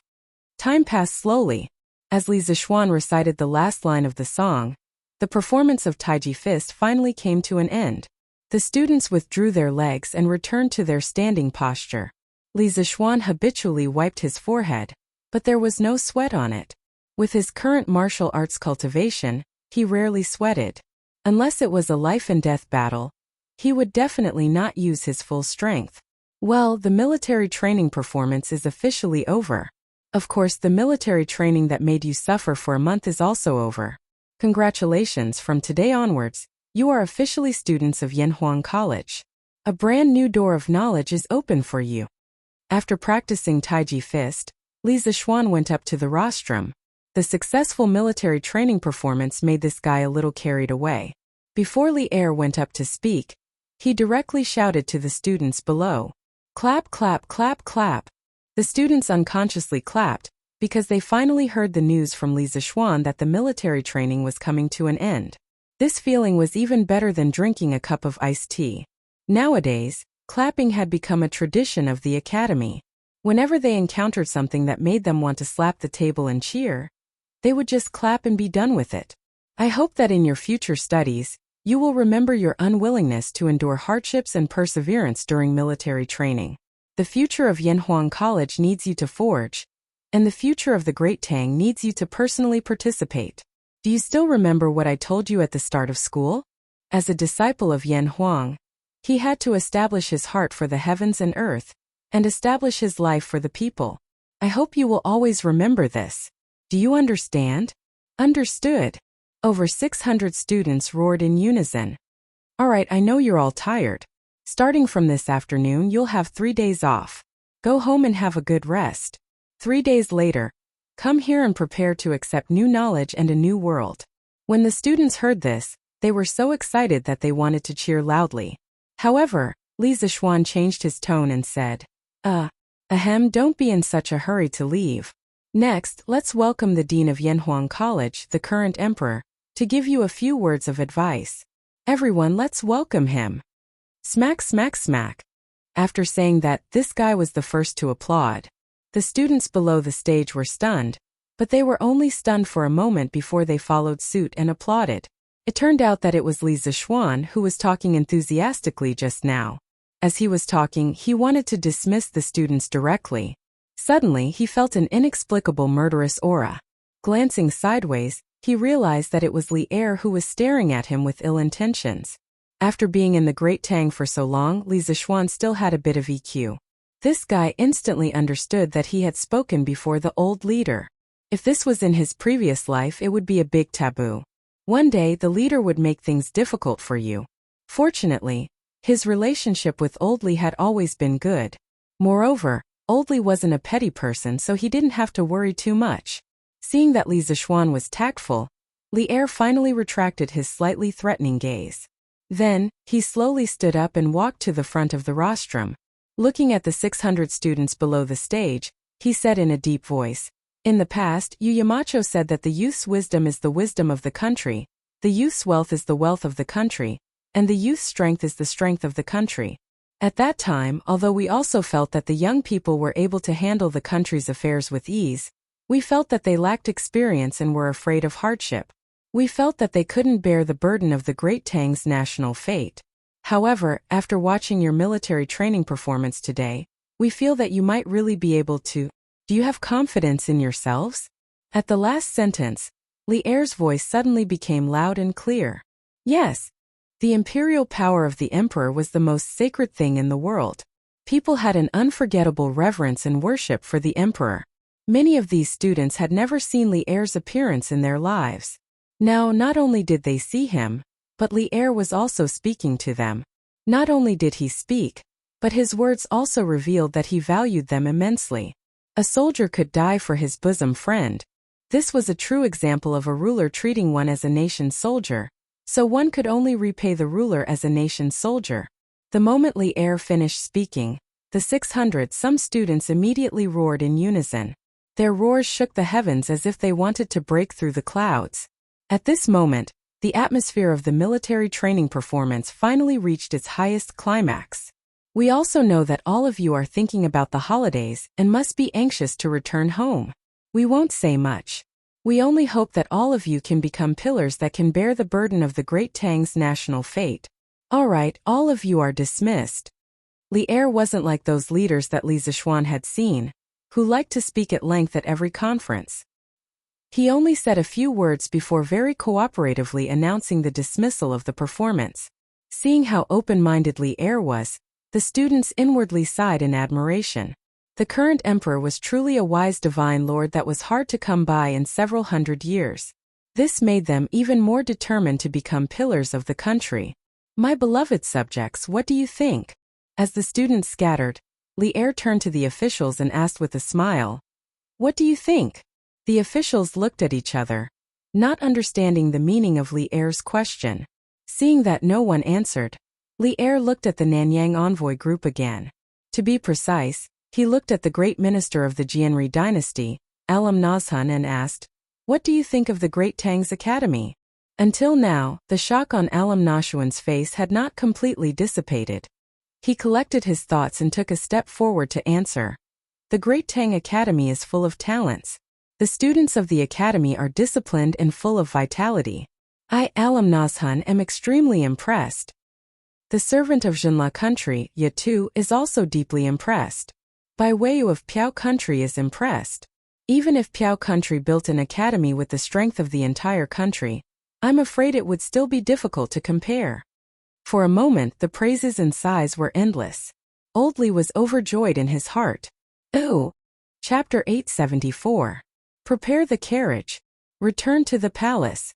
Time passed slowly. As Li Zishuan recited the last line of the song, the performance of Taiji Fist finally came to an end. The students withdrew their legs and returned to their standing posture. Li Zishuan habitually wiped his forehead, but there was no sweat on it. With his current martial arts cultivation, he rarely sweated. Unless it was a life-and-death battle, he would definitely not use his full strength. Well, the military training performance is officially over. Of course, the military training that made you suffer for a month is also over. Congratulations, from today onwards, you are officially students of Yanhuang College. A brand new door of knowledge is open for you. After practicing Taiji Fist, Li Zishuan went up to the rostrum. The successful military training performance made this guy a little carried away. Before Li Er went up to speak, he directly shouted to the students below. Clap, clap, clap, clap. The students unconsciously clapped, because they finally heard the news from Li Zishuan that the military training was coming to an end. This feeling was even better than drinking a cup of iced tea. Nowadays, clapping had become a tradition of the academy. Whenever they encountered something that made them want to slap the table and cheer, they would just clap and be done with it. I hope that in your future studies, you will remember your unwillingness to endure hardships and perseverance during military training. The future of Yanhuang College needs you to forge, and the future of the Great Tang needs you to personally participate. Do you still remember what I told you at the start of school? As a disciple of Yanhuang, he had to establish his heart for the heavens and earth, and establish his life for the people. I hope you will always remember this. Do you understand? Understood. Over 600 students roared in unison. Alright, I know you're all tired. Starting from this afternoon, you'll have 3 days off. Go home and have a good rest. 3 days later, come here and prepare to accept new knowledge and a new world. When the students heard this, they were so excited that they wanted to cheer loudly. However, Li Zishuan changed his tone and said, don't be in such a hurry to leave. Next, let's welcome the Dean of Yanhuang College, the current emperor, to give you a few words of advice. Everyone, let's welcome him. Smack, smack, smack. After saying that, this guy was the first to applaud. The students below the stage were stunned, but they were only stunned for a moment before they followed suit and applauded. It turned out that it was Li Zishuan who was talking enthusiastically just now. As he was talking, he wanted to dismiss the students directly. Suddenly, he felt an inexplicable murderous aura. Glancing sideways, he realized that it was Li Er who was staring at him with ill intentions. After being in the Great Tang for so long, Li Zixuan still had a bit of EQ. This guy instantly understood that he had spoken before the old leader. If this was in his previous life, it would be a big taboo. One day the leader would make things difficult for you. Fortunately, his relationship with Old Li had always been good. Moreover, Old Li wasn't a petty person, so he didn't have to worry too much. Seeing that Li Zixuan was tactful, Li Er finally retracted his slightly threatening gaze. Then, he slowly stood up and walked to the front of the rostrum. Looking at the 600 students below the stage, he said in a deep voice, "In the past, Yu Yamacho said that the youth's wisdom is the wisdom of the country, the youth's wealth is the wealth of the country, and the youth's strength is the strength of the country." At that time, although we also felt that the young people were able to handle the country's affairs with ease, we felt that they lacked experience and were afraid of hardship. We felt that they couldn't bear the burden of the Great Tang's national fate. However, after watching your military training performance today, we feel that you might really be able to. Do you have confidence in yourselves? At the last sentence, Li Er's voice suddenly became loud and clear. Yes. The imperial power of the emperor was the most sacred thing in the world. People had an unforgettable reverence and worship for the emperor. Many of these students had never seen Li Er's appearance in their lives. Now, not only did they see him, but Li Er was also speaking to them. Not only did he speak, but his words also revealed that he valued them immensely. A soldier could die for his bosom friend. This was a true example of a ruler treating one as a nation's soldier, so one could only repay the ruler as a nation's soldier. The moment Li Er finished speaking, the 600 some students immediately roared in unison. Their roars shook the heavens as if they wanted to break through the clouds. At this moment, the atmosphere of the military training performance finally reached its highest climax. We also know that all of you are thinking about the holidays and must be anxious to return home. We won't say much. We only hope that all of you can become pillars that can bear the burden of the Great Tang's national fate. Alright, all of you are dismissed. Li Er wasn't like those leaders that Li Zixuan had seen, who liked to speak at length at every conference. He only said a few words before very cooperatively announcing the dismissal of the performance. Seeing how open-minded Li Er was, the students inwardly sighed in admiration. The current emperor was truly a wise divine lord that was hard to come by in several hundred years. This made them even more determined to become pillars of the country. My beloved subjects, what do you think? As the students scattered, Li Er turned to the officials and asked with a smile, "What do you think?" The officials looked at each other, not understanding the meaning of Li Er's question. Seeing that no one answered, Li Er looked at the Nanyang envoy group again. To be precise, he looked at the great minister of the Jianri dynasty, Alam Nazhan, and asked, "What do you think of the Great Tang's academy?" Until now, the shock on Alam Nashuan's face had not completely dissipated. He collected his thoughts and took a step forward to answer. The Great Tang Academy is full of talents. The students of the academy are disciplined and full of vitality. I, Alam Nazhan, am extremely impressed. The servant of Jinla country, Yatu, is also deeply impressed. Bai Weiyu of Piao country is impressed. Even if Piao country built an academy with the strength of the entire country, I'm afraid it would still be difficult to compare. For a moment the praises and sighs were endless. Old Li was overjoyed in his heart. Ooh! Chapter 874. Prepare the carriage. Return to the palace.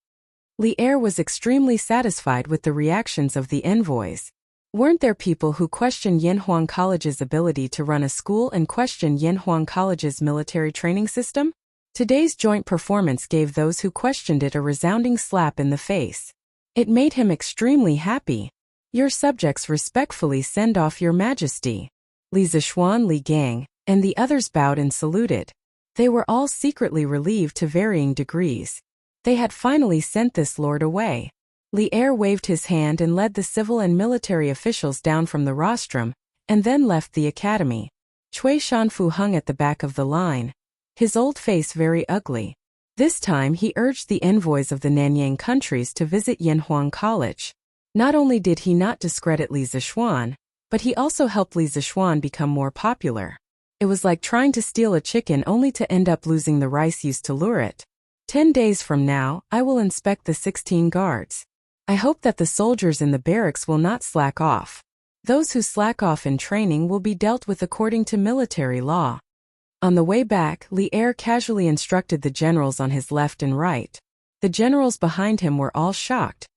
Li Er was extremely satisfied with the reactions of the envoys. Weren't there people who questioned Yanhuang College's ability to run a school and questioned Yanhuang College's military training system? Today's joint performance gave those who questioned it a resounding slap in the face. It made him extremely happy. Your subjects respectfully send off your majesty. Li Zixuan, Li Gang, and the others bowed and saluted. They were all secretly relieved to varying degrees. They had finally sent this lord away. Li Er waved his hand and led the civil and military officials down from the rostrum, and then left the academy. Cui Shanfu hung at the back of the line, his old face very ugly. This time he urged the envoys of the Nanyang countries to visit Yanhuang College. Not only did he not discredit Li Zixuan, but he also helped Li Zixuan become more popular. It was like trying to steal a chicken only to end up losing the rice used to lure it. 10 days from now, I will inspect the 16 guards. I hope that the soldiers in the barracks will not slack off. Those who slack off in training will be dealt with according to military law. On the way back, Li'er casually instructed the generals on his left and right. The generals behind him were all shocked,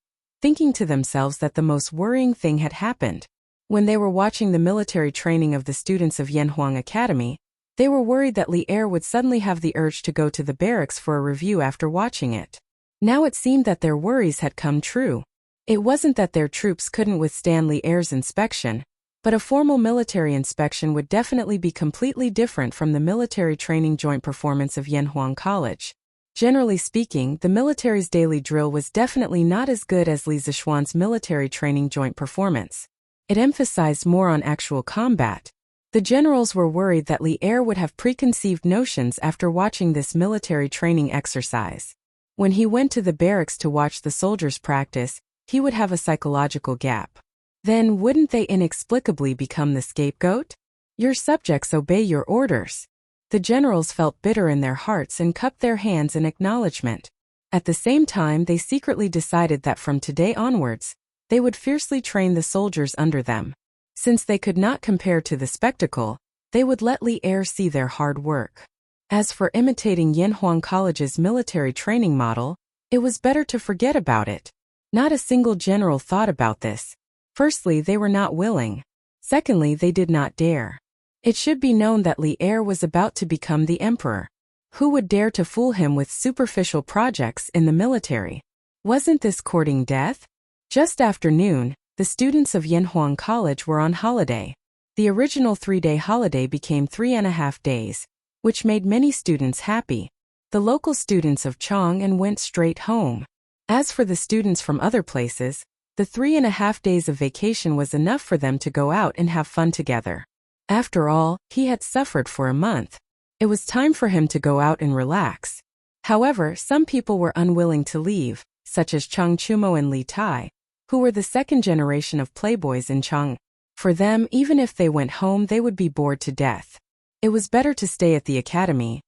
thinking to themselves that the most worrying thing had happened. When they were watching the military training of the students of Yanhuang Academy, they were worried that Li'er would suddenly have the urge to go to the barracks for a review after watching it. Now it seemed that their worries had come true. It wasn't that their troops couldn't withstand Li'er's inspection, but a formal military inspection would definitely be completely different from the military training joint performance of Yanhuang College. Generally speaking, the military's daily drill was definitely not as good as Li Zishuan's military training joint performance. It emphasized more on actual combat. The generals were worried that Li'er would have preconceived notions after watching this military training exercise. When he went to the barracks to watch the soldiers practice, he would have a psychological gap. Then wouldn't they inexplicably become the scapegoat? Your subjects obey your orders. The generals felt bitter in their hearts and cupped their hands in acknowledgement. At the same time, they secretly decided that from today onwards, they would fiercely train the soldiers under them. Since they could not compare to the spectacle, they would let Li'er see their hard work. As for imitating Yanhuang College's military training model, it was better to forget about it. Not a single general thought about this. Firstly, they were not willing. Secondly, they did not dare. It should be known that Li'er was about to become the emperor. Who would dare to fool him with superficial projects in the military? Wasn't this courting death? Just after noon, the students of Yanhuang College were on holiday. The original 3-day holiday became 3.5 days, which made many students happy. The local students of Chang'an went straight home. As for the students from other places, the 3.5 days of vacation was enough for them to go out and have fun together. After all, he had suffered for a month. It was time for him to go out and relax. However, some people were unwilling to leave, such as Cheng Chumo and Li Tai, who were the second generation of playboys in Cheng. For them, even if they went home, they would be bored to death. It was better to stay at the academy.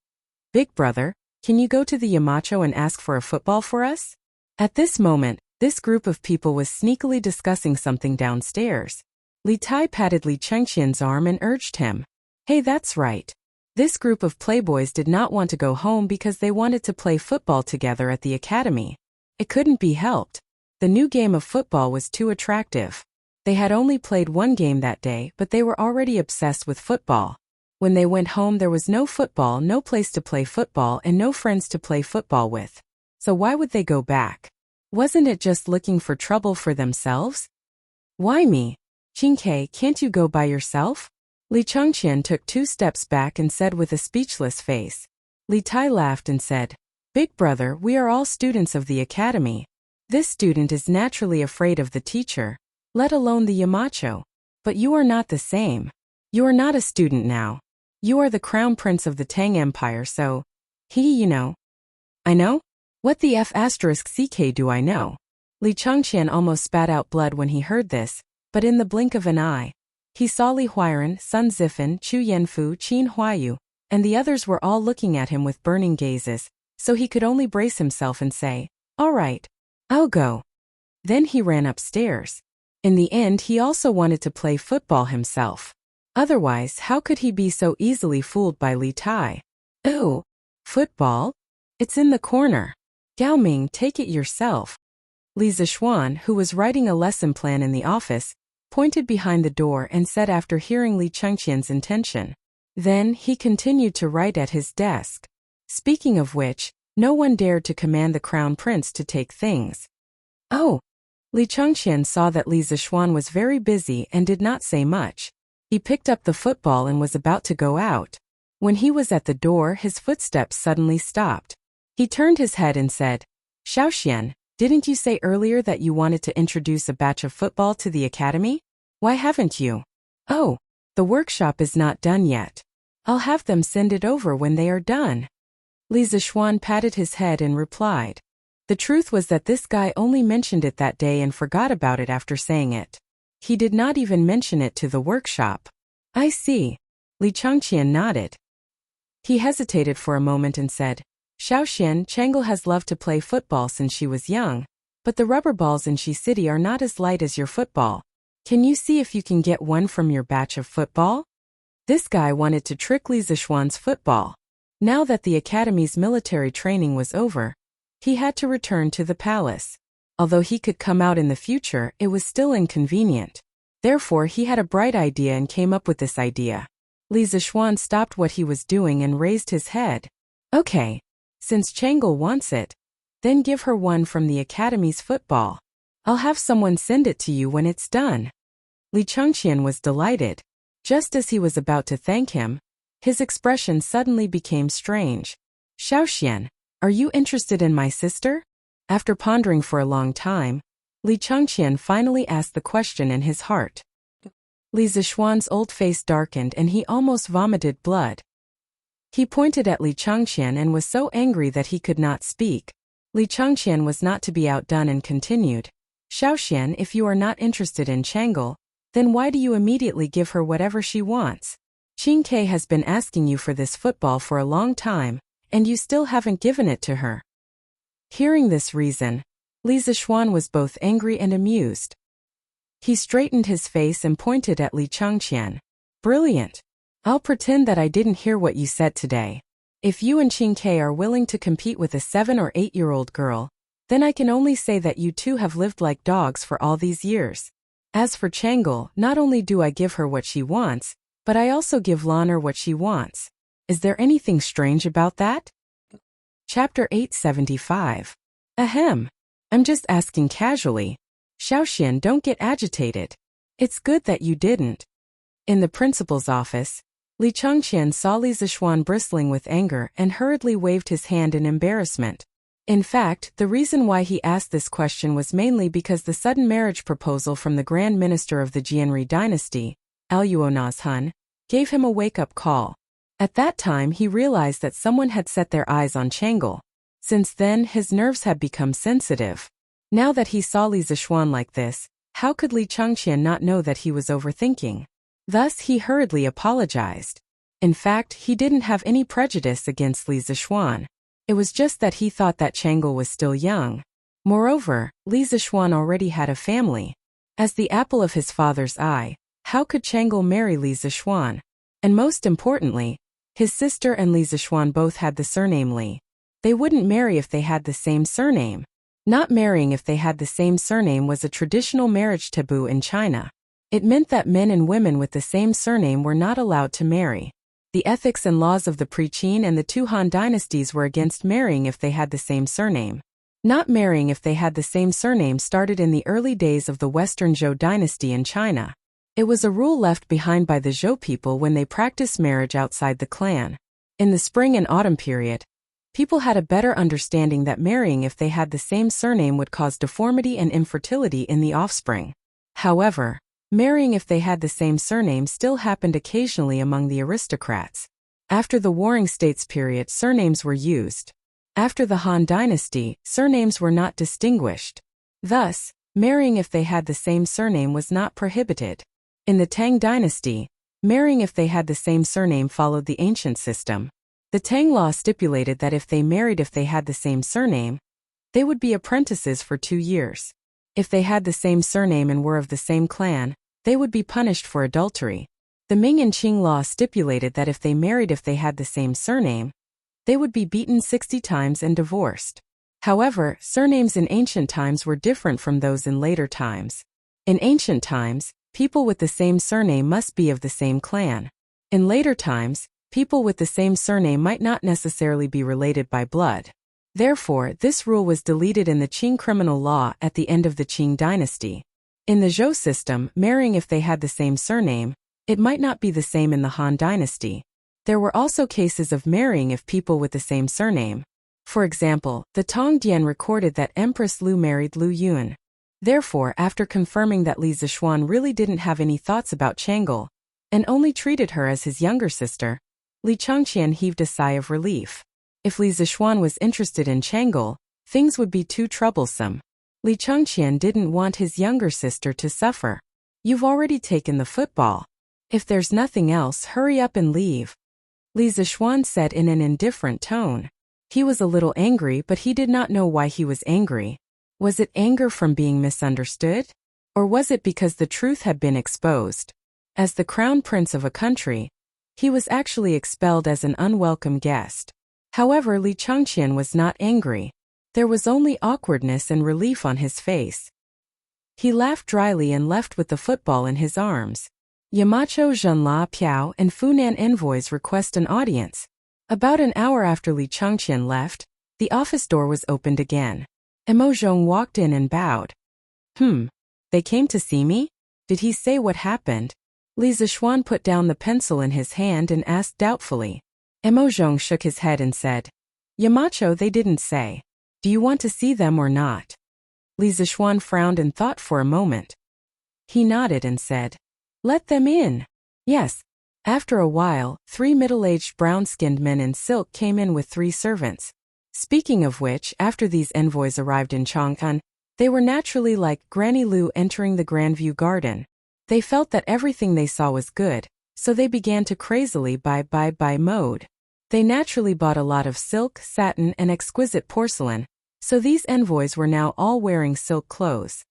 Big brother, can you go to the Yamacho and ask for a football for us? At this moment, this group of people was sneakily discussing something downstairs. Li Tai patted Li Chengqian's arm and urged him. Hey, that's right. This group of playboys did not want to go home because they wanted to play football together at the academy. It couldn't be helped. The new game of football was too attractive. They had only played one game that day, but they were already obsessed with football. When they went home, there was no football, no place to play football, and no friends to play football with. So why would they go back? Wasn't it just looking for trouble for themselves? Why me? Qingke, can't you go by yourself? Li Chengqian took 2 steps back and said with a speechless face. Li Tai laughed and said, Big brother, we are all students of the academy. This student is naturally afraid of the teacher, let alone the Yamacho. But you are not the same. You are not a student now. You are the crown prince of the Tang Empire, so... you know. I know? What the F***ck do I know? Li Chengqian almost spat out blood when he heard this, but in the blink of an eye, he saw Li Huairan, Sun Zifan, Chu Yanfu, Qin Huayu, and the others were all looking at him with burning gazes, so he could only brace himself and say, All right, I'll go. Then he ran upstairs. In the end, he also wanted to play football himself. Otherwise, how could he be so easily fooled by Li Tai? Oh, football? It's in the corner. Gao Ming, take it yourself. Li Zishuan, who was writing a lesson plan in the office, pointed behind the door and said after hearing Li Chengqian's intention. Then, he continued to write at his desk. Speaking of which, no one dared to command the crown prince to take things. Oh! Li Chengqian saw that Li Zishuan was very busy and did not say much. He picked up the football and was about to go out. When he was at the door, his footsteps suddenly stopped. He turned his head and said, Xiaoxian, didn't you say earlier that you wanted to introduce a batch of football to the academy? Why haven't you? Oh, the workshop is not done yet. I'll have them send it over when they are done. Li Zishuan patted his head and replied. The truth was that this guy only mentioned it that day and forgot about it after saying it. He did not even mention it to the workshop. I see. Li Chengqian nodded. He hesitated for a moment and said, Xiaoxian, Chang'e has loved to play football since she was young, but the rubber balls in Shi City are not as light as your football. Can you see if you can get one from your batch of football? This guy wanted to trick Li Zishuan's football. Now that the academy's military training was over, he had to return to the palace. Although he could come out in the future, it was still inconvenient. Therefore, he had a bright idea and came up with this idea. Li Zishuan stopped what he was doing and raised his head. Okay. Since Chang'e wants it, then give her one from the academy's football. I'll have someone send it to you when it's done. Li Chengqian was delighted. Just as he was about to thank him, his expression suddenly became strange. Xiaoxian, are you interested in my sister? After pondering for a long time, Li Chengqian finally asked the question in his heart. Li Zishuan's old face darkened and he almost vomited blood. He pointed at Li Chengqian and was so angry that he could not speak. Li Chengqian was not to be outdone and continued. Xiaoxian, if you are not interested in Chang'e, then why do you immediately give her whatever she wants? Qin Ke has been asking you for this football for a long time, and you still haven't given it to her. Hearing this reason, Li Zishuan was both angry and amused. He straightened his face and pointed at Li Chengqian. Brilliant. I'll pretend that I didn't hear what you said today. If you and Qin Ke are willing to compete with a 7 or 8-year-old girl, then I can only say that you two have lived like dogs for all these years. As for Chang'e, not only do I give her what she wants, but I also give Lan'er what she wants. Is there anything strange about that? Chapter 875. Ahem. I'm just asking casually. Xiaoxian, don't get agitated. It's good that you didn't. In the principal's office, Li Chengqian saw Li Zishuan bristling with anger and hurriedly waved his hand in embarrassment. In fact, the reason why he asked this question was mainly because the sudden marriage proposal from the Grand Minister of the Jianri dynasty, Aluonazhun, gave him a wake-up call. At that time he realized that someone had set their eyes on Chang'e. Since then his nerves had become sensitive. Now that he saw Li Zishuan like this, how could Li Chengqian not know that he was overthinking? Thus he hurriedly apologized. In fact, he didn't have any prejudice against Li Zishuan. It was just that he thought that Chang'e was still young. Moreover, Li Zishuan already had a family. As the apple of his father's eye, how could Chang'e marry Li Zishuan? And most importantly, his sister and Li Zishuan both had the surname Li. They wouldn't marry if they had the same surname. Not marrying if they had the same surname was a traditional marriage taboo in China. It meant that men and women with the same surname were not allowed to marry. The ethics and laws of the pre-Qin and the two Han dynasties were against marrying if they had the same surname. Not marrying if they had the same surname started in the early days of the Western Zhou dynasty in China. It was a rule left behind by the Zhou people when they practiced marriage outside the clan. In the spring and autumn period, people had a better understanding that marrying if they had the same surname would cause deformity and infertility in the offspring. However, marrying if they had the same surname still happened occasionally among the aristocrats. After the Warring States period, surnames were used. After the Han dynasty, surnames were not distinguished. Thus, marrying if they had the same surname was not prohibited. In the Tang dynasty, marrying if they had the same surname followed the ancient system. The Tang law stipulated that if they married if they had the same surname, they would be apprentices for 2 years. If they had the same surname and were of the same clan, they would be punished for adultery. The Ming and Qing law stipulated that if they married if they had the same surname, they would be beaten 60 times and divorced. However, surnames in ancient times were different from those in later times. In ancient times, people with the same surname must be of the same clan. In later times, people with the same surname might not necessarily be related by blood. Therefore, this rule was deleted in the Qing criminal law at the end of the Qing dynasty. In the Zhou system, marrying if they had the same surname, it might not be the same in the Han dynasty. There were also cases of marrying if people with the same surname. For example, the Tong Dian recorded that Empress Lu married Lu Yun. Therefore, after confirming that Li Zishuan really didn't have any thoughts about Chang'e, and only treated her as his younger sister, Li Chengqian heaved a sigh of relief. If Li Zishuan was interested in Chang'e, things would be too troublesome. Li Chengqian didn't want his younger sister to suffer. You've already taken the football. If there's nothing else, hurry up and leave. Li Zishuan said in an indifferent tone. He was a little angry, but he did not know why he was angry. Was it anger from being misunderstood? Or was it because the truth had been exposed? As the crown prince of a country, he was actually expelled as an unwelcome guest. However, Li Changqian was not angry. There was only awkwardness and relief on his face. He laughed dryly and left with the football in his arms. Yamacho Zhenla Piao and Funan envoys request an audience. About an hour after Li Changqian left, the office door was opened again. Emozhong walked in and bowed. They came to see me? Did he say what happened? Li Zishuan put down the pencil in his hand and asked doubtfully. Emozhong shook his head and said, Yamacho, they didn't say. Do you want to see them or not? Li Zishuan frowned and thought for a moment. He nodded and said, Let them in. Yes. After a while, 3 middle-aged brown-skinned men in silk came in with 3 servants. Speaking of which, after these envoys arrived in Chang'an, they were naturally like Granny Lu entering the Grandview Garden. They felt that everything they saw was good, so they began to crazily buy mode. They naturally bought a lot of silk, satin, and exquisite porcelain, so these envoys were now all wearing silk clothes.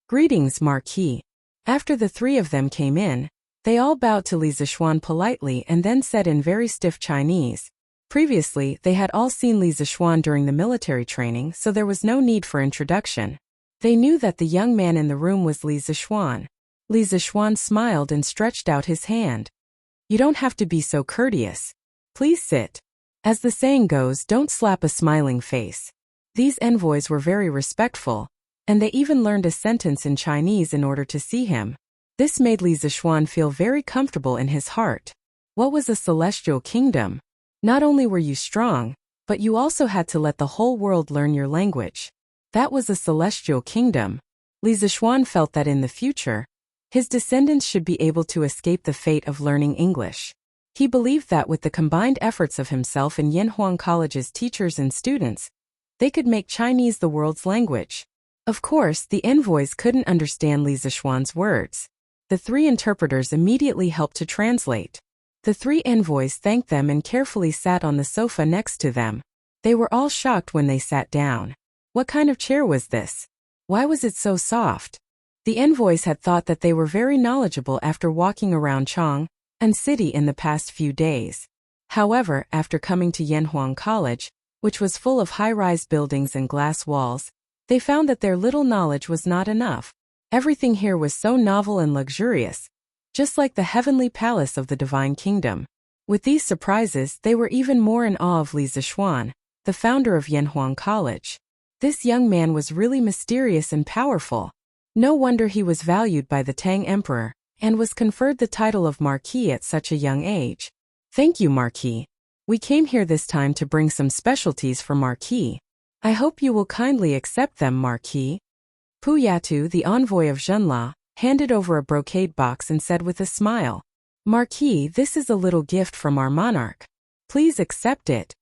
Greetings, Marquis. After the 3 of them came in, they all bowed to Li Zishuan politely and then said in very stiff Chinese. Previously, they had all seen Li Zishuan during the military training, so there was no need for introduction. They knew that the young man in the room was Li Zishuan. Li Zishuan smiled and stretched out his hand. You don't have to be so courteous. Please sit. As the saying goes, don't slap a smiling face. These envoys were very respectful, and they even learned a sentence in Chinese in order to see him. This made Li Zishuan feel very comfortable in his heart. What was a celestial kingdom? Not only were you strong, but you also had to let the whole world learn your language. That was a celestial kingdom. Li Zishuan felt that in the future, his descendants should be able to escape the fate of learning English. He believed that with the combined efforts of himself and Yanhuang College's teachers and students, they could make Chinese the world's language. Of course, the envoys couldn't understand Li Zishuan's words. The 3 interpreters immediately helped to translate. The 3 envoys thanked them and carefully sat on the sofa next to them. They were all shocked when they sat down. What kind of chair was this? Why was it so soft? The envoys had thought that they were very knowledgeable after walking around Chang'an City in the past few days. However, after coming to Yanhuang College, which was full of high-rise buildings and glass walls, they found that their little knowledge was not enough. Everything here was so novel and luxurious, just like the heavenly palace of the divine kingdom. With these surprises, they were even more in awe of Li Zishuan, the founder of Yanhuang College. This young man was really mysterious and powerful. No wonder he was valued by the Tang Emperor, and was conferred the title of Marquis at such a young age. Thank you, Marquis. We came here this time to bring some specialties for Marquis. I hope you will kindly accept them, Marquis. Pu Yatu, the envoy of Zhenla, handed over a brocade box and said with a smile, Marquis, this is a little gift from our monarch. Please accept it.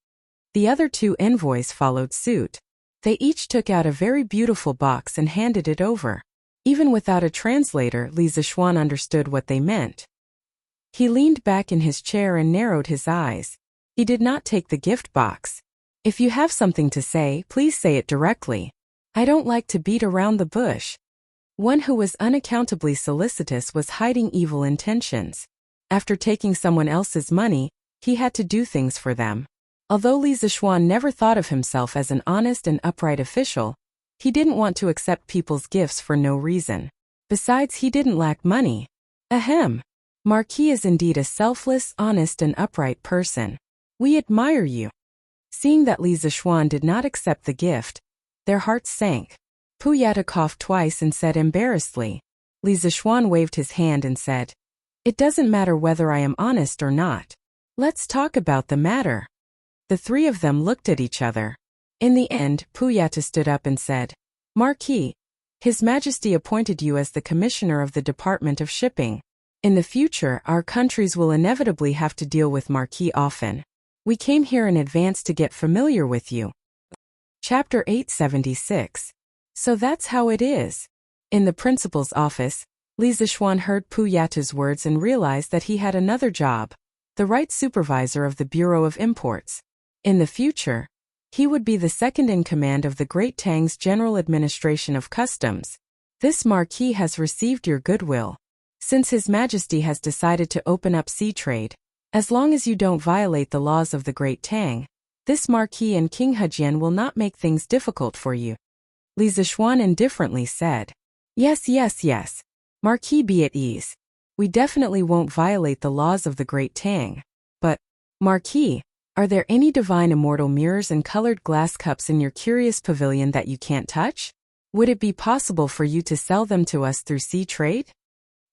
The other 2 envoys followed suit. They each took out a very beautiful box and handed it over. Even without a translator, Li Zishuan understood what they meant. He leaned back in his chair and narrowed his eyes. He did not take the gift box. If you have something to say, please say it directly. I don't like to beat around the bush. One who was unaccountably solicitous was hiding evil intentions. After taking someone else's money, he had to do things for them. Although Li Zishuan never thought of himself as an honest and upright official, he didn't want to accept people's gifts for no reason. Besides, he didn't lack money. Ahem. Marquis is indeed a selfless, honest, and upright person. We admire you. Seeing that Li Zishuan did not accept the gift, their hearts sank. Pu Yata coughed twice and said embarrassedly. Li Zishuan waved his hand and said, It doesn't matter whether I am honest or not. Let's talk about the matter. The 3 of them looked at each other. In the end, Pu Yata stood up and said, Marquis, His Majesty appointed you as the Commissioner of the Department of Shipping. In the future, our countries will inevitably have to deal with Marquis often. We came here in advance to get familiar with you. Chapter 876. So that's how it is. In the principal's office, Li Zishuan heard Pu Yata's words and realized that he had another job, the right supervisor of the Bureau of Imports. In the future, He would be the second in command of the Great Tang's General Administration of Customs. This marquis has received your goodwill. Since His Majesty has decided to open up sea trade, as long as you don't violate the laws of the Great Tang, this marquis and King Hejian will not make things difficult for you. Li Zishuan indifferently said. Yes. Marquis, be at ease. We definitely won't violate the laws of the Great Tang. But, Marquis, are there any divine immortal mirrors and colored glass cups in your curious pavilion that you can't touch? Would it be possible for you to sell them to us through sea trade?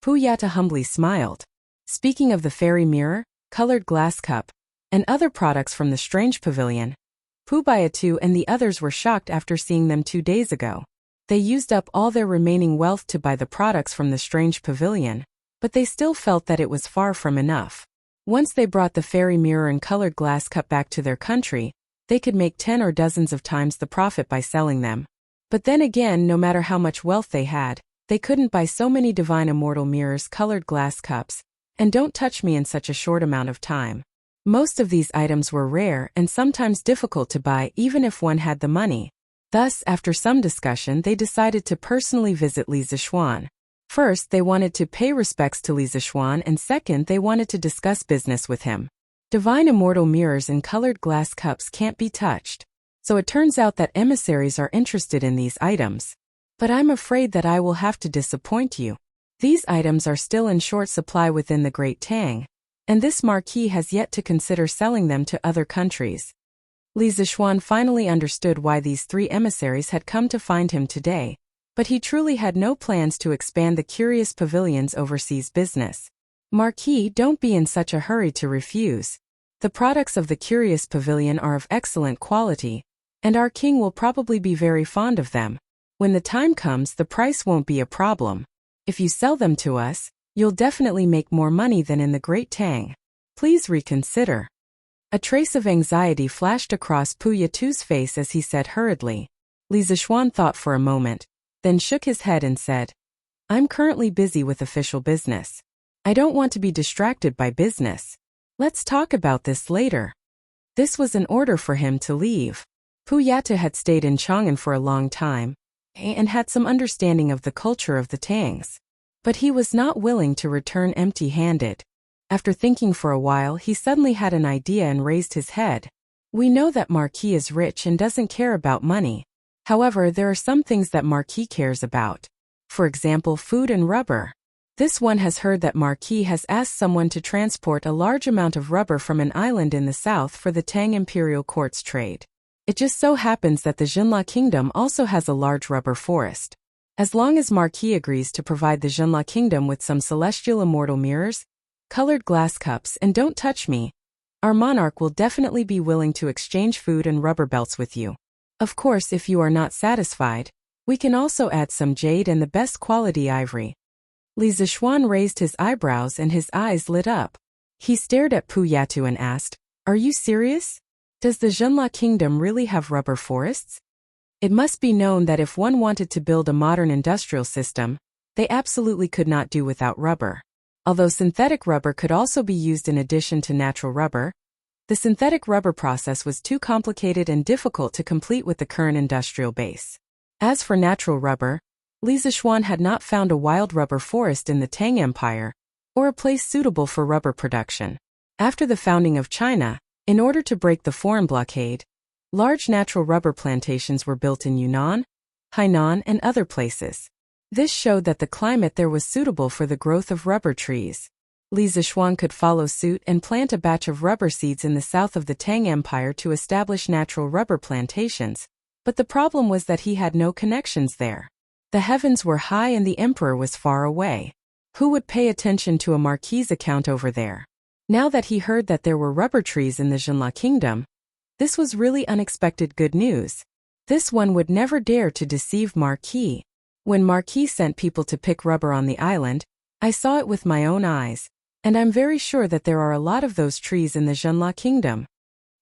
Puyata humbly smiled. Speaking of the fairy mirror, colored glass cup, and other products from the strange pavilion, Pubayatu and the others were shocked after seeing them 2 days ago. They used up all their remaining wealth to buy the products from the strange pavilion, but they still felt that it was far from enough. Once they brought the fairy mirror and colored glass cup back to their country, they could make 10 or dozens of times the profit by selling them. But then again, no matter how much wealth they had, they couldn't buy so many divine immortal mirrors, colored glass cups, and don't touch me in such a short amount of time. Most of these items were rare and sometimes difficult to buy even if one had the money. Thus, after some discussion, they decided to personally visit Li Zishuan. First, they wanted to pay respects to Li Zishuan, and second, they wanted to discuss business with him. Divine immortal mirrors and colored glass cups can't be touched, so it turns out that emissaries are interested in these items. But I'm afraid that I will have to disappoint you. These items are still in short supply within the Great Tang, and this marquis has yet to consider selling them to other countries. Li Zishuan finally understood why these 3 emissaries had come to find him today, but he truly had no plans to expand the curious pavilion's overseas business. Marquis, don't be in such a hurry to refuse. The products of the curious pavilion are of excellent quality, and our king will probably be very fond of them. When the time comes, the price won't be a problem. If you sell them to us, you'll definitely make more money than in the Great Tang. Please reconsider. A trace of anxiety flashed across Puyatu's face as he said hurriedly. Li Zishuan thought for a moment, then shook his head and said, I'm currently busy with official business. I don't want to be distracted by business. Let's talk about this later. This was an order for him to leave. Puyata had stayed in Chang'an for a long time, and had some understanding of the culture of the Tangs. But he was not willing to return empty-handed. After thinking for a while, he suddenly had an idea and raised his head. We know that Marquis is rich and doesn't care about money. However, there are some things that Marquis cares about. For example, food and rubber. This one has heard that Marquis has asked someone to transport a large amount of rubber from an island in the south for the Tang Imperial Court's trade. It just so happens that the Jinla Kingdom also has a large rubber forest. As long as Marquis agrees to provide the Jinla Kingdom with some celestial immortal mirrors, colored glass cups, and don't touch me, our monarch will definitely be willing to exchange food and rubber belts with you. Of course, if you are not satisfied, we can also add some jade and the best quality ivory. Li Zishuan raised his eyebrows and his eyes lit up. He stared at Puyatu and asked, Are you serious? Does the Jinla Kingdom really have rubber forests? It must be known that if one wanted to build a modern industrial system, they absolutely could not do without rubber. Although synthetic rubber could also be used in addition to natural rubber, the synthetic rubber process was too complicated and difficult to complete with the current industrial base. As for natural rubber, Li Zishuan had not found a wild rubber forest in the Tang Empire, or a place suitable for rubber production. After the founding of China, in order to break the foreign blockade, large natural rubber plantations were built in Yunnan, Hainan, and other places. This showed that the climate there was suitable for the growth of rubber trees. Li Zishuan could follow suit and plant a batch of rubber seeds in the south of the Tang Empire to establish natural rubber plantations, but the problem was that he had no connections there. The heavens were high and the emperor was far away. Who would pay attention to a marquis' account over there? Now that he heard that there were rubber trees in the Jinla Kingdom, this was really unexpected good news. This one would never dare to deceive Marquis. When Marquis sent people to pick rubber on the island, I saw it with my own eyes, and I'm very sure that there are a lot of those trees in the Jinla Kingdom.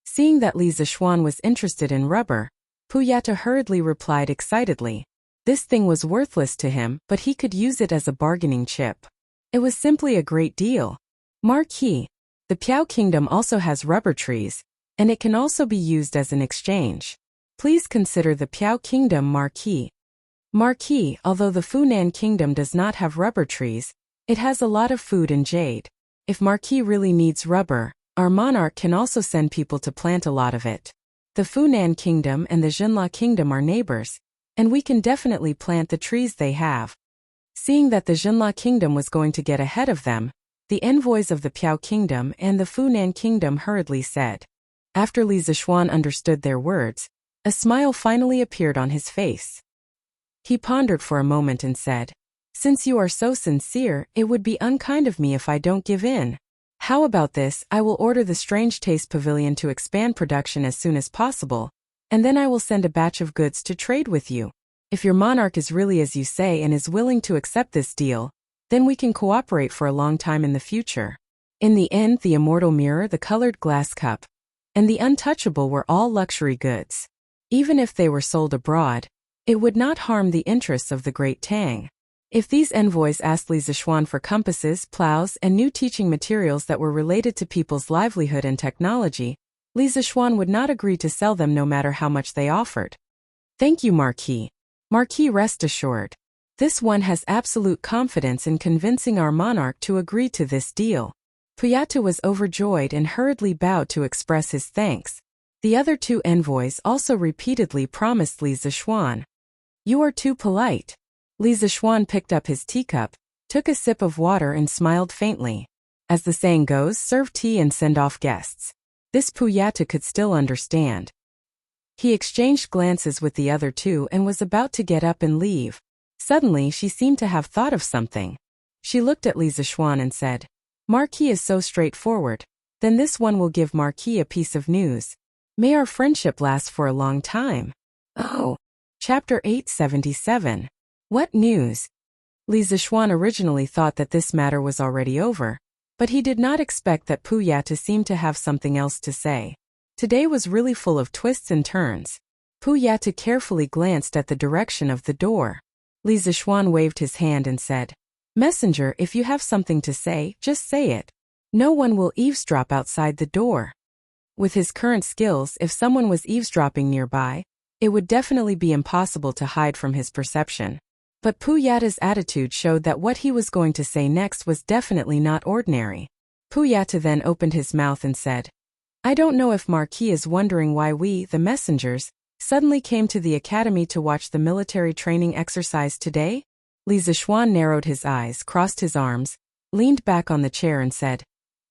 Seeing that Li Zishuan was interested in rubber, Puyata hurriedly replied excitedly. This thing was worthless to him, but he could use it as a bargaining chip. It was simply a great deal. Marquis, the Piao Kingdom also has rubber trees, and it can also be used as an exchange. Please consider the Piao Kingdom marquee. Marquee, although the Funan Kingdom does not have rubber trees, it has a lot of food and jade. If Marquee really needs rubber, our monarch can also send people to plant a lot of it. The Funan Kingdom and the Jinla Kingdom are neighbors, and we can definitely plant the trees they have. Seeing that the Jinla Kingdom was going to get ahead of them, the envoys of the Piao Kingdom and the Funan Kingdom hurriedly said. After Li Zixuan understood their words, a smile finally appeared on his face. He pondered for a moment and said, "Since you are so sincere, it would be unkind of me if I don't give in. How about this? I will order the Strange Taste Pavilion to expand production as soon as possible, and then I will send a batch of goods to trade with you. If your monarch is really as you say and is willing to accept this deal, then we can cooperate for a long time in the future." In the end, the immortal mirror, the colored glass cup, and the untouchable were all luxury goods. Even if they were sold abroad, it would not harm the interests of the Great Tang. If these envoys asked Li Zixuan for compasses, plows, and new teaching materials that were related to people's livelihood and technology, Li Zixuan would not agree to sell them no matter how much they offered. "Thank you, Marquis. Marquis, rest assured. This one has absolute confidence in convincing our monarch to agree to this deal." Puyata was overjoyed and hurriedly bowed to express his thanks. The other two envoys also repeatedly promised Li Zixuan. "You are too polite." Li Zixuan picked up his teacup, took a sip of water and smiled faintly. As the saying goes, serve tea and send off guests. This Puyata could still understand. He exchanged glances with the other two and was about to get up and leave. Suddenly she seemed to have thought of something. She looked at Li Zixuan and said, "Marquis is so straightforward. Then this one will give Marquis a piece of news. May our friendship last for a long time." Oh. Chapter 877. What news? Li Zixuan originally thought that this matter was already over, but he did not expect that Puyata seemed to have something else to say. Today was really full of twists and turns. Puyata carefully glanced at the direction of the door. Li Zixuan waved his hand and said, "Messenger, if you have something to say, just say it. No one will eavesdrop outside the door." With his current skills, if someone was eavesdropping nearby, it would definitely be impossible to hide from his perception. But Puyata's attitude showed that what he was going to say next was definitely not ordinary. Puyata then opened his mouth and said, "I don't know if Marquis is wondering why we, the messengers, suddenly came to the academy to watch the military training exercise today?" Li Zixuan narrowed his eyes, crossed his arms, leaned back on the chair and said,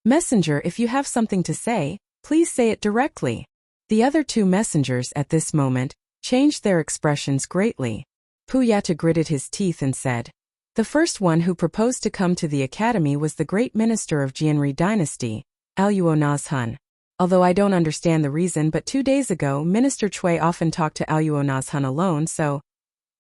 "Messenger, if you have something to say, please say it directly." The other two messengers at this moment changed their expressions greatly. Puyata gritted his teeth and said, "The first one who proposed to come to the academy was the great minister of Jianri dynasty, Aluo Nazhun. Although I don't understand the reason, but 2 days ago Minister Cui often talked to Aluo Nazhun alone, so..."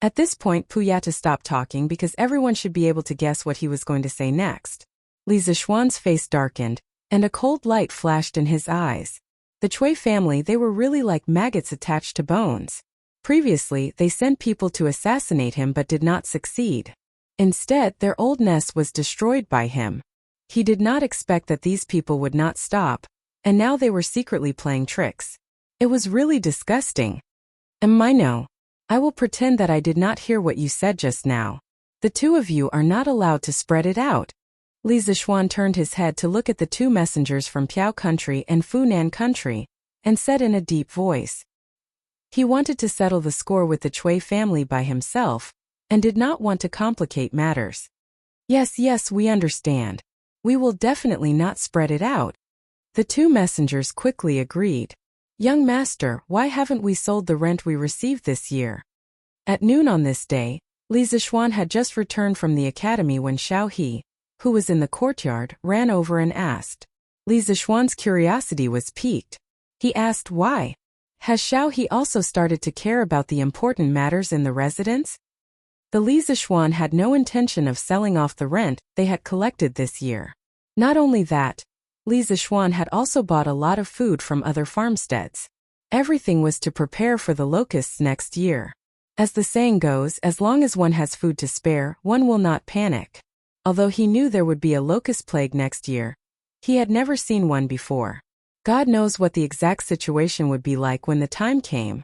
At this point Puyata stopped talking because everyone should be able to guess what he was going to say next. Li Zixuan's face darkened, and a cold light flashed in his eyes. The Cui family, they were really like maggots attached to bones. Previously, they sent people to assassinate him but did not succeed. Instead, their old nest was destroyed by him. He did not expect that these people would not stop, and now they were secretly playing tricks. It was really disgusting. No. I will pretend that I did not hear what you said just now. The two of you are not allowed to spread it out. Li Zixuan turned his head to look at the two messengers from Piao country and Funan country, and said in a deep voice. He wanted to settle the score with the Cui family by himself, and did not want to complicate matters. Yes, we understand. We will definitely not spread it out." The two messengers quickly agreed. "Young master, why haven't we sold the rent we received this year?" At noon on this day, Li Zixuan had just returned from the academy when Xiao He, who was in the courtyard, ran over and asked. Li Zixuan's curiosity was piqued. He asked why. Has Xiao He also started to care about the important matters in the residence? The Li Zixuan had no intention of selling off the rent they had collected this year. Not only that, Li Zixuan had also bought a lot of food from other farmsteads. Everything was to prepare for the locusts next year. As the saying goes, as long as one has food to spare, one will not panic. Although he knew there would be a locust plague next year, he had never seen one before. God knows what the exact situation would be like when the time came.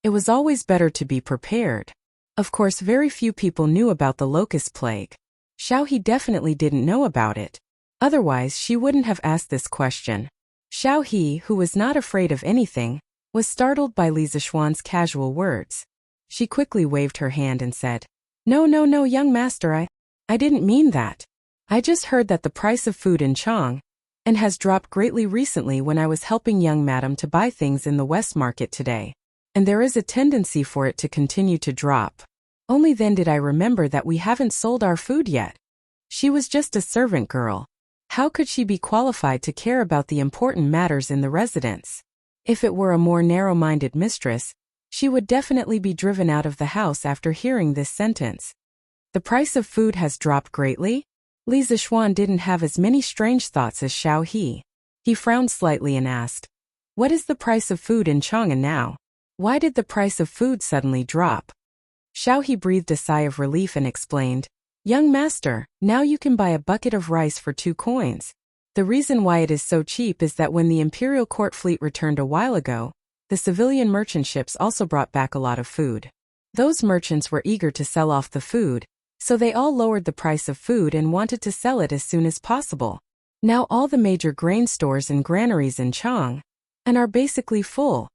It was always better to be prepared. Of course, very few people knew about the locust plague. Xiao He definitely didn't know about it. Otherwise, she wouldn't have asked this question. Xiao He, who was not afraid of anything, was startled by Li Zixuan's casual words. She quickly waved her hand and said, No, young master, I didn't mean that. I just heard that the price of food in Chang and has dropped greatly recently when I was helping young madam to buy things in the West Market today. And there is a tendency for it to continue to drop. Only then did I remember that we haven't sold our food yet. She was just a servant girl. How could she be qualified to care about the important matters in the residence? If it were a more narrow-minded mistress, she would definitely be driven out of the house after hearing this sentence. The price of food has dropped greatly? Li Zixuan didn't have as many strange thoughts as Xiao He. He frowned slightly and asked, What is the price of food in Chang'an now? Why did the price of food suddenly drop? Xiao He breathed a sigh of relief and explained, Young master, now you can buy a bucket of rice for 2 coins. The reason why it is so cheap is that when the imperial court fleet returned a while ago, the civilian merchant ships also brought back a lot of food. Those merchants were eager to sell off the food, so they all lowered the price of food and wanted to sell it as soon as possible. Now all the major grain stores and granaries in Chang are basically full.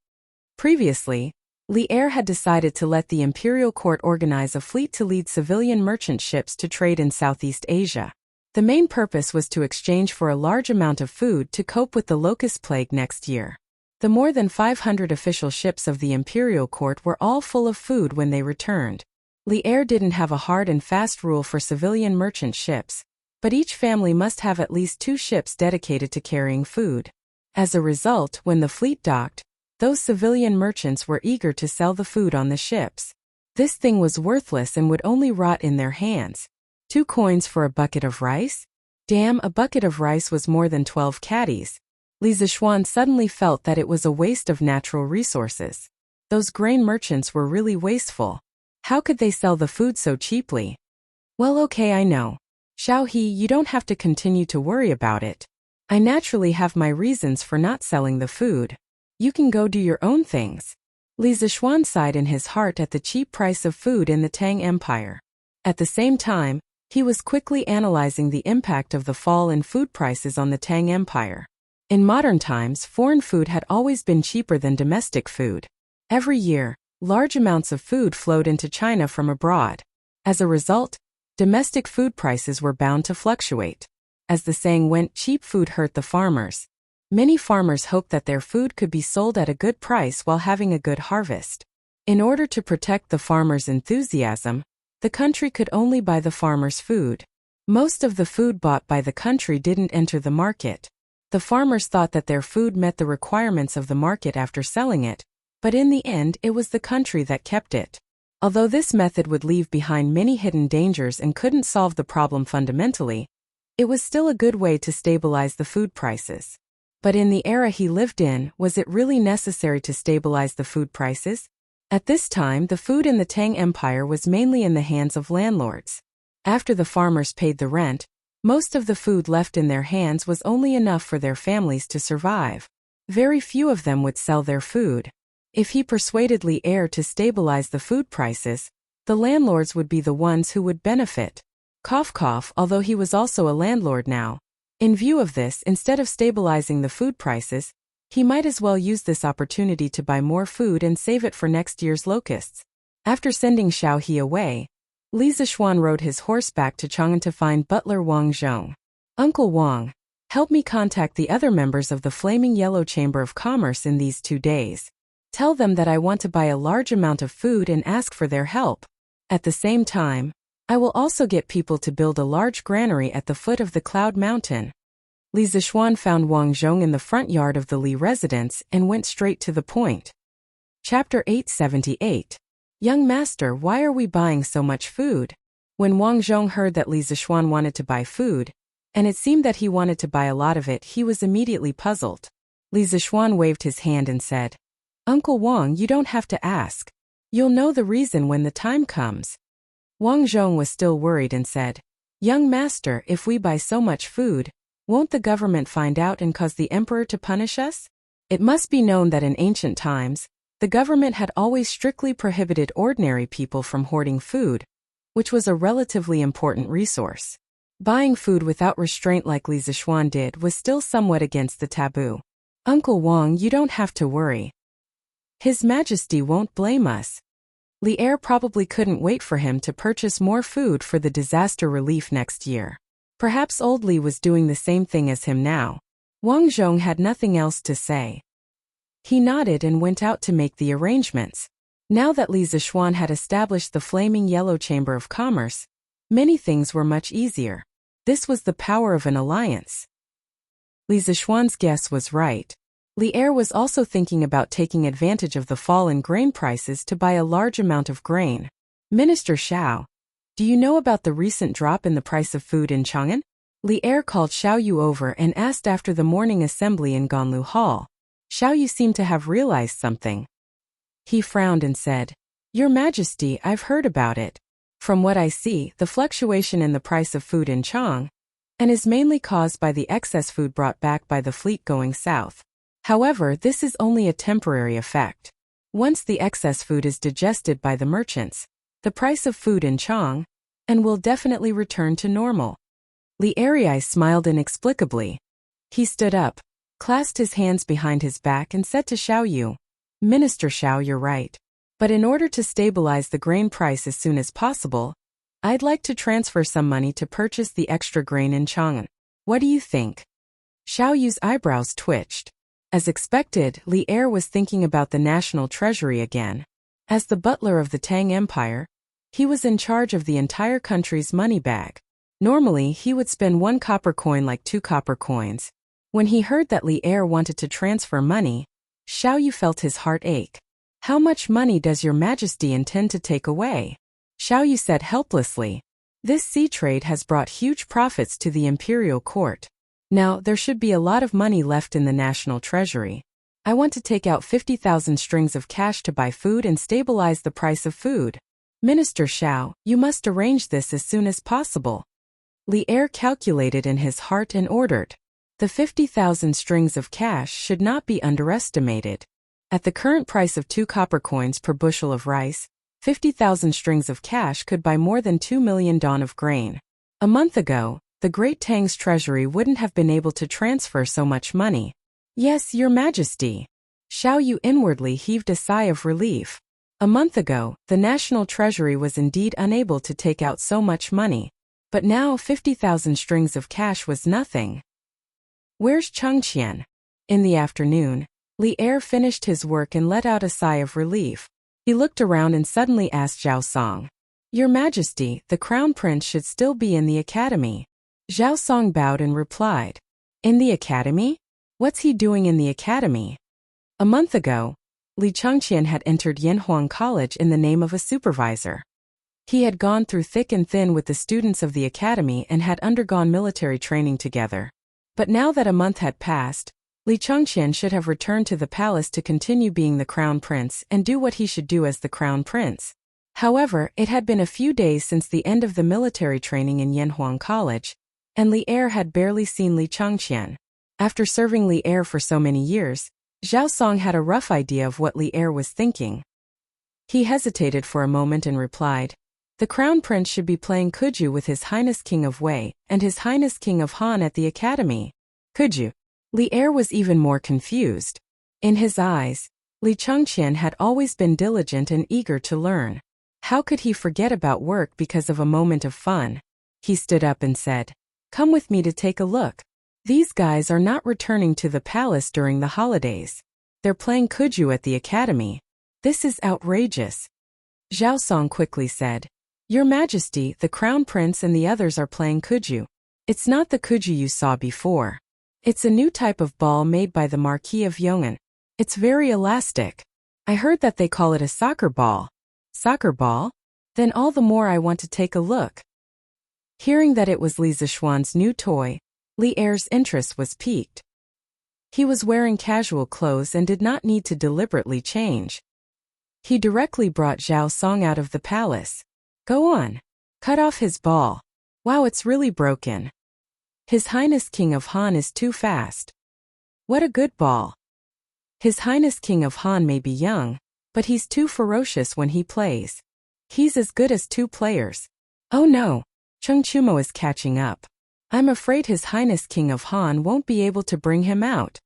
Previously, Li Er had decided to let the imperial court organize a fleet to lead civilian merchant ships to trade in Southeast Asia. The main purpose was to exchange for a large amount of food to cope with the locust plague next year. The more than 500 official ships of the imperial court were all full of food when they returned. Li Er didn't have a hard and fast rule for civilian merchant ships, but each family must have at least 2 ships dedicated to carrying food. As a result, when the fleet docked, those civilian merchants were eager to sell the food on the ships. This thing was worthless and would only rot in their hands. 2 coins for a bucket of rice? Damn, a bucket of rice was more than 12 caddies. Li Zixuan suddenly felt that it was a waste of natural resources. Those grain merchants were really wasteful. How could they sell the food so cheaply? Well, okay, I know. Xiao He, you don't have to continue to worry about it. I naturally have my reasons for not selling the food. You can go do your own things. Li Zixuan sighed in his heart at the cheap price of food in the Tang Empire. At the same time, he was quickly analyzing the impact of the fall in food prices on the Tang Empire. In modern times, foreign food had always been cheaper than domestic food. Every year, large amounts of food flowed into China from abroad. As a result, domestic food prices were bound to fluctuate. As the saying went, cheap food hurt the farmers. Many farmers hoped that their food could be sold at a good price while having a good harvest. In order to protect the farmers' enthusiasm, the country could only buy the farmers' food. Most of the food bought by the country didn't enter the market. The farmers thought that their food met the requirements of the market after selling it, but in the end it was the country that kept it. Although this method would leave behind many hidden dangers and couldn't solve the problem fundamentally, it was still a good way to stabilize the food prices. But in the era he lived in, was it really necessary to stabilize the food prices? At this time, the food in the Tang Empire was mainly in the hands of landlords. After the farmers paid the rent, most of the food left in their hands was only enough for their families to survive. Very few of them would sell their food. If he persuaded Li Er to stabilize the food prices, the landlords would be the ones who would benefit. Cough cough, although he was also a landlord now. In view of this, instead of stabilizing the food prices, he might as well use this opportunity to buy more food and save it for next year's locusts. After sending Xiao He away, Li Zixuan rode his horse back to Chang'an to find butler Wang Zhong. Uncle Wang, help me contact the other members of the Flaming Yellow Chamber of Commerce in these 2 days. Tell them that I want to buy a large amount of food and ask for their help. At the same time, I will also get people to build a large granary at the foot of the Cloud Mountain. Li Zixuan found Wang Zhong in the front yard of the Li residence and went straight to the point. Chapter 878. Young master, why are we buying so much food? When Wang Zhong heard that Li Zixuan wanted to buy food, and it seemed that he wanted to buy a lot of it, he was immediately puzzled. Li Zixuan waved his hand and said, Uncle Wang, you don't have to ask. You'll know the reason when the time comes. Wang Zhong was still worried and said, Young master, if we buy so much food, Won't the government find out and cause the emperor to punish us? It must be known that in ancient times, the government had always strictly prohibited ordinary people from hoarding food, which was a relatively important resource. Buying food without restraint like Li Zishuan did was still somewhat against the taboo. Uncle Wang, you don't have to worry. His Majesty won't blame us. Li Er probably couldn't wait for him to purchase more food for the disaster relief next year. Perhaps old Li was doing the same thing as him now. Wang Zhong had nothing else to say. He nodded and went out to make the arrangements. Now that Li Zishuan had established the Flaming Yellow Chamber of Commerce, many things were much easier. This was the power of an alliance. Li Zishuan's guess was right. Li Er was also thinking about taking advantage of the fall in grain prices to buy a large amount of grain. Minister Xiao, do you know about the recent drop in the price of food in Chang'an? Li Er called Xiao Yu over and asked after the morning assembly in Ganlu Hall. Xiao Yu seemed to have realized something. He frowned and said, Your Majesty, I've heard about it. From what I see, the fluctuation in the price of food in Chang'an is mainly caused by the excess food brought back by the fleet going south. However, this is only a temporary effect. Once the excess food is digested by the merchants, the price of food in Chang'an will definitely return to normal. Li Erei smiled inexplicably. He stood up, clasped his hands behind his back and said to Xiao Yu, Minister Xiao, you're right. But in order to stabilize the grain price as soon as possible, I'd like to transfer some money to purchase the extra grain in Chang'an. What do you think? Xiao Yu's eyebrows twitched. As expected, Li Er was thinking about the national treasury again. As the butler of the Tang Empire, he was in charge of the entire country's money bag. Normally, he would spend 1 copper coin like 2 copper coins. When he heard that Li Er wanted to transfer money, Xiao Yu felt his heart ache. How much money does your Majesty intend to take away? Xiao Yu said helplessly. This sea trade has brought huge profits to the imperial court. Now, there should be a lot of money left in the national treasury. I want to take out 50,000 strings of cash to buy food and stabilize the price of food. Minister Xiao, you must arrange this as soon as possible. Li Er calculated in his heart and ordered. The 50,000 strings of cash should not be underestimated. At the current price of 2 copper coins per bushel of rice, 50,000 strings of cash could buy more than 2 million don of grain. A month ago, the Great Tang's treasury wouldn't have been able to transfer so much money. Yes, Your Majesty. Xiao Yu inwardly heaved a sigh of relief. A month ago, the national treasury was indeed unable to take out so much money. But now 50,000 strings of cash was nothing. Where's Chengqian? In the afternoon, Li Er finished his work and let out a sigh of relief. He looked around and suddenly asked Zhao Song, Your Majesty, the Crown Prince should still be in the academy. Zhao Song bowed and replied, In the academy? What's he doing in the academy? A month ago, Li Chengqian had entered Yanhuang College in the name of a supervisor. He had gone through thick and thin with the students of the academy and had undergone military training together. But now that a month had passed, Li Chengqian should have returned to the palace to continue being the Crown Prince and do what he should do as the Crown Prince. However, it had been a few days since the end of the military training in Yanhuang College, and Li Er had barely seen Li Chengqian. After serving Li Er for so many years, Zhao Song had a rough idea of what Li Er was thinking. He hesitated for a moment and replied, The Crown Prince should be playing Kuju with His Highness King of Wei and His Highness King of Han at the academy. Kuju. Li Er was even more confused. In his eyes, Li Chengqian had always been diligent and eager to learn. How could he forget about work because of a moment of fun? He stood up and said, Come with me to take a look. These guys are not returning to the palace during the holidays. They're playing Kuju at the academy. This is outrageous. Zhao Song quickly said, Your Majesty, the Crown Prince and the others are playing Kuju. It's not the Kuju you saw before. It's a new type of ball made by the Marquis of Yong'an. It's very elastic. I heard that they call it a soccer ball. Soccer ball? Then all the more I want to take a look. Hearing that it was Li Zishuan's new toy, Li Er's interest was piqued. He was wearing casual clothes and did not need to deliberately change. He directly brought Zhao Song out of the palace. Go on. Cut off his ball. Wow, it's really broken. His Highness King of Han is too fast. What a good ball. His Highness King of Han may be young, but he's too ferocious when he plays. He's as good as two players. Oh no, Chung Chumo is catching up. I'm afraid His Highness King of Han won't be able to bring him out.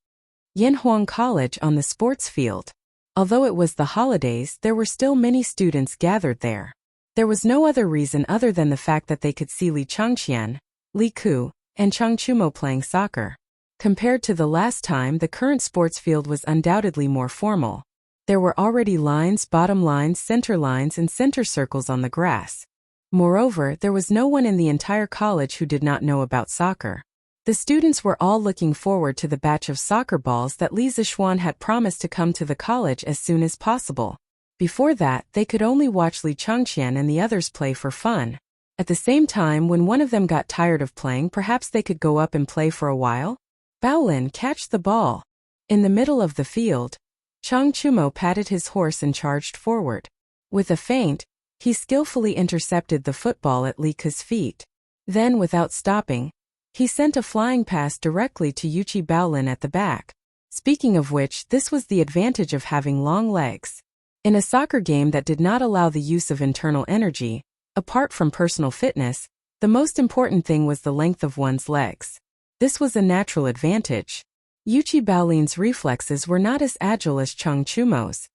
Yanhuang College on the sports field. Although it was the holidays, there were still many students gathered there. There was no other reason other than the fact that they could see Li Changqian, Li Ku, and Chung Chumo playing soccer. Compared to the last time, the current sports field was undoubtedly more formal. There were already lines, bottom lines, center lines, and center circles on the grass. Moreover, there was no one in the entire college who did not know about soccer. The students were all looking forward to the batch of soccer balls that Li Zixuan had promised to come to the college as soon as possible. Before that, they could only watch Li Changqian and the others play for fun. At the same time, when one of them got tired of playing, perhaps they could go up and play for a while? Baolin, catch the ball. In the middle of the field, Chung Chumo patted his horse and charged forward. With a feint, he skillfully intercepted the football at Li Ku's feet. Then, without stopping, he sent a flying pass directly to Yuchi Baolin at the back. Speaking of which, this was the advantage of having long legs. In a soccer game that did not allow the use of internal energy, apart from personal fitness, the most important thing was the length of one's legs. This was a natural advantage. Yuchi Baolin's reflexes were not as agile as Chung Chumo's.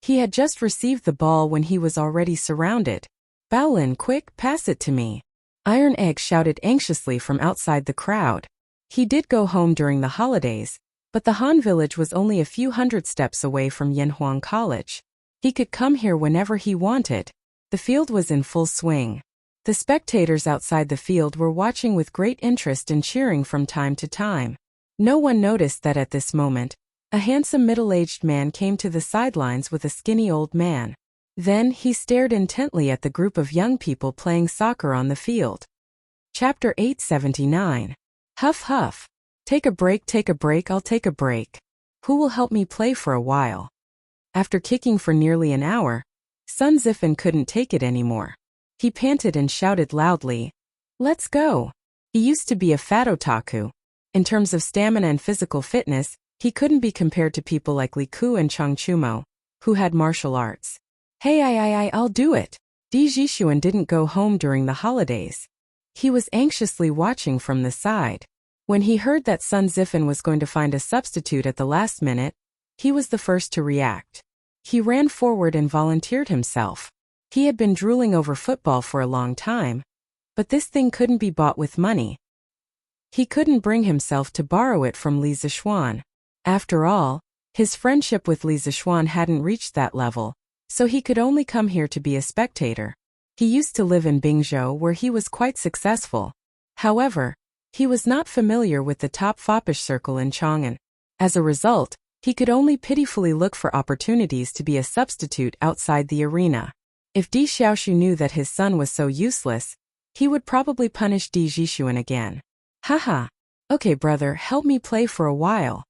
He had just received the ball when he was already surrounded. Baolin, quick, pass it to me. Iron Egg shouted anxiously from outside the crowd. He did go home during the holidays, but the Han village was only a few hundred steps away from Yanhuang College. He could come here whenever he wanted. The field was in full swing. The spectators outside the field were watching with great interest and cheering from time to time. No one noticed that at this moment, a handsome middle-aged man came to the sidelines with a skinny old man. Then he stared intently at the group of young people playing soccer on the field. Chapter 879. Huff huff. Take a break, I'll take a break. Who will help me play for a while? After kicking for nearly an hour, Sun Zifan couldn't take it anymore. He panted and shouted loudly, "Let's go!" He used to be a fat otaku. In terms of stamina and physical fitness, he couldn't be compared to people like Li Ku and Chung Chumo, who had martial arts. Hey, I'll do it. Di Jixuan didn't go home during the holidays. He was anxiously watching from the side. When he heard that Sun Zifan was going to find a substitute at the last minute, he was the first to react. He ran forward and volunteered himself. He had been drooling over football for a long time, but this thing couldn't be bought with money. He couldn't bring himself to borrow it from Li Zixuan. After all, his friendship with Li Zixuan hadn't reached that level, so he could only come here to be a spectator. He used to live in Bingzhou where he was quite successful. However, he was not familiar with the top foppish circle in Chang'an. As a result, he could only pitifully look for opportunities to be a substitute outside the arena. If Di Xiaoshu knew that his son was so useless, he would probably punish Di Jixuan again. Haha. Okay brother, help me play for a while.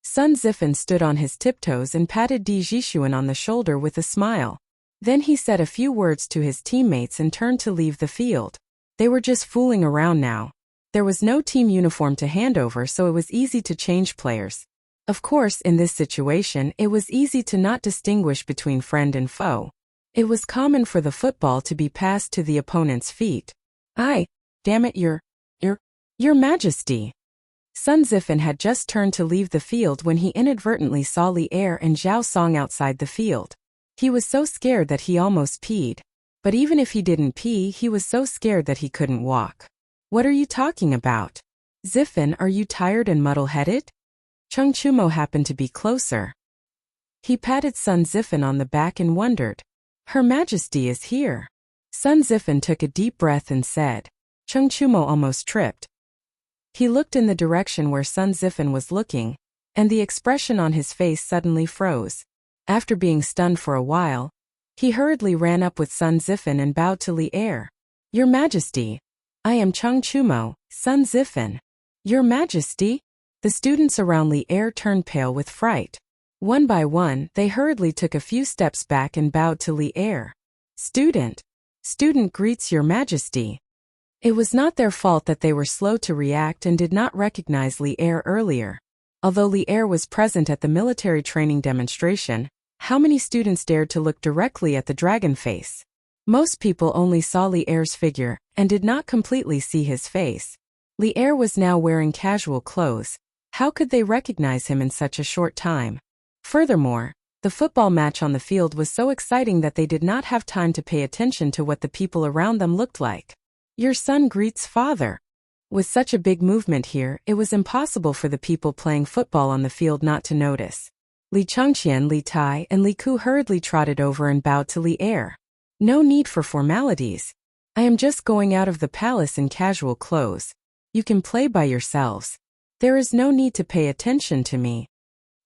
Sun Zifan stood on his tiptoes and patted Di Jixuan on the shoulder with a smile. Then he said a few words to his teammates and turned to leave the field. They were just fooling around now. There was no team uniform to hand over, so it was easy to change players. Of course, in this situation, it was easy to not distinguish between friend and foe. It was common for the football to be passed to the opponent's feet. Damn it, Your Majesty. Sun Zifan had just turned to leave the field when he inadvertently saw Li Er and Zhao Song outside the field. He was so scared that he almost peed. But even if he didn't pee, he was so scared that he couldn't walk. What are you talking about? Zifan, are you tired and muddle-headed? Chung Chumo happened to be closer. He patted Sun Zifan on the back and wondered. Her Majesty is here. Sun Zifan took a deep breath and said. Chung Chumo almost tripped. He looked in the direction where Sun Zifan was looking, and the expression on his face suddenly froze. After being stunned for a while, he hurriedly ran up with Sun Zifan and bowed to Li Er. Your Majesty. I am Chung Chumo, Sun Zifan. Your Majesty? The students around Li Er turned pale with fright. One by one, they hurriedly took a few steps back and bowed to Li Er. Student greets Your Majesty. It was not their fault that they were slow to react and did not recognize Li Er earlier. Although Li Er was present at the military training demonstration, how many students dared to look directly at the dragon face? Most people only saw Li Er's figure and did not completely see his face. Li Er was now wearing casual clothes. How could they recognize him in such a short time? Furthermore, the football match on the field was so exciting that they did not have time to pay attention to what the people around them looked like. Your son greets father. With such a big movement here, it was impossible for the people playing football on the field not to notice. Li Changqian, Li Tai, and Li Ku hurriedly trotted over and bowed to Li Er. No need for formalities. I am just going out of the palace in casual clothes. You can play by yourselves. There is no need to pay attention to me.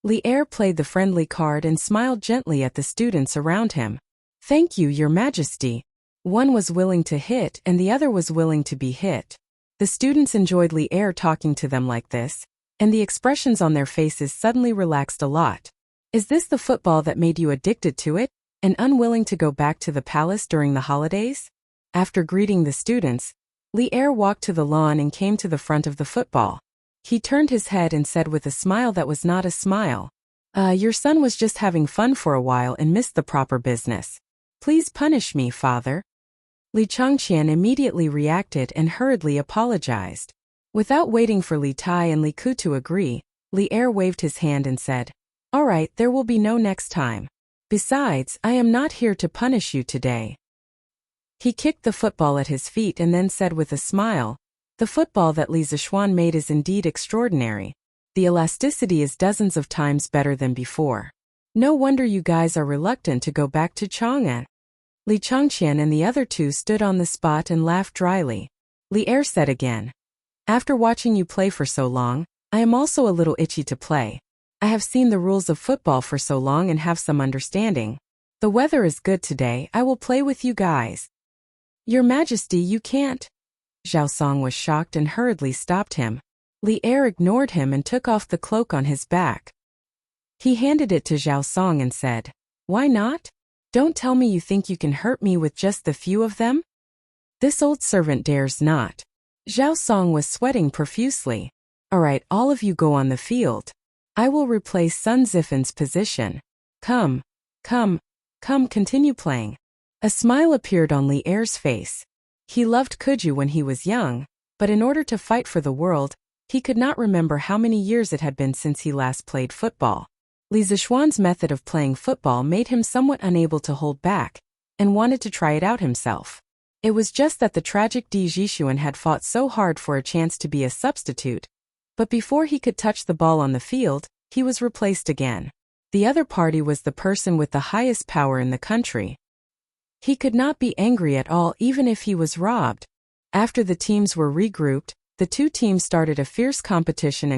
Li Er played the friendly card and smiled gently at the students around him. Thank you, Your Majesty. One was willing to hit and the other was willing to be hit. The students enjoyed Li Er talking to them like this, and the expressions on their faces suddenly relaxed a lot. Is this the football that made you addicted to it, and unwilling to go back to the palace during the holidays? After greeting the students, Li Er walked to the lawn and came to the front of the football. He turned his head and said with a smile that was not a smile, your son was just having fun for a while and missed the proper business. Please punish me, father. Li Changqian immediately reacted and hurriedly apologized. Without waiting for Li Tai and Li Ku to agree, Li Er waved his hand and said, All right, there will be no next time. Besides, I am not here to punish you today. He kicked the football at his feet and then said with a smile, The football that Li Zishuan made is indeed extraordinary. The elasticity is dozens of times better than before. No wonder you guys are reluctant to go back to Chang'an. Li Changqian and the other two stood on the spot and laughed dryly. Li Er said again, After watching you play for so long, I am also a little itchy to play. I have seen the rules of football for so long and have some understanding. The weather is good today, I will play with you guys. Your Majesty, you can't. Zhao Song was shocked and hurriedly stopped him. Li Er ignored him and took off the cloak on his back. He handed it to Zhao Song and said, Why not? Don't tell me you think you can hurt me with just the few of them? This old servant dares not. Zhao Song was sweating profusely. All right, all of you go on the field. I will replace Sun Zifen's position. Come, continue playing. A smile appeared on Li Er's face. He loved Kuju when he was young, but in order to fight for the world, he could not remember how many years it had been since he last played football. Li Zishuan's method of playing football made him somewhat unable to hold back, and wanted to try it out himself. It was just that the tragic Di Zhishuan had fought so hard for a chance to be a substitute, but before he could touch the ball on the field, he was replaced again. The other party was the person with the highest power in the country. He could not be angry at all even if he was robbed. After the teams were regrouped, the two teams started a fierce competition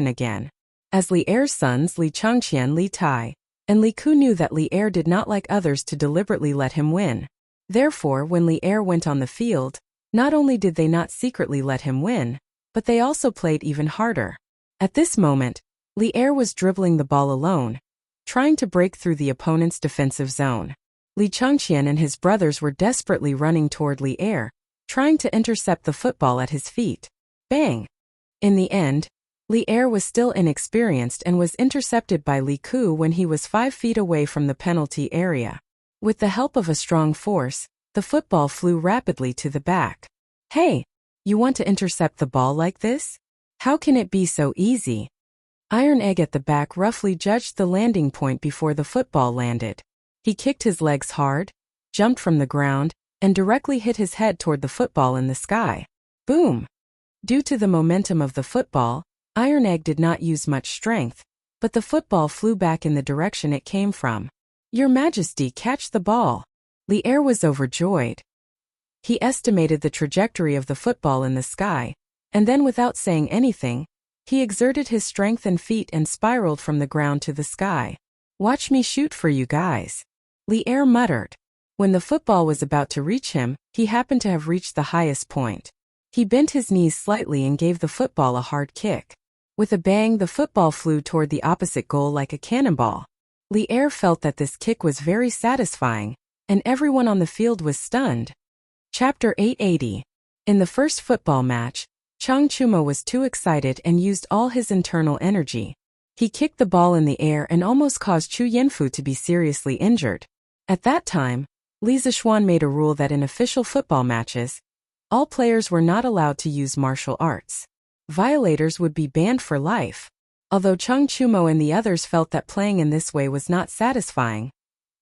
again. As Li Er's sons Li Changqian, Li Tai, and Li Ku knew that Li Er did not like others to deliberately let him win. Therefore, when Li Er went on the field, not only did they not secretly let him win, but they also played even harder. At this moment, Li Er was dribbling the ball alone, trying to break through the opponent's defensive zone. Li Changqian and his brothers were desperately running toward Li Er, trying to intercept the football at his feet. Bang! In the end, Li Er was still inexperienced and was intercepted by Li Ku when he was 5 feet away from the penalty area. With the help of a strong force, the football flew rapidly to the back. Hey! You want to intercept the ball like this? How can it be so easy? Iron Egg at the back roughly judged the landing point before the football landed. He kicked his legs hard, jumped from the ground, and directly hit his head toward the football in the sky. Boom! Due to the momentum of the football, Iron Egg did not use much strength, but the football flew back in the direction it came from. Your Majesty, catch the ball. Li Er was overjoyed. He estimated the trajectory of the football in the sky, and then without saying anything, he exerted his strength and feet and spiraled from the ground to the sky. Watch me shoot for you guys. Li Er muttered. When the football was about to reach him, he happened to have reached the highest point. He bent his knees slightly and gave the football a hard kick. With a bang, the football flew toward the opposite goal like a cannonball. Li Er felt that this kick was very satisfying, and everyone on the field was stunned. Chapter 880. In the first football match, Chang Chumo was too excited and used all his internal energy. He kicked the ball in the air and almost caused Chu Yinfu to be seriously injured. At that time, Li Zixuan made a rule that in official football matches, all players were not allowed to use martial arts. Violators would be banned for life. Although Chang Chumo and the others felt that playing in this way was not satisfying,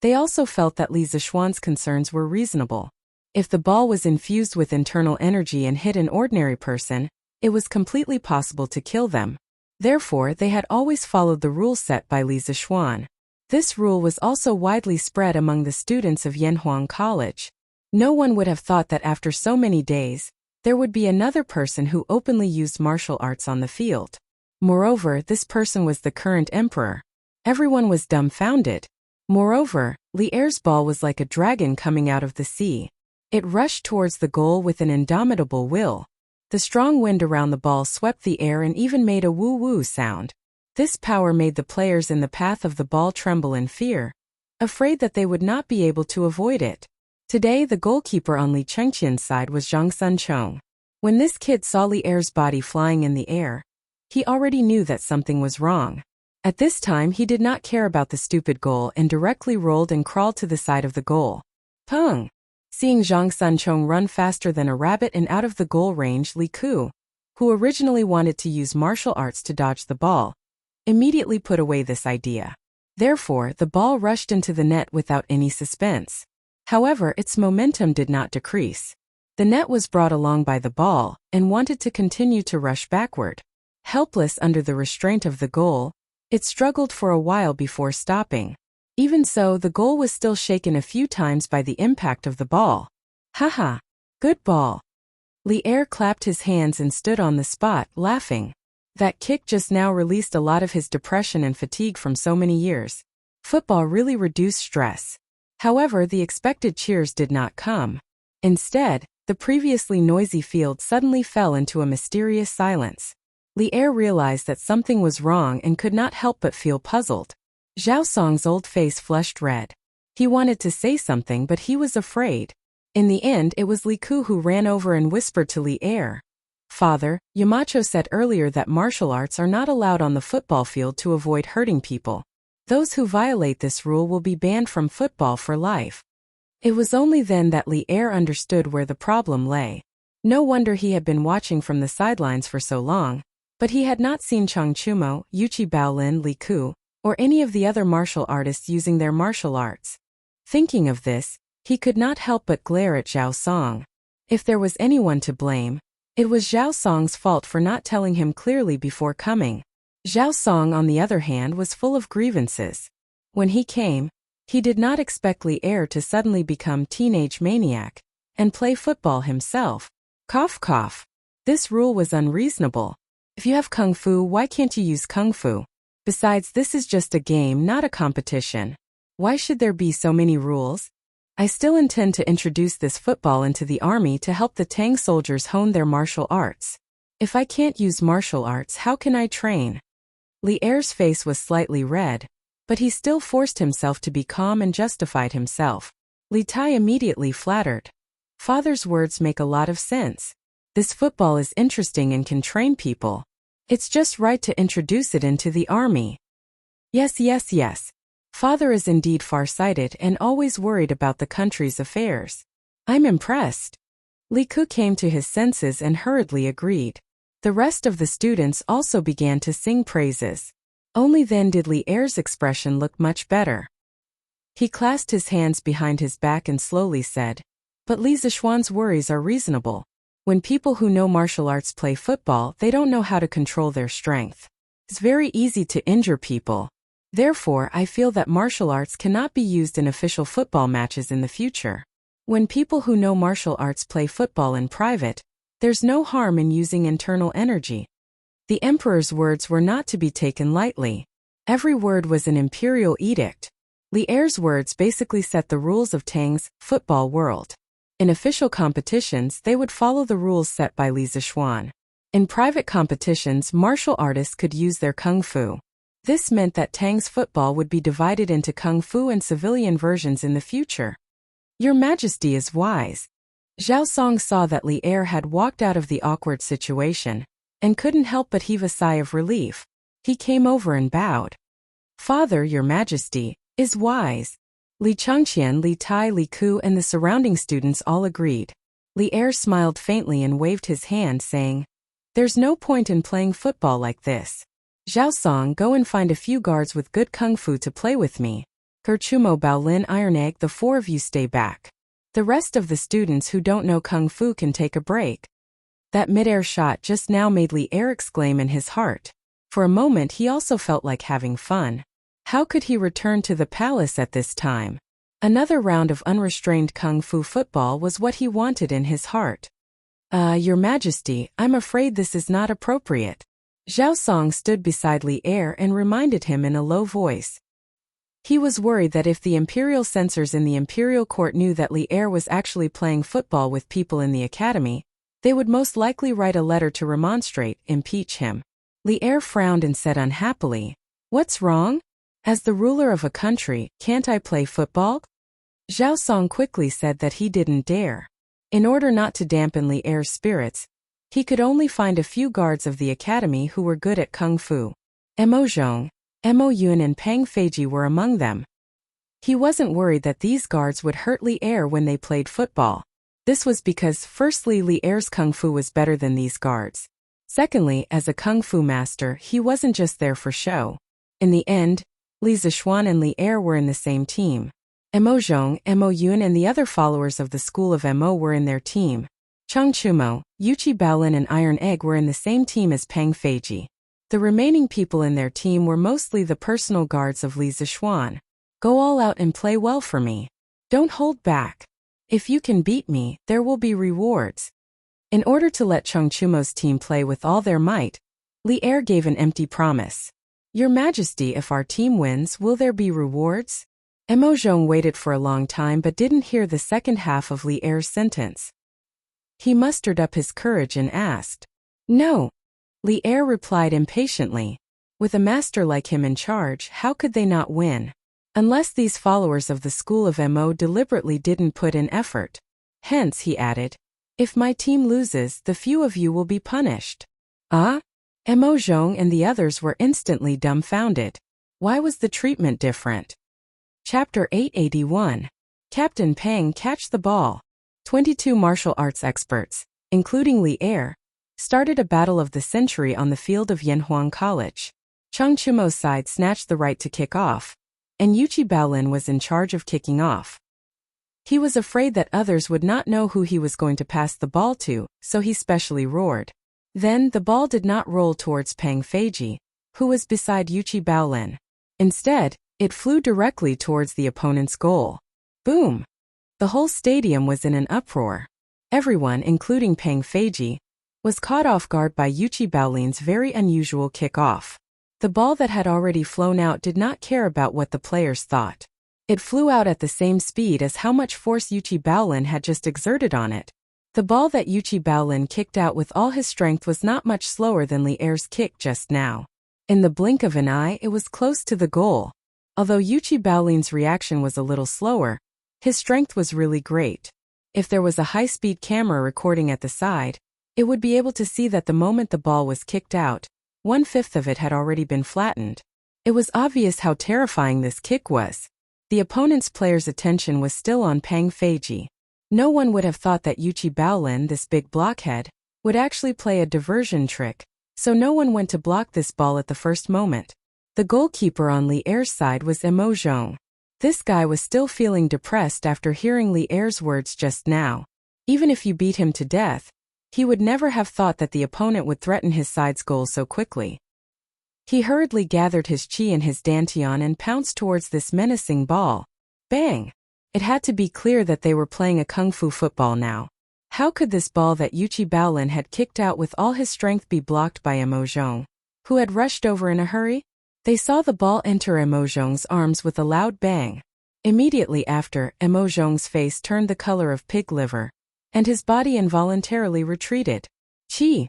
they also felt that Li Zixuan's concerns were reasonable. If the ball was infused with internal energy and hit an ordinary person, it was completely possible to kill them. Therefore, they had always followed the rule set by Li Zixuan. This rule was also widely spread among the students of Yanhuang College. No one would have thought that after so many days, there would be another person who openly used martial arts on the field. Moreover, this person was the current emperor. Everyone was dumbfounded. Moreover, Li Er's ball was like a dragon coming out of the sea. It rushed towards the goal with an indomitable will. The strong wind around the ball swept the air and even made a woo-woo sound. This power made the players in the path of the ball tremble in fear, afraid that they would not be able to avoid it. Today, the goalkeeper on Li Chengqian's side was Zhang Sunchong. When this kid saw Li Er's body flying in the air, he already knew that something was wrong. At this time, he did not care about the stupid goal and directly rolled and crawled to the side of the goal. Peng! Seeing Zhang Sunchong run faster than a rabbit and out of the goal range, Li Ku, who originally wanted to use martial arts to dodge the ball, immediately put away this idea. Therefore, the ball rushed into the net without any suspense. However, its momentum did not decrease. The net was brought along by the ball and wanted to continue to rush backward. Helpless under the restraint of the goal, it struggled for a while before stopping. Even so, the goal was still shaken a few times by the impact of the ball. Haha! Good ball! Li Er clapped his hands and stood on the spot, laughing. That kick just now released a lot of his depression and fatigue from so many years. Football really reduced stress. However, the expected cheers did not come. Instead, the previously noisy field suddenly fell into a mysterious silence. Li Er realized that something was wrong and could not help but feel puzzled. Zhao Song's old face flushed red. He wanted to say something, but he was afraid. In the end, it was Li Ku who ran over and whispered to Li Er. Father, Yamacho said earlier that martial arts are not allowed on the football field to avoid hurting people. Those who violate this rule will be banned from football for life. It was only then that Li Er understood where the problem lay. No wonder he had been watching from the sidelines for so long, but he had not seen Chang Chumo, Yuchi Baolin, Li Ku, or any of the other martial artists using their martial arts. Thinking of this, he could not help but glare at Zhao Song. If there was anyone to blame, it was Zhao Song's fault for not telling him clearly before coming. Zhao Song, on the other hand, was full of grievances. When he came, he did not expect Li Er to suddenly become teenage maniac and play football himself. Cough cough. This rule was unreasonable. If you have kung fu, why can't you use kung fu? Besides, this is just a game, not a competition. Why should there be so many rules? I still intend to introduce this football into the army to help the Tang soldiers hone their martial arts. If I can't use martial arts, how can I train? Li Er's face was slightly red, but he still forced himself to be calm and justified himself. Li Tai immediately flattered. Father's words make a lot of sense. This football is interesting and can train people. It's just right to introduce it into the army. Yes. Father is indeed far-sighted and always worried about the country's affairs. I'm impressed. Li Ku came to his senses and hurriedly agreed. The rest of the students also began to sing praises. Only then did Li Er's expression look much better. He clasped his hands behind his back and slowly said, "But Li Zixuan's worries are reasonable. When people who know martial arts play football, they don't know how to control their strength. It's very easy to injure people. Therefore, I feel that martial arts cannot be used in official football matches in the future. When people who know martial arts play football in private, there's no harm in using internal energy." The emperor's words were not to be taken lightly. Every word was an imperial edict. Li Er's words basically set the rules of Tang's football world. In official competitions, they would follow the rules set by Li Zixuan. In private competitions, martial artists could use their kung fu. This meant that Tang's football would be divided into kung fu and civilian versions in the future. Your Majesty is wise. Zhao Song saw that Li Er had walked out of the awkward situation, and couldn't help but heave a sigh of relief. He came over and bowed. "Father, your majesty, is wise." Li Chengqian, Li Tai, Li Ku and the surrounding students all agreed. Li Er smiled faintly and waved his hand, saying, "There's no point in playing football like this. Zhao Song, go and find a few guards with good kung fu to play with me. Chumo, Baolin, Iron Egg, the four of you stay back. The rest of the students who don't know kung fu can take a break." That mid-air shot just now made Li Er exclaim in his heart. For a moment he also felt like having fun. How could he return to the palace at this time? Another round of unrestrained kung fu football was what he wanted in his heart. Your majesty, I'm afraid this is not appropriate." Zhao Song stood beside Li Er and reminded him in a low voice. He was worried that if the imperial censors in the imperial court knew that Li Er was actually playing football with people in the academy, they would most likely write a letter to remonstrate, impeach him. Li Er frowned and said unhappily, "What's wrong? As the ruler of a country, can't I play football?" Zhao Song quickly said that he didn't dare. In order not to dampen Li Er's spirits, he could only find a few guards of the academy who were good at kung fu. Mo Zhong, Mo Yun and Pang Feiji were among them. He wasn't worried that these guards would hurt Li Er when they played football. This was because, firstly, Li Er's kung fu was better than these guards. Secondly, as a kung fu master, he wasn't just there for show. In the end, Li Zixuan and Li Er were in the same team. Mo Zhong, Mo Yun and the other followers of the school of Mo were in their team. Cheng Chumo, Yuchi Baolin and Iron Egg were in the same team as Pang Feiji. The remaining people in their team were mostly the personal guards of Li Zixuan. "Go all out and play well for me. Don't hold back. If you can beat me, there will be rewards." In order to let Cheng Chumo's team play with all their might, Li Er gave an empty promise. "Your majesty, if our team wins, will there be rewards?" Mo Zhong waited for a long time but didn't hear the second half of Li Er's sentence. He mustered up his courage and asked. "No." Li Er replied impatiently. With a master like him in charge, how could they not win? Unless these followers of the school of Mo deliberately didn't put in effort. Hence, he added, "If my team loses, the few of you will be punished." Ah? Mo Zhong and the others were instantly dumbfounded. Why was the treatment different? Chapter 881. Captain Pang Catch the Ball. 22 martial arts experts, including Li Er, started a battle of the century on the field of Yanhuang College. Cheng Chumo's side snatched the right to kick off, and Yuchi Baolin was in charge of kicking off. He was afraid that others would not know who he was going to pass the ball to, so he specially roared. Then, the ball did not roll towards Pang Feiji, who was beside Yuchi Baolin. Instead, it flew directly towards the opponent's goal. Boom! The whole stadium was in an uproar. Everyone, including Pang Feiji, was caught off guard by Yuchi Baolin's very unusual kick-off. The ball that had already flown out did not care about what the players thought. It flew out at the same speed as how much force Yuchi Baolin had just exerted on it. The ball that Yuchi Baolin kicked out with all his strength was not much slower than Li Er's kick just now. In the blink of an eye, it was close to the goal. Although Yuchi Baolin's reaction was a little slower, his strength was really great. If there was a high-speed camera recording at the side, it would be able to see that the moment the ball was kicked out, 1/5 of it had already been flattened. It was obvious how terrifying this kick was. The opponent's player's attention was still on Pang Feiji. No one would have thought that Yuchi Baolin, this big blockhead, would actually play a diversion trick, so no one went to block this ball at the first moment. The goalkeeper on Li Er's side was Mo Zhong. This guy was still feeling depressed after hearing Li Er's words just now. Even if you beat him to death, he would never have thought that the opponent would threaten his side's goal so quickly. He hurriedly gathered his chi and his dantian and pounced towards this menacing ball. Bang! It had to be clear that they were playing a kung fu football now. How could this ball that Yuchi Baolin had kicked out with all his strength be blocked by Mo Zhong, who had rushed over in a hurry? They saw the ball enter Mo Zhong's arms with a loud bang. Immediately after, Mo Zhong's face turned the color of pig liver, and his body involuntarily retreated. Chi!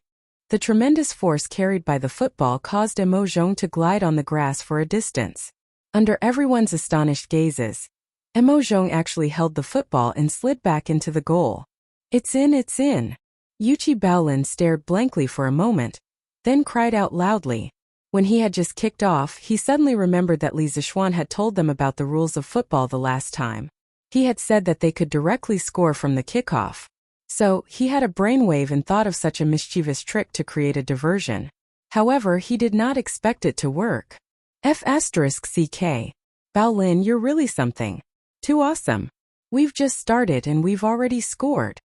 The tremendous force carried by the football caused Mo Zhong to glide on the grass for a distance. Under everyone's astonished gazes, Mo Zhong actually held the football and slid back into the goal. It's in, it's in. Yuchi Baolin stared blankly for a moment, then cried out loudly. When he had just kicked off, he suddenly remembered that Li Zixuan had told them about the rules of football the last time. He had said that they could directly score from the kickoff. So, he had a brainwave and thought of such a mischievous trick to create a diversion. However, he did not expect it to work. F***CK. Baolin, you're really something. Too awesome. We've just started and we've already scored.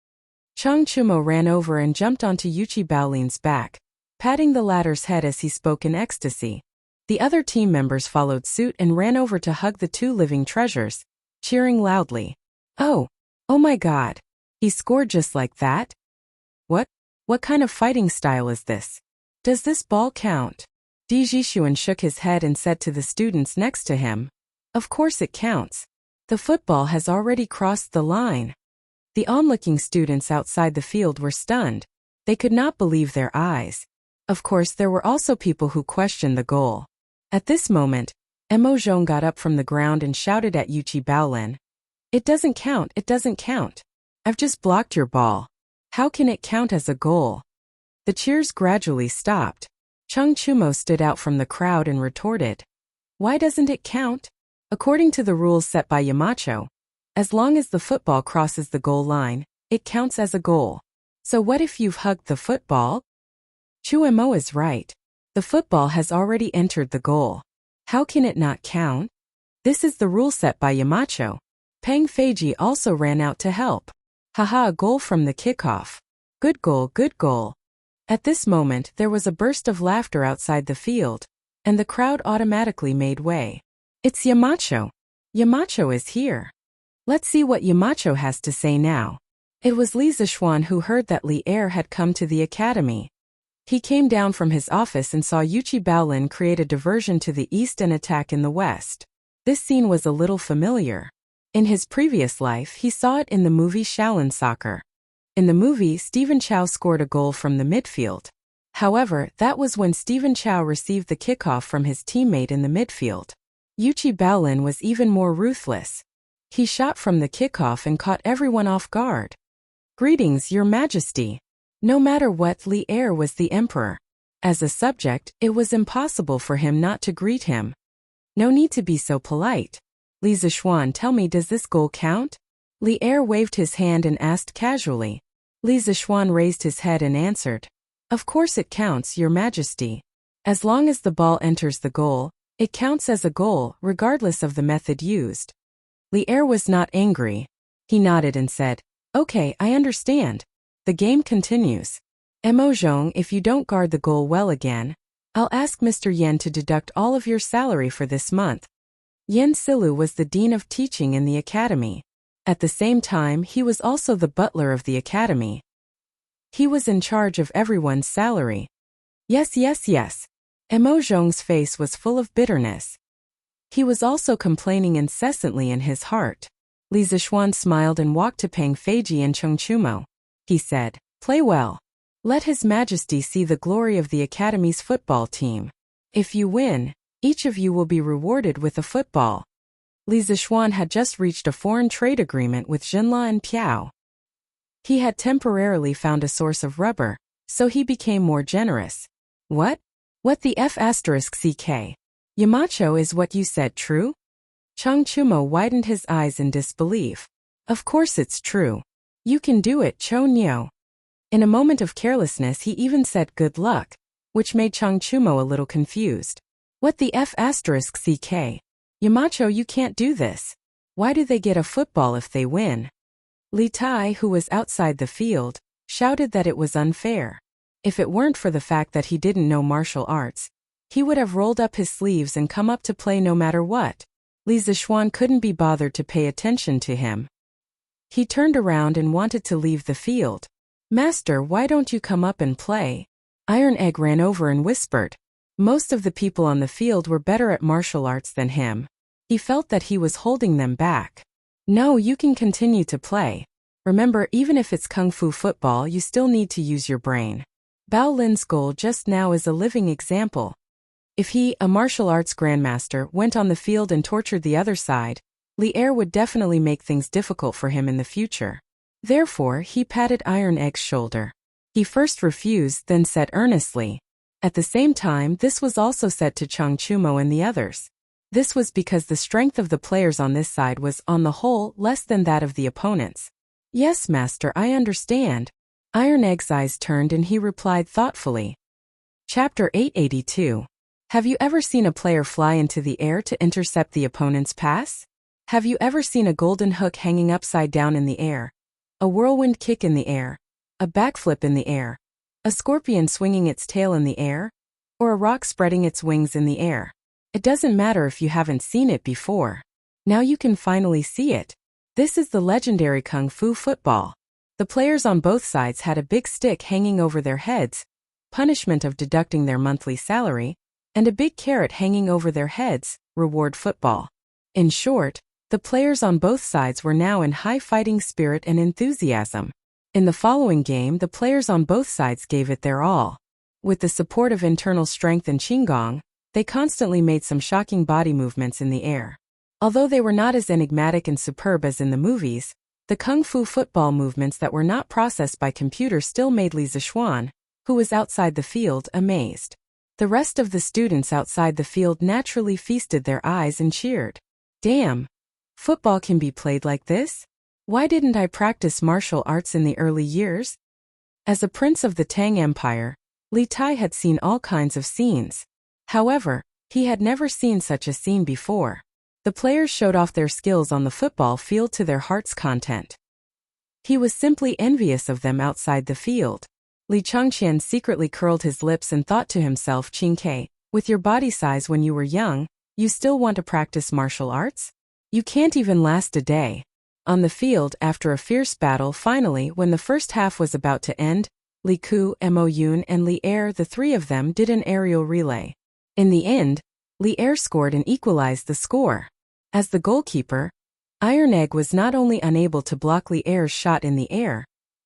Chang Chumo ran over and jumped onto Yuchi Baolin's back, patting the latter's head as he spoke in ecstasy. The other team members followed suit and ran over to hug the two living treasures, cheering loudly. Oh my god. He scored just like that? What kind of fighting style is this? Does this ball count? Di Jixuan shook his head and said to the students next to him. Of course it counts. The football has already crossed the line. The onlooking students outside the field were stunned. They could not believe their eyes. Of course, there were also people who questioned the goal. At this moment, Mo Zhong got up from the ground and shouted at Yuchi Baolin. It doesn't count, it doesn't count. I've just blocked your ball. How can it count as a goal? The cheers gradually stopped. Chang Chumo stood out from the crowd and retorted. Why doesn't it count? According to the rules set by Yamacho, as long as the football crosses the goal line, it counts as a goal. So what if you've hugged the football? Chu Mo is right. The football has already entered the goal. How can it not count? This is the rule set by Yamacho. Peng Feiji also ran out to help. Haha, a goal from the kickoff. Good goal, good goal. At this moment, there was a burst of laughter outside the field, and the crowd automatically made way. It's Yamacho. Yamacho is here. Let's see what Yamacho has to say now. It was Li Zixuan who heard that Li Er had come to the academy. He came down from his office and saw Yuchi Baolin create a diversion to the east and attack in the west. This scene was a little familiar. In his previous life, he saw it in the movie Shaolin Soccer. In the movie, Stephen Chow scored a goal from the midfield. However, that was when Stephen Chow received the kickoff from his teammate in the midfield. Yuchi Baolin was even more ruthless. He shot from the kickoff and caught everyone off guard. Greetings, Your Majesty. No matter what, Li Er was the emperor. As a subject, it was impossible for him not to greet him. No need to be so polite. Li Zixuan, tell me, does this goal count? Li Er waved his hand and asked casually. Li Zixuan raised his head and answered. Of course it counts, Your Majesty. As long as the ball enters the goal, it counts as a goal, regardless of the method used. Li Er was not angry. He nodded and said, Okay, I understand. The game continues. Mo Zhong, if you don't guard the goal well again, I'll ask Mr. Yen to deduct all of your salary for this month. Yen Silu was the dean of teaching in the academy. At the same time, he was also the butler of the academy. He was in charge of everyone's salary. Yes. Mo Zhong's face was full of bitterness. He was also complaining incessantly in his heart. Li Zixuan smiled and walked to Peng Feiji and Chang Chumo. He said, Play well. Let His Majesty see the glory of the Academy's football team. If you win, each of you will be rewarded with a football. Li Zixuan had just reached a foreign trade agreement with Jinla and Piao. He had temporarily found a source of rubber, so he became more generous. What the F***CK? Yamacho, is what you said true? Chang Chumo widened his eyes in disbelief. Of course it's true. You can do it, Cho Nyo. In a moment of carelessness he even said good luck, which made Chang Chumo a little confused. What the F***CK? Yamacho, you can't do this. Why do they get a football if they win? Li Tai, who was outside the field, shouted that it was unfair. If it weren't for the fact that he didn't know martial arts, he would have rolled up his sleeves and come up to play no matter what. Li Zixuan couldn't be bothered to pay attention to him. He turned around and wanted to leave the field. Master, why don't you come up and play? Iron Egg ran over and whispered. Most of the people on the field were better at martial arts than him. He felt that he was holding them back. No, you can continue to play. Remember, even if it's kung fu football, you still need to use your brain. Bao Lin's goal just now is a living example. If he, a martial arts grandmaster, went on the field and tortured the other side, Li Er would definitely make things difficult for him in the future. Therefore, he patted Iron Egg's shoulder. He first refused, then said earnestly. At the same time, this was also said to Chung Chumo and the others. This was because the strength of the players on this side was, on the whole, less than that of the opponents. Yes, master, I understand. Iron Egg's eyes turned and he replied thoughtfully. Chapter 882. Have you ever seen a player fly into the air to intercept the opponent's pass? Have you ever seen a golden hook hanging upside down in the air? A whirlwind kick in the air? A backflip in the air? A scorpion swinging its tail in the air? Or a rock spreading its wings in the air? It doesn't matter if you haven't seen it before. Now you can finally see it. This is the legendary Kung Fu football. The players on both sides had a big stick hanging over their heads, punishment of deducting their monthly salary, and a big carrot hanging over their heads, reward football. In short, the players on both sides were now in high fighting spirit and enthusiasm. In the following game, the players on both sides gave it their all. With the support of internal strength and qigong, they constantly made some shocking body movements in the air. Although they were not as enigmatic and superb as in the movies, the Kung Fu football movements that were not processed by computer still made Li Zixuan, who was outside the field, amazed. The rest of the students outside the field naturally feasted their eyes and cheered. Damn! Football can be played like this? Why didn't I practice martial arts in the early years? As a prince of the Tang Empire, Li Tai had seen all kinds of scenes. However, he had never seen such a scene before. The players showed off their skills on the football field to their heart's content. He was simply envious of them outside the field. Li Chongqian secretly curled his lips and thought to himself, Qingke, with your body size when you were young, you still want to practice martial arts? You can't even last a day. On the field, after a fierce battle, finally, when the first half was about to end, Li Ku, Mo Yun and Li Er, the three of them, did an aerial relay. In the end, Li Er scored and equalized the score. As the goalkeeper, Iron Egg was not only unable to block Li Er's shot in the air,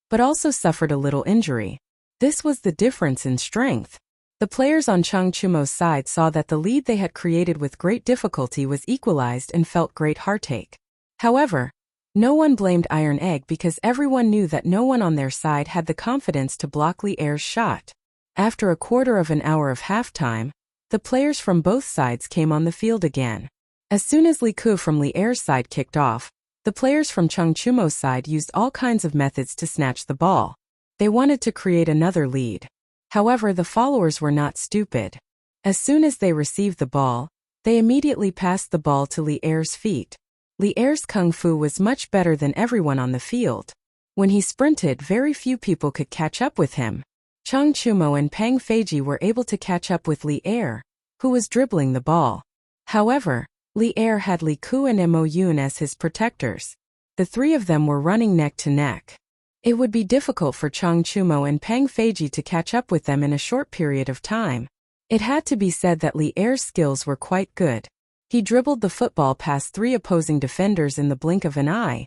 but also suffered a little injury. This was the difference in strength. The players on Chung Chumo's side saw that the lead they had created with great difficulty was equalized and felt great heartache. However, no one blamed Iron Egg because everyone knew that no one on their side had the confidence to block Li Er's shot. After a quarter of an hour of halftime, the players from both sides came on the field again. As soon as Li Ku from Li Er's side kicked off, the players from Chung Chumo's side used all kinds of methods to snatch the ball. They wanted to create another lead. However, the followers were not stupid. As soon as they received the ball, they immediately passed the ball to Li Er's feet. Li Er's kung fu was much better than everyone on the field. When he sprinted, very few people could catch up with him. Chung Chumo and Pang Feiji were able to catch up with Li Er, who was dribbling the ball. However, Li Er had Li Ku and Mo Yun as his protectors. The three of them were running neck to neck. It would be difficult for Chung Chumo and Pang Feiji to catch up with them in a short period of time. It had to be said that Li Er's skills were quite good. He dribbled the football past three opposing defenders in the blink of an eye,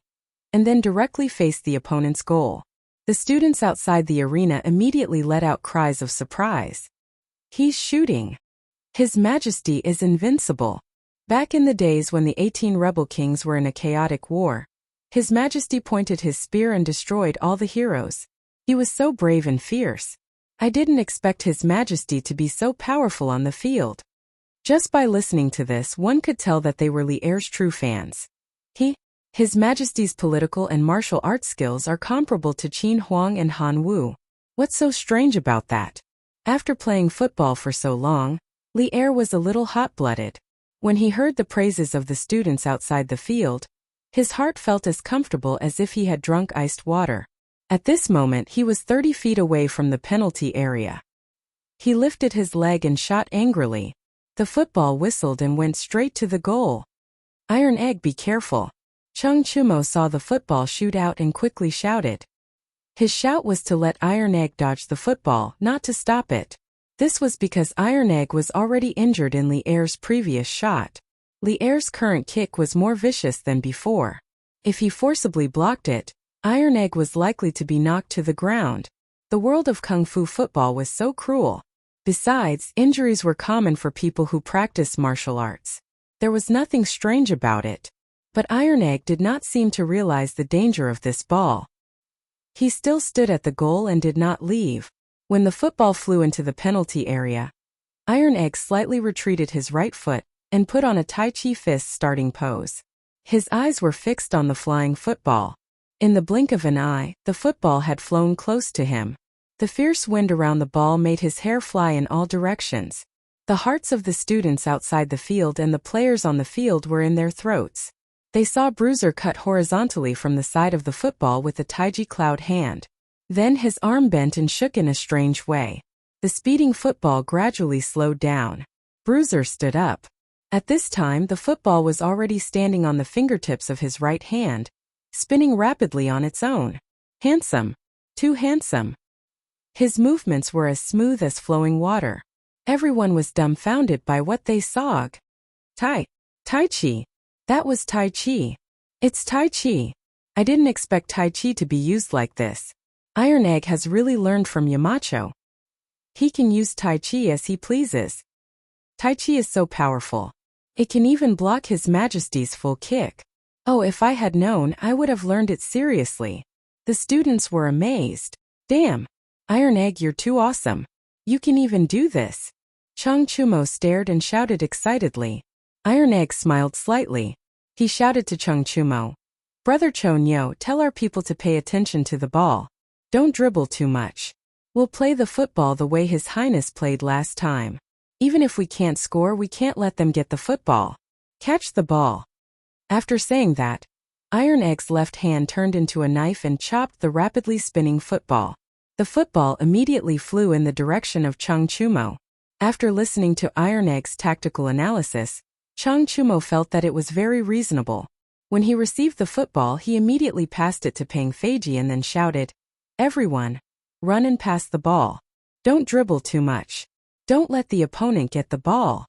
and then directly faced the opponent's goal. The students outside the arena immediately let out cries of surprise. He's shooting! His Majesty is invincible! Back in the days when the 18 rebel kings were in a chaotic war, His Majesty pointed his spear and destroyed all the heroes. He was so brave and fierce. I didn't expect His Majesty to be so powerful on the field. Just by listening to this, one could tell that they were Li Er's true fans. His Majesty's political and martial arts skills are comparable to Qin Huang and Han Wu. What's so strange about that? After playing football for so long, Li Er was a little hot-blooded. When he heard the praises of the students outside the field, his heart felt as comfortable as if he had drunk iced water. At this moment he was 30 feet away from the penalty area. He lifted his leg and shot angrily. The football whistled and went straight to the goal. Iron Egg, be careful. Chung Chumo saw the football shoot out and quickly shouted. His shout was to let Iron Egg dodge the football, not to stop it. This was because Iron Egg was already injured in Li Er's previous shot. Li Er's current kick was more vicious than before. If he forcibly blocked it, Iron Egg was likely to be knocked to the ground. The world of Kung Fu football was so cruel. Besides, injuries were common for people who practiced martial arts. There was nothing strange about it. But Iron Egg did not seem to realize the danger of this ball. He still stood at the goal and did not leave. When the football flew into the penalty area, Iron Egg slightly retreated his right foot and put on a Tai Chi fist starting pose. His eyes were fixed on the flying football. In the blink of an eye, the football had flown close to him. The fierce wind around the ball made his hair fly in all directions. The hearts of the students outside the field and the players on the field were in their throats. They saw Bruiser cut horizontally from the side of the football with a Taiji cloud hand. Then his arm bent and shook in a strange way. The speeding football gradually slowed down. Bruiser stood up. At this time the football was already standing on the fingertips of his right hand, spinning rapidly on its own. Handsome. Too handsome. His movements were as smooth as flowing water. Everyone was dumbfounded by what they saw. Tai Chi. That was Tai Chi. It's Tai Chi. I didn't expect Tai Chi to be used like this. Iron Egg has really learned from Yamacho. He can use Tai Chi as he pleases. Tai Chi is so powerful. It can even block His Majesty's full kick. Oh, if I had known, I would have learned it seriously. The students were amazed. Damn. Iron Egg, you're too awesome. You can even do this. Chung Chumo stared and shouted excitedly. Iron Egg smiled slightly. He shouted to Chung Chumo. Brother Chonyo, tell our people to pay attention to the ball. Don't dribble too much. We'll play the football the way His Highness played last time. Even if we can't score, we can't let them get the football. Catch the ball. After saying that, Iron Egg's left hand turned into a knife and chopped the rapidly spinning football. The football immediately flew in the direction of Chung Chumo. After listening to Iron Egg's tactical analysis, Chung Chumo felt that it was very reasonable. When he received the football, he immediately passed it to Pang Feiji and then shouted, "Everyone, run and pass the ball. Don't dribble too much. Don't let the opponent get the ball."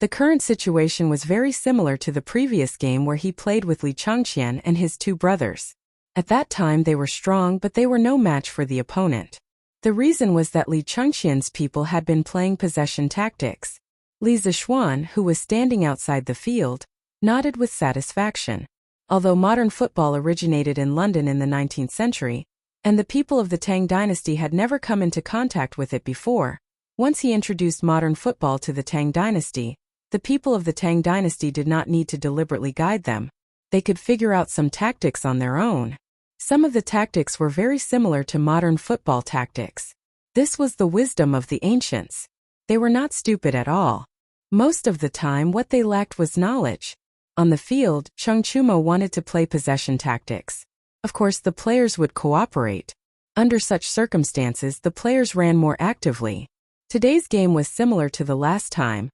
The current situation was very similar to the previous game where he played with Li Changqian and his two brothers. At that time they were strong, but they were no match for the opponent. The reason was that Li Changqian's people had been playing possession tactics. Li Zixuan, who was standing outside the field, nodded with satisfaction. Although modern football originated in London in the 19th century, and the people of the Tang dynasty had never come into contact with it before, once he introduced modern football to the Tang dynasty, the people of the Tang dynasty did not need to deliberately guide them. They could figure out some tactics on their own. Some of the tactics were very similar to modern football tactics. This was the wisdom of the ancients. They were not stupid at all. Most of the time what they lacked was knowledge. On the field, Chung Chumo wanted to play possession tactics. Of course the players would cooperate. Under such circumstances the players ran more actively. Today's game was similar to the last time,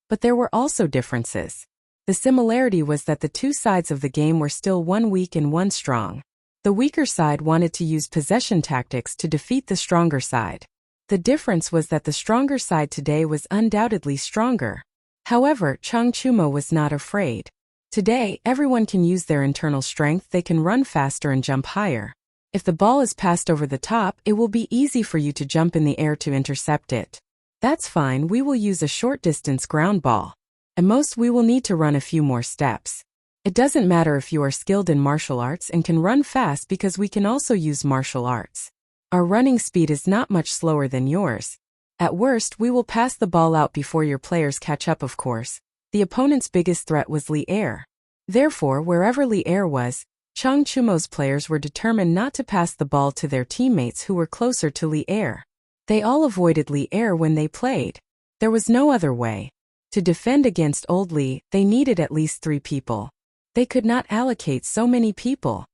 but there were also differences. The similarity was that the two sides of the game were still one weak and one strong. The weaker side wanted to use possession tactics to defeat the stronger side. The difference was that the stronger side today was undoubtedly stronger. However, Chung Chumo was not afraid. Today, everyone can use their internal strength. They can run faster and jump higher. If the ball is passed over the top, it will be easy for you to jump in the air to intercept it. That's fine, we will use a short distance ground ball. At most we will need to run a few more steps. It doesn't matter if you are skilled in martial arts and can run fast because we can also use martial arts. Our running speed is not much slower than yours. At worst, we will pass the ball out before your players catch up, of course. The opponent's biggest threat was Li Er. Therefore, wherever Li Er was, Chung Chumo's players were determined not to pass the ball to their teammates who were closer to Li Er. They all avoided Li Er when they played. There was no other way. To defend against old Li, they needed at least 3 people. They could not allocate so many people.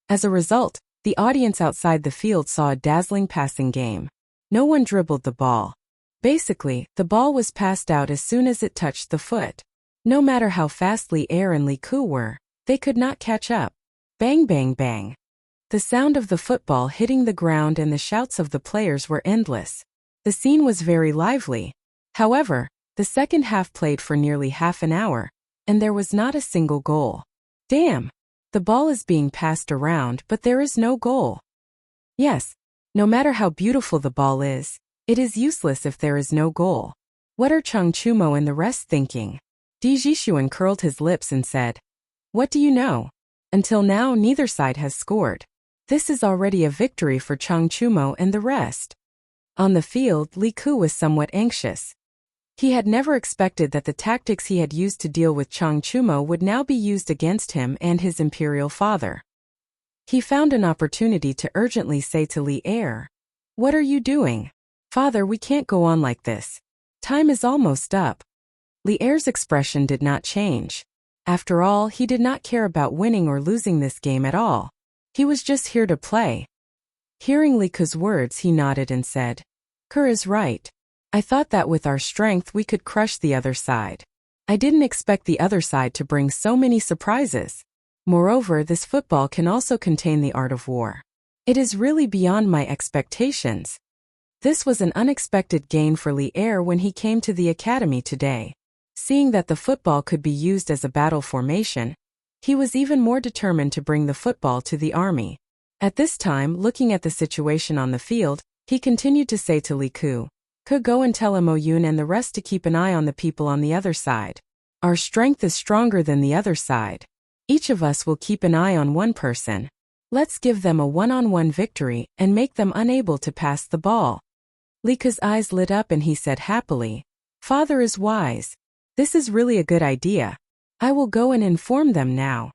As a result, the audience outside the field saw a dazzling passing game. No one dribbled the ball. Basically, the ball was passed out as soon as it touched the foot. No matter how fast Li Er and Li Ku were, they could not catch up. Bang bang bang. The sound of the football hitting the ground and the shouts of the players were endless. The scene was very lively. However, the second half played for nearly half an hour, and there was not a single goal. Damn! The ball is being passed around, but there is no goal. Yes, no matter how beautiful the ball is, it is useless if there is no goal. What are Chung Chumo and the rest thinking? Di Jixuan curled his lips and said, "What do you know? Until now neither side has scored. This is already a victory for Chung Chumo and the rest. On the field, Li Ku was somewhat anxious. He had never expected that the tactics he had used to deal with Chung Chumo would now be used against him and his imperial father. He found an opportunity to urgently say to Li Er, "What are you doing? Father, we can't go on like this. Time is almost up." Li Er's expression did not change. After all, he did not care about winning or losing this game at all. He was just here to play. Hearing Li Ku's words, he nodded and said, "Kur is right. I thought that with our strength we could crush the other side. I didn't expect the other side to bring so many surprises. Moreover, this football can also contain the art of war. It is really beyond my expectations." This was an unexpected gain for Li Er when he came to the academy today. Seeing that the football could be used as a battle formation, he was even more determined to bring the football to the army. At this time, looking at the situation on the field, he continued to say to Li Ku, "Could go and tell Moyun and the rest to keep an eye on the people on the other side. Our strength is stronger than the other side. Each of us will keep an eye on one person. Let's give them a one-on-one victory and make them unable to pass the ball." Li Ku's eyes lit up and he said happily, "Father is wise. This is really a good idea. I will go and inform them now."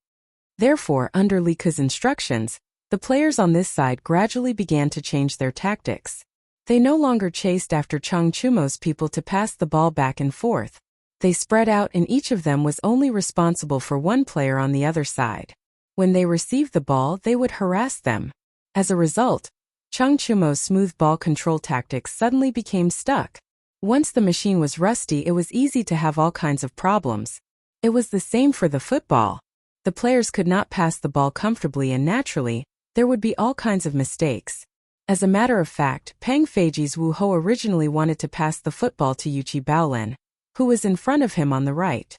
Therefore, under Li Ku's instructions, the players on this side gradually began to change their tactics. They no longer chased after Chung Chumo's people to pass the ball back and forth. They spread out and each of them was only responsible for one player on the other side. When they received the ball, they would harass them. As a result, Chung Chumo's smooth ball control tactics suddenly became stuck. Once the machine was rusty, it was easy to have all kinds of problems. It was the same for the football. The players could not pass the ball comfortably and naturally, there would be all kinds of mistakes. As a matter of fact, Peng Feiji's Wu Ho originally wanted to pass the football to Yuchi Baolen, who was in front of him on the right.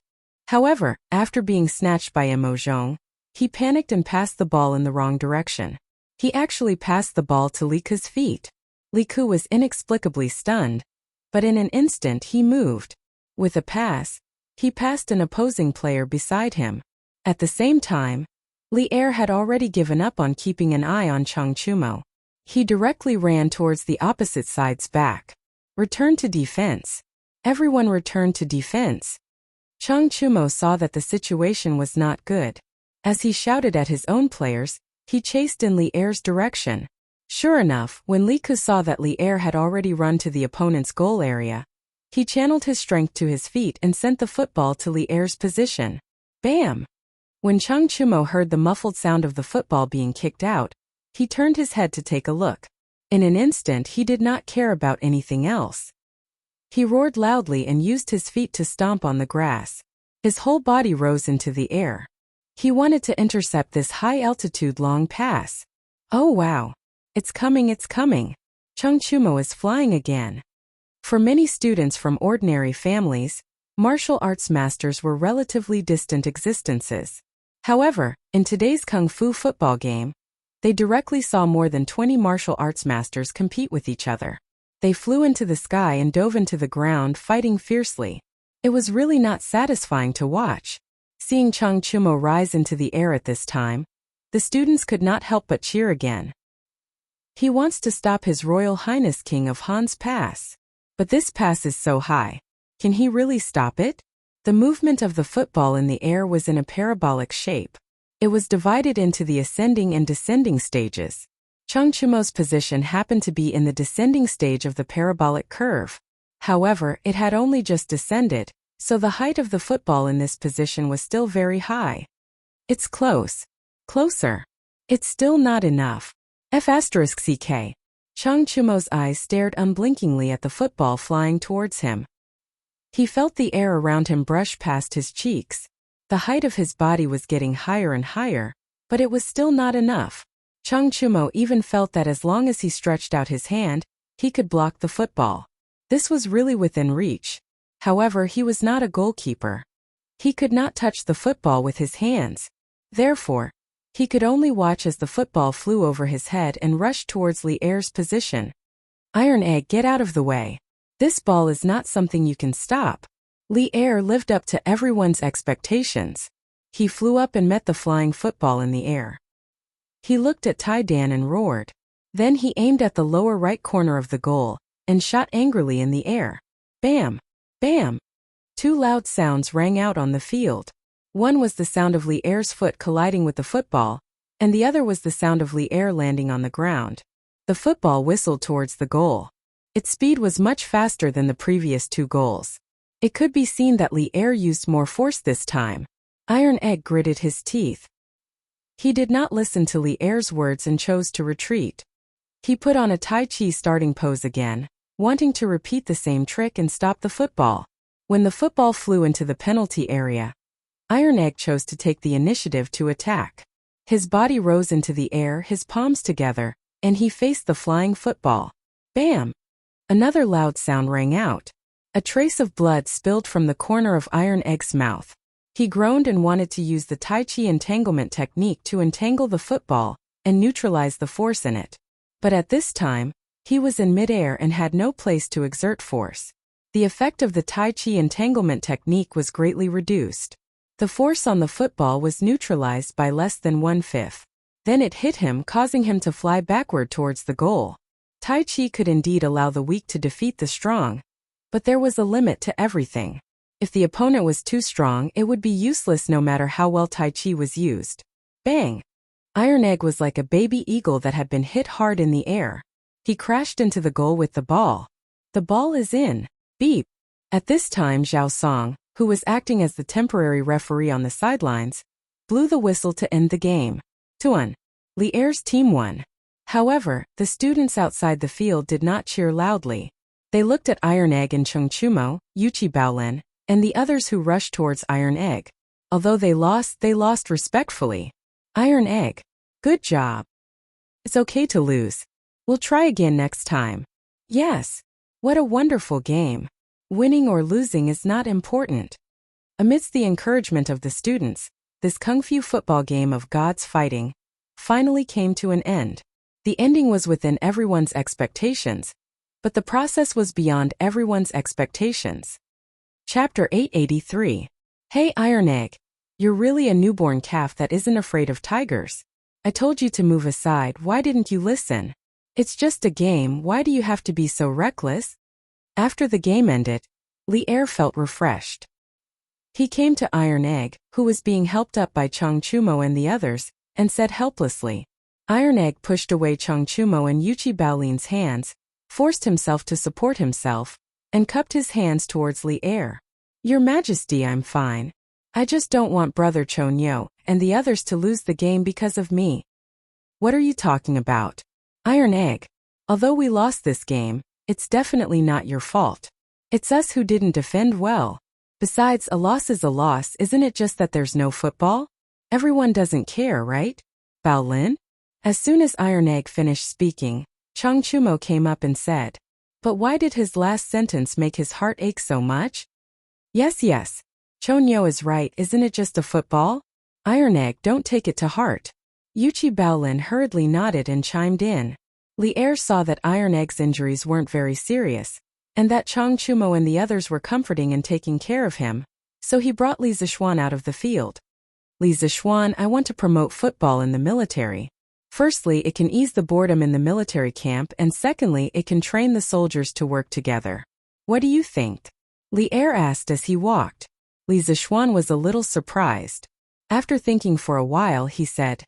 However, after being snatched by Mo Zhong, he panicked and passed the ball in the wrong direction. He actually passed the ball to Li Ku's feet. Li Ku was inexplicably stunned, but in an instant he moved. With a pass, he passed an opposing player beside him. At the same time, Li Er had already given up on keeping an eye on Chung Chumo. He directly ran towards the opposite side's back. Return to defense. Everyone returned to defense. Chung Chumo saw that the situation was not good. As he shouted at his own players, he chased in Li Er's direction. Sure enough, when Li Ku saw that Li Er had already run to the opponent's goal area, he channeled his strength to his feet and sent the football to Li Er's position. Bam! When Chung Chumo heard the muffled sound of the football being kicked out, he turned his head to take a look. In an instant, he did not care about anything else. He roared loudly and used his feet to stomp on the grass. His whole body rose into the air. He wanted to intercept this high-altitude long pass. Oh wow! It's coming, it's coming! Chung Chumo is flying again. For many students from ordinary families, martial arts masters were relatively distant existences. However, in today's Kung Fu football game, they directly saw more than 20 martial arts masters compete with each other. They flew into the sky and dove into the ground fighting fiercely. It was really not satisfying to watch. Seeing Chung Chumo rise into the air at this time, the students could not help but cheer again. He wants to stop His Royal Highness King of Han's pass. But this pass is so high. Can he really stop it? The movement of the football in the air was in a parabolic shape. It was divided into the ascending and descending stages. Chung Chumo's position happened to be in the descending stage of the parabolic curve. However, it had only just descended, so the height of the football in this position was still very high. It's close. Closer. It's still not enough. F***ck. Chung Chumo's eyes stared unblinkingly at the football flying towards him. He felt the air around him brush past his cheeks. The height of his body was getting higher and higher, but it was still not enough. Chung Chumo even felt that as long as he stretched out his hand, he could block the football. This was really within reach. However, he was not a goalkeeper. He could not touch the football with his hands. Therefore, he could only watch as the football flew over his head and rushed towards Li Er's position. Iron Egg, get out of the way. This ball is not something you can stop. Li Er lived up to everyone's expectations. He flew up and met the flying football in the air. He looked at Tai Dan and roared. Then he aimed at the lower right corner of the goal and shot angrily in the air. Bam! Bam! Two loud sounds rang out on the field. One was the sound of Li Er's foot colliding with the football, and the other was the sound of Li Er landing on the ground. The football whistled towards the goal. Its speed was much faster than the previous two goals. It could be seen that Li Er used more force this time. Iron Egg gritted his teeth. He did not listen to Li Er's words and chose to retreat. He put on a Tai Chi starting pose again, wanting to repeat the same trick and stop the football. When the football flew into the penalty area, Iron Egg chose to take the initiative to attack. His body rose into the air, his palms together, and he faced the flying football. Bam! Another loud sound rang out. A trace of blood spilled from the corner of Iron Egg's mouth. He groaned and wanted to use the Tai Chi entanglement technique to entangle the football and neutralize the force in it. But at this time, he was in midair and had no place to exert force. The effect of the Tai Chi entanglement technique was greatly reduced. The force on the football was neutralized by less than 1/5. Then it hit him, causing him to fly backward towards the goal. Tai Chi could indeed allow the weak to defeat the strong, but there was a limit to everything. If the opponent was too strong, it would be useless no matter how well Tai Chi was used. Bang! Iron Egg was like a baby eagle that had been hit hard in the air. He crashed into the goal with the ball. The ball is in. Beep! At this time Zhao Song, who was acting as the temporary referee on the sidelines, blew the whistle to end the game. 2-1. Li Er's team won. However, the students outside the field did not cheer loudly. They looked at Iron Egg and Chung Chumo, Yuchi Baolin, and the others who rushed towards Iron Egg. Although they lost respectfully. Iron Egg. Good job. It's okay to lose. We'll try again next time. Yes. What a wonderful game. Winning or losing is not important. Amidst the encouragement of the students, this kung fu football game of gods fighting finally came to an end. The ending was within everyone's expectations, but the process was beyond everyone's expectations. Chapter 883. Hey Iron Egg, you're really a newborn calf that isn't afraid of tigers. I told you to move aside, why didn't you listen? It's just a game, why do you have to be so reckless? After the game ended, Li Er felt refreshed. He came to Iron Egg, who was being helped up by Chung Chumo and the others, and said helplessly. Iron Egg pushed away Chung Chumo and Yuchi Baolin's hands, forced himself to support himself, and cupped his hands towards Li Er. Your Majesty, I'm fine. I just don't want Brother Chonyo and the others to lose the game because of me. What are you talking about? Iron Egg. Although we lost this game, it's definitely not your fault. It's us who didn't defend well. Besides, a loss is a loss, isn't it just that there's no football? Everyone doesn't care, right? Baolin? As soon as Iron Egg finished speaking, Chung Chumo came up and said, but why did his last sentence make his heart ache so much? Yes. Chonyo is right, isn't it just a football? Iron Egg, don't take it to heart. Yuchi Baolin hurriedly nodded and chimed in. Li Er saw that Iron Egg's injuries weren't very serious, and that Chung Chumo and the others were comforting and taking care of him, so he brought Li Zishuan out of the field. Li Zishuan, I want to promote football in the military. Firstly, it can ease the boredom in the military camp, and secondly, it can train the soldiers to work together. What do you think? Li Er asked as he walked. Li Zishuan was a little surprised. After thinking for a while, he said,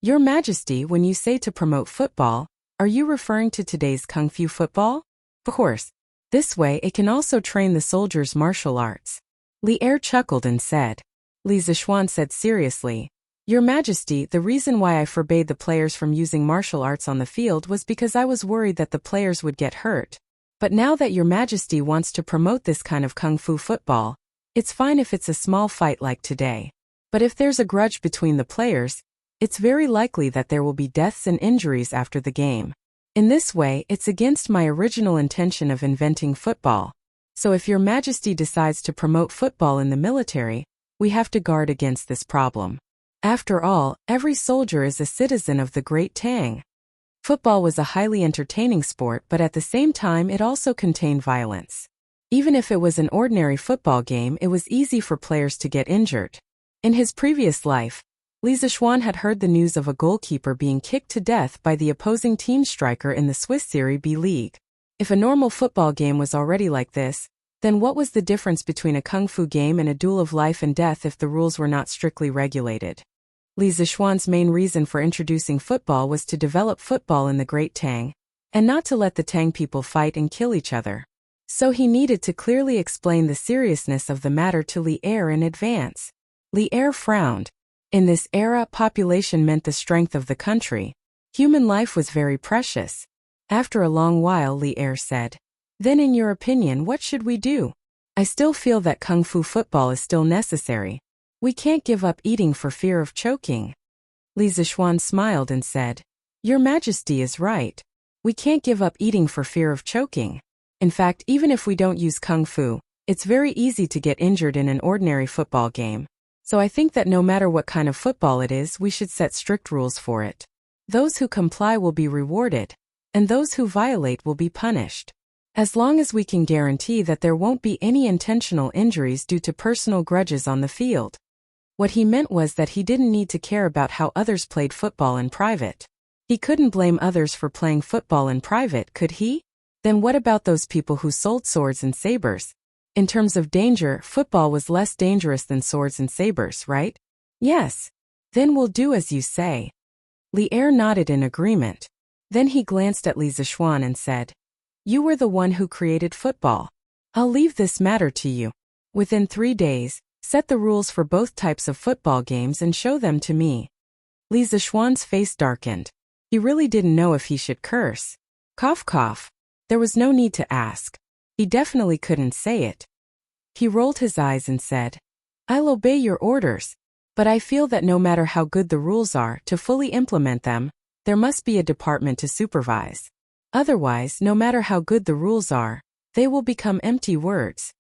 Your Majesty, when you say to promote football, are you referring to today's Kung Fu football? Of course. This way it can also train the soldiers' martial arts. Li Er chuckled and said. Li Zishuan said seriously, Your Majesty, the reason why I forbade the players from using martial arts on the field was because I was worried that the players would get hurt. But now that Your Majesty wants to promote this kind of Kung Fu football, it's fine if it's a small fight like today. But if there's a grudge between the players, it's very likely that there will be deaths and injuries after the game. In this way, it's against my original intention of inventing football. So if Your Majesty decides to promote football in the military, we have to guard against this problem. After all, every soldier is a citizen of the Great Tang. Football was a highly entertaining sport, but at the same time it also contained violence. Even if it was an ordinary football game, it was easy for players to get injured. In his previous life, Li Zixuan had heard the news of a goalkeeper being kicked to death by the opposing team striker in the Swiss Serie B league. If a normal football game was already like this, then what was the difference between a kung fu game and a duel of life and death if the rules were not strictly regulated? Li Zixuan's main reason for introducing football was to develop football in the Great Tang, and not to let the Tang people fight and kill each other. So he needed to clearly explain the seriousness of the matter to Li Er in advance. Li Er frowned. In this era, population meant the strength of the country. Human life was very precious. After a long while, Li Er said, "Then in your opinion, what should we do? I still feel that kung fu football is still necessary. We can't give up eating for fear of choking." Li Zixuan smiled and said, "Your Majesty is right. We can't give up eating for fear of choking. In fact, even if we don't use kung fu, it's very easy to get injured in an ordinary football game. So I think that no matter what kind of football it is, we should set strict rules for it. Those who comply will be rewarded, and those who violate will be punished. As long as we can guarantee that there won't be any intentional injuries due to personal grudges on the field." What he meant was that he didn't need to care about how others played football in private. He couldn't blame others for playing football in private, could he? Then what about those people who sold swords and sabers? In terms of danger, football was less dangerous than swords and sabers, right? Yes. Then we'll do as you say. Li Er nodded in agreement. Then he glanced at Li Zixuan and said, "You were the one who created football. I'll leave this matter to you. Within 3 days, set the rules for both types of football games and show them to me." Li Zixuan's face darkened. He really didn't know if he should curse. Cough cough. There was no need to ask. He definitely couldn't say it. He rolled his eyes and said, "I'll obey your orders, but I feel that no matter how good the rules are, to fully implement them, there must be a department to supervise. Otherwise, no matter how good the rules are, they will become empty words."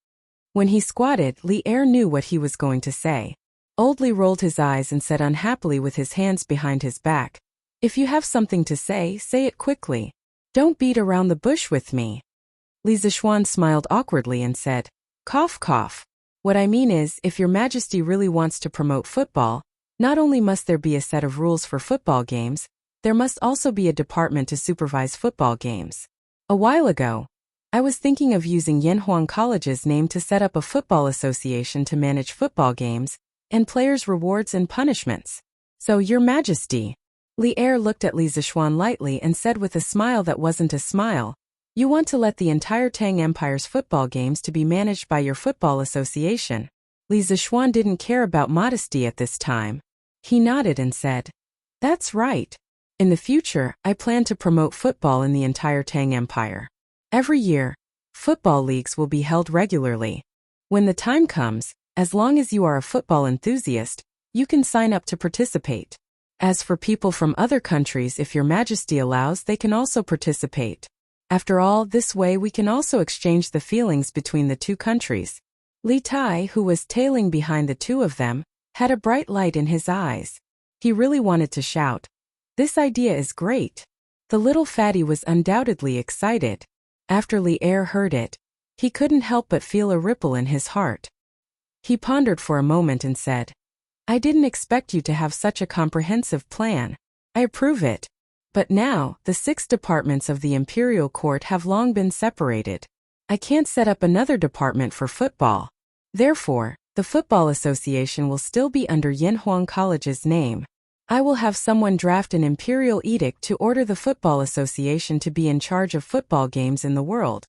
When he squatted, Li Er knew what he was going to say. Old Li rolled his eyes and said unhappily with his hands behind his back, "If you have something to say it quickly. Don't beat around the bush with me." Li Zixuan smiled awkwardly and said, "Cough cough. What I mean is, if your Majesty really wants to promote football, not only must there be a set of rules for football games, there must also be a department to supervise football games. A while ago, I was thinking of using Yanhuang College's name to set up a football association to manage football games, and players' rewards and punishments. So, Your Majesty." Li Er looked at Li Zixuan lightly and said with a smile that wasn't a smile, "You want to let the entire Tang Empire's football games to be managed by your football association." Li Zixuan didn't care about modesty at this time. He nodded and said, "That's right. In the future, I plan to promote football in the entire Tang Empire. Every year, football leagues will be held regularly. When the time comes, as long as you are a football enthusiast, you can sign up to participate. As for people from other countries, if Your Majesty allows, they can also participate. After all, this way we can also exchange the feelings between the two countries." Li Tai, who was tailing behind the two of them, had a bright light in his eyes. He really wanted to shout, "This idea is great." The little fatty was undoubtedly excited. After Li Er heard it, he couldn't help but feel a ripple in his heart. He pondered for a moment and said, "I didn't expect you to have such a comprehensive plan. I approve it. But now, the 6 departments of the Imperial Court have long been separated. I can't set up another department for football. Therefore, the Football Association will still be under Yanhuang College's name. I will have someone draft an imperial edict to order the Football Association to be in charge of football games in the world."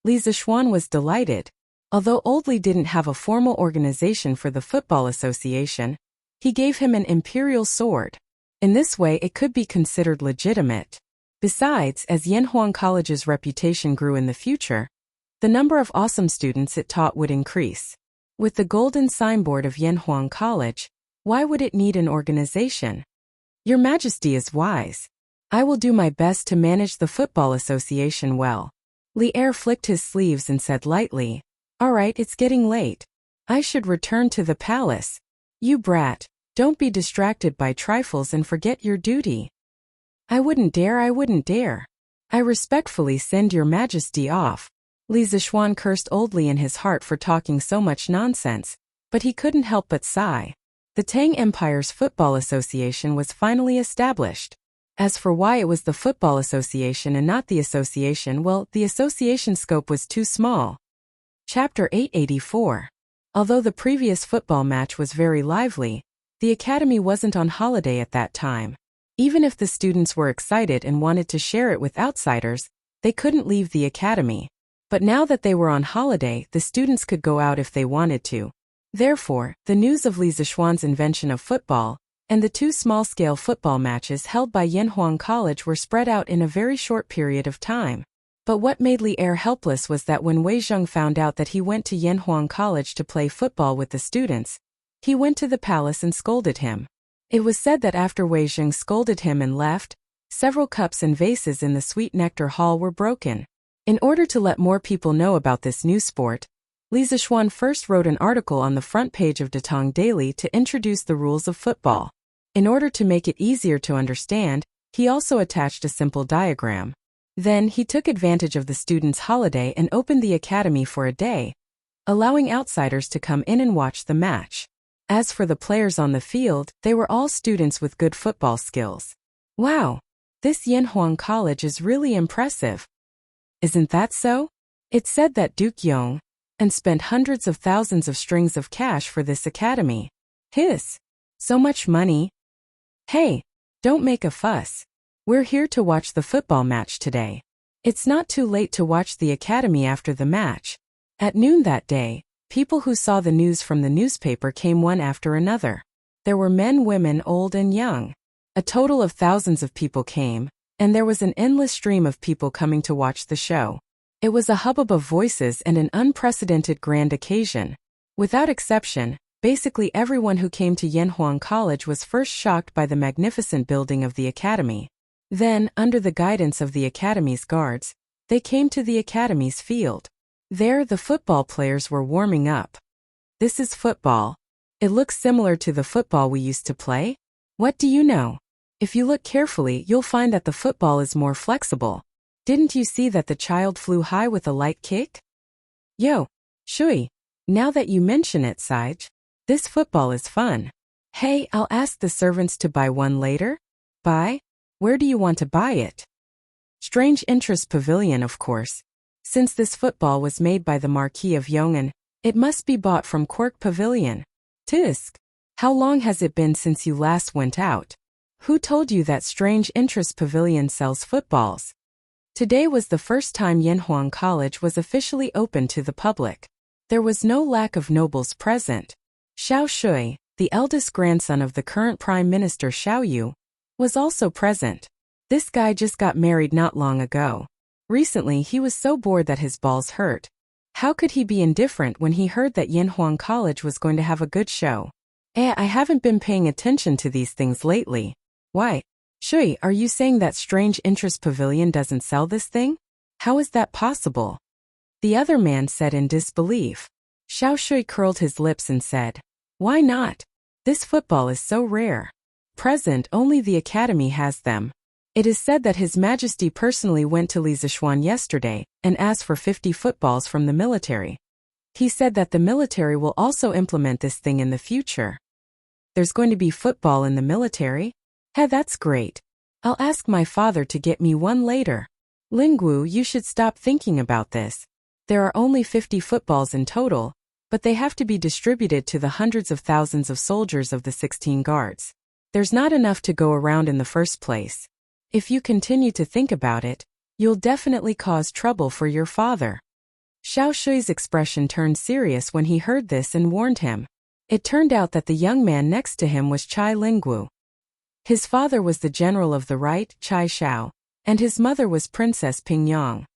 Li Zixuan was delighted. Although Old Li didn't have a formal organization for the Football Association, he gave him an imperial sword. In this way, it could be considered legitimate. Besides, as Yanhuang College's reputation grew in the future, the number of awesome students it taught would increase. With the golden signboard of Yanhuang College, why would it need an organization? Your Majesty is wise. I will do my best to manage the Football Association well. Li Er flicked his sleeves and said lightly, "All right, it's getting late. I should return to the palace. You brat, don't be distracted by trifles and forget your duty." I wouldn't dare. I respectfully send Your Majesty off." Li Zixuan cursed Old Li in his heart for talking so much nonsense, but he couldn't help but sigh. The Tang Empire's Football Association was finally established. As for why it was the Football Association and not the association, well, the association scope was too small. Chapter 884. Although the previous football match was very lively, the academy wasn't on holiday at that time. Even if the students were excited and wanted to share it with outsiders, they couldn't leave the academy. But now that they were on holiday, the students could go out if they wanted to. Therefore, the news of Li Zishuan's invention of football and the 2 small-scale football matches held by Yanhuang College were spread out in a very short period of time. But what made Li Er helpless was that when Wei Zheng found out that he went to Yanhuang College to play football with the students, he went to the palace and scolded him. It was said that after Wei Zheng scolded him and left, several cups and vases in the Sweet Nectar Hall were broken. In order to let more people know about this new sport, Li Zishuan first wrote an article on the front page of Datong Daily to introduce the rules of football. In order to make it easier to understand, he also attached a simple diagram. Then he took advantage of the students' holiday and opened the academy for a day, allowing outsiders to come in and watch the match. As for the players on the field, they were all students with good football skills. Wow! This Yanhuang College is really impressive. Isn't that so? It's said that Duke Yong and spent hundreds of thousands of strings of cash for this academy. Hiss! So much money. Hey, don't make a fuss. We're here to watch the football match today. It's not too late to watch the academy after the match. At noon that day, people who saw the news from the newspaper came one after another. There were men, women, old and young. A total of thousands of people came, and there was an endless stream of people coming to watch the show. It was a hubbub of voices and an unprecedented grand occasion. Without exception, basically everyone who came to Yanhuang College was first shocked by the magnificent building of the academy. Then, under the guidance of the academy's guards, they came to the academy's field. There, the football players were warming up. This is football. It looks similar to the football we used to play. What do you know? If you look carefully, you'll find that the football is more flexible. Didn't you see that the child flew high with a light kick? Yo, Shui, now that you mention it, Sage, this football is fun. Hey, I'll ask the servants to buy one later. Buy? Where do you want to buy it? Strange Interest Pavilion, of course. Since this football was made by the Marquis of Yong'an, it must be bought from Quirk Pavilion. Tisk. How long has it been since you last went out? Who told you that Strange Interest Pavilion sells footballs? Today was the first time Yanhuang College was officially open to the public. There was no lack of nobles present. Xiao Shui, the eldest grandson of the current Prime Minister Xiao Yu, was also present. This guy just got married not long ago. Recently he was so bored that his balls hurt. How could he be indifferent when he heard that Yanhuang College was going to have a good show? I haven't been paying attention to these things lately. Why? Shui, are you saying that Strange Interest Pavilion doesn't sell this thing? How is that possible? The other man said in disbelief. Xiao Shui curled his lips and said, why not? This football is so rare. Present, only the academy has them. It is said that His Majesty personally went to Li Zishuan yesterday and asked for 50 footballs from the military. He said that the military will also implement this thing in the future. There's going to be football in the military? Hey, that's great. I'll ask my father to get me one later. Lingwu, you should stop thinking about this. There are only 50 footballs in total, but they have to be distributed to the hundreds of thousands of soldiers of the 16 guards. There's not enough to go around in the first place. If you continue to think about it, you'll definitely cause trouble for your father. Xiao Shui's expression turned serious when he heard this and warned him. It turned out that the young man next to him was Chai Lingwu. His father was the general of the right, Chai Xiao, and his mother was Princess Pingyang.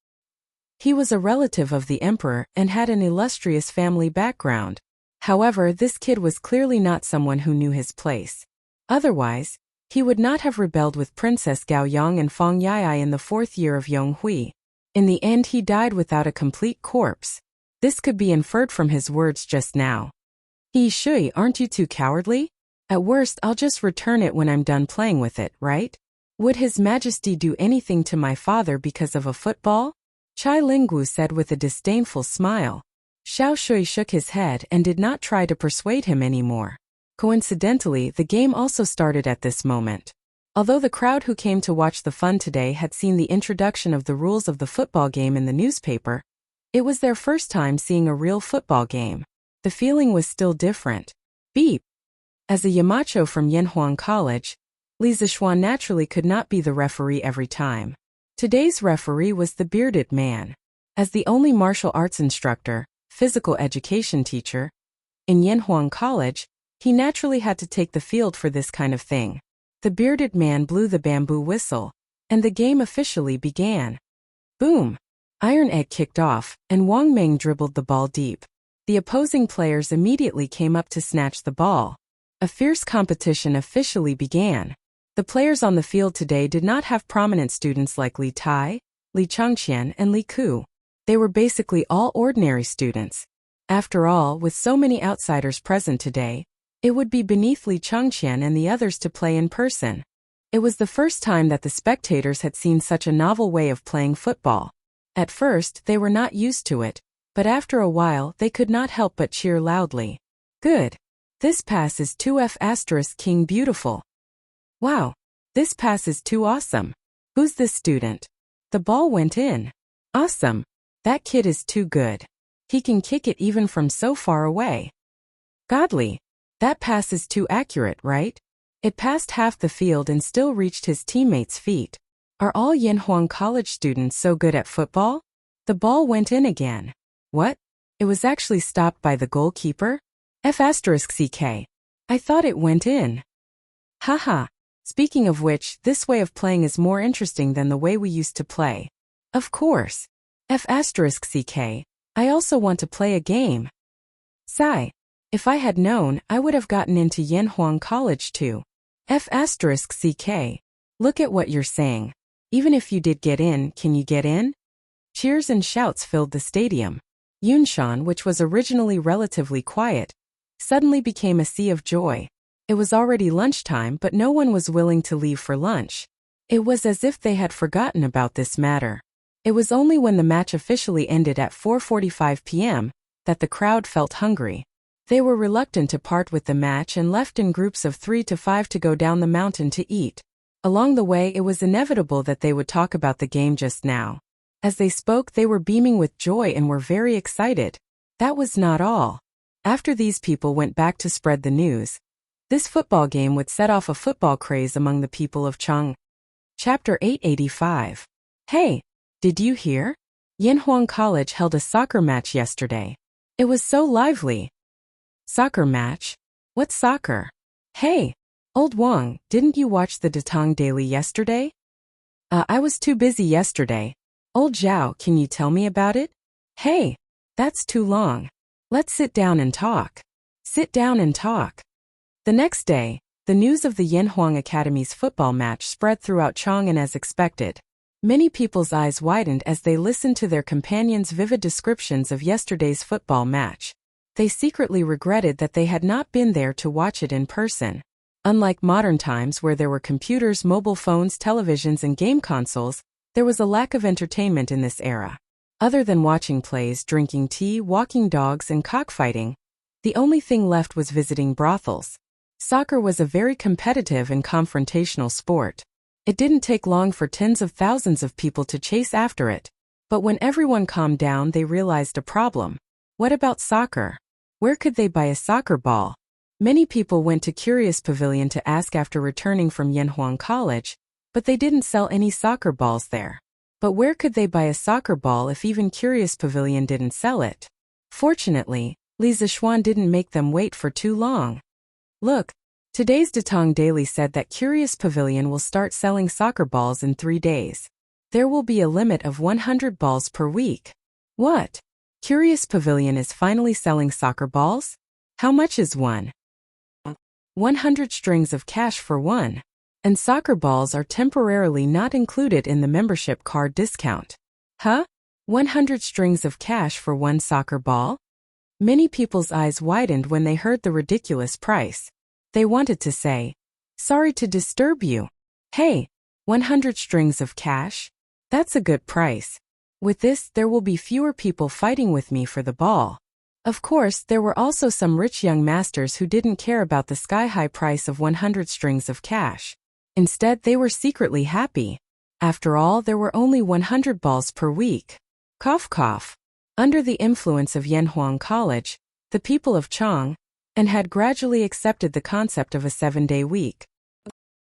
He was a relative of the emperor and had an illustrious family background. However, this kid was clearly not someone who knew his place. Otherwise, he would not have rebelled with Princess Gao Yang and Feng Yai in the 4th year of Yong Hui. In the end, he died without a complete corpse. This could be inferred from his words just now. He Shui, aren't you too cowardly? At worst, I'll just return it when I'm done playing with it, right? Would His Majesty do anything to my father because of a football? Chai Lingwu said with a disdainful smile. Xiao Shui shook his head and did not try to persuade him anymore. Coincidentally, the game also started at this moment. Although the crowd who came to watch the fun today had seen the introduction of the rules of the football game in the newspaper, it was their first time seeing a real football game. The feeling was still different. Beep. As a Yamacho from Yanhuang College, Li Zixuan naturally could not be the referee every time. Today's referee was the bearded man. As the only martial arts instructor, physical education teacher, in Yanhuang College, he naturally had to take the field for this kind of thing. The bearded man blew the bamboo whistle, and the game officially began. Boom! Iron Egg kicked off, and Wang Meng dribbled the ball deep. The opposing players immediately came up to snatch the ball. A fierce competition officially began. The players on the field today did not have prominent students like Li Tai, Li Changqian, and Li Ku. They were basically all ordinary students. After all, with so many outsiders present today, it would be beneath Li Changqian and the others to play in person. It was the first time that the spectators had seen such a novel way of playing football. At first, they were not used to it, but after a while, they could not help but cheer loudly. Good. This pass is 2F** King beautiful. Wow. This pass is too awesome. Who's this student? The ball went in. Awesome. That kid is too good. He can kick it even from so far away. Godly. That pass is too accurate, right? It passed half the field and still reached his teammates' feet. Are all Yanhuang College students so good at football? The ball went in again. What? It was actually stopped by the goalkeeper? F***ck. I thought it went in. Haha. Speaking of which, this way of playing is more interesting than the way we used to play. Of course. F***ck. I also want to play a game. Sigh. If I had known, I would have gotten into Yanhuang College too. F***ck. Look at what you're saying. Even if you did get in, can you get in? Cheers and shouts filled the stadium. Yunshan, which was originally relatively quiet, suddenly became a sea of joy. It was already lunchtime, but no one was willing to leave for lunch. It was as if they had forgotten about this matter. It was only when the match officially ended at 4:45 p.m. that the crowd felt hungry. They were reluctant to part with the match and left in groups of 3 to 5 to go down the mountain to eat. Along the way, it was inevitable that they would talk about the game just now. As they spoke, they were beaming with joy and were very excited. That was not all. After these people went back to spread the news, this football game would set off a football craze among the people of Cheng. Chapter 885. Hey, did you hear? Yanhuang College held a soccer match yesterday. It was so lively. Soccer match? What soccer? Hey, old Wang, didn't you watch the Datang Daily yesterday? I was too busy yesterday. Old Zhao, can you tell me about it? Hey, that's too long. Let's sit down and talk. Sit down and talk. The next day, the news of the Yanhuang Academy's football match spread throughout Chang'an as expected. Many people's eyes widened as they listened to their companions' vivid descriptions of yesterday's football match. They secretly regretted that they had not been there to watch it in person. Unlike modern times where there were computers, mobile phones, televisions, and game consoles, there was a lack of entertainment in this era. Other than watching plays, drinking tea, walking dogs, and cockfighting, the only thing left was visiting brothels. Soccer was a very competitive and confrontational sport. It didn't take long for tens of thousands of people to chase after it. But when everyone calmed down, they realized a problem. What about soccer? Where could they buy a soccer ball? Many people went to Curious Pavilion to ask after returning from Yanhuang College, but they didn't sell any soccer balls there. But where could they buy a soccer ball if even Curious Pavilion didn't sell it? Fortunately, Li Zixuan didn't make them wait for too long. Look, today's Datang Daily said that Curious Pavilion will start selling soccer balls in 3 days. There will be a limit of 100 balls per week. What? Curious Pavilion is finally selling soccer balls? How much is one? 100 strings of cash for one. And soccer balls are temporarily not included in the membership card discount. Huh? 100 strings of cash for one soccer ball? Many people's eyes widened when they heard the ridiculous price. They wanted to say, "Sorry to disturb you. Hey, 100 strings of cash? That's a good price. With this, there will be fewer people fighting with me for the ball." Of course, there were also some rich young masters who didn't care about the sky-high price of 100 strings of cash. Instead, they were secretly happy. After all, there were only 100 balls per week. Cough cough. Under the influence of Yanhuang College, the people of Chang, and had gradually accepted the concept of a 7-day week.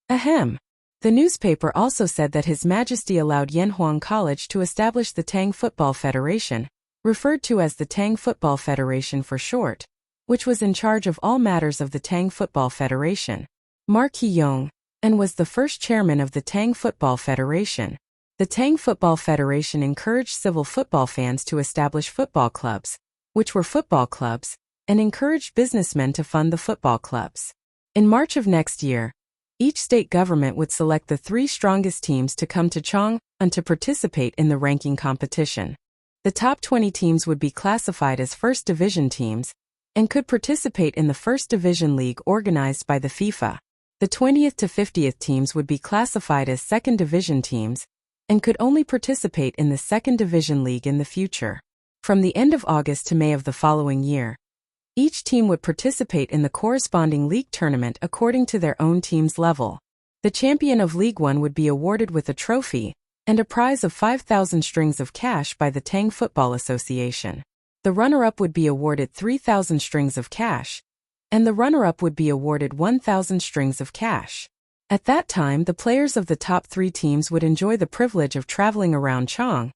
Ahem. The newspaper also said that His Majesty allowed Yanhuang College to establish the Tang Football Federation, referred to as the Tang Football Federation for short, which was in charge of all matters of the Tang Football Federation. Mark Hee-yong, and was the first chairman of the Tang Football Federation. The Tang Football Federation encouraged civil football fans to establish football clubs, which were football clubs, and encouraged businessmen to fund the football clubs. In March of next year, each state government would select the 3 strongest teams to come to Chang'an to participate in the ranking competition. The top 20 teams would be classified as First Division teams and could participate in the First Division League organized by the FIFA. The 20th to 50th teams would be classified as Second Division teams and could only participate in the Second Division League in the future. From the end of August to May of the following year, each team would participate in the corresponding league tournament according to their own team's level. The champion of League One would be awarded with a trophy and a prize of 5,000 strings of cash by the Tang Football Association. The runner-up would be awarded 3,000 strings of cash, and the runner-up would be awarded 1,000 strings of cash. At that time, the players of the top 3 teams would enjoy the privilege of traveling around Chang'an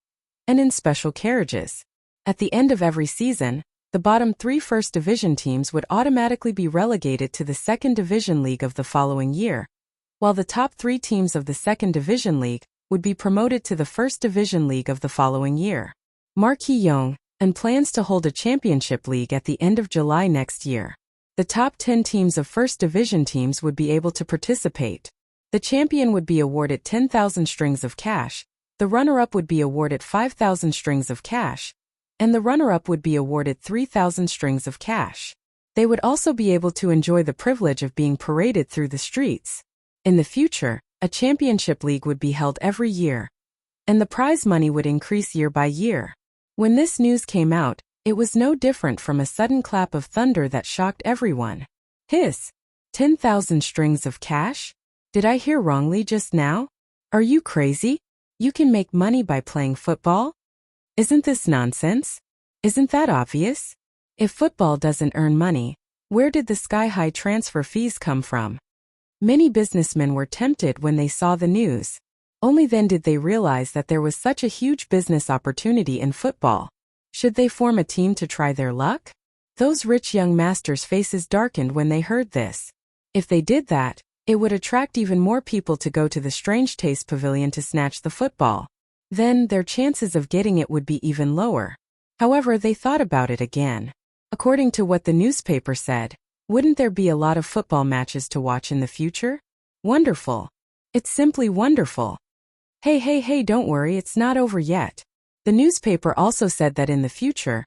and in special carriages. At the end of every season, the bottom 3 First Division teams would automatically be relegated to the Second Division League of the following year, while the top 3 teams of the Second Division League would be promoted to the First Division League of the following year. Mark Hee-yong, and plans to hold a championship league at the end of July next year. The top 10 teams of First Division teams would be able to participate. The champion would be awarded 10,000 strings of cash, the runner-up would be awarded 5,000 strings of cash, and the runner-up would be awarded 3,000 strings of cash. They would also be able to enjoy the privilege of being paraded through the streets. In the future, a championship league would be held every year, and the prize money would increase year by year. When this news came out, it was no different from a sudden clap of thunder that shocked everyone. Hiss! 10,000 strings of cash? Did I hear wrongly just now? Are you crazy? You can make money by playing football? Isn't this nonsense? Isn't that obvious? If football doesn't earn money, where did the sky-high transfer fees come from? Many businessmen were tempted when they saw the news. Only then did they realize that there was such a huge business opportunity in football. Should they form a team to try their luck? Those rich young masters' faces darkened when they heard this. If they did that, it would attract even more people to go to the Strange Taste Pavilion to snatch the football. Then, their chances of getting it would be even lower. However, they thought about it again. According to what the newspaper said, wouldn't there be a lot of football matches to watch in the future? Wonderful. It's simply wonderful. Hey, don't worry, it's not over yet. The newspaper also said that in the future,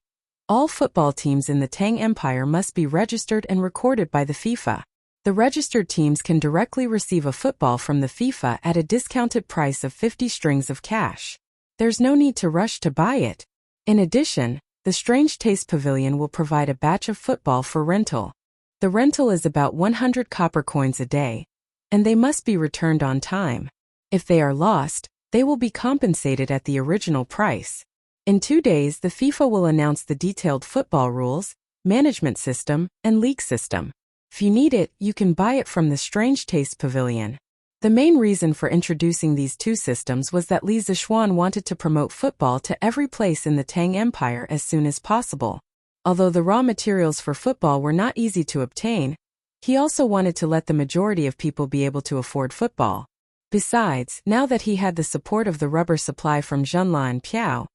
all football teams in the Tang Empire must be registered and recorded by the FIFA. The registered teams can directly receive a football from the FIFA at a discounted price of 50 strings of cash. There's no need to rush to buy it. In addition, the Strange Taste Pavilion will provide a batch of football for rental. The rental is about 100 copper coins a day, and they must be returned on time. If they are lost, they will be compensated at the original price. In 2 days, the FIFA will announce the detailed football rules, management system, and league system. If you need it, you can buy it from the Strange Taste Pavilion. The main reason for introducing these 2 systems was that Li Zishuan wanted to promote football to every place in the Tang Empire as soon as possible. Although the raw materials for football were not easy to obtain, he also wanted to let the majority of people be able to afford football. Besides, now that he had the support of the rubber supply from Zhenla and Piao,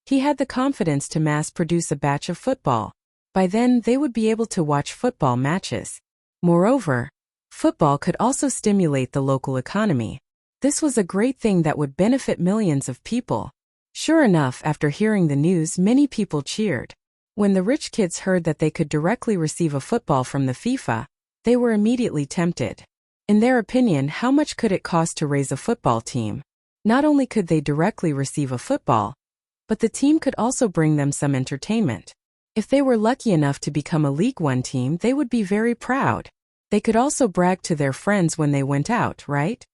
he had the confidence to mass-produce a batch of football. By then, they would be able to watch football matches. Moreover, football could also stimulate the local economy. This was a great thing that would benefit millions of people. Sure enough, after hearing the news, many people cheered. When the rich kids heard that they could directly receive a football from the FIFA, they were immediately tempted. In their opinion, how much could it cost to raise a football team? Not only could they directly receive a football, but the team could also bring them some entertainment. If they were lucky enough to become a League One team, they would be very proud. They could also brag to their friends when they went out, right?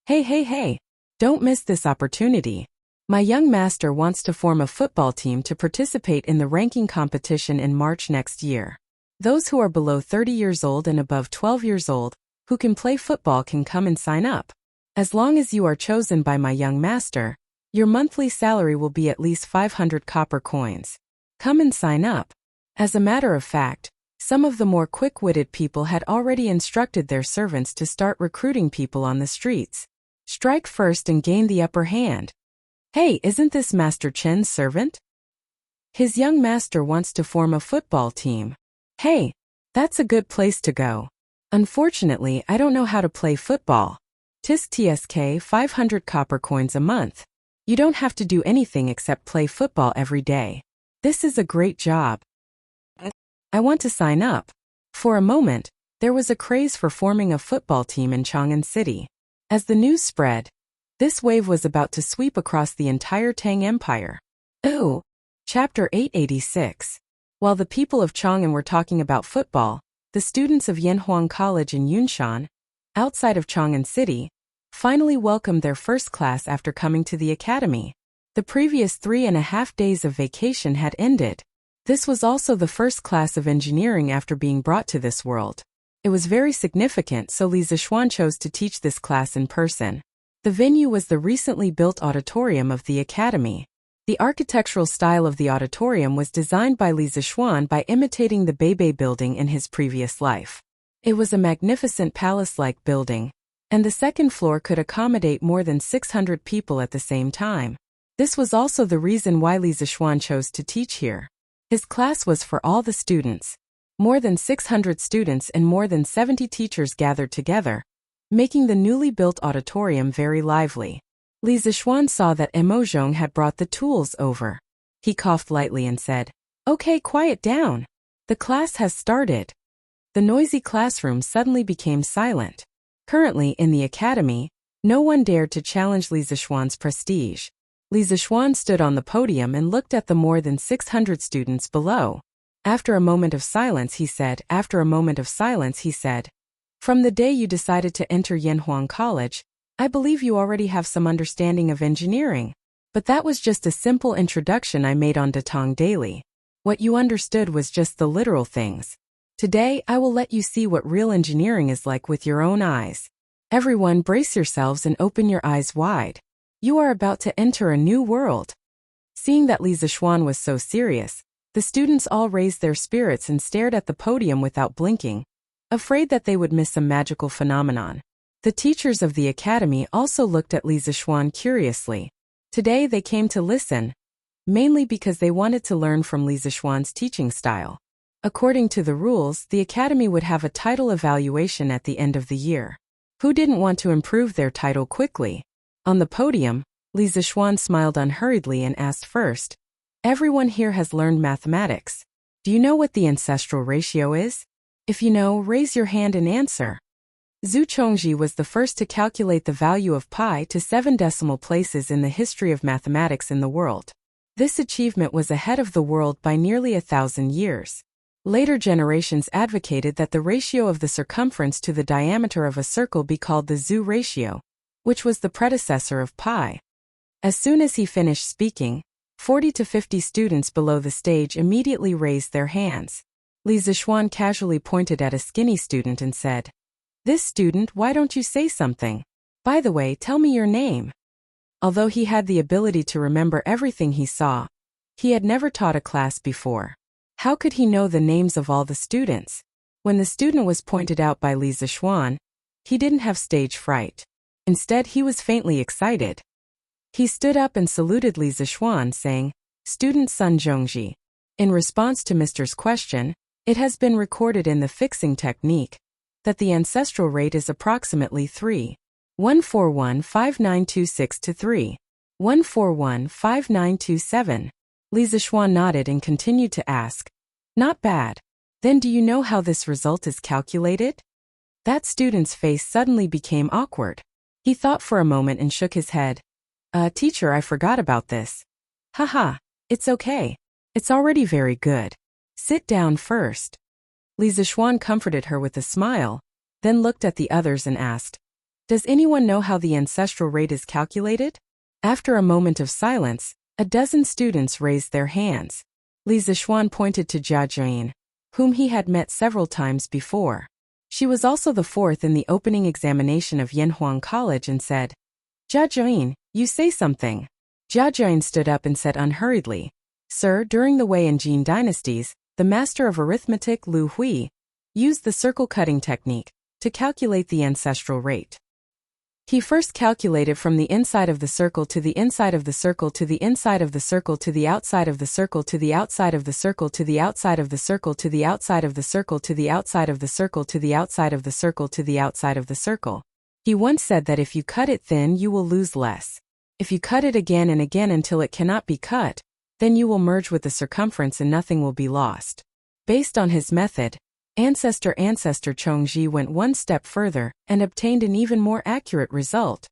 Hey, don't miss this opportunity. My young master wants to form a football team to participate in the ranking competition in March next year. Those who are below 30 years old and above 12 years old, who can play football can come and sign up. As long as you are chosen by my young master, your monthly salary will be at least 500 copper coins. Come and sign up. As a matter of fact, some of the more quick-witted people had already instructed their servants to start recruiting people on the streets. Strike first and gain the upper hand. Hey, isn't this Master Chen's servant? His young master wants to form a football team. Hey, that's a good place to go. Unfortunately, I don't know how to play football. TSK 500 copper coins a month. You don't have to do anything except play football every day. This is a great job. I want to sign up. For a moment, there was a craze for forming a football team in Chang'an City. As the news spread, this wave was about to sweep across the entire Tang Empire. Ooh! Chapter 886. While the people of Chang'an were talking about football, the students of Yanhuang College in Yunshan, outside of Chang'an City, finally welcomed their first class after coming to the academy. The previous 3.5 days of vacation had ended. This was also the first class of engineering after being brought to this world. It was very significant, so Li Zixuan chose to teach this class in person. The venue was the recently built auditorium of the academy. The architectural style of the auditorium was designed by Li Zixuan by imitating the Beibei building in his previous life. It was a magnificent palace-like building, and the second floor could accommodate more than 600 people at the same time. This was also the reason why Li Zixuan chose to teach here. His class was for all the students. More than 600 students and more than 70 teachers gathered together, making the newly built auditorium very lively. Li Zixuan saw that Emozhong had brought the tools over. He coughed lightly and said, "Okay, quiet down. The class has started." The noisy classroom suddenly became silent. Currently in the academy, no one dared to challenge Li Zixuan's prestige. Li Zixuan stood on the podium and looked at the more than 600 students below. After a moment of silence, he said, "From the day you decided to enter Yanhuang College, I believe you already have some understanding of engineering. But that was just a simple introduction I made on Datong Daily. What you understood was just the literal things. Today, I will let you see what real engineering is like with your own eyes. Everyone brace yourselves and open your eyes wide. You are about to enter a new world." Seeing that Li Zixuan was so serious, the students all raised their spirits and stared at the podium without blinking, afraid that they would miss some magical phenomenon. The teachers of the academy also looked at Li Zixuan curiously. Today they came to listen, mainly because they wanted to learn from Li Zixuan's teaching style. According to the rules, the academy would have a title evaluation at the end of the year. Who didn't want to improve their title quickly? On the podium, Li Zixuan smiled unhurriedly and asked first, "Everyone here has learned mathematics. Do you know what the ancestral ratio is? If you know, raise your hand and answer." Zhu Chongji was the first to calculate the value of pi to 7 decimal places in the history of mathematics in the world. This achievement was ahead of the world by nearly 1,000 years. Later generations advocated that the ratio of the circumference to the diameter of a circle be called the Zhu ratio, which was the predecessor of pi. As soon as he finished speaking, 40 to 50 students below the stage immediately raised their hands. Li Zixuan casually pointed at a skinny student and said, "This student, why don't you say something? By the way, tell me your name." Although he had the ability to remember everything he saw, he had never taught a class before. How could he know the names of all the students? When the student was pointed out by Li Zixuan, he didn't have stage fright. Instead, he was faintly excited. He stood up and saluted Li Zixuan, saying, "Student Sun Zhongji." In response to Mr.'s question, it has been recorded in the fixing technique that the ancestral rate is approximately 3.1415926 to 3.1415927. Li Zixuan nodded and continued to ask, "Not bad. Then do you know how this result is calculated?" That student's face suddenly became awkward. He thought for a moment and shook his head. Teacher, I forgot about this." "Haha, it's okay. It's already very good. Sit down first. Li Zixuan comforted her with a smile, then looked at the others and asked, "Does anyone know how the ancestral rate is calculated?" After a moment of silence, a dozen students raised their hands. Li Zixuan pointed to Jia Jin, whom he had met several times before. She was also the fourth in the opening examination of Yanhuang College and said, "Jia Jin, you say something." Jia Jin stood up and said unhurriedly, "Sir, during the Wei and Jin dynasties, the master of arithmetic Lu Hui used the circle cutting technique to calculate the ancestral rate. He first calculated from the inside of the circle to the inside of the circle to the inside of the circle to the outside of the circle to the outside of the circle to the outside of the circle to the outside of the circle to the outside of the circle to the outside of the circle to the outside of the circle. He once said that if you cut it thin, you will lose less. If you cut it again and again until it cannot be cut, then you will merge with the circumference and nothing will be lost." Based on his method, Ancestor Chongji went one step further and obtained an even more accurate result.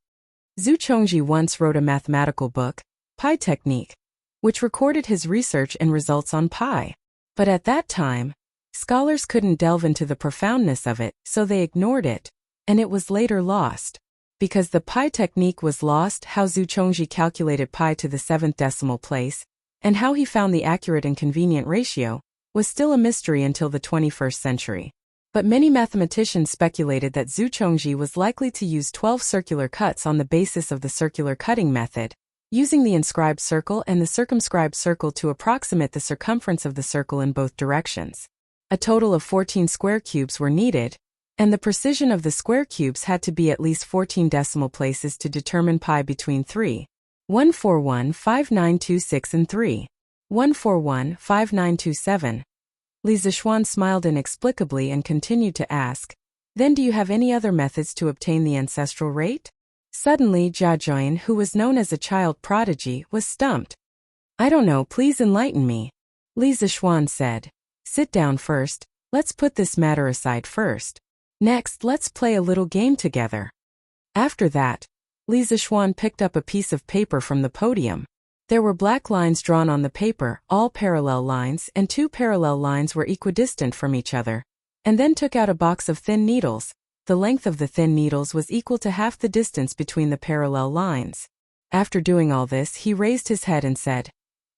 Zhu Chongji once wrote a mathematical book, Pi Technique, which recorded his research and results on pi. But at that time, scholars couldn't delve into the profoundness of it, so they ignored it, and it was later lost. Because the pi technique was lost, how Zhu Chongji calculated pi to the 7th decimal place, and how he found the accurate and convenient ratio, was still a mystery until the 21st century. But many mathematicians speculated that Zhu Chongji was likely to use 12 circular cuts on the basis of the circular cutting method, using the inscribed circle and the circumscribed circle to approximate the circumference of the circle in both directions. A total of 14 square cubes were needed, and the precision of the square cubes had to be at least 14 decimal places to determine pi between 3,141,5926 and 3,141,5927. Li Zixuan smiled inexplicably and continued to ask, "Then do you have any other methods to obtain the ancestral rate?" Suddenly Jia Jin, who was known as a child prodigy, was stumped. "I don't know, please enlighten me." Li Zixuan said, "Sit down first, let's put this matter aside first. Next, let's play a little game together." After that, Li Zixuan picked up a piece of paper from the podium. There were black lines drawn on the paper, all parallel lines, and 2 parallel lines were equidistant from each other, and then took out a box of thin needles. The length of the thin needles was equal to half the distance between the parallel lines. After doing all this, he raised his head and said,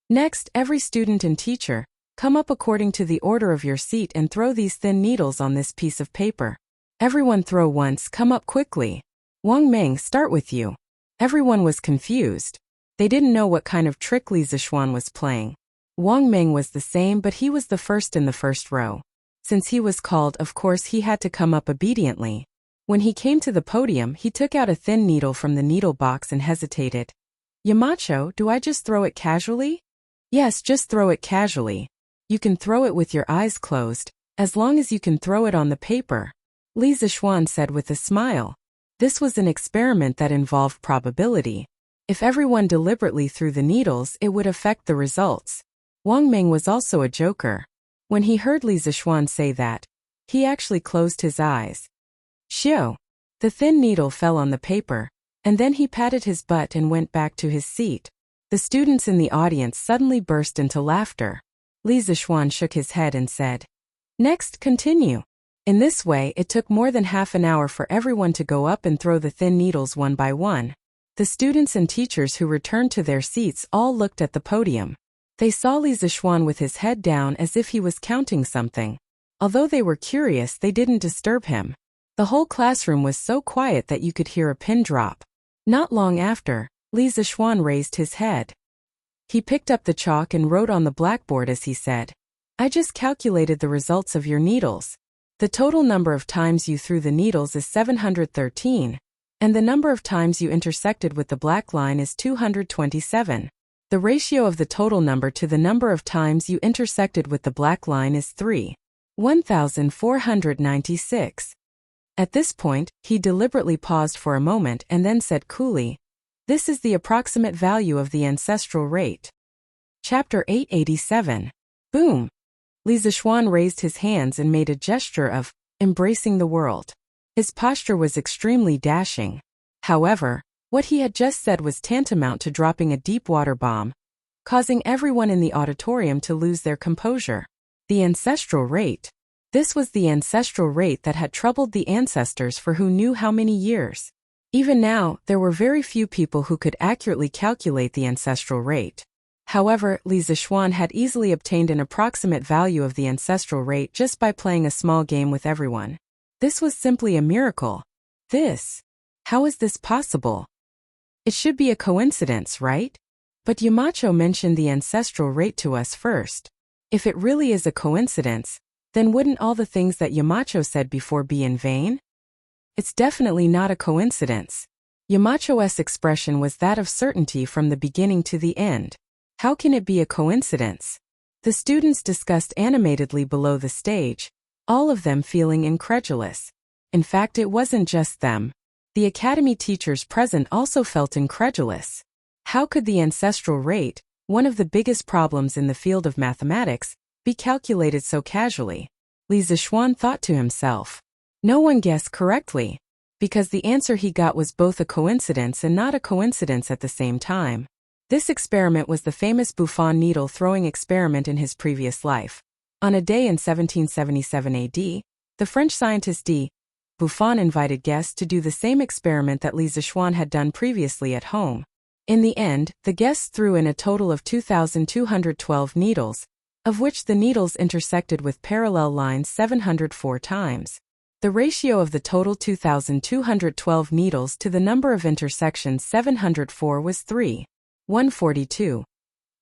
"Next, every student and teacher, come up according to the order of your seat and throw these thin needles on this piece of paper. Everyone throw once, come up quickly. Wang Meng, start with you." Everyone was confused. They didn't know what kind of trick Li Zixuan was playing. Wang Meng was the same, but he was the first in the first row. Since he was called, of course he had to come up obediently. When he came to the podium, he took out a thin needle from the needle box and hesitated. "Yamacho, do I just throw it casually?" "Yes, just throw it casually. You can throw it with your eyes closed, as long as you can throw it on the paper," Li Zixuan said with a smile. This was an experiment that involved probability. If everyone deliberately threw the needles, it would affect the results. Wang Meng was also a joker. When he heard Li Zixuan say that, he actually closed his eyes. Shio! The thin needle fell on the paper, and then he patted his butt and went back to his seat. The students in the audience suddenly burst into laughter. Li Zixuan shook his head and said, "Next, continue." In this way, it took more than half an hour for everyone to go up and throw the thin needles one by one. The students and teachers who returned to their seats all looked at the podium. They saw Li Zixuan with his head down as if he was counting something. Although they were curious, they didn't disturb him. The whole classroom was so quiet that you could hear a pin drop. Not long after, Li Zixuan raised his head. He picked up the chalk and wrote on the blackboard as he said, "I just calculated the results of your needles. The total number of times you threw the needles is 713. And the number of times you intersected with the black line is 227. The ratio of the total number to the number of times you intersected with the black line is 3,1496. At this point, he deliberately paused for a moment and then said coolly, "This is the approximate value of the ancestral rate." Chapter 887. Boom! Li Zixuan raised his hands and made a gesture of embracing the world. His posture was extremely dashing. However, what he had just said was tantamount to dropping a deep water bomb, causing everyone in the auditorium to lose their composure. The ancestral rate. This was the ancestral rate that had troubled the ancestors for who knew how many years. Even now, there were very few people who could accurately calculate the ancestral rate. However, Li Zixuan had easily obtained an approximate value of the ancestral rate just by playing a small game with everyone. This was simply a miracle. How is this possible? It should be a coincidence, right? But Yamacho mentioned the ancestral rate to us first. If it really is a coincidence, then wouldn't all the things that Yamacho said before be in vain? It's definitely not a coincidence. Yamacho's expression was that of certainty from the beginning to the end. How can it be a coincidence? The students discussed animatedly below the stage, all of them feeling incredulous. In fact, it wasn't just them. The academy teachers present also felt incredulous. How could the ancestral rate, one of the biggest problems in the field of mathematics, be calculated so casually? Li Zixuan thought to himself. No one guessed correctly, because the answer he got was both a coincidence and not a coincidence at the same time. This experiment was the famous Buffon needle throwing experiment in his previous life. On a day in 1777 AD, the French scientist Buffon invited guests to do the same experiment that Li Zixuan had done previously at home. In the end, the guests threw in a total of 2,212 needles, of which the needles intersected with parallel lines 704 times. The ratio of the total 2,212 needles to the number of intersections 704 was 3:142.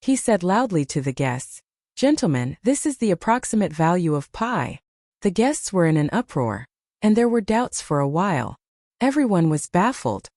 He said loudly to the guests, "Gentlemen, this is the approximate value of pi." The guests were in an uproar, and there were doubts for a while. Everyone was baffled.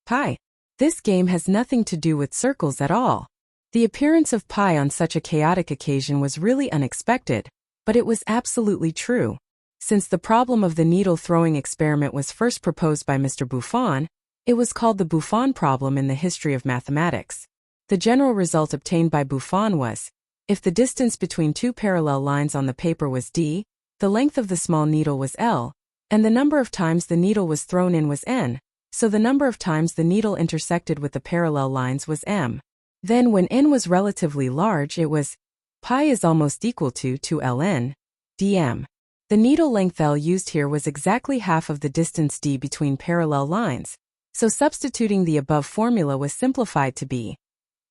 Pi. This game has nothing to do with circles at all. The appearance of pi on such a chaotic occasion was really unexpected, but it was absolutely true. Since the problem of the needle-throwing experiment was first proposed by Mr. Buffon, it was called the Buffon problem in the history of mathematics. The general result obtained by Buffon was, if the distance between two parallel lines on the paper was d, the length of the small needle was l, and the number of times the needle was thrown in was n, so the number of times the needle intersected with the parallel lines was m. Then when n was relatively large, it was pi is almost equal to 2ln dm. The needle length L used here was exactly half of the distance d between parallel lines, so substituting the above formula was simplified to be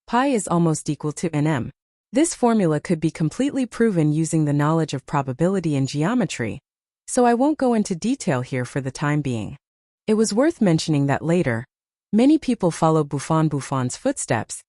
pi is almost equal to nm. This formula could be completely proven using the knowledge of probability and geometry, so I won't go into detail here for the time being. It was worth mentioning that later, many people followed Buffon's footsteps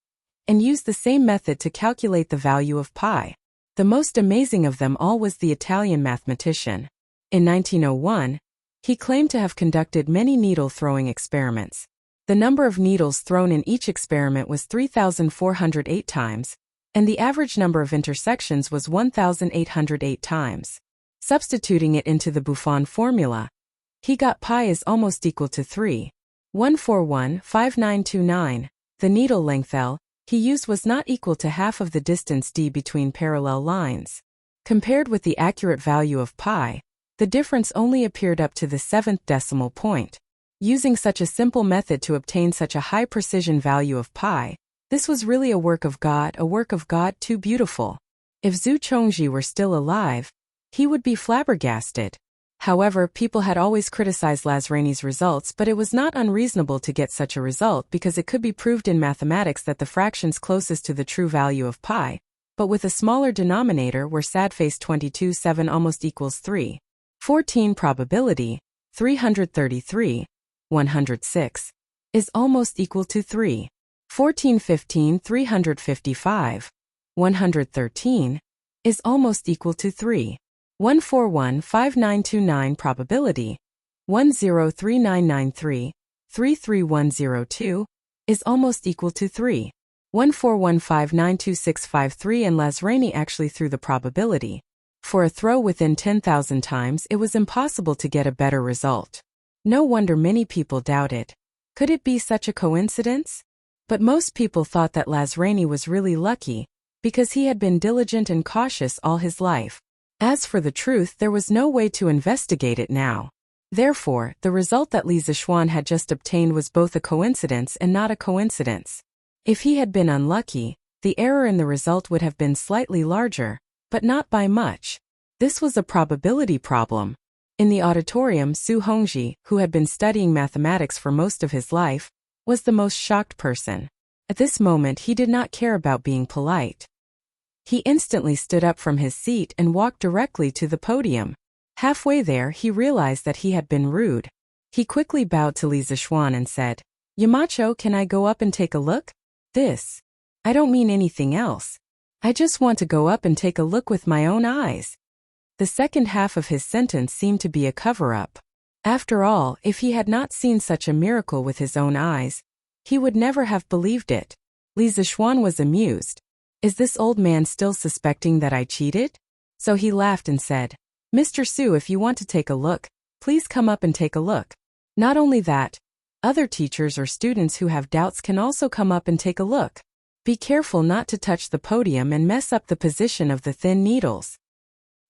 and used the same method to calculate the value of pi. The most amazing of them all was the Italian mathematician. In 1901, he claimed to have conducted many needle-throwing experiments. The number of needles thrown in each experiment was 3,408 times, and the average number of intersections was 1,808 times. Substituting it into the Buffon formula, he got pi is almost equal to 3.1415929. The needle length L he used was not equal to half of the distance d between parallel lines. Compared with the accurate value of pi, the difference only appeared up to the 7th decimal point. Using such a simple method to obtain such a high precision value of pi, this was really a work of God too beautiful. If Zhu Chongji were still alive, he would be flabbergasted. However, people had always criticized Lazrani's results, but it was not unreasonable to get such a result because it could be proved in mathematics that the fractions closest to the true value of pi, but with a smaller denominator were sad-face 22/7 almost equals 3.14 probability, 333/106, is almost equal to 3.1415 355/113, is almost equal to 3.1415929 probability, 103993 33102, is almost equal to 3.141592653, and Lazrani actually threw the probability. For a throw within 10,000 times, it was impossible to get a better result. No wonder many people doubted. Could it be such a coincidence? But most people thought that Lazrani was really lucky, because he had been diligent and cautious all his life. As for the truth, there was no way to investigate it now. Therefore, the result that Li Zixuan had just obtained was both a coincidence and not a coincidence. If he had been unlucky, the error in the result would have been slightly larger, but not by much. This was a probability problem. In the auditorium, Su Hongji, who had been studying mathematics for most of his life, was the most shocked person. At this moment he did not care about being polite. He instantly stood up from his seat and walked directly to the podium. Halfway there he realized that he had been rude. He quickly bowed to Li Zixuan and said, "Yamacho, can I go up and take a look?" I don't mean anything else. I just want to go up and take a look with my own eyes." The second half of his sentence seemed to be a cover-up. After all, if he had not seen such a miracle with his own eyes, he would never have believed it. Li Zixuan was amused. Is this old man still suspecting that I cheated? So he laughed and said, "Mr. Su, if you want to take a look, please come up and take a look. Not only that, other teachers or students who have doubts can also come up and take a look. Be careful not to touch the podium and mess up the position of the thin needles."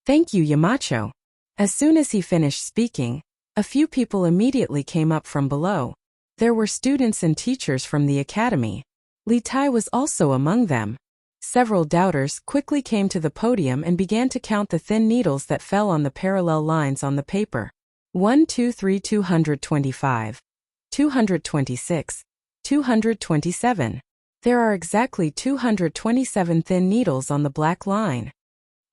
"Thank you, Yamacho." As soon as he finished speaking, a few people immediately came up from below. There were students and teachers from the academy. Li Tai was also among them. Several doubters quickly came to the podium and began to count the thin needles that fell on the parallel lines on the paper. 1, 2, 3, 225. 226. 227. There are exactly 227 thin needles on the black line.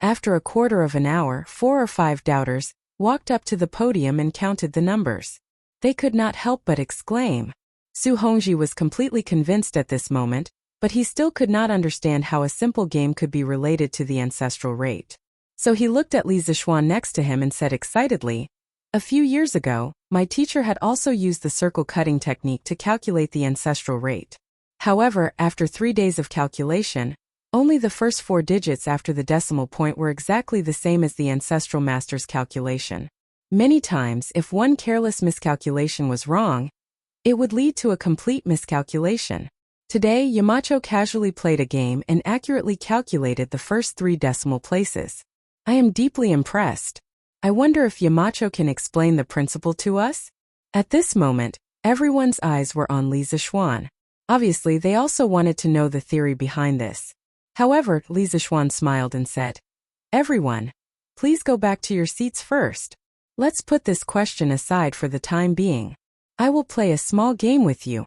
After a quarter of an hour, 4 or 5 doubters walked up to the podium and counted the numbers. They could not help but exclaim. Su Hongji was completely convinced at this moment, but he still could not understand how a simple game could be related to the ancestral rate. So he looked at Li Zixuan next to him and said excitedly, "A few years ago, my teacher had also used the circle cutting technique to calculate the ancestral rate. However, after 3 days of calculation, only the first 4 digits after the decimal point were exactly the same as the ancestral master's calculation. Many times, if one careless miscalculation was wrong, it would lead to a complete miscalculation. Today, Yamacho casually played a game and accurately calculated the first 3 decimal places. I am deeply impressed. I wonder if Yamacho can explain the principle to us?" At this moment, everyone's eyes were on Li Zixuan. Obviously, they also wanted to know the theory behind this. However, Li Zixuan smiled and said, "Everyone, please go back to your seats first. Let's put this question aside for the time being. I will play a small game with you.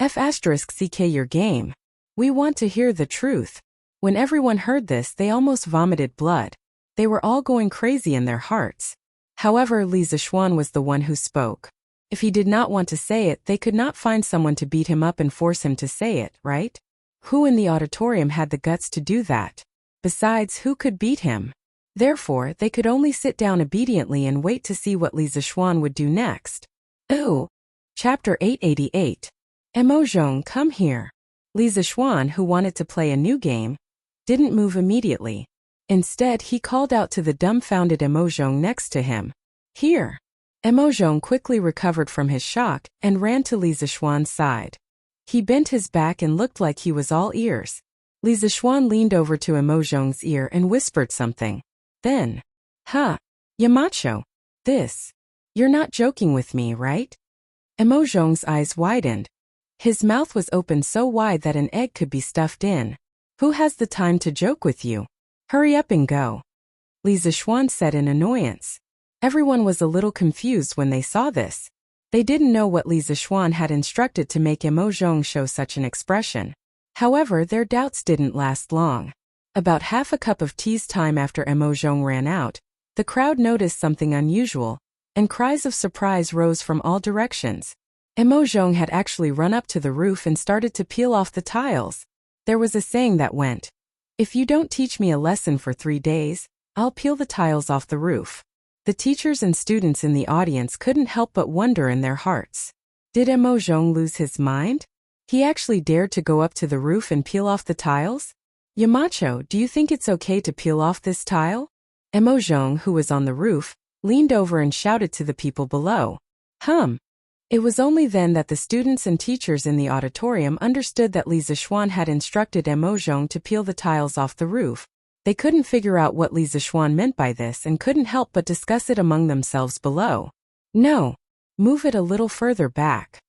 F*ck your game. We want to hear the truth." When everyone heard this, they almost vomited blood. They were all going crazy in their hearts. However, Li Zixuan was the one who spoke. If he did not want to say it, they could not find someone to beat him up and force him to say it, right? Who in the auditorium had the guts to do that? Besides, who could beat him? Therefore, they could only sit down obediently and wait to see what Li Zixuan would do next. Oh! Chapter 888. Emojong, come here. Li Zixuan, who wanted to play a new game, didn't move immediately. Instead, he called out to the dumbfounded Emojong next to him. "Here." Emojong quickly recovered from his shock and ran to Li Zixuan's side. He bent his back and looked like he was all ears. Li Zixuan leaned over to Emojong's ear and whispered something. Then, Yamacho, you're not joking with me, right?" Emojong's eyes widened. His mouth was open so wide that an egg could be stuffed in. "Who has the time to joke with you? Hurry up and go," Li Zixuan said in annoyance. Everyone was a little confused when they saw this. They didn't know what Li Zixuan had instructed to make Emojong show such an expression. However, their doubts didn't last long. About half a cup of tea's time after Emojong ran out, the crowd noticed something unusual, and cries of surprise rose from all directions. Emojong had actually run up to the roof and started to peel off the tiles. There was a saying that went, "If you don't teach me a lesson for 3 days, I'll peel the tiles off the roof." The teachers and students in the audience couldn't help but wonder in their hearts. Did Emojong lose his mind? He actually dared to go up to the roof and peel off the tiles? "Yamacho, do you think it's okay to peel off this tile?" Emojong, who was on the roof, leaned over and shouted to the people below. It was only then that the students and teachers in the auditorium understood that Li Zixuan had instructed Emojong to peel the tiles off the roof. They couldn't figure out what Li Zixuan meant by this and couldn't help but discuss it among themselves below. "No, move it a little further back."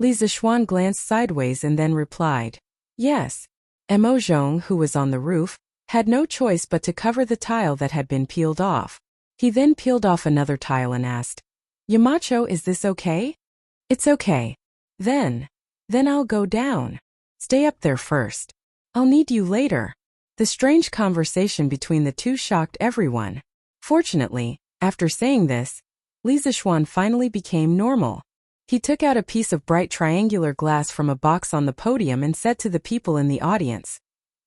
Li Zixuan glanced sideways and then replied, "Yes." Emojong, who was on the roof, had no choice but to cover the tile that had been peeled off. He then peeled off another tile and asked, Yamacho, is this okay? It's okay. Then I'll go down. Stay up there first. I'll need you later. The strange conversation between the two shocked everyone. Fortunately, after saying this, Li Zixuan finally became normal. He took out a piece of bright triangular glass from a box on the podium and said to the people in the audience,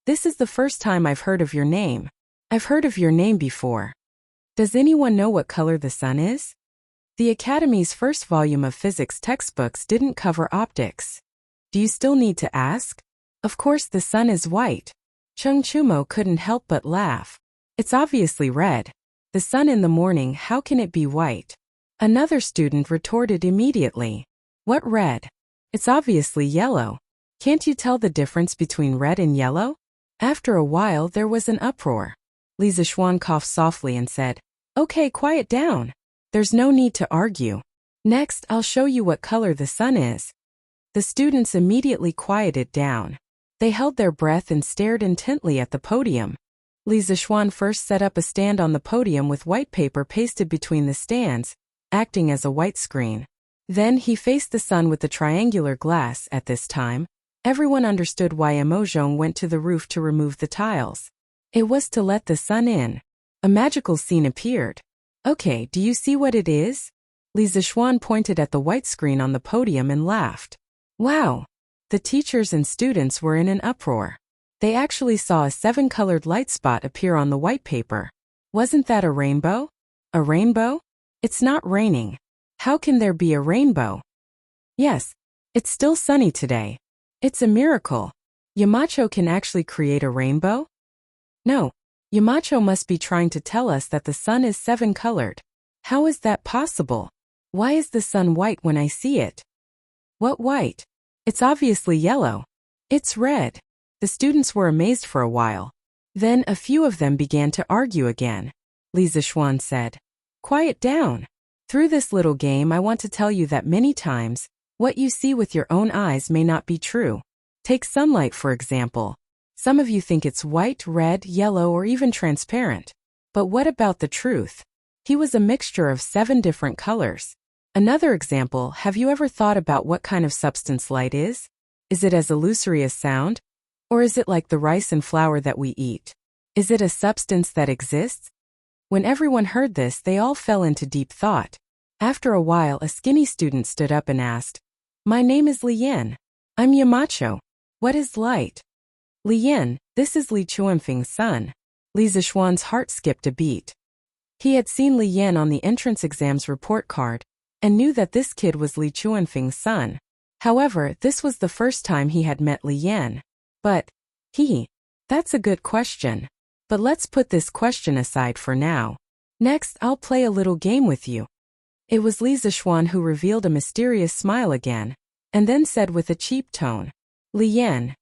This is the first time I've heard of your name. I've heard of your name before. Does anyone know what color the sun is? The Academy's first volume of physics textbooks didn't cover optics. Do you still need to ask? Of course the sun is white. Chung Chumo couldn't help but laugh. It's obviously red. The sun in the morning, how can it be white? Another student retorted immediately. What red? It's obviously yellow. Can't you tell the difference between red and yellow? After a while there was an uproar. Li Zixuan coughed softly and said, Okay, quiet down. There's no need to argue. Next, I'll show you what color the sun is. The students immediately quieted down. They held their breath and stared intently at the podium. Li Zixuan first set up a stand on the podium with white paper pasted between the stands, acting as a white screen. Then he faced the sun with the triangular glass. At this time, everyone understood why Emojong went to the roof to remove the tiles. It was to let the sun in. A magical scene appeared. Okay, do you see what it is? Li Zixuan pointed at the white screen on the podium and laughed. Wow! The teachers and students were in an uproar. They actually saw a 7-colored light spot appear on the white paper. Wasn't that a rainbow? A rainbow? It's not raining. How can there be a rainbow? Yes, it's still sunny today. It's a miracle. Yamacho can actually create a rainbow? No, Yamacho must be trying to tell us that the sun is 7-colored. How is that possible? Why is the sun white when I see it? What white? It's obviously yellow. It's red. The students were amazed for a while. Then a few of them began to argue again. Li Zixuan said, Quiet down. Through this little game I want to tell you that many times, what you see with your own eyes may not be true. Take sunlight for example. Some of you think it's white, red, yellow, or even transparent. But what about the truth? He was a mixture of 7 different colors. Another example, have you ever thought about what kind of substance light is? Is it as illusory as sound? Or is it like the rice and flour that we eat? Is it a substance that exists? When everyone heard this, they all fell into deep thought. After a while, a skinny student stood up and asked, My name is Li Yan. I'm Yamacho. What is light? Li Yan, this is Li Chuanfeng's son. Li Zixuan's heart skipped a beat. He had seen Li Yan on the entrance exam's report card, and knew that this kid was Li Chuanfeng's son. However, this was the first time he had met Li Yan. But, that's a good question. But let's put this question aside for now. Next, I'll play a little game with you. It was Li Zixuan who revealed a mysterious smile again, and then said with a cheap tone, Li Yan.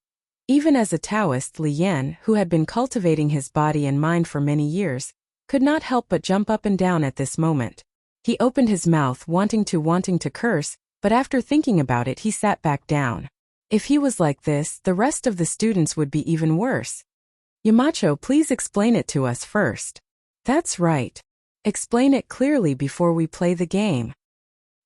Even as a Taoist, Li Yan, who had been cultivating his body and mind for many years, could not help but jump up and down at this moment. He opened his mouth wanting to curse, but after thinking about it he sat back down. If he was like this, the rest of the students would be even worse. Yamacho, please explain it to us first. That's right. Explain it clearly before we play the game.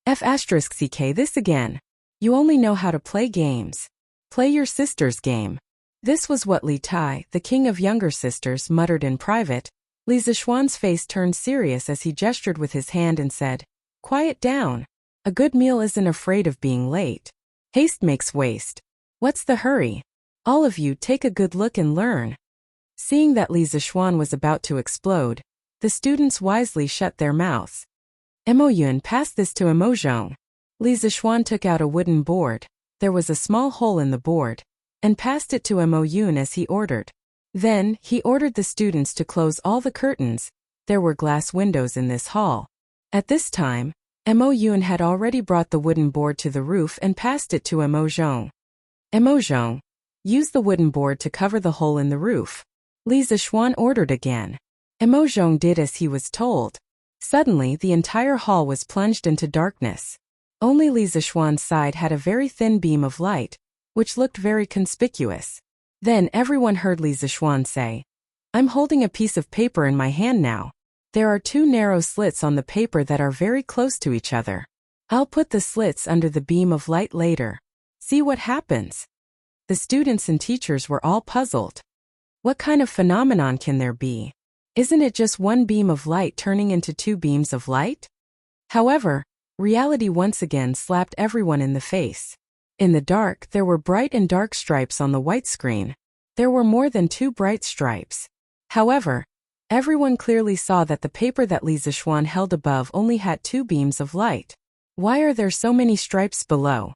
F***ck this again. You only know how to play games. Play your sister's game. This was what Li Tai, the king of younger sisters, muttered in private. Li Zixuan's face turned serious as he gestured with his hand and said, Quiet down. A good meal isn't afraid of being late. Haste makes waste. What's the hurry? All of you take a good look and learn. Seeing that Li Zixuan was about to explode, the students wisely shut their mouths. Emoyun, pass this to Emojong. Li Zixuan took out a wooden board. There was a small hole in the board, and passed it to Emoyun as he ordered. Then, he ordered the students to close all the curtains. There were glass windows in this hall. At this time, Emoyun had already brought the wooden board to the roof and passed it to Emojong. Emojong, use the wooden board to cover the hole in the roof. Li Zixuan ordered again. Emojong did as he was told. Suddenly, the entire hall was plunged into darkness. Only Li Zixuan's side had a very thin beam of light, which looked very conspicuous. Then everyone heard Li Zixuan say, I'm holding a piece of paper in my hand now. There are two narrow slits on the paper that are very close to each other. I'll put the slits under the beam of light later. See what happens. The students and teachers were all puzzled. What kind of phenomenon can there be? Isn't it just one beam of light turning into two beams of light? However, reality once again slapped everyone in the face. In the dark, there were bright and dark stripes on the white screen. There were more than two bright stripes. However, everyone clearly saw that the paper that Li Zixuan held above only had two beams of light. Why are there so many stripes below?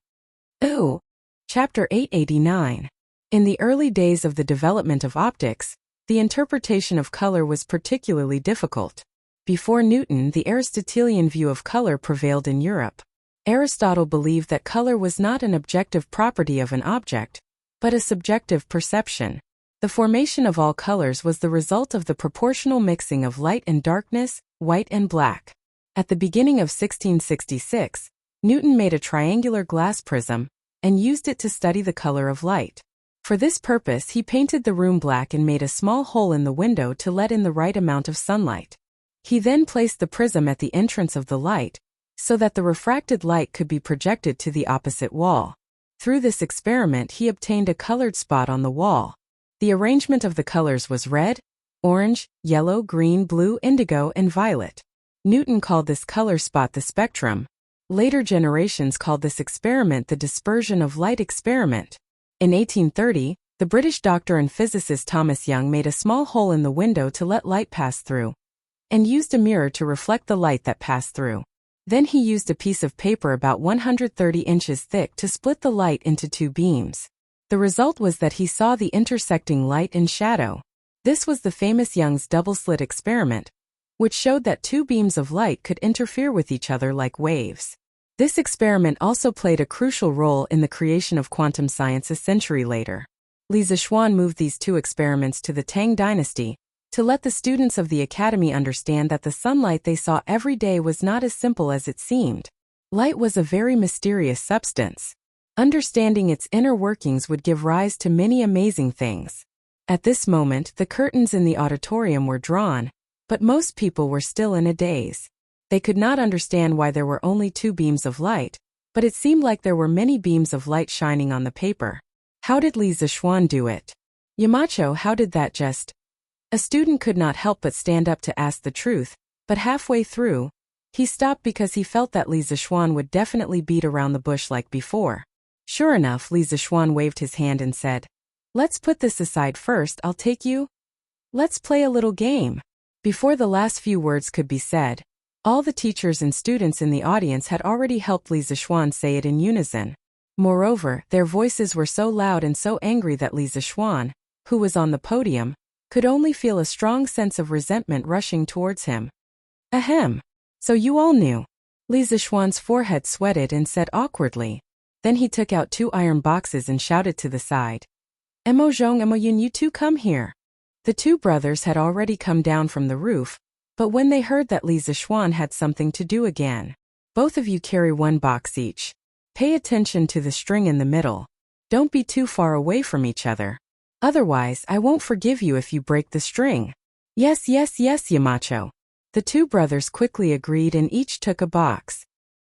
Ooh! Chapter 889. In the early days of the development of optics, the interpretation of color was particularly difficult. Before Newton, the Aristotelian view of color prevailed in Europe. Aristotle believed that color was not an objective property of an object, but a subjective perception. The formation of all colors was the result of the proportional mixing of light and darkness, white and black. At the beginning of 1666, Newton made a triangular glass prism and used it to study the color of light. For this purpose, he painted the room black and made a small hole in the window to let in the right amount of sunlight. He then placed the prism at the entrance of the light, so that the refracted light could be projected to the opposite wall. Through this experiment, he obtained a colored spot on the wall. The arrangement of the colors was red, orange, yellow, green, blue, indigo, and violet. Newton called this color spot the spectrum. Later generations called this experiment the dispersion of light experiment. In 1830, the British doctor and physicist Thomas Young made a small hole in the window to let light pass through, and used a mirror to reflect the light that passed through. Then he used a piece of paper about 130 inches thick to split the light into two beams. The result was that he saw the intersecting light and shadow. This was the famous Young's double-slit experiment, which showed that two beams of light could interfere with each other like waves. This experiment also played a crucial role in the creation of quantum science a century later. Li Zixuan moved these two experiments to the Tang dynasty, to let the students of the academy understand that the sunlight they saw every day was not as simple as it seemed. Light was a very mysterious substance. Understanding its inner workings would give rise to many amazing things. At this moment, the curtains in the auditorium were drawn, but most people were still in a daze. They could not understand why there were only two beams of light, but it seemed like there were many beams of light shining on the paper. How did Li Zixuan do it? Yamacho, how did that just... A student could not help but stand up to ask the truth, but halfway through, he stopped because he felt that Li Zixuan would definitely beat around the bush like before. Sure enough, Li Zixuan waved his hand and said, "Let's put this aside first, I'll take you. Let's play a little game." Before the last few words could be said, all the teachers and students in the audience had already helped Li Zixuan say it in unison. Moreover, their voices were so loud and so angry that Li Zixuan, who was on the podium, could only feel a strong sense of resentment rushing towards him. Ahem. So you all knew. Li Zixuan's forehead sweated and said awkwardly. Then he took out two iron boxes and shouted to the side. Emo Zhong, Emo Yun, you two come here. The two brothers had already come down from the roof, but when they heard that Li Zixuan had something to do again. Both of you carry one box each. Pay attention to the string in the middle. Don't be too far away from each other. Otherwise, I won't forgive you if you break the string. Yes, yes, yes, Yamacho. The two brothers quickly agreed and each took a box.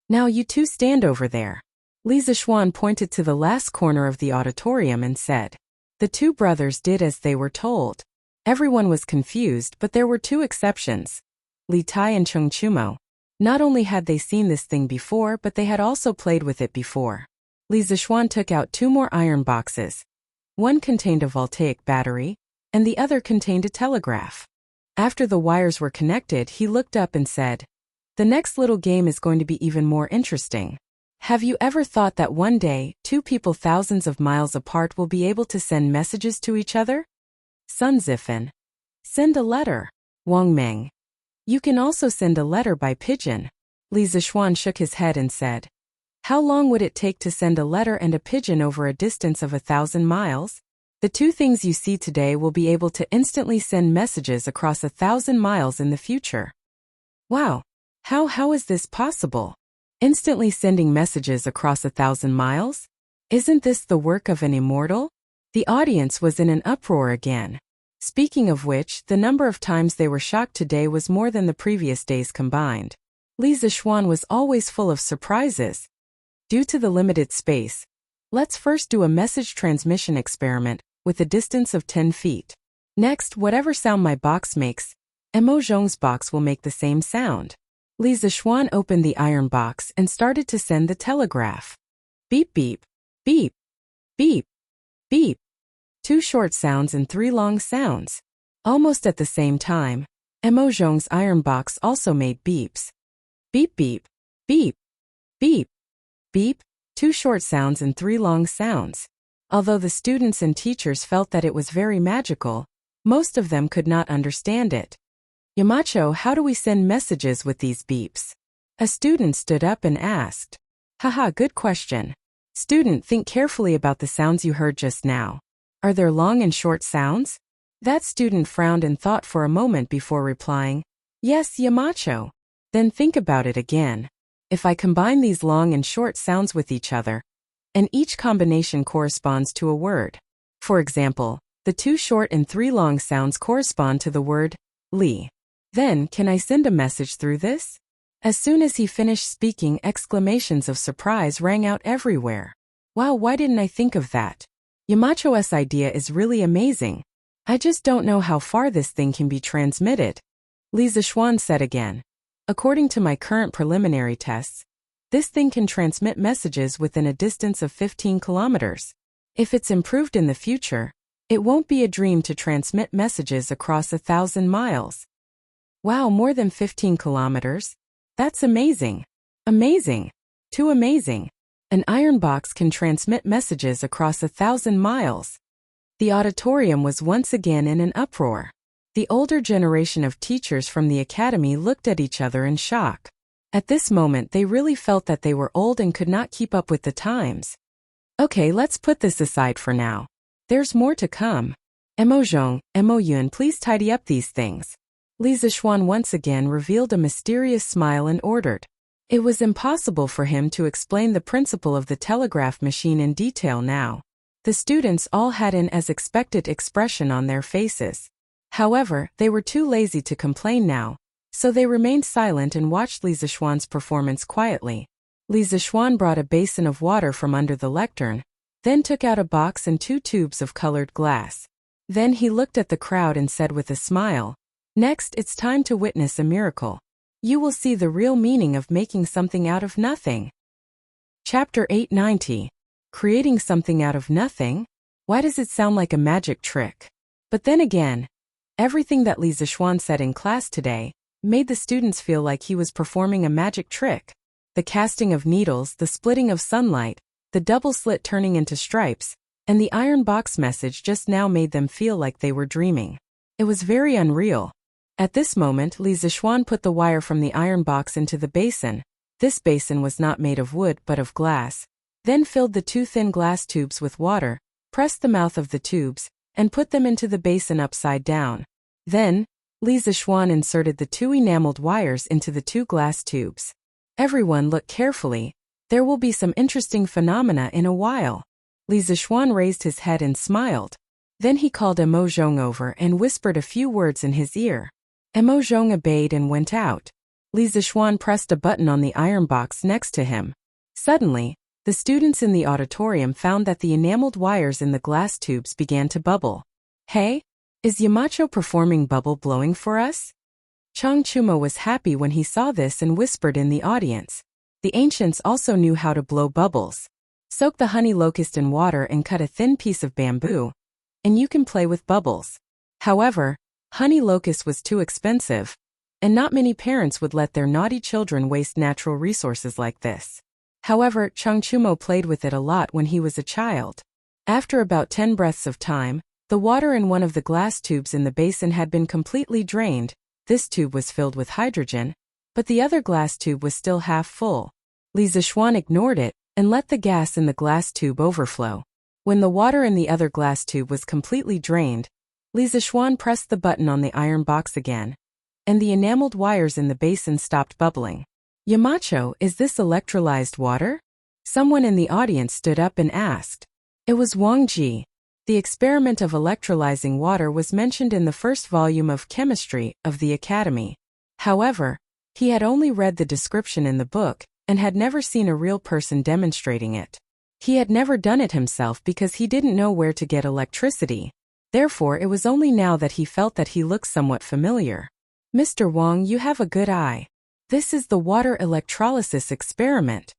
Now you two stand over there. Li Zixuan pointed to the last corner of the auditorium and said. The two brothers did as they were told. Everyone was confused, but there were two exceptions. Li Tai and Chung Chumo. Not only had they seen this thing before, but they had also played with it before. Li Zixuan took out two more iron boxes. One contained a voltaic battery, and the other contained a telegraph. After the wires were connected, he looked up and said, "The next little game is going to be even more interesting. Have you ever thought that one day, two people thousands of miles apart will be able to send messages to each other? Sun Zifan. Send a letter. Wang Meng. You can also send a letter by pigeon." Li Zixuan shook his head and said, "How long would it take to send a letter and a pigeon over a distance of 1,000 miles? The two things you see today will be able to instantly send messages across 1,000 miles in the future." Wow! How is this possible? Instantly sending messages across 1,000 miles? Isn't this the work of an immortal? The audience was in an uproar again. Speaking of which, the number of times they were shocked today was more than the previous days combined. Li Zixuan was always full of surprises. Due to the limited space, let's first do a message transmission experiment with a distance of 10 feet. Next, whatever sound my box makes, Mo Zhong's box will make the same sound. Li Zixuan opened the iron box and started to send the telegraph. Beep beep, beep, beep, beep. 2 short sounds and 3 long sounds. Almost at the same time, Mo Zhong's iron box also made beeps. Beep beep, beep, beep, beep, 2 short sounds and 3 long sounds. Although the students and teachers felt that it was very magical, most of them could not understand it. Yamacho, how do we send messages with these beeps? A student stood up and asked. Haha, good question. Student, think carefully about the sounds you heard just now. Are there long and short sounds? That student frowned and thought for a moment before replying, yes, Yamacho. Then think about it again. If I combine these long and short sounds with each other, and each combination corresponds to a word. For example, the 2 short and 3 long sounds correspond to the word Li. Then, can I send a message through this? As soon as he finished speaking, exclamations of surprise rang out everywhere. Wow, why didn't I think of that? Yamacho's idea is really amazing. I just don't know how far this thing can be transmitted. Li Zixuan said again. According to my current preliminary tests, this thing can transmit messages within a distance of 15 kilometers. If it's improved in the future, it won't be a dream to transmit messages across 1,000 miles. Wow, more than 15 kilometers? That's amazing. Amazing. Too amazing. An iron box can transmit messages across 1,000 miles. The auditorium was once again in an uproar. The older generation of teachers from the academy looked at each other in shock. At this moment they really felt that they were old and could not keep up with the times. Okay, let's put this aside for now. There's more to come. Mo Zhong, Mo Yun, please tidy up these things. Li Zixuan once again revealed a mysterious smile and ordered. It was impossible for him to explain the principle of the telegraph machine in detail now. The students all had an as expected expression on their faces. However, they were too lazy to complain now, so they remained silent and watched Li Zixuan's performance quietly. Li Zixuan brought a basin of water from under the lectern, then took out a box and 2 tubes of colored glass. Then he looked at the crowd and said with a smile, next, it's time to witness a miracle. You will see the real meaning of making something out of nothing. Chapter 890. Creating something out of nothing? Why does it sound like a magic trick? But then again, everything that Li Zixuan said in class today made the students feel like he was performing a magic trick. The casting of needles, the splitting of sunlight, the double slit turning into stripes, and the iron box message just now made them feel like they were dreaming. It was very unreal. At this moment, Li Zixuan put the wire from the iron box into the basin. This basin was not made of wood but of glass. Then filled the 2 thin glass tubes with water, pressed the mouth of the tubes, and put them into the basin upside down. Then, Li Zixuan inserted the 2 enameled wires into the 2 glass tubes. Everyone look carefully. There will be some interesting phenomena in a while. Li Zixuan raised his head and smiled. Then he called Mo Zhong over and whispered a few words in his ear. Mo Zhong obeyed and went out. Li Zixuan pressed a button on the iron box next to him. Suddenly, the students in the auditorium found that the enameled wires in the glass tubes began to bubble. Hey, is Yamacho performing bubble blowing for us? Chang Chuma was happy when he saw this and whispered in the audience. The ancients also knew how to blow bubbles. Soak the honey locust in water and cut a thin piece of bamboo, and you can play with bubbles. However, honey locust was too expensive, and not many parents would let their naughty children waste natural resources like this. However, Changchumo played with it a lot when he was a child. After about 10 breaths of time, the water in one of the glass tubes in the basin had been completely drained. This tube was filled with hydrogen, but the other glass tube was still half full. Li Zixuan ignored it and let the gas in the glass tube overflow. When the water in the other glass tube was completely drained, Li Zixuan pressed the button on the iron box again, and the enameled wires in the basin stopped bubbling. Yamacho, is this electrolyzed water? Someone in the audience stood up and asked. It was Wang Ji. The experiment of electrolyzing water was mentioned in the first volume of Chemistry of the Academy. However, he had only read the description in the book and had never seen a real person demonstrating it. He had never done it himself because he didn't know where to get electricity. Therefore, it was only now that he felt that he looked somewhat familiar. Mr. Wang, you have a good eye. This is the water electrolysis experiment.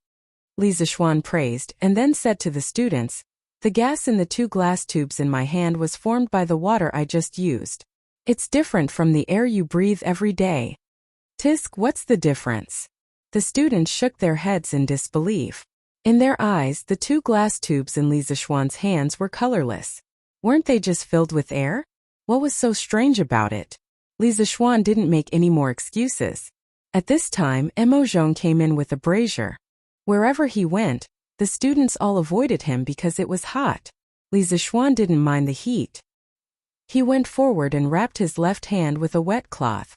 Li Zixuan praised and then said to the students, the gas in the 2 glass tubes in my hand was formed by the water I just used. It's different from the air you breathe every day. Tisk, what's the difference? The students shook their heads in disbelief. In their eyes, the 2 glass tubes in Li Zixuan's hands were colorless. Weren't they just filled with air? What was so strange about it? Li Zixuan didn't make any more excuses. At this time, Mo Zhong came in with a brazier. Wherever he went, the students all avoided him because it was hot. Li Zixuan didn't mind the heat. He went forward and wrapped his left hand with a wet cloth.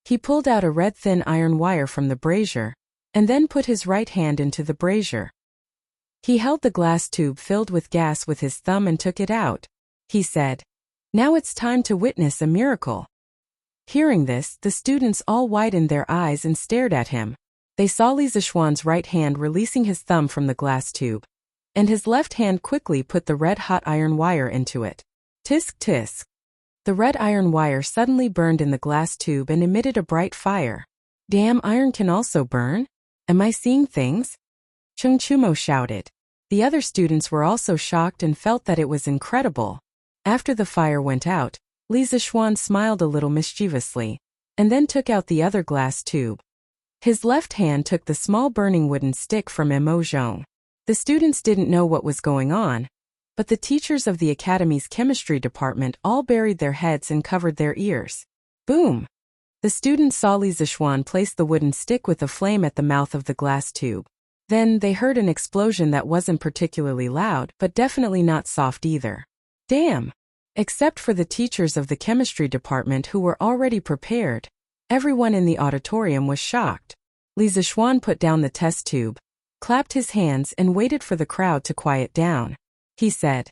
He pulled out a red thin iron wire from the brazier, and then put his right hand into the brazier. He held the glass tube filled with gas with his thumb and took it out. He said, "Now it's time to witness a miracle." Hearing this, the students all widened their eyes and stared at him. They saw Li Zixuan's right hand releasing his thumb from the glass tube, and his left hand quickly put the red-hot iron wire into it. Tisk tisk. The red iron wire suddenly burned in the glass tube and emitted a bright fire. Damn, iron can also burn? Am I seeing things? Chung Chumo shouted. The other students were also shocked and felt that it was incredible. After the fire went out, Li Zixuan smiled a little mischievously, and then took out the other glass tube. His left hand took the small burning wooden stick from Mo Zhong. The students didn't know what was going on, but the teachers of the Academy's chemistry department all buried their heads and covered their ears. Boom! The students saw Li Zixuan place the wooden stick with a flame at the mouth of the glass tube. Then they heard an explosion that wasn't particularly loud, but definitely not soft either. Damn! Except for the teachers of the chemistry department who were already prepared, everyone in the auditorium was shocked. Li Zixuan put down the test tube, clapped his hands and waited for the crowd to quiet down. He said,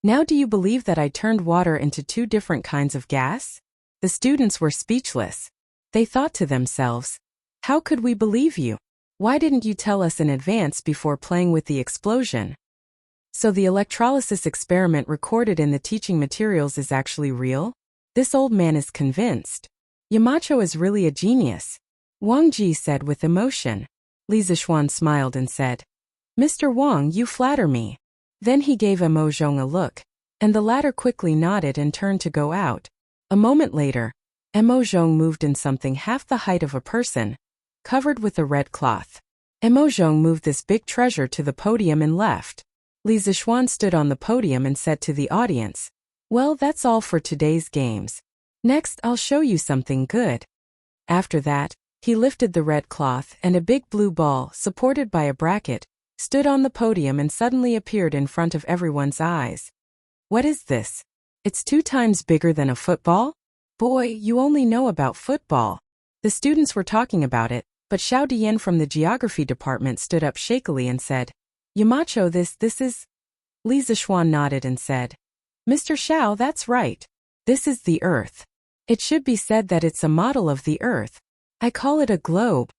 "Now do you believe that I turned water into 2 different kinds of gas?" The students were speechless. They thought to themselves, "How could we believe you? Why didn't you tell us in advance before playing with the explosion?" So the electrolysis experiment recorded in the teaching materials is actually real? This old man is convinced. Yamacho is really a genius, Wang Ji said with emotion. Li Zixuan smiled and said, "Mr. Wang, you flatter me." Then he gave Mo Zhong a look, and the latter quickly nodded and turned to go out. A moment later, Mo Zhong moved in something half the height of a person, covered with a red cloth. Mo Zhong moved this big treasure to the podium and left. Li Zixuan stood on the podium and said to the audience, "Well, that's all for today's games. Next, I'll show you something good." After that, he lifted the red cloth and a big blue ball, supported by a bracket, stood on the podium and suddenly appeared in front of everyone's eyes. What is this? It's 2 times bigger than a football? Boy, you only know about football. The students were talking about it, but Xiao Dian from the geography department stood up shakily and said, "Yamacho, this is..." Li Zixuan nodded and said, "Mr. Xiao, that's right. This is the Earth. It should be said that it's a model of the Earth. I call it a globe."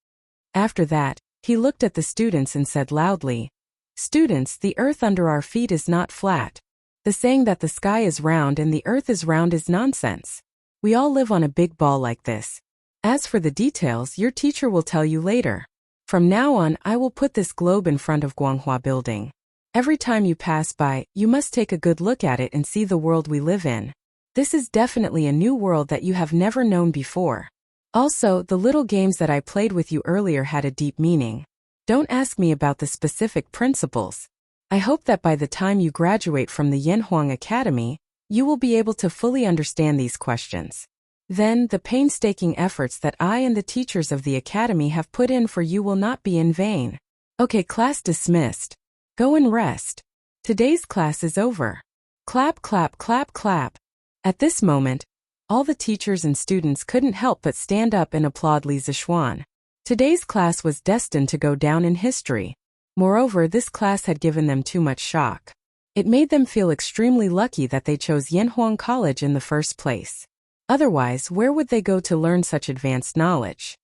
After that, he looked at the students and said loudly, "Students, the Earth under our feet is not flat. The saying that the sky is round and the Earth is round is nonsense. We all live on a big ball like this. As for the details, your teacher will tell you later. From now on, I will put this globe in front of Guanghua Building. Every time you pass by, you must take a good look at it and see the world we live in. This is definitely a new world that you have never known before. Also, the little games that I played with you earlier had a deep meaning. Don't ask me about the specific principles. I hope that by the time you graduate from the Yanhuang Academy, you will be able to fully understand these questions. Then, the painstaking efforts that I and the teachers of the Academy have put in for you will not be in vain. Okay, class dismissed. Go and rest. Today's class is over. Clap, clap, clap, clap. At this moment, all the teachers and students couldn't help but stand up and applaud Li Zixuan. Today's class was destined to go down in history. Moreover, this class had given them too much shock. It made them feel extremely lucky that they chose Yanhuang College in the first place. Otherwise, where would they go to learn such advanced knowledge?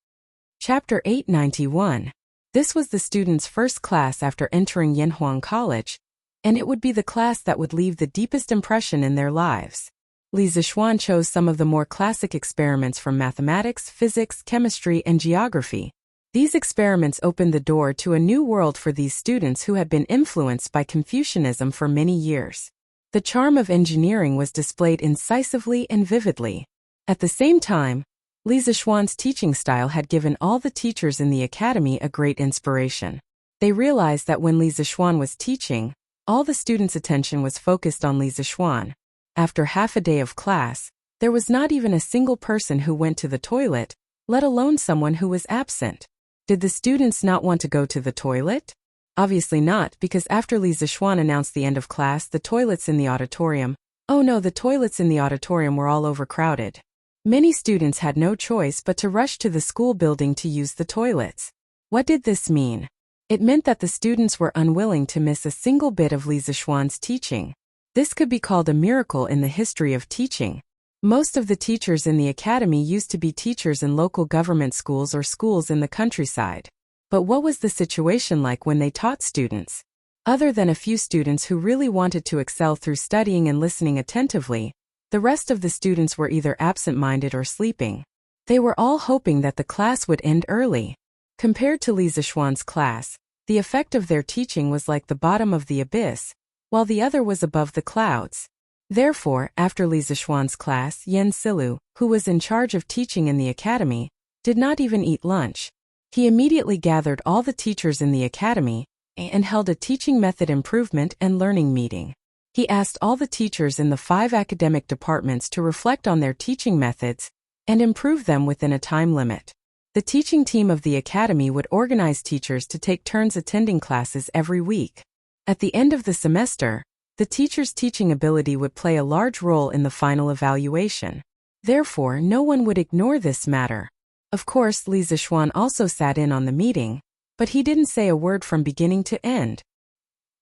Chapter 891. This was the students' first class after entering Yanhuang College, and it would be the class that would leave the deepest impression in their lives. Li Zixuan chose some of the more classic experiments from mathematics, physics, chemistry, and geography. These experiments opened the door to a new world for these students who had been influenced by Confucianism for many years. The charm of engineering was displayed incisively and vividly. At the same time, Li Zixuan's teaching style had given all the teachers in the academy a great inspiration. They realized that when Li Zixuan was teaching, all the students' attention was focused on Li Zixuan. After half a day of class, there was not even a single person who went to the toilet, let alone someone who was absent. Did the students not want to go to the toilet? Obviously not, because after Li Zixuan announced the end of class, the toilets in the auditorium were all overcrowded. Many students had no choice but to rush to the school building to use the toilets. What did this mean? It meant that the students were unwilling to miss a single bit of Li Zixuan's teaching. This could be called a miracle in the history of teaching. Most of the teachers in the academy used to be teachers in local government schools or schools in the countryside. But what was the situation like when they taught students? Other than a few students who really wanted to excel through studying and listening attentively, the rest of the students were either absent-minded or sleeping. They were all hoping that the class would end early. Compared to Li Zixuan's class, the effect of their teaching was like the bottom of the abyss, while the other was above the clouds. Therefore, after Li Zixuan's class, Yan Silu, who was in charge of teaching in the academy, did not even eat lunch. He immediately gathered all the teachers in the academy and held a teaching method improvement and learning meeting. He asked all the teachers in the 5 academic departments to reflect on their teaching methods and improve them within a time limit. The teaching team of the academy would organize teachers to take turns attending classes every week. At the end of the semester, the teacher's teaching ability would play a large role in the final evaluation. Therefore, no one would ignore this matter. Of course, Li Zixuan also sat in on the meeting, but he didn't say a word from beginning to end.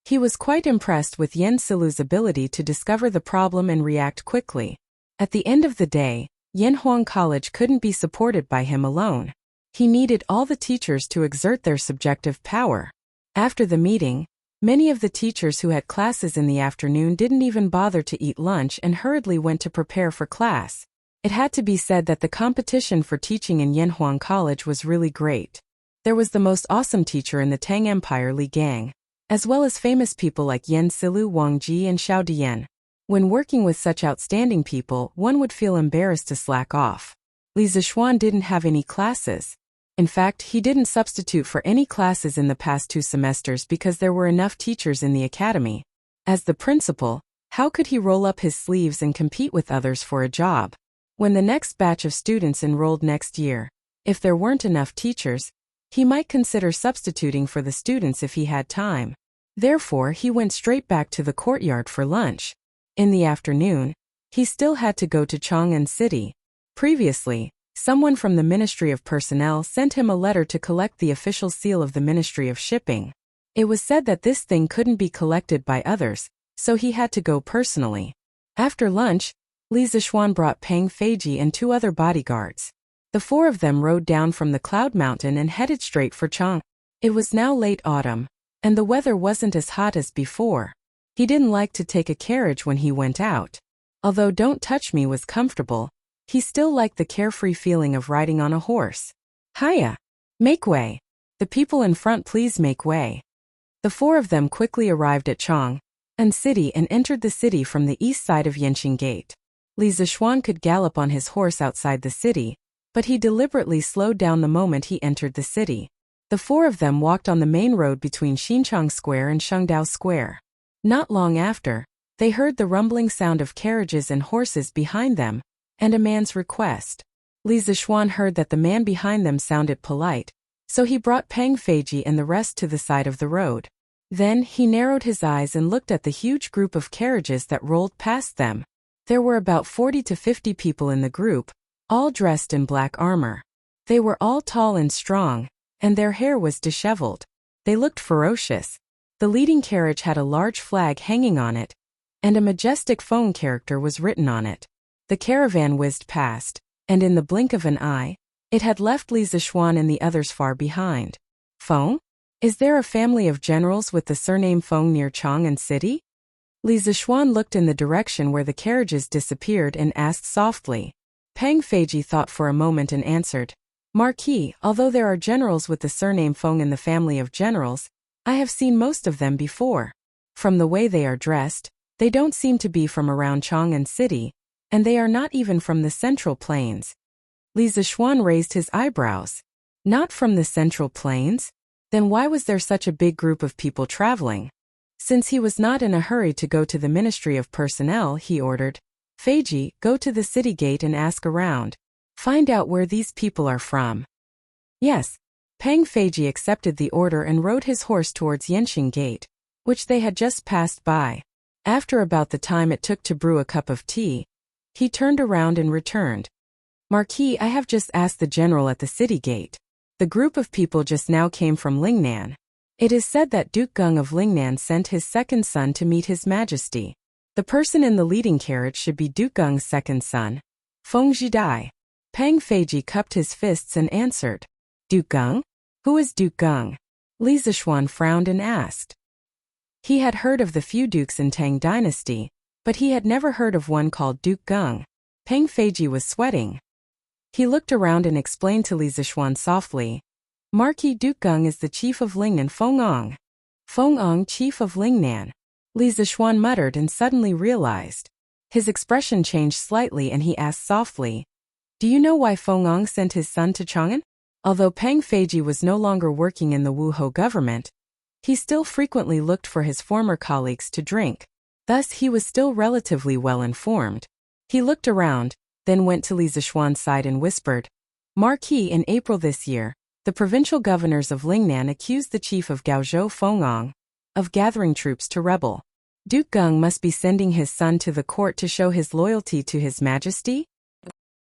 He was quite impressed with Yan Silu's ability to discover the problem and react quickly. At the end of the day, Yanhuang College couldn't be supported by him alone. He needed all the teachers to exert their subjective power. After the meeting, many of the teachers who had classes in the afternoon didn't even bother to eat lunch and hurriedly went to prepare for class. It had to be said that the competition for teaching in Yanhuang College was really great. There was the most awesome teacher in the Tang Empire, Li Gang, as well as famous people like Yan Silu, Wang Ji, and Xiao Dian. When working with such outstanding people, one would feel embarrassed to slack off. Li Zixuan didn't have any classes. In fact, he didn't substitute for any classes in the past 2 semesters because there were enough teachers in the academy. As the principal, how could he roll up his sleeves and compete with others for a job? When the next batch of students enrolled next year, if there weren't enough teachers, he might consider substituting for the students if he had time. Therefore, he went straight back to the courtyard for lunch. In the afternoon, he still had to go to Chang'an City. Previously, someone from the Ministry of Personnel sent him a letter to collect the official seal of the Ministry of Shipping. It was said that this thing couldn't be collected by others, so he had to go personally. After lunch, Li Zixuan brought Peng Feiji and 2 other bodyguards. The 4 of them rode down from the Cloud Mountain and headed straight for Chang. It was now late autumn, and the weather wasn't as hot as before. He didn't like to take a carriage when he went out. Although Don't Touch Me was comfortable, he still liked the carefree feeling of riding on a horse. Hiya! Make way! The people in front, please make way. The 4 of them quickly arrived at Chang'an City and entered the city from the east side of Yanqing Gate. Li Zixuan could gallop on his horse outside the city, but he deliberately slowed down the moment he entered the city. The 4 of them walked on the main road between Xinchang Square and Shengdao Square. Not long after, they heard the rumbling sound of carriages and horses behind them, and a man's request. Li Zixuan heard that the man behind them sounded polite, so he brought Peng Feiji and the rest to the side of the road. Then he narrowed his eyes and looked at the huge group of carriages that rolled past them. There were about 40 to 50 people in the group, all dressed in black armor. They were all tall and strong, and their hair was disheveled. They looked ferocious. The leading carriage had a large flag hanging on it, and a majestic Feng character was written on it. The caravan whizzed past, and in the blink of an eye, it had left Li Zixuan and the others far behind. Feng? Is there a family of generals with the surname Feng near Chang'an City? Li Zixuan looked in the direction where the carriages disappeared and asked softly. Pang Feiji thought for a moment and answered, Marquis, although there are generals with the surname Feng in the family of generals, I have seen most of them before. From the way they are dressed, they don't seem to be from around Chang'an City, and they are not even from the Central Plains. Li Zixuan raised his eyebrows. Not from the Central Plains? Then why was there such a big group of people traveling? Since he was not in a hurry to go to the Ministry of Personnel, he ordered, Feiji, go to the city gate and ask around. Find out where these people are from. Yes. Pang Feiji accepted the order and rode his horse towards Yanxing Gate, which they had just passed by. After about the time it took to brew a cup of tea, he turned around and returned. Marquis, I have just asked the general at the city gate. The group of people just now came from Lingnan. It is said that Duke Gung of Lingnan sent his second son to meet His Majesty. The person in the leading carriage should be Duke Gung's second son, Feng Zhidai. Pang Feiji cupped his fists and answered, Duke Gung? Who is Duke Gung? Li Zixuan frowned and asked. He had heard of the few dukes in Tang Dynasty, but he had never heard of one called Duke Gung. Pang Feiji was sweating. He looked around and explained to Li Zixuan softly, Marquis Duke Gung is the chief of Lingnan Fengong. Fengong, chief of Lingnan. Li Zixuan muttered and suddenly realized. His expression changed slightly and he asked softly, Do you know why Fengong sent his son to Chang'an? Although Pang Feiji was no longer working in the Wuhou government, he still frequently looked for his former colleagues to drink. Thus he was still relatively well informed. He looked around, then went to Li Zixuan's side and whispered, Marquis, in April this year, the provincial governors of Lingnan accused the chief of Gaozhou Fengong of gathering troops to rebel. Duke Gung must be sending his son to the court to show his loyalty to His Majesty?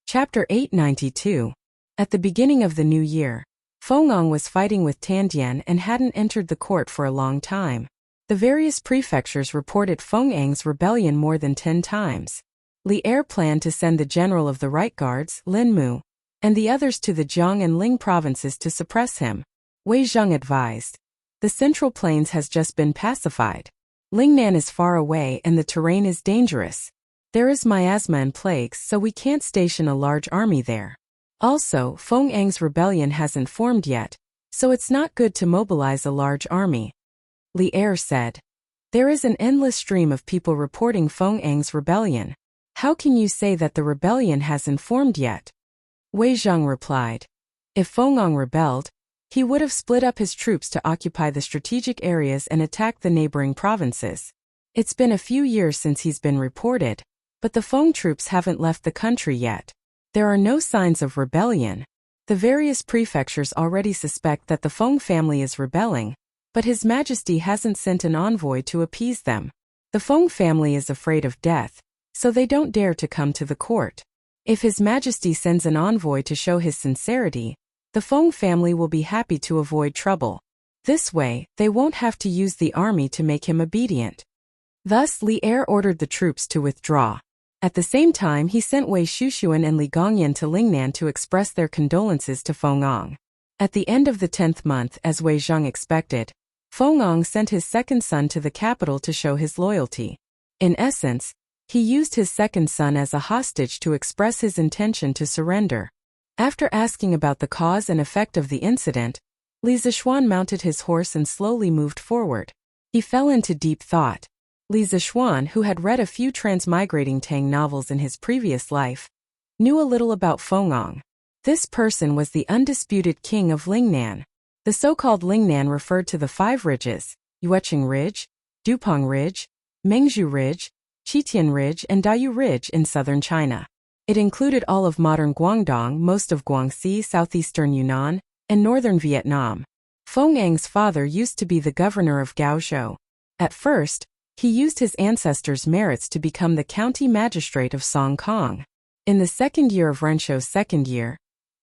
Chapter 892. At the beginning of the new year, Fengong was fighting with Tandian and hadn't entered the court for a long time. The various prefectures reported Fengang's rebellion more than 10 times. Li Er planned to send the general of the Right Guards, Lin Mu, and the others to the Jiang and Ling provinces to suppress him. Wei Zheng advised. The Central Plains has just been pacified. Lingnan is far away and the terrain is dangerous. There is miasma and plagues, so we can't station a large army there. Also, Fengang's rebellion hasn't formed yet, so it's not good to mobilize a large army. Li Er said. There is an endless stream of people reporting Fengang's rebellion. How can you say that the rebellion hasn't formed yet? Wei Zheng replied. If Fengong rebelled, he would have split up his troops to occupy the strategic areas and attack the neighboring provinces. It's been a few years since he's been reported, but the Feng troops haven't left the country yet. There are no signs of rebellion. The various prefectures already suspect that the Feng family is rebelling, but His Majesty hasn't sent an envoy to appease them. The Feng family is afraid of death, so they don't dare to come to the court. If His Majesty sends an envoy to show his sincerity, the Feng family will be happy to avoid trouble. This way, they won't have to use the army to make him obedient. Thus Li Er ordered the troops to withdraw. At the same time he sent Wei Shushuan and Li Gongyan to Lingnan to express their condolences to Fengong. At the end of the 10th month, as Wei Zheng expected, Fengong sent his second son to the capital to show his loyalty. In essence, he used his second son as a hostage to express his intention to surrender. After asking about the cause and effect of the incident, Li Zixuan mounted his horse and slowly moved forward. He fell into deep thought. Li Zixuan, who had read a few transmigrating Tang novels in his previous life, knew a little about Fengong. This person was the undisputed king of Lingnan. The so-called Lingnan referred to the 5 ridges, Yueqing Ridge, Dupeng Ridge, Mengzhu Ridge, Qitian Ridge and Dayu Ridge in southern China. It included all of modern Guangdong, most of Guangxi, southeastern Yunnan, and northern Vietnam. Fengang's father used to be the governor of Gaozhou. At first, he used his ancestors' merits to become the county magistrate of Song Kong. In the second year of Renshou's second year,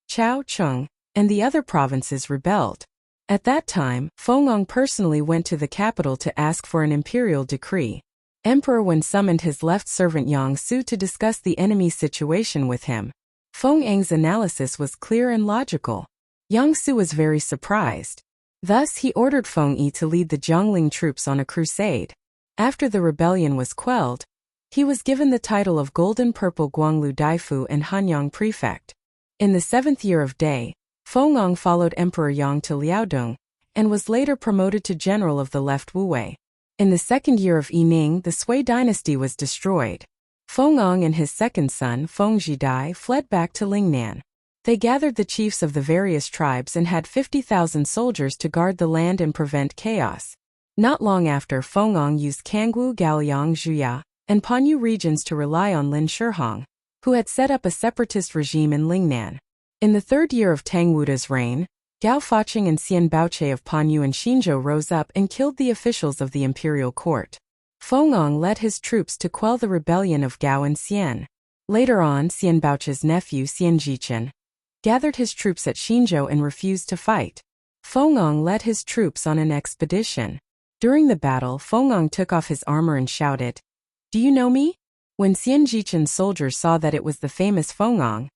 Chao Cheng and the other provinces rebelled. At that time, Fengong personally went to the capital to ask for an imperial decree. Emperor Wen summoned his left servant Yang Su to discuss the enemy's situation with him. Feng Ang's analysis was clear and logical. Yang Su was very surprised. Thus he ordered Feng Yi to lead the Jiangling troops on a crusade. After the rebellion was quelled, he was given the title of Golden Purple Guanglu Daifu and Hanyang Prefect. In the 7th year of Dai, Fengong followed Emperor Yang to Liaodong, and was later promoted to general of the left Wuwei. In the 2nd year of Yining, the Sui dynasty was destroyed. Fengong and his second son, Feng Zhidai, fled back to Lingnan. They gathered the chiefs of the various tribes and had 50,000 soldiers to guard the land and prevent chaos. Not long after, Fengong used Kangwu, Gaoliang, Zhuya, and Panyu regions to rely on Lin Shihong, who had set up a separatist regime in Lingnan. In the 3rd year of Tang Wuda's reign, Gao Faqing and Xian Baoche of Panyu and Xinzhou rose up and killed the officials of the imperial court. Fengong led his troops to quell the rebellion of Gao and Xian. Later on, Xian Baoche's nephew Xian Jichen gathered his troops at Xinzhou and refused to fight. Fengong led his troops on an expedition. During the battle, Fengong took off his armor and shouted, "Do you know me?" When Xian Jichen's soldiers saw that it was the famous Fengong,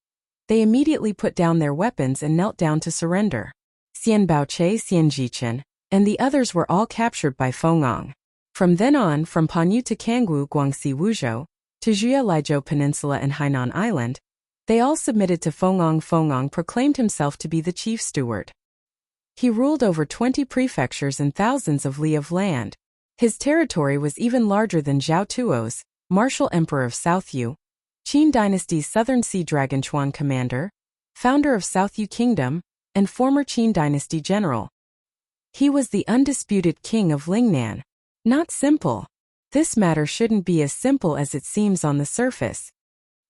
they immediately put down their weapons and knelt down to surrender. Xian Baoche, Xian Jichen, and the others were all captured by Fengong. From then on, from Panyu to Kangwu, Guangxi, Wuzhou, to Zhuya Lijiu Peninsula and Hainan Island, they all submitted to Fengong. Fengong proclaimed himself to be the chief steward. He ruled over 20 prefectures and thousands of li of land. His territory was even larger than Zhao Tuo's, martial emperor of South Yu, Qin dynasty's southern sea dragon Chuan commander, founder of South Yu Kingdom, and former Qin dynasty general. He was the undisputed king of Lingnan. Not simple. This matter shouldn't be as simple as it seems on the surface.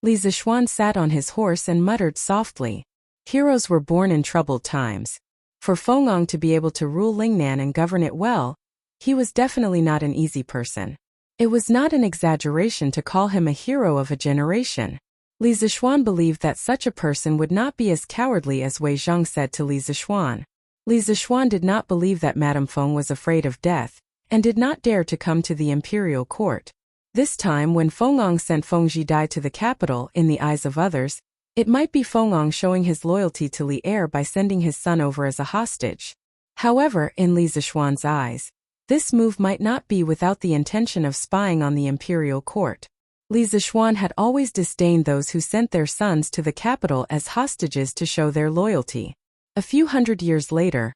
Li Zishuan sat on his horse and muttered softly. Heroes were born in troubled times. For Fengong to be able to rule Lingnan and govern it well, he was definitely not an easy person. It was not an exaggeration to call him a hero of a generation. Li Zishuan believed that such a person would not be as cowardly as Wei Zheng said to Li Zishuan. Li Zishuan did not believe that Madame Feng was afraid of death, and did not dare to come to the imperial court. This time when Fengong sent Feng Zhidai to the capital, in the eyes of others, it might be Fengong showing his loyalty to Li Er by sending his son over as a hostage. However, in Li Zishuan's eyes, this move might not be without the intention of spying on the imperial court. Li Zishuan had always disdained those who sent their sons to the capital as hostages to show their loyalty. A few hundred years later,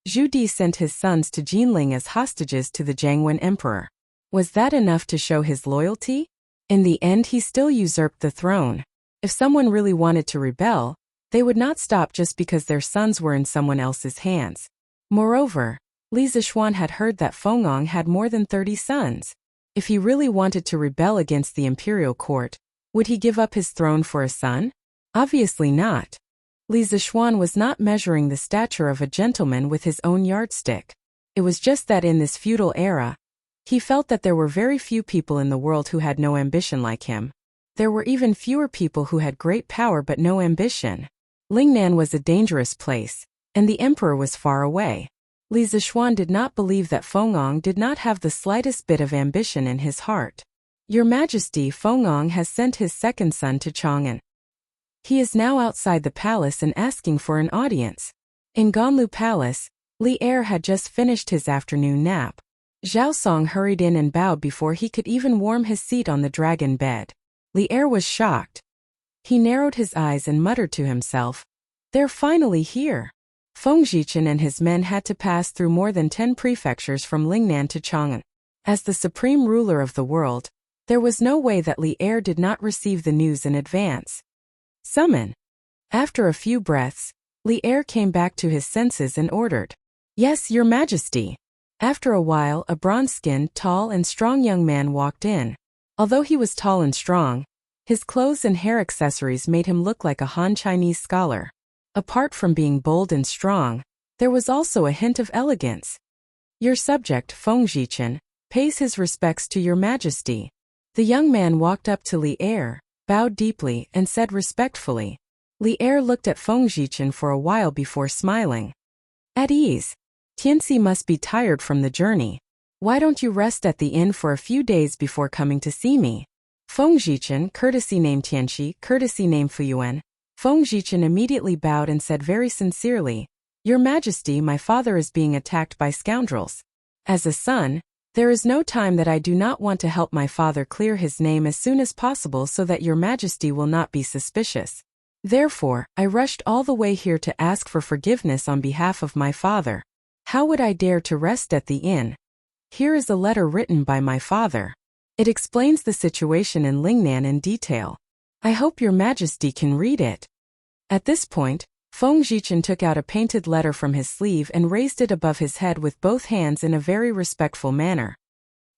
Zhu Di sent his sons to Jinling as hostages to the Jiangwen emperor. Was that enough to show his loyalty? In the end, he still usurped the throne. If someone really wanted to rebel, they would not stop just because their sons were in someone else's hands. Moreover, Li Zishuan had heard that Fengong had more than 30 sons. If he really wanted to rebel against the imperial court, would he give up his throne for a son? Obviously not. Li Zishuan was not measuring the stature of a gentleman with his own yardstick. It was just that in this feudal era, he felt that there were very few people in the world who had no ambition like him. There were even fewer people who had great power but no ambition. Lingnan was a dangerous place, and the emperor was far away. Li Zishuan did not believe that Fengong did not have the slightest bit of ambition in his heart. Your Majesty, Fengong has sent his second son to Chang'an. He is now outside the palace and asking for an audience. In Ganlu Palace, Li Er had just finished his afternoon nap. Zhao Song hurried in and bowed before he could even warm his seat on the dragon bed. Li Er was shocked. He narrowed his eyes and muttered to himself, "They're finally here." Feng Zhichen and his men had to pass through more than 10 prefectures from Lingnan to Chang'an. As the supreme ruler of the world, there was no way that Li Er did not receive the news in advance. Summon. After a few breaths, Li Er came back to his senses and ordered, "Yes, Your Majesty." After a while, a bronze-skinned, tall and strong young man walked in. Although he was tall and strong, his clothes and hair accessories made him look like a Han Chinese scholar. Apart from being bold and strong, there was also a hint of elegance. "Your subject, Feng Zhichen, pays his respects to Your Majesty." The young man walked up to Li Er, bowed deeply, and said respectfully. Li Er looked at Feng Zhichen for a while before smiling. "At ease. Tianxi must be tired from the journey. Why don't you rest at the inn for a few days before coming to see me? Feng Zhichen, courtesy name Tianxi, courtesy name Fuyuan. Feng Zhichen immediately bowed and said very sincerely, Your Majesty, my father is being attacked by scoundrels. As a son, there is no time that I do not want to help my father clear his name as soon as possible so that Your Majesty will not be suspicious. Therefore, I rushed all the way here to ask for forgiveness on behalf of my father. How would I dare to rest at the inn? Here is a letter written by my father. It explains the situation in Lingnan in detail. I hope Your Majesty can read it. At this point, Feng Zhichen took out a painted letter from his sleeve and raised it above his head with both hands in a very respectful manner.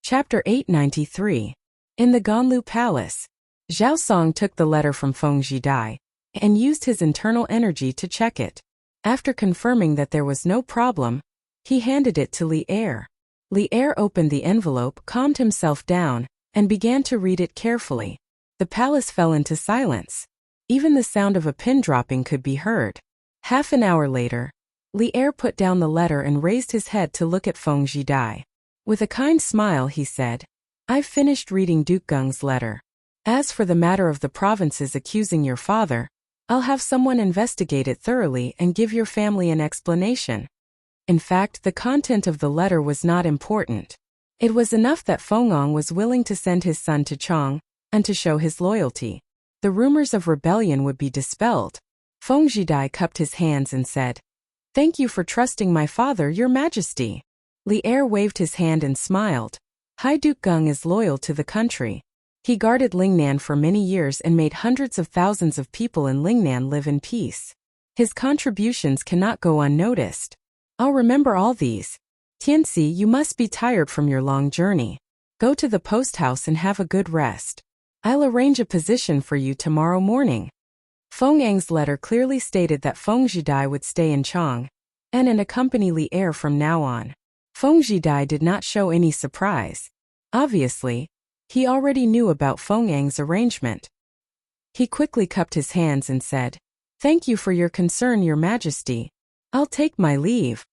Chapter 893. In the Ganlu Palace. Zhao Song took the letter from Feng Zhidai and used his internal energy to check it. After confirming that there was no problem, he handed it to Li Er. Li Er opened the envelope, calmed himself down, and began to read it carefully. The palace fell into silence. Even the sound of a pin dropping could be heard. Half an hour later, Li Er put down the letter and raised his head to look at Feng Zhidai. With a kind smile he said, I've finished reading Duke Geng's letter. As for the matter of the provinces accusing your father, I'll have someone investigate it thoroughly and give your family an explanation. In fact, the content of the letter was not important. It was enough that Feng Ang was willing to send his son to Chang, and to show his loyalty. The rumors of rebellion would be dispelled. Feng Zhidai cupped his hands and said, Thank you for trusting my father, Your Majesty. Li Er waved his hand and smiled. Hai Duke Geng is loyal to the country. He guarded Lingnan for many years and made hundreds of thousands of people in Lingnan live in peace. His contributions cannot go unnoticed. I'll remember all these. Tianxi, you must be tired from your long journey. Go to the post house and have a good rest. I'll arrange a position for you tomorrow morning. Feng Ang's letter clearly stated that Feng Zhidai would stay in Chang and accompany Li Er from now on. Feng Zhidai did not show any surprise. Obviously, he already knew about Feng Ang's arrangement. He quickly cupped his hands and said, Thank you for your concern, Your Majesty. I'll take my leave.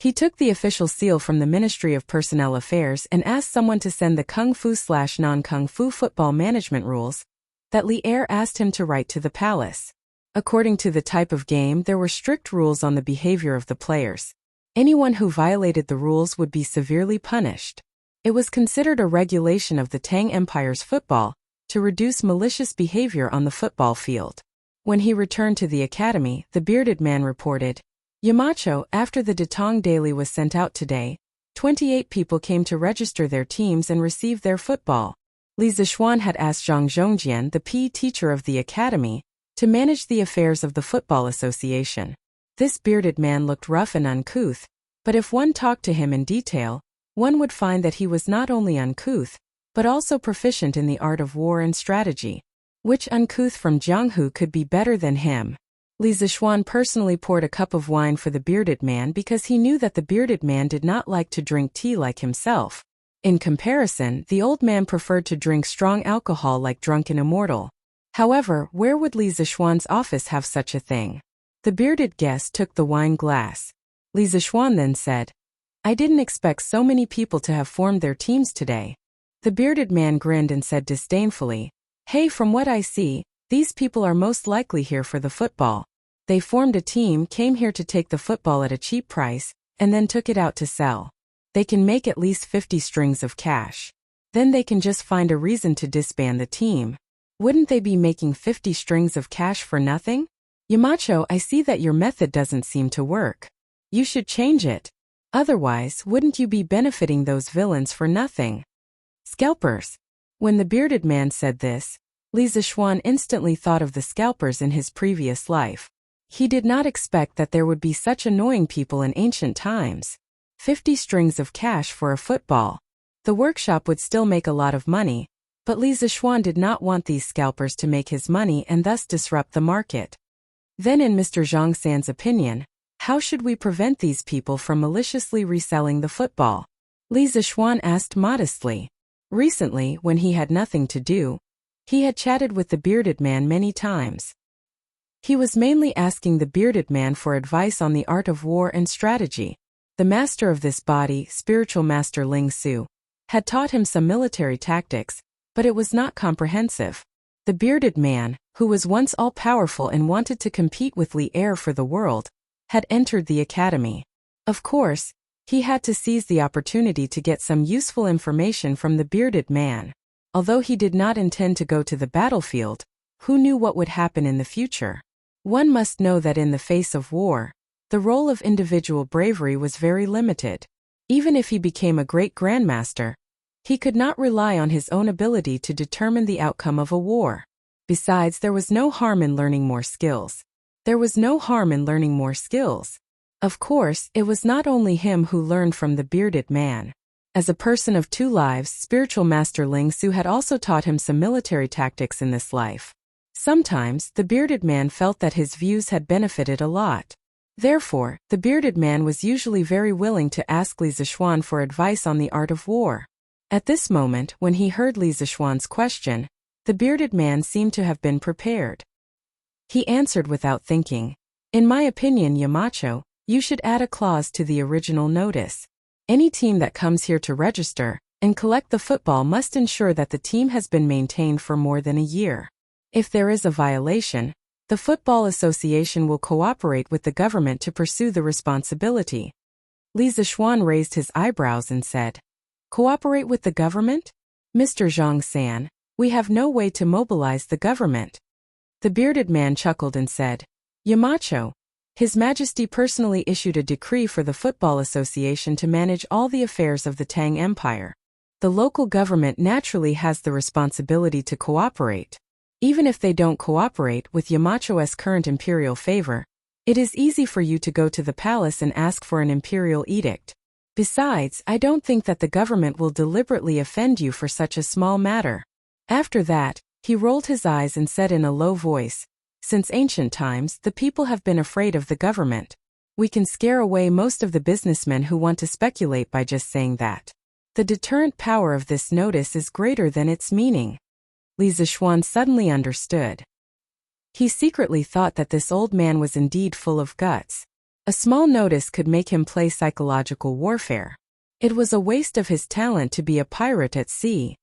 He took the official seal from the Ministry of Personnel Affairs and asked someone to send the Kung Fu/non-Kung Fu football management rules that Li Er asked him to write to the palace. According to the type of game, there were strict rules on the behavior of the players. Anyone who violated the rules would be severely punished. It was considered a regulation of the Tang Empire's football to reduce malicious behavior on the football field. When he returned to the academy, the bearded man reported, Yamacho, after the Datong Daily was sent out today, 28 people came to register their teams and receive their football. Li Zixuan had asked Zhang Zhongjian, the PE teacher of the academy, to manage the affairs of the football association. This bearded man looked rough and uncouth, but if one talked to him in detail, one would find that he was not only uncouth, but also proficient in the art of war and strategy. Which uncouth from Jianghu could be better than him? Li Zixuan personally poured a cup of wine for the bearded man because he knew that the bearded man did not like to drink tea like himself. In comparison, the old man preferred to drink strong alcohol like drunken immortal. However, where would Li Zixuan's office have such a thing? The bearded guest took the wine glass. Li Zixuan then said, I didn't expect so many people to have formed their teams today. The bearded man grinned and said disdainfully, Hey, from what I see, these people are most likely here for the football. They formed a team, came here to take the football at a cheap price, and then took it out to sell. They can make at least 50 strings of cash. Then they can just find a reason to disband the team. Wouldn't they be making 50 strings of cash for nothing? Yamacho, I see that your method doesn't seem to work. You should change it. Otherwise, wouldn't you be benefiting those villains for nothing? Scalpers. When the bearded man said this, Li Zixuan instantly thought of the scalpers in his previous life. He did not expect that there would be such annoying people in ancient times. 50 strings of cash for a football. The workshop would still make a lot of money, but Li Zixuan did not want these scalpers to make his money and thus disrupt the market. Then in Mr. Zhang San's opinion, how should we prevent these people from maliciously reselling the football? Li Zixuan asked modestly. Recently, when he had nothing to do, he had chatted with the bearded man many times. He was mainly asking the bearded man for advice on the art of war and strategy. The master of this body, spiritual master Ling Su, had taught him some military tactics, but it was not comprehensive. The bearded man, who was once all-powerful and wanted to compete with Li Er for the world, had entered the academy. Of course, he had to seize the opportunity to get some useful information from the bearded man. Although he did not intend to go to the battlefield, who knew what would happen in the future? One must know that in the face of war, the role of individual bravery was very limited. Even if he became a great grandmaster, he could not rely on his own ability to determine the outcome of a war. Besides, there was no harm in learning more skills. Of course, it was not only him who learned from the bearded man. As a person of two lives, spiritual master Ling Su had also taught him some military tactics in this life. Sometimes, the bearded man felt that his views had benefited a lot. Therefore, the bearded man was usually very willing to ask Li Zishuan for advice on the art of war. At this moment, when he heard Li Zishuan's question, the bearded man seemed to have been prepared. He answered without thinking. In my opinion, Yamacho, you should add a clause to the original notice. Any team that comes here to register and collect the football must ensure that the team has been maintained for more than a year. If there is a violation, the Football Association will cooperate with the government to pursue the responsibility. Li Zishuan raised his eyebrows and said, "Cooperate with the government? Mr. Zhang San, we have no way to mobilize the government." The bearded man chuckled and said, "Yamacho, His Majesty personally issued a decree for the Football Association to manage all the affairs of the Tang Empire. The local government naturally has the responsibility to cooperate. Even if they don't cooperate with Yamacho's current imperial favor, it is easy for you to go to the palace and ask for an imperial edict. Besides, I don't think that the government will deliberately offend you for such a small matter." After that, he rolled his eyes and said in a low voice, "Since ancient times, the people have been afraid of the government. We can scare away most of the businessmen who want to speculate by just saying that. The deterrent power of this notice is greater than its meaning." Li Zishuan suddenly understood. He secretly thought that this old man was indeed full of guts. A small notice could make him play psychological warfare. It was a waste of his talent to be a pirate at sea.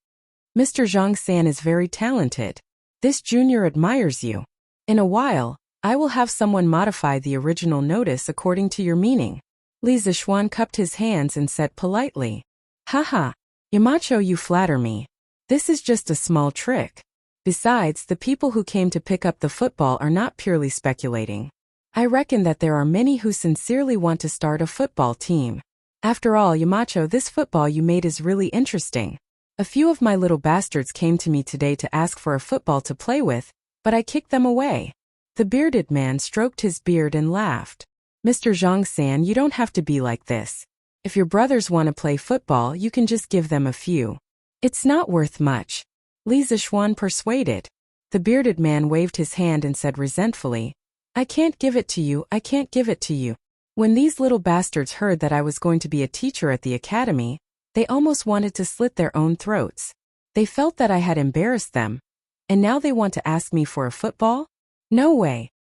"Mr. Zhang San is very talented. This junior admires you. In a while, I will have someone modify the original notice according to your meaning." Li Zishuan cupped his hands and said politely, "Haha, Yamacho, you flatter me. This is just a small trick. Besides, the people who came to pick up the football are not purely speculating. I reckon that there are many who sincerely want to start a football team. After all, Yamacho, this football you made is really interesting. A few of my little bastards came to me today to ask for a football to play with, but I kicked them away." The bearded man stroked his beard and laughed. "Mr. Zhang San, you don't have to be like this. If your brothers want to play football, you can just give them a few. It's not worth much." Li Zishuan persuaded. The bearded man waved his hand and said resentfully, I can't give it to you. When these little bastards heard that I was going to be a teacher at the academy, they almost wanted to slit their own throats. They felt that I had embarrassed them. And now they want to ask me for a football? No way.